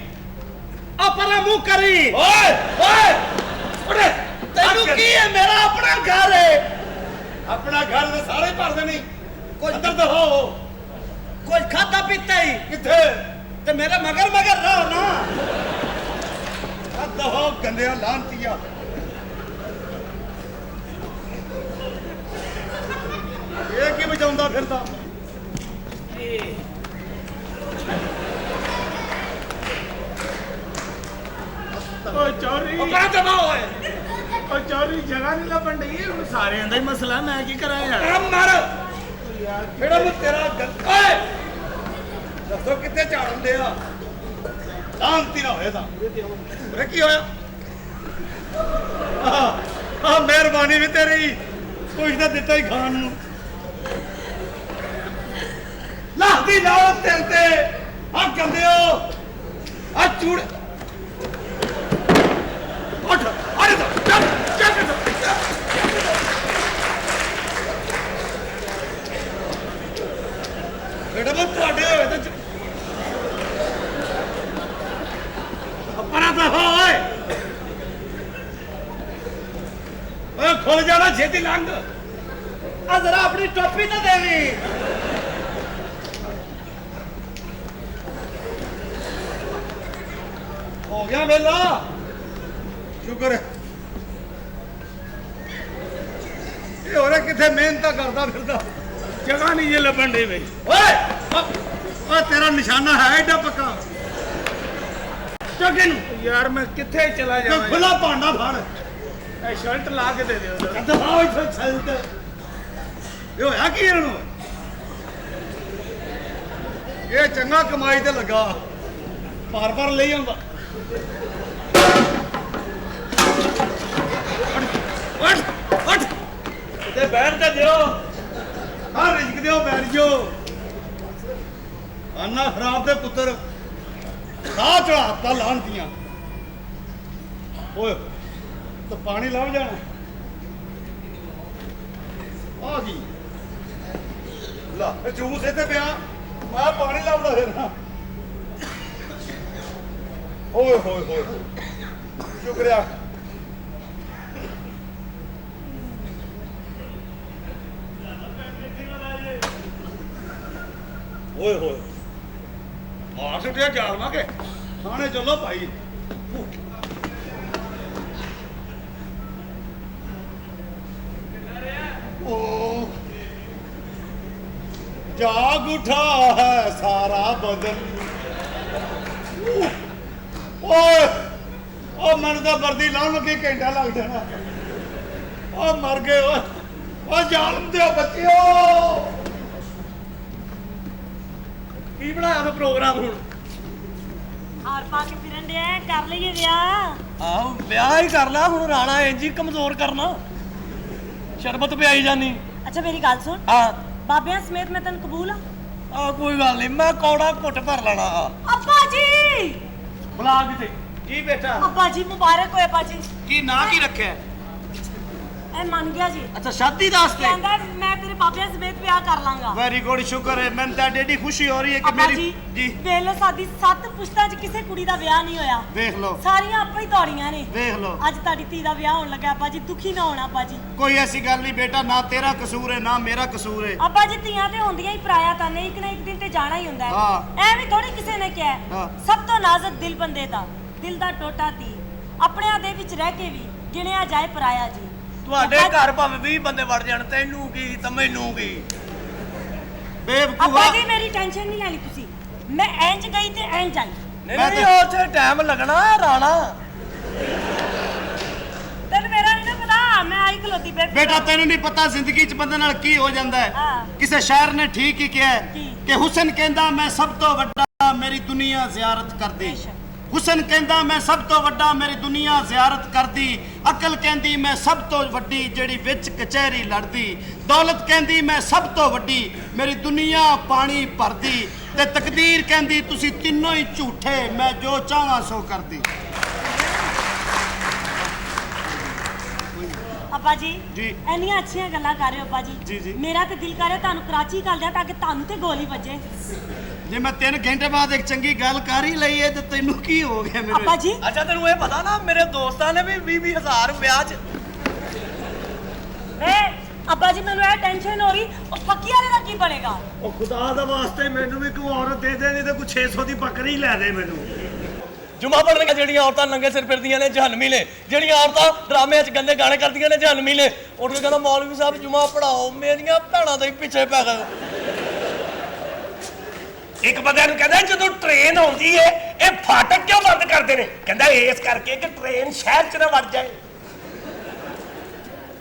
ਆ ਪਰਾਂ ਮੂੰਹ ਕਰੀ। ਓਏ ਓਏ ਉਰੇ ਤੈਨੂੰ ਕੀ ਹੈ? ਮੇਰਾ ਆਪਣਾ ਘਰ ਹੈ। ਆਪਣਾ ਘਰ ਦੇ ਸਾਰੇ ਭਰਦੇ ਨਹੀਂ। ਕੁਝ ਅੰਦਰ ਦਫਾ ਹੋ। ਕੁਝ ਖਾਤਾ ਪੀਤਾ ਹੀ ਕਿੱਥੇ? ਤੇ ਮੇਰੇ ਮਗਰ ਰहो ਨਾ। ਆ ਦਫਾ ਗੰਦਿਆ ਲਾਂਤੀਆ। ਇਹ ਕੀ ਬਚਾਉਂਦਾ ਫਿਰਦਾ? ਓ ਚੋਰੀ, ਉਹ ਕਹਾਂ ਦਬਾ ਹੋਏ। ਉਹ ਚੋਰੀ ਜਗ੍ਹਾ ਨਹੀਂ ਲੱਭਣ ਡਈ। ਹੁਣ ਸਾਰਿਆਂ ਦਾ ਹੀ ਮਸਲਾ, ਮੈਂ ਕੀ ਕਰਾਂ ਯਾਰ? ਕੰਮ ਮਾਰ। ਕਿਹੜਾ ਮੈਂ ਤੇਰਾ ਓਏ ਦੱਸੋ ਕਿੱਥੇ ਝਾੜਨ ਦਿਆ? ਸ਼ਾਂਤੀ ਨਾ ਹੋਏ ਤਾਂ। ਉਰੇ ਕੀ ਹੋਇਆ? ਆ ਮਿਹਰਬਾਨੀ ਵੀ ਤੇਰੀ। ਕੁਝ ਤਾਂ ਦਿੱਤਾ ਹੀ ਖਾਣ ਨੂੰ। ਲਾਹਦੀ ਲਾਓ ਤੇਰੇ ਤੇ। ਆ ਗੰਦਿਓ, ਆ ਚੂੜ ਉੱਠ। ਅਰੇ ਤਾਂ ਚੱਲ ਚੱਲ। ਬੇਟਾ ਮੈਂ ਤੁਹਾਡੇ ਹੋਏ ਤਾਂ ਆਪਣਾ ਤਾਂ ਹੋਏ। ਓਏ ਖੁੱਲ ਜਾਣਾ, ਛੇਤੀ ਲੰਘ। ਆ ਜ਼ਰਾ ਆਪਣੀ ਟੋਪੀ ਤਾਂ ਦੇਵੀਂ। ਹੋ ਗਿਆ ਵੇਲਾ। ਸ਼ੁਕਰ ਹੈ। ਇਹ ਹੋਰੇ ਕਿੱਥੇ ਮਿਹਨਤ ਕਰਦਾ ਫਿਰਦਾ। ਜਗ੍ਹਾ ਨਹੀਂ ਜੇ ਲੱਭਣ ਡਈ ਬਈ। ਓਏ ਓ ਤੇਰਾ ਨਿਸ਼ਾਨਾ ਹੈ ਐਡਾ ਪੱਕਾ? ਚੱਕੇ ਨੂੰ ਯਾਰ ਮੈਂ ਕਿੱਥੇ ਚਲਾ ਕੋਈ ਜਾਵਾਂ? ਖੁੱਲਾ ਭਾਂਡਾ ਫੜ। ਇਹ ਸ਼ਰਟ ਲਾ ਕੇ ਦੇ ਦਿਓ ਜ਼ਰਾ। ਦਫਾ ਇੱਥੇ ਛੱਡ। ਇਹ ਹੋਇਆ ਕੀ ਇਹਨਾਂ ਨੂੰ? ਇਹ ਚੰਗਾ ਕਮਾਈ ਤੇ ਲੱਗਾ। ਪਰ ਲਈ ਆਉਂਦਾ। ਉੱਠ ਉੱਠ ਤੇ ਬੈਠ ਤੇ ਦਿਓ। ਆ ਰਿਜਕ ਦਿਓ, ਬੈਠ ਜਾਓ। ਆਨਾ ਖਰਾਬ ਦੇ ਪੁੱਤਰ ਸਾਹ ਚੜਾਤਾ ਲਾਂਤੀਆਂ। ਓਏ ਤਾਂ ਪਾਣੀ ਲੱਭ ਜਾਣਾ। ਆ ਗਈ ਲਾ ਜੂਸ ਇੱਥੇ ਪਿਆ ਮੈਂ ਪਾਣੀ ਲਾਉਂਦਾ ਫਿਰਨਾ ਓਏ ਹੋਏ ਹੋਏ ਸ਼ੁਕਰੀਆ ਓਏ ਹੋਏ ਮਾਰ ਸੁੱਟਿਆ ਜਾਲਵਾ ਕੇ ਥਾਣੇ ਚੱਲੋ ਭਾਈ ओ जाग उठा है सारा बदन ओए ओ मन तो वर्दी लाने लगे घंटा लग जाना ओ मर गए ओ जालम दे बच्चियो की बनाया था प्रोग्राम हुन हार पा के फिरन दे कर लईए विआह ਆਹ ਵਿਆਹ ਹੀ ਕਰ ਲੈ ਹੁਣ ਰਾਣਾ ਇੰਜ ਹੀ ਕਮਜ਼ੋਰ ਕਰਨਾ ਸ਼ਰਬਤ ਪਿਆਈ ਜਾਨੀ अच्छा मेरी गल सुन ਹਾਂ बाबियां समेत मैं तेन कबूल हाँ ਆ ਕੋਈ ਗੱਲ ਨਹੀਂ ਮੈਂ ਕੌੜਾ ਘੁੱਟ ਭਰ ਲੈਣਾ ਆ अब्बा जी ਬੁਲਾ ਕਿਤੇ की बेटा अब्बा जी मुबारक होए अब्बा जी की ना की रखे ए मान गया जी ਅੱਛਾ ਸ਼ਾਦੀ ਦਾ ਵਾਸਤੇ कहंदा मैं तेरे बाबियां समेत ब्याह कर लांगा वेरी गुड शुक्र है मैं तो एडी खुशी हो रही है कि अब्बा मेरी जी वेले साडी 7 पुश्तां च किसे कुड़ी दा ब्याह नहीं होया देख लो सारियां आपे ही दौड़ियां ने देख लो ਅੱਜ ਤੁਹਾਡੀ ਧੀ ਦਾ ਵਿਆਹ ਹੋਣ ਲੱਗਾ ਅੱਬਾ ਜੀ ਦੁਖੀ ਨਾ ਹੋਣਾ ਅੱਬਾ ਜੀ कोई ऐसी गल नहीं बेटा ना तेरा कसूर है ना मेरा कसूर है ਅੱਬਾ ਜੀ ਧੀਆਂ ਤੇ ਹੁੰਦੀਆਂ ਹੀ ਪਰਾਇਆ ਤਾਂ ਨਹੀਂ ਇੱਕ ਨਾ ਇੱਕ ਦਿਨ ਤੇ ਜਾਣਾ ਹੀ ਹੁੰਦਾ ਹਾਂ। ਹੈ ਐਵੇਂ ਥੋੜੀ ਕਿਸੇ ਨੇ ਕਿਹਾ ਹਾਂ। ਸਭ ਤੋਂ ਨਾਜ਼ੁਕ ਦਿਲ ਬੰਦੇ ਦਾ ਦਿਲ ਦਾ ਟੋਟਾ ਧੀ ਆਪਣਿਆਂ ਦੇ ਵਿੱਚ ਰਹਿ ਕੇ ਵੀ ਗਿਣਿਆ ਜਾਏ ਪਰਾਇਆ ਜੀ ਤੁਹਾਡੇ ਘਰ ਭਾਵੇਂ 20 ਬੰਦੇ ਵੜ ਜਾਣ ਤੈਨੂੰ ਕੀ ਤੇ ਮੈਨੂੰ ਕੀ बेवकूफा ਅੱਬਾ ਜੀ ਮੇਰੀ ਟੈਨਸ਼ਨ ਨਹੀਂ ਲੈਣੀ ਤੁਸੀਂ ਮੈਂ ਇੰਜ ਗਈ ਤੇ ਇੰਜ ਆਈ ਨਹੀਂ ਉੱਥੇ ਟਾਈਮ ਲੱਗਣਾ ਰਾਣਾ ਤੈਨੂੰ ਮੇਰਾ ਨਹੀਂ ਨਾ ਪਤਾ ਮੈਂ ਆਈ ਖਲੋਤੀ ਬੈਠੀ बेटा तेन नहीं पता जिंदगी च बंदे नाल की हो जांदा है हाँ। किसी शायर ने ठीक ही किया है की? कि हुसन कहंदा मैं सब तो वड्डा मेरी दुनिया ज़ियारत कर दी बेशक। हुसन कहंदा मैं सब तो वड्डा मेरी दुनिया ज़ियारत कर दी अकल कहंदी मैं सब तो वड्डी जेड़ी विच कचहरी लड़दी दौलत कहंदी मैं सब तो वड्डी मेरी दुनिया पानी भरदी ते तकदीर कहंदी तुसी तीनों ही झूठे मैं जो चाहां सो करदी ਅੱਬਾ ਜੀ ਜੀ। ਇੰਨੀਆਂ ਅੱਛੀਆਂ ਗੱਲਾਂ ਕਰ ਰਹੇ ਹੋ ਅੱਬਾ ਜੀ, ਜੀ ਜੀ। ਮੇਰਾ ਤੇ ਦਿਲ ਕਰ ਰਿਹਾ ਤੁਹਾਨੂੰ ਕਰਾਚੀ ਘੱਲ ਦਿਆਂ ਤਾਂ ਕਿ ਤੁਹਾਨੂੰ ਤੇ ਗੋਲੀ ਵੱਜੇ ਜੇ ਮੈਂ 3 ਘੰਟੇ ਬਾਅਦ ਇੱਕ ਚੰਗੀ ਗੱਲ ਕਰ ਹੀ ਲਈ ਹੈ ਤੇ ਤੈਨੂੰ ਕੀ ਹੋ ਗਿਆ ਮੇਰੇ ਅੱਬਾ ਜੀ ਅੱਛਾ ਤੈਨੂੰ ਇਹ ਪਤਾ ਨਾ ਮੇਰੇ ਦੋਸਤਾਂ ਨੇ ਵੀ 20,000 ਵਿਆਹ 'ਚ ਏ ਅੱਬਾ ਜੀ ਮੈਨੂੰ ਇਹ ਟੈਨਸ਼ਨ ਹੋ ਰਹੀ ਉਹ ਪੱਕੀ ਵਾਲੇ ਦਾ ਕੀ ਬਣੇਗਾ ਉਹ ਖੁਦਾ ਦਾ ਵਾਸਤੇ ਮੈਨੂੰ ਵੀ ਕੋਈ ਔਰਤ ਦੇ ਦੇ ਨਹੀਂ ਤੇ ਕੋਈ 600 ਦੀ ਬੱਕਰੀ ਲੈ ਦੇ ਮੈਨੂੰ ਜੁਮਾ ਪੜ੍ਹਨੀਆਂ ਜਿਹੜੀਆਂ ਔਰਤਾਂ ਨੰਗੇ ਸਿਰ ਫਿਰਦੀਆਂ ਨੇ ਜਹਨਮੀ ਨੇ ਜਿਹੜੀਆਂ ਔਰਤਾਂ ਡਰਾਮਿਆਂ 'ਚ ਗੰਦੇ ਗਾਣੇ ਕਰਦੀਆਂ ਨੇ ਜਹਨਮੀ ਨੇ ਉੱਠ ਕੇ ਕਹਿੰਦਾ ਮੌਲਵੀ ਸਾਹਿਬ ਜੁਮਾ ਪੜਾਓ ਮੇਰੀਆਂ ਭੈਣਾਂ ਦੇ ਪਿੱਛੇ ਪੈ ਗਏ ਇੱਕ ਬੰਦੇ ਨੂੰ ਕਹਿੰਦਾ ਜਦੋਂ ਟ੍ਰੇਨ ਆਉਂਦੀ ਏ ਇਹ ਫਾਟਕ ਕਿਉਂ ਬੰਦ ਕਰਦੇ ਨੇ ਕਹਿੰਦਾ ਇਸ ਕਰਕੇ ਕਿ ਟ੍ਰੇਨ ਸ਼ਹਿਰ 'ਚ ਨਾ ਵੜ ਜਾਏ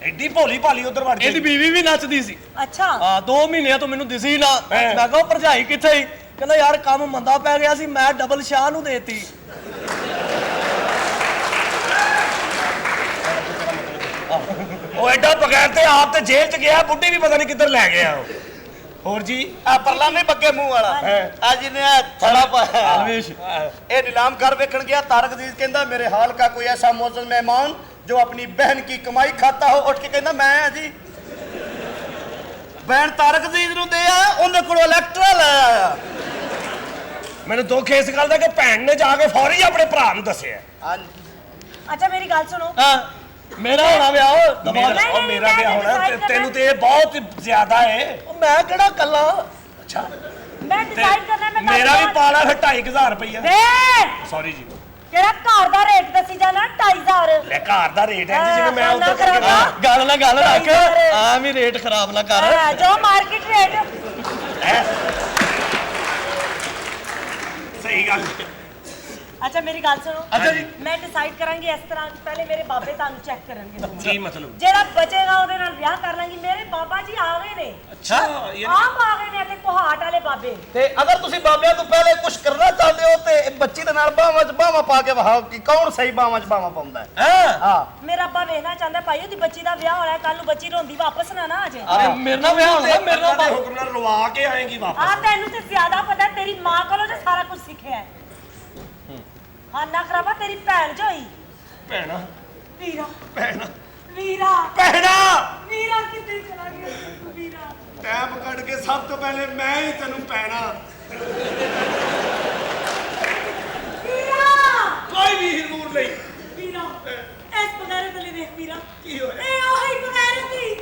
ਐਡੀ ਭੋਲੀ ਭਾਲੀ ਉਧਰ ਵੜ ਇਹਦੀ ਜਾਏ ਬੀਵੀ ਵੀ ਨੱਚਦੀ ਸੀ ਅੱਛਾ ਹਾਂ 2 ਮਹੀਨਿਆਂ ਤੋਂ ਮੈਨੂੰ ਦਿਸੀ ਨਾ ਹੈਂ। ਮੈਂ ਕਿਹਾ ਭਰਜਾਈ ਕਿੱਥੇ ਹੀ ਕਹਿੰਦਾ ਯਾਰ ਕੰਮ ਮੰਦਾ ਪੈ ਗਿਆ ਸੀ ਮੈਂ ਡਬਲ ਸ਼ਾਹ ਨੂੰ ਦੇਤੀ ਉਹ ਐਡਾ ਬਗੈਰ ਤੇ ਆਪ ਤੇ ਜੇਲ੍ਹ 'ਚ ਗਿਆ ਬੁੱਢੀ ਵੀ ਪਤਾ ਨਹੀਂ ਕਿੱਧਰ ਲੈ ਗਿਆ ਉਹ। ਹੋਰ ਜੀ ਆ ਪਰਲਾ ਨਹੀਂ ਬੱਗੇ ਮੂੰਹ ਵਾਲਾ ਅੱਜ ਨੇ ਥੜਾ ਪਾਇਆ ਹਰਵੇਸ਼ ਇਹ नीलाम कर वेखण गया तारक अजीज कहंदा मेरे हाल का कोई ऐसा मौजूद मेहमान जो अपनी बहन की कमाई खाता हो उठ के कहंदा मैं जी बहन तारक अजीज ਨੂੰ ਦੇ ਆਇਆ ਉਹਦੇ ਕੋਲੋਂ ਇਲੈਕਟਰਾ ਲੈ ਆਇਆ ਮੈਨੂੰ ਦੁੱਖ ਇਸ ਗੱਲ ਦਾ ਕਿ ਭੈਣ ਨੇ ਜਾ ਕੇ ਫੌਰੀ ਆਪਣੇ ਭਰਾ ਨੂੰ ਦੱਸਿਆ ਅੱਛਾ ਮੇਰੀ ਗੱਲ ਸੁਣੋ ਹਾਂ ਮੇਰਾ ਹੋਣਾ ਵਿਆਹ ਨਹੀਂ, ਉਹ ਮੇਰਾ ਮੈਂ ਵਿਆਹ ਹੋਣਾ decide ਕਰਨਾ। ਤੈਨੂੰ ਤੇ ਇਹ ਬਹੁਤ ਜ਼ਿਆਦਾ ਏ ਉਹ ਮੈਂ ਕਿਹੜਾ ਕੱਲਾ ਅੱਛਾ ਮੈਂ ਡਿਸਾਈਡ ਕਰਨਾ ਮੈਂ ਮੇਰਾ ਵੀ ਪਾਲਾ ਫਿਰ 2,500 ਰੁਪਈਆ ਵੇ ਸੌਰੀ ਜੀ ਤੇਰਾ ਘਰ ਦਾ ਰੇਟ ਦੱਸੀ ਜਾਣਾ 2,500 ਲੈ ਘਰ ਦਾ ਰੇਟ ਹੈ ਜੀ ਜਿਵੇਂ ਮੈਂ ਹਾਂ, ਉਧਰ ਨਾ ਕਰਕੇ ਕਰਾਵਾ। ਗੱਲ ਨਾਲ ਗੱਲ ਰੱਖ ਯਾਰ। ਆ ਵੀ ਰੇਟ ਖਰਾਬ ਨਾ ਕਰ ਜੋ ਮਾਰਕੀਟ ਰੇਟ ਹੈਂ? ਸਹੀ ਗੱਲ ਅੱਛਾ ਮੇਰੀ ਗੱਲ ਸੁਣੋ ਅੱਛਾ ਜੀ ਮੈਂ ਡਿਸਾਈਡ ਕਰਾਂਗੀ ਇਸ ਤਰ੍ਹਾਂ ਪਹਿਲੇ ਮੇਰੇ ਬਾਬੇ ਤੁਹਾਨੂੰ ਚੈੱਕ ਕਰਨਗੇ ਕੀ ਮਤਲਬ ਜਿਹੜਾ ਬਚੇਗਾ ਉਹਦੇ ਨਾਲ ਵਿਆਹ ਕਰ ਲਾਂਗੀ ਮੇਰੇ ਬਾਬਾ ਜੀ ਆ ਗਏ ਨੇ ਅੱਛਾ ਆਪ ਆ ਗਏ ਨੇ ਤੇ ਕੋਹਾਟ ਵਾਲੇ ਬਾਬੇ ਤੇ ਅਗਰ ਤੁਸੀਂ ਬਾਬਿਆਂ ਤੋਂ ਪਹਿਲੇ ਕੁਝ ਕਰਨਾ ਚਾਹੁੰਦੇ ਹੋ ਤੇ ਬੱਚੀ ਦੇ ਨਾਲ ਬਾਹਾਂ 'ਚ ਬਾਹਾਂ ਪਾ ਕੇ ਵਹਾਓ ਕਿ ਕੌਣ ਸਹੀ ਬਾਹਾਂ 'ਚ ਬਾਹਾਂ ਪਾਉਂਦਾ ਹੈ ਹਾਂ ਹਾਂ ਮੇਰਾ ਅੱਬਾ ਵੇਖਣਾ ਚਾਹੁੰਦਾ ਭਾਈ ਉਹਦੀ ਬੱਚੀ ਦਾ ਵਿਆਹ ਹੋਣਾ ਕੱਲ ਨੂੰ ਬੱਚੀ ਰੋਂਦੀ ਵਾਪਸ ਨਾ ਆ ਜਾਏ ਅਰੇ ਮੇਰੇ ਨਾਲ ਵਿਆਹ ਹੋਣਾ ਮੇਰੇ ਨਾਲ ਦੇ ਹੁਕਮ ਨਾਲ ਰਵਾ ਕੇ ਆਏਗੀ ਵਾਪਸ ਆ ਤੈਨੂੰ ਤੇ ਜ਼ਿਆਦਾ ਪਤਾ ਤੇਰੀ ਮਾਂ ਕੋਲੋਂ ਤੇ ਸਾਰਾ ਕੁਝ ਸਿੱਖਿਆ ਹੈ ਹਾਂ ਨਾ ਖਰਾਬਾ ਤੇਰੀ ਭੈਣ ਜੋਈ ਭੈਣਾ ਵੀਰਾ ਭੈਣਾ ਵੀਰਾ ਭੈਣਾ ਵੀਰਾ ਕਿੱਥੇ ਚਲਾ ਗਿਆ ਵੀਰਾ? ਟੈਪ ਕੱਢ ਕੇ ਸਭ ਤੋਂ ਪਹਿਲੇ ਮੈਂ ਹੀ ਤੈਨੂੰ ਪੈਣਾ। ਵੀਰਾ ਕੋਈ ਵੀ ਹਿਰੂਰ ਨਹੀਂ। ਵੀਰਾ ਇਸ ਬਗੈਰਤ ਲਈ ਵੇਖ ਵੀਰਾ, ਕੀ ਹੋਇਆ? ਇਹ ਉਹੀ ਬਗੈਰਤ ਸੀ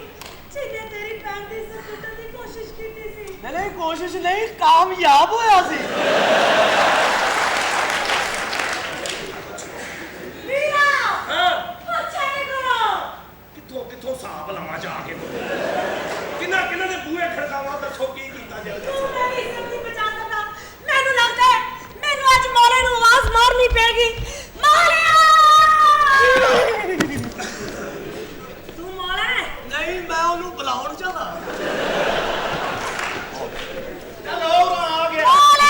ਜਿਹਨੇ ਤੇਰੀ ਭੈਣ ਦੀ ਇੱਜ਼ਤ ਲੁੱਟਣ ਦੀ ਕੋਸ਼ਿਸ਼ ਕੀਤੀ ਸੀ। ਨਹੀਂ ਕੋਸ਼ਿਸ਼ ਨਹੀਂ, ਕਾਮਯਾਬ ਹੋਇਆ ਸੀ। ਵੀਰਾ ਹਾਂ ਪੁੱਛਿਆ ਨਹੀਂ ਕਰੋ। ਕਿੱਥੋਂ ਹਿਸਾਬ ਲਾਵਾਂ ਜਾ ਕੇ ਕਿੰਨਾ ਦੇ ਬੂਹੇ ਖੜਕਾਵਾਂ ਦੱਸੋ ਕੀ ਕੀਤਾ ਜਾਵੇ। ਤੂੰ ਮੇਰੀ ਇੱਜ਼ਤ ਨਹੀਂ ਬਚਾ ਸਕਦਾ। ਮੈਨੂੰ ਲੱਗਦਾ ਹੈ ਮੈਨੂੰ ਅੱਜ ਮੌਲੇ ਨੂੰ ਆਵਾਜ਼ ਮਾਰਨੀ ਪੈਗੀ। ਮੌਲਿਆ ਤੂੰ ਮੌਲਾ ਹੈ? ਨਹੀਂ ਮੈਂ ਉਹਨੂੰ ਬੁਲਾਉਣ ਚੱਲਾ। ਚਲੋ ਆ ਗਿਆ। ਮੌਲਾ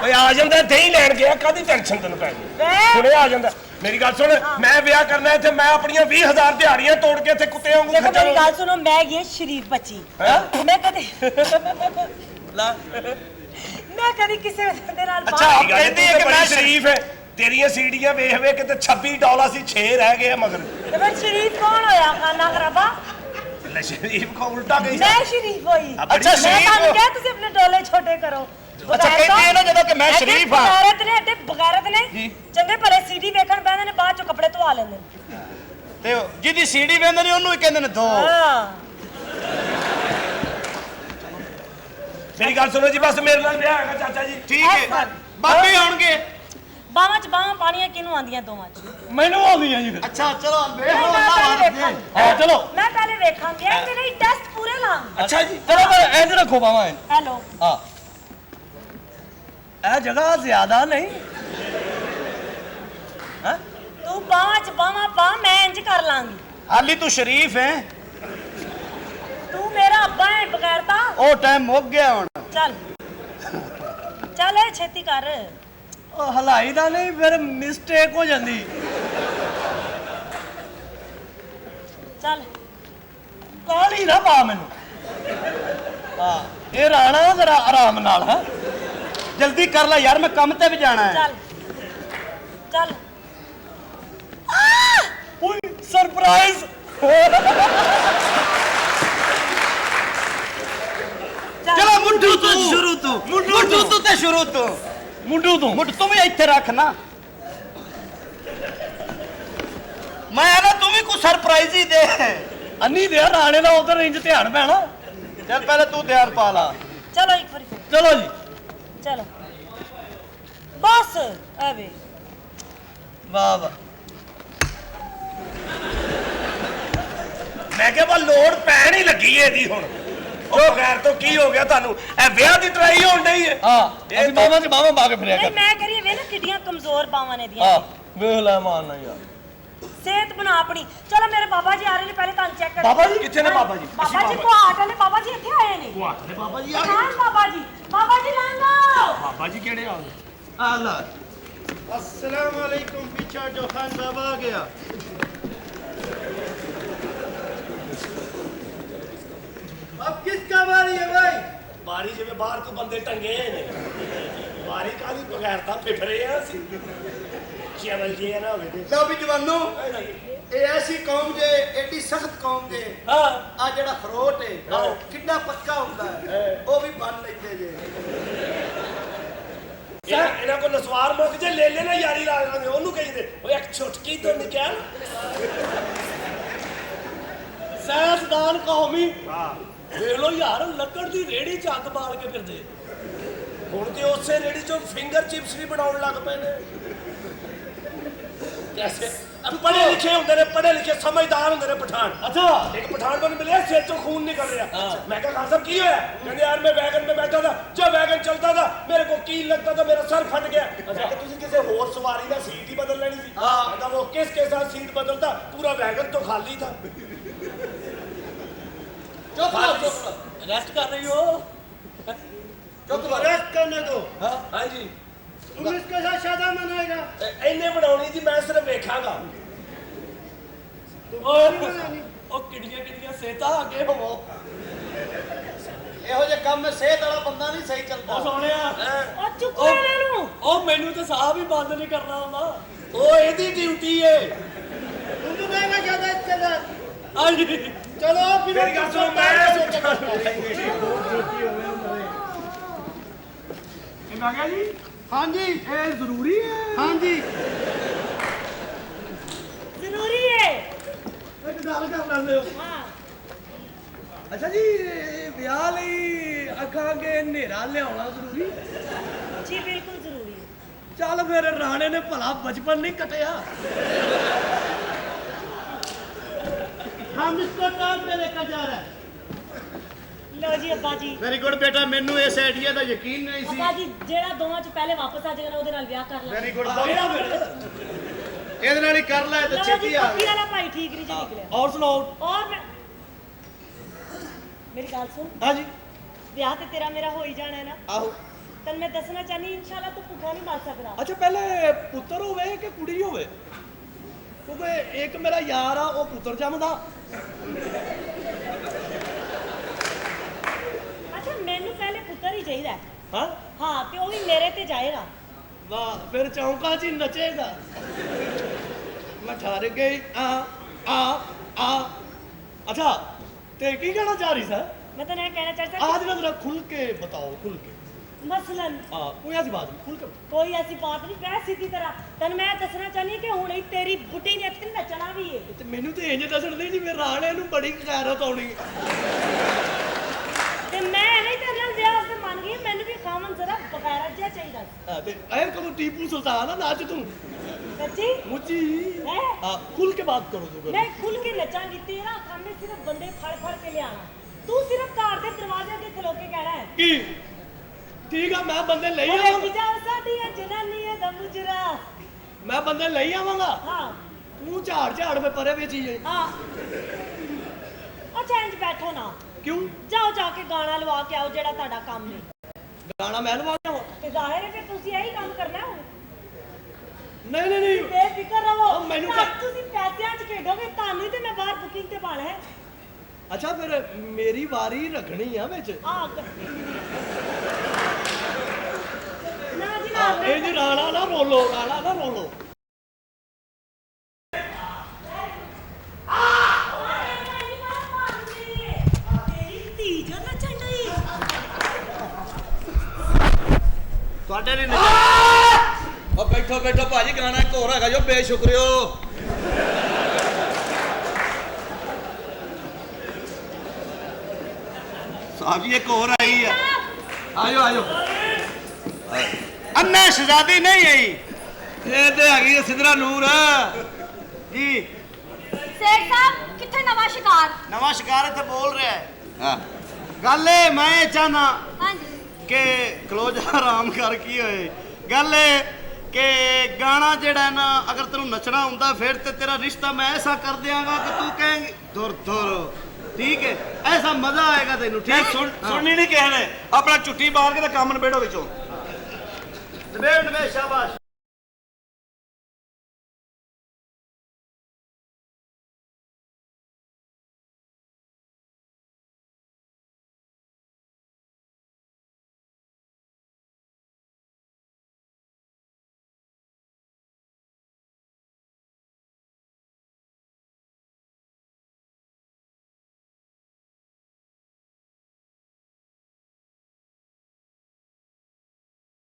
ਓਏ ਆ ਜਾਂਦਾ ਦਹੀਂ ਲੈਣ ਗਿਆ, ਕਾਹਦੀ ਟੈਨਸ਼ਨ ਤੈਨੂੰ ਪੈ ਗਈ? ਵੇ ਹੁਣੇ ਆ ਜਾਂਦਾ। ਮੇਰੀ ਗੱਲ ਸੁਣ, ਮੈਂ ਵਿਆਹ ਕਰਨਾ ਇੱਥੇ, ਮੈਂ ਆਪਣੀਆਂ 20,000 ਦਿਹਾੜੀਆਂ ਤੋੜ ਕੇ ਇੱਥੇ ਕੁੱਤੇ ਵਾਂਗੂ ਦੇਖੋ ਮੇਰੀ ਗੱਲ ਸੁਣੋ, ਮੈਂ ਇਹ ਸ਼ਰੀਫ ਬੱਚੀ ਮੈਂ ਕਦੇ ਲਾ ਮੈਂ ਕਦੀ ਕਿਸੇ ਦੇ ਨਾਲ ਅੱਛਾ ਕਹਿੰਦੀ ਹੈ ਕਿ ਮੈਂ ਸ਼ਰੀਫ ਹੈ। ਤੇਰੀਆਂ ਸੀੜੀਆਂ ਵੇਖ ਵੇਖ ਕੇ ਤੇ $26 ਸੀ 6 ਰਹਿ ਗਏ ਮਗਰ। ਤੇ ਫਿਰ ਸ਼ਰੀਫ ਕੌਣ ਹੋਇਆ? ਖਾਨਾ ਖਰਾਬਾ ਲੈ ਸ਼ਰੀਫ ਕੋ ਉਲਟਾ ਗਈ। ਮੈਂ ਸ਼ਰੀਫ ਹੋਈ। ਅੱਛਾ, ਸ਼ਰੀਫ ਮੈਂ ਤੁਹਾਨੂੰ ਹੋ। ਕਿਹਾ ਤੁਸੀਂ ਆਪਣੇ ਡੋਲੇ ਛੋਟੇ ਕਰੋ। ਅੱਛਾ ਕਹਿੰਦੀ ਹੈ ਨਾ ਜਦੋਂ ਕਿ ਮੈਂ ਸ਼ਰੀਫ ਹਾਂ। ਬਗੈਰਤ ਨੇ ਐਡੇ ਬਗੈਰਤ ਨੇ ਚੰਗੇ ਭਲੇ ਸੀਡੀ ਵੇਖਣ ਬੈਂਦੇ ਨੇ, ਬਾਅਦ ਚੋਂ ਕੱਪੜੇ ਧਵਾ ਲੈਂਦੇ ਨੇ। ਤੇ ਜਿਹਦੀ ਸੀੜੀ ਵੇਂਦੇ ਨੇ ਉਹਨੂੰ ਹੀ ਕਹਿੰਦੇ ਨੇ ਦੋ। ਹਾਂ ਮੇਰੀ ਗੱਲ ਸੁਣੋ ਜੀ, ਬਸ ਮੇਰੇ ਨਾਲ ਵਿਆਹ ਹੈਗਾ ਚਾਚਾ ਜੀ। ਠੀਕ ਹੈ ਬਾਬੇ ਆਉਣਗੇ। ਬਾਹਾਂ 'ਚ ਬਾਹਾਂ ਪਾਣੀਆਂ ਕਿਹਨੂੰ ਆਂਦੀਆਂ? ਦੋਵਾਂ 'ਚ। ਮੈਨੂੰ ਆਉਂਦੀਆਂ ਜੀ। ਅੱਛਾ ਚਲੋ ਵੇਖ ਮੈਂ ਲਓ ਪਹਿਲੇ ਵੇਖਾਂਗੀ। ਹਾਂ ਚਲੋ। ਮੈਂ ਪਹਿਲੇ ਵੇਖਾਂਗੀ ਇਹ ਮੇਰੇ ਟੈਸਟ ਪੂਰੇ ਲਾਂਗੀ। ਅੱਛਾ ਜੀ ਚਲੋ ਫਿਰ ਇੰਜ ਰੱਖੋ ਬਾਵਾ। ਹੈਲੋ ਹਾਂ ਇਹ ਜਗ੍ਹਾ ਜ਼ਿਆਦਾ ਨਹੀਂ ਹੈ। ਤੂੰ ਬਾਹਾਂ 'ਚ ਬਾਹਾਂ ਪਾ, ਮੈਂ ਇੰਜ ਕਰ ਲਾਂਗੀ। ਹਾਲੀ ਤੂੰ ਸ਼ਰੀਫ ਹੈ। ਤੂੰ ਮੇਰਾ ਅੱਬਾ ਹੈ ਬਗੈਰਤਾ। ਉਹ ਟਾਈਮ ਮੁੱਕ ਗਿਆ ਹੁਣ। ਚੱਲ ਚੱਲ ਇਹ ਛੇਤੀ ਕਰ। ਉਹ ਹਲਾਈ ਦਾ ਨਹੀਂ, ਫਿਰ ਮਿਸਟੇਕ ਹੋ ਜਾਂਦੀ। ਚੱਲ ਕਾਲੀ ਨਾ ਪਾ ਮੈਨੂੰ। ਹਾਂ ਇਹ ਰਾਣਾ ਜ਼ਰਾ ਆਰਾਮ ਨਾਲ ਹੈ। ਜਲਦੀ ਕਰ ਲੈ ਯਾਰ, ਮੈਂ ਕੰਮ ਤੇ ਵੀ ਜਾਣਾ ਹੈ। ਚੱਲ ਚੱਲ ਓਏ ਸਰਪ੍ਰਾਈਜ਼। ਚਲੋ ਮੁੰਡੂ ਤੋਂ ਸ਼ੁਰੂ ਤੋਂ, ਮੁੰਡੂ ਤੋਂ ਤੇ ਸ਼ੁਰੂ ਤੋਂ। ਮੁੰਡੂ ਤੋਂ ਮੁੰਡ ਤੂੰ ਵੀ ਇੱਥੇ ਰੱਖ ਨਾ। ਮੈਂ ਨਾ ਤੂੰ ਵੀ ਕੋਈ ਸਰਪ੍ਰਾਈਜ਼ ਹੀ ਦੇ। ਅੰਨੀ ਦੇ ਰਾਣੇ ਦਾ ਉਧਰ ਇੰਜ ਧਿਆਨ ਪੈਣਾ। ਚੱਲ ਪਹਿਲੇ ਤੂੰ ਤਿਆਰ ਪਾ ਲਾ। ਚਲੋ ਇੱਕ ਵਾਰੀ ਫਿਰ। ਚਲੋ ਜੀ। ਚਲੋ ਬਸ ਐਵੇਂ ਵਾਹ ਵਾਹ। ਮੈਂ ਕਿਹਾ ਵਾ ਲੋੜ ਪੈਣ ਹੀ ਲੱਗੀ ਏ ਇਹਦੀ ਹੁਣ। ਉਹ ਖੈਰ ਤੋਂ ਕੀ ਹੋ ਗਿਆ ਤੁਹਾਨੂੰ? ਇਹ ਵਿਆਹ ਦੀ ਟਰਾਈ ਹੋਣ ਡਈ ਏ। ਹਾਂ ਅਸੀਂ ਬਾਵਾ ਚ ਬਾਵਾ ਪਾ ਕੇ ਫਿਰਿਆ ਨਹੀਂ ਕਰ। ਮੈਂ ਕਰੀ ਵੇ ਨਾ ਕਿੱਡੀਆਂ ਕਮਜ਼ੋਰ ਬਾਵਾਂ ਨੇ ਦੀਆਂ। ਹਾਂ ਵੇਖ ਲੈ ਮਾਰਨਾ ਯਾਰ। ਸਿਹਤ ਬਣਾ ਆਪਣੀ। ਚਲੋ ਮੇਰੇ ਬਾਬਾ ਜੀ ਆ ਰਹੇ ਨੇ, ਪਹਿਲੇ ਤੁਹਾਨੂੰ ਚੈੱਕ ਕਰ। ਬਾਬਾ ਜੀ ਕਿੱਥੇ ਨੇ? ਬਾਬਾ ਜੀ ਬਾਬਾ ਜੀ ਗੁਹਾਟ ਵਾਲੇ ਬਾਬਾ ਜੀ ਇੱਥੇ ਆਏ ਨੇ। ਗੁਹਾਟ ਦੇ ਬਾਬਾ ਜੀ ਹਾਂ ਬਾਬਾ ਜੀ, ਬਾਬਾ ਜੀ ਲੰਘੋ। ਬਾਬਾ ਜੀ ਕਿਹੜੇ ਆ ਗਏ? ਆ ਲੈ अस्सलाम वालेकुम। पीछा जो खान बाबा आ गया। अब किसका बारी है भाई? बारी जिਵੇਂ ਬਾਹਰ ਤੋਂ ਬੰਦੇ ਟੰਗੇ ਨੇ। ਬਾਰੀ ਕਾਦੀ ਬਗੈਰਤਾ ਫਿੱਟ ਰਹੇ ਆ ਅਸੀਂ। ਚਵਲ ਜੀ ਨਾ ਹੋਵੇ ਤੇ ਲਓ ਵੀ ਜਵਾਨੋ, ਇਹ ਐਸੀ ਕੌਮ ਜੇ, ਏਡੀ ਸਖਤ ਕੌਮ ਜੇ। ਹਾਂ ਆ ਜਿਹੜਾ ਖਰੋਟ ਹੈ ਕਿੰਨਾ ਪੱਕਾ ਹੁੰਦਾ ਹੈ, ਉਹ ਵੀ ਬੰਨ ਲੈਂਦੇ ਜੇ। ਇਹਨਾਂ ਕੋ ਨਸਵਾਰ ਮੁੱਕ ਜੇ ਲੈ ਲੈਣਾ ਯਾਰੀ ਲਾ ਲਾਂਗੇ। ਉਹਨੂੰ ਕਹਿੰਦੇ ਓਏ ਇੱਕ ਛੁਟਕੀ ਤੋਂ ਨਿਕਾਲ। ਸਾਇੰਸਦਾਨ ਕੌਮੀ। ਹਾਂ ਵੇਖ ਲੋ ਯਾਰ, ਲੱਕੜ ਦੀ ਰੇੜੀ ਚ ਅੱਗ ਬਾਲ ਕੇ ਫਿਰਦੇ। ਹੁਣ ਤੇ ਉਸੇ ਰੇੜੀ ਚੋਂ ਫਿੰਗਰ ਚਿਪਸ ਵੀ ਬਣਾਉਣ ਲੱਗ ਪਏ ਨੇ। ਕੈਸੇ ਪੜ੍ਹੇ ਲਿਖੇ ਹੁੰਦੇ ਨੇ, ਪੜ੍ਹੇ ਲਿਖੇ ਸਮਝਦਾਰ ਹੁੰਦੇ ਨੇ ਪਠਾਨ। ਅੱਛਾ एक पठान बन मिले, सिर तो खून निकल रहा। मैं कहा खान साहब की होया? कहते यार मैं वैगन में बैठा था, जब वैगन चलता था मेरे को कील लगता था, मेरा सर फट गया। अच्छा तुझे किसी और सवारी ना सीट ही बदल लेनी थी। कहता वो किसके साथ सीट बदलता, पूरा वैगन तो खाली था। ਚੁੱਪ ਰੈਸਟ ਕਰ ਰਹੀ ਹੋ। चुप रेस्ट करने दो। हाँ जी तुम इसके साथ शादी मनाएगा? इन्हें बनानी थी, मैं सिर्फ देखा। ਉਹ ਕਿਹੜੀਆਂ ਕਿਹੜੀਆਂ ਸੇਤਾਂ ਅੱਗੇ ਹੋਵੋ। ਇਹੋ ਜਿਹੇ ਕੰਮ में सेहत वाला बंदा नहीं सही चलता। ਉਹ ਸੋਹਣਿਆ ਉਹ ਚੁੱਕੋ ਇਹਨਾਂ ਨੂੰ। ਉਹ ਮੈਨੂੰ ਤਾਂ ਸਾਹ ਵੀ ਬੰਦ ਨਹੀਂ ਕਰਨਾ ਆਉਂਦਾ। ਉਹ ਇਹਦੀ ਡਿਊਟੀ ਏ। ਤੂੰ ਕਹਿੰਦਾ ਜਿਆਦਾ जाएगा चलो फिर मेरी गल सुनो मैं मैं क्या जी हाँ जी ये जरूरी है हाँ जी ਜ਼ਰੂਰੀ ਹੈ ਇੱਕ ਗੱਲ ਕਰ ਲੈਂਦੇ ਹੋ ਹਾਂ ਅੱਛਾ ਜੀ ਵਿਆਹ ਲਈ ਆਖਾਂਗੇ ਹਨੇਰਾ ਲਿਆਉਣਾ ਜ਼ਰੂਰੀ ਹੈ ਜੀ ਬਿਲਕੁਲ ਜ਼ਰੂਰੀ ਹੈ ਚੱਲ ਫਿਰ ਰਾਣੇ ਨੇ ਭਲਾ ਬਚਪਨ ਨਹੀਂ ਕਟਿਆ हम इसको काम पे लेकर जा रहे हैं ਲਓ ਜੀ ਅੱਬਾ ਜੀ वेरी गुड बेटा मैनू इस आइडिया का यकीन नहीं सी ਅੱਬਾ ਜੀ ਜਿਹੜਾ ਦੋਵਾਂ ਚ ਪਹਿਲੇ ਵਾਪਸ ਆ ਜਾਏਗਾ ਨਾ ਉਹਦੇ ਨਾਲ ਵਿਆਹ ਕਰ ਲਾਂ वेरी गुड ਇਹਦੇ ਨਾਲ ਹੀ ਕਰ ਲੈ ਤੇ ਲਓ ਛੇਤੀ ਜੀ ਆ ਪੱਕੀ ਵਾਲਾ ਭਾਈ ਠੀਕ ਨਹੀਂ ਜੀ ਨਿਕਲਿਆ ਔਰ ਸੁਣਾਓ ਔਰ ਮੈਂ ਮੇਰੀ ਗੱਲ ਸੁਣ ਹਾਂਜੀ ਵਿਆਹ ਤੇ ਤੇਰਾ ਮੇਰਾ ਹੋ ਹੀ ਜਾਣਾ ਹੈ ਨਾ ਆਹੋ ਤੈਨੂੰ ਮੈਂ ਦੱਸਣਾ ਚਾਹਨੀ ਇਨਸ਼ਾਅੱਲਾ ਤੂੰ ਭੁੱਖਾ ਨਹੀਂ ਮਰ ਸਕਦਾ ਅੱਛਾ ਪਹਿਲੇ ਪੁੱਤਰ ਹੋਵੇ ਕਿ ਕੁੜੀ ਹੋਵੇ ਕਿਉਂਕਿ ਇੱਕ ਮੇਰਾ ਯਾਰ ਆ ਉਹ ਪੁੱਤਰ ਜੰਮਦਾ ਅੱਛਾ ਮੈਨੂੰ ਪਹਿਲੇ ਪੁੱਤਰ ਹੀ ਚਾਹੀਦਾ ਹੈ। ਹਾਂ ਹਾਂ ਤੇ ਉਹ ਵੀ ਮੇਰੇ ਤੇ ਜਾਏਗਾ ਵਾਹ ਫਿਰ ਚੌਂਕਾ 'ਚ ਹੀ ਨਚੇਗਾ ਮੈਂ ਠਾਰ ਗਈ ਆ ਅੱਛਾ ਤੇ ਕੀ ਕਹਿਣਾ ਚਾਹ ਰਹੀ ਸਰ मैं तो नहीं कहना चाहता आज ना जरा खुल के बताओ खुल के मसलन कोई ऐसी बात नहीं खुल के कोई ऐसी बात नहीं वह सीधी तरह तन मैं दसना चाहनी कि हुणे तेरी बुढ़ी ने इत्थे नचना भी है ਤੇ ਮੈਨੂੰ ਤੇ ਇੰਜ ਦੱਸਣ ਨਹੀਂ ਜਿਵੇਂ ਰਾਣੇ ਨੂੰ ਬੜੀ ਖੈਰਤ ਆਉਣੀ ਤੇ ਮੈਂ ਨਹੀਂ ਤੇਰੇ ਨਾਲ ਵਿਆਹ ਤੇ ਮੰਨ ਗਈ ਮੈਨੂੰ ਵੀ ਖਾਮਨ ਜ਼ਰਾ ਬਗੈਰਤ ਜਿਹਾ ਚਾਹੀਦਾ ਹਾਂ ਤੇ ਐਨ ਕਦੋਂ ਟੀਪੂ ਸੁਲਤਾਨ ਆ ਨਾਚ ਤੂੰ सच्ची ਮੁੱਚੀ है ਹਾਂ ਖੁੱਲ ਕੇ ਬਾਤ ਕਰੋ ਤੂੰ मैं खुल के नचांगी तेरा खाने सिर्फ बंदे फड़ फड़ के ले आना तू सिर्फ घर के दरवाजे के खलो के कहना है ਕੀ ਠੀਕ ਆ ਮੈਂ ਬੰਦੇ ਲਈ ओए ਆਵਾਂਗਾ जाओ साडियां जनानियां दा मुजरा ਮੈਂ ਬੰਦੇ ਲਈ ਆਵਾਂਗਾ हां ਤੂੰ ਝਾੜ ਝਾੜ ਵੇ ਪਰੇ ਵਿੱਚ ਹੀ हां अच्छा इंज बैठो ना ਕਿਉਂ ਜਾਓ ਜਾ ਕੇ ਗਾਣਾ ਲਵਾ ਕੇ ਆਓ ਜਿਹੜਾ ਤੁਹਾਡਾ ਕੰਮ ਨੇ ਗਾਣਾ ਮੈਂ ਲਵਾ ਕੇ ਆਵਾਂ ਤੇ ਜ਼ਾਹਿਰ ਹੈ ਫਿਰ ਤੁਸੀਂ ਇਹੀ ਕੰਮ ਕਰਨਾ ਹੁਣ ਨਹੀਂ ਬੇਫਿਕਰ ਰਹੋ ਮੈਨੂੰ ਤਾਂ ਤੁਸੀਂ ਪੈਸਿਆਂ 'ਚ ਖੇਡੋਗੇ ਤੁਹਾਨੂੰ ਹੀ ਤੇ ਮੈਂ ਬਾਹਰ ਬੁਕਿੰਗ ਤੇ ਪਾਣਾ ਹੈ ਅੱਛਾ ਫਿਰ ਮੇਰੀ ਵਾਰੀ ਰੱਖਣੀ ਆ ਵਿੱਚ ਆ ਨਾ ਜੀ ਨਾ ਇਹ ਜੀ ਰਾਣਾ ਨਾ ਰੋਲੋ ਤੁਹਾਡੇ ਲਈ ਉਹ ਬੈਠੋ ਭਾਜੀ ਗਾਣਾ ਇੱਕ ਹੋਰ ਹੈਗਾ ਜੋ ਬੇਸ਼ੁਕਰਿਓ ਸਾਹਿਬ ਜੀ ਇੱਕ ਹੋਰ ਆਈ ਆ ਆਜੋ ਅੰਨਾ ਸ਼ਹਜ਼ਾਦੀ ਨਹੀਂ ਆਈ ਇਹ ਤੇ ਹੈਗੀ ਆ ਸਿਦਰਾ ਨੂਰ ਜੀ ਸੇਠ ਸਾਹਿਬ ਕਿੱਥੇ ਨਵਾਂ ਸ਼ਿਕਾਰ ਨਵਾਂ ਸ਼ਿਕਾਰ ਇੱਥੇ ਬੋਲ ਰਿਹਾ ਹੈ ਹਾਂ ਗੱਲ ਇਹ ਮੈਂ ਇਹ ਚਾਹਨਾ ਹਾਂਜੀ ਕਿ ਖਲੋ ਜਾ ਆਰਾਮ ਕਰ ਕੀ ਹੋਏ ਗੱਲ ਇਹ ਕਿ ਗਾਣਾ ਜਿਹੜਾ ਹੈ ਨਾ ਅਗਰ ਤੈਨੂੰ ਨੱਚਣਾ ਹੁੰਦਾ ਫਿਰ ਤੇ ਤੇਰਾ ਰਿਸ਼ਤਾ ਮੈਂ ਐਸਾ ਕਰ ਦਿਆਂਗਾ ਕਿ ਤੂੰ ਕਹੇਂਗੀ ਧੁਰ ਠੀਕ ਹੈ ਐਸਾ ਮਜ਼ਾ ਆਏਗਾ ਤੈਨੂੰ ਠੀਕ ਸੁਣਨੀ ਨਹੀਂ ਕਿਸੇ ਨੇ ਆਪਣਾ ਝੁੱਟੀ ਮਾਰ ਕੇ ਤਾਂ ਕੰਮ ਨਿਬੇੜੋ ਵਿੱਚੋਂ ਨਿਬੇੜ ਸ਼ਾਬਾਸ਼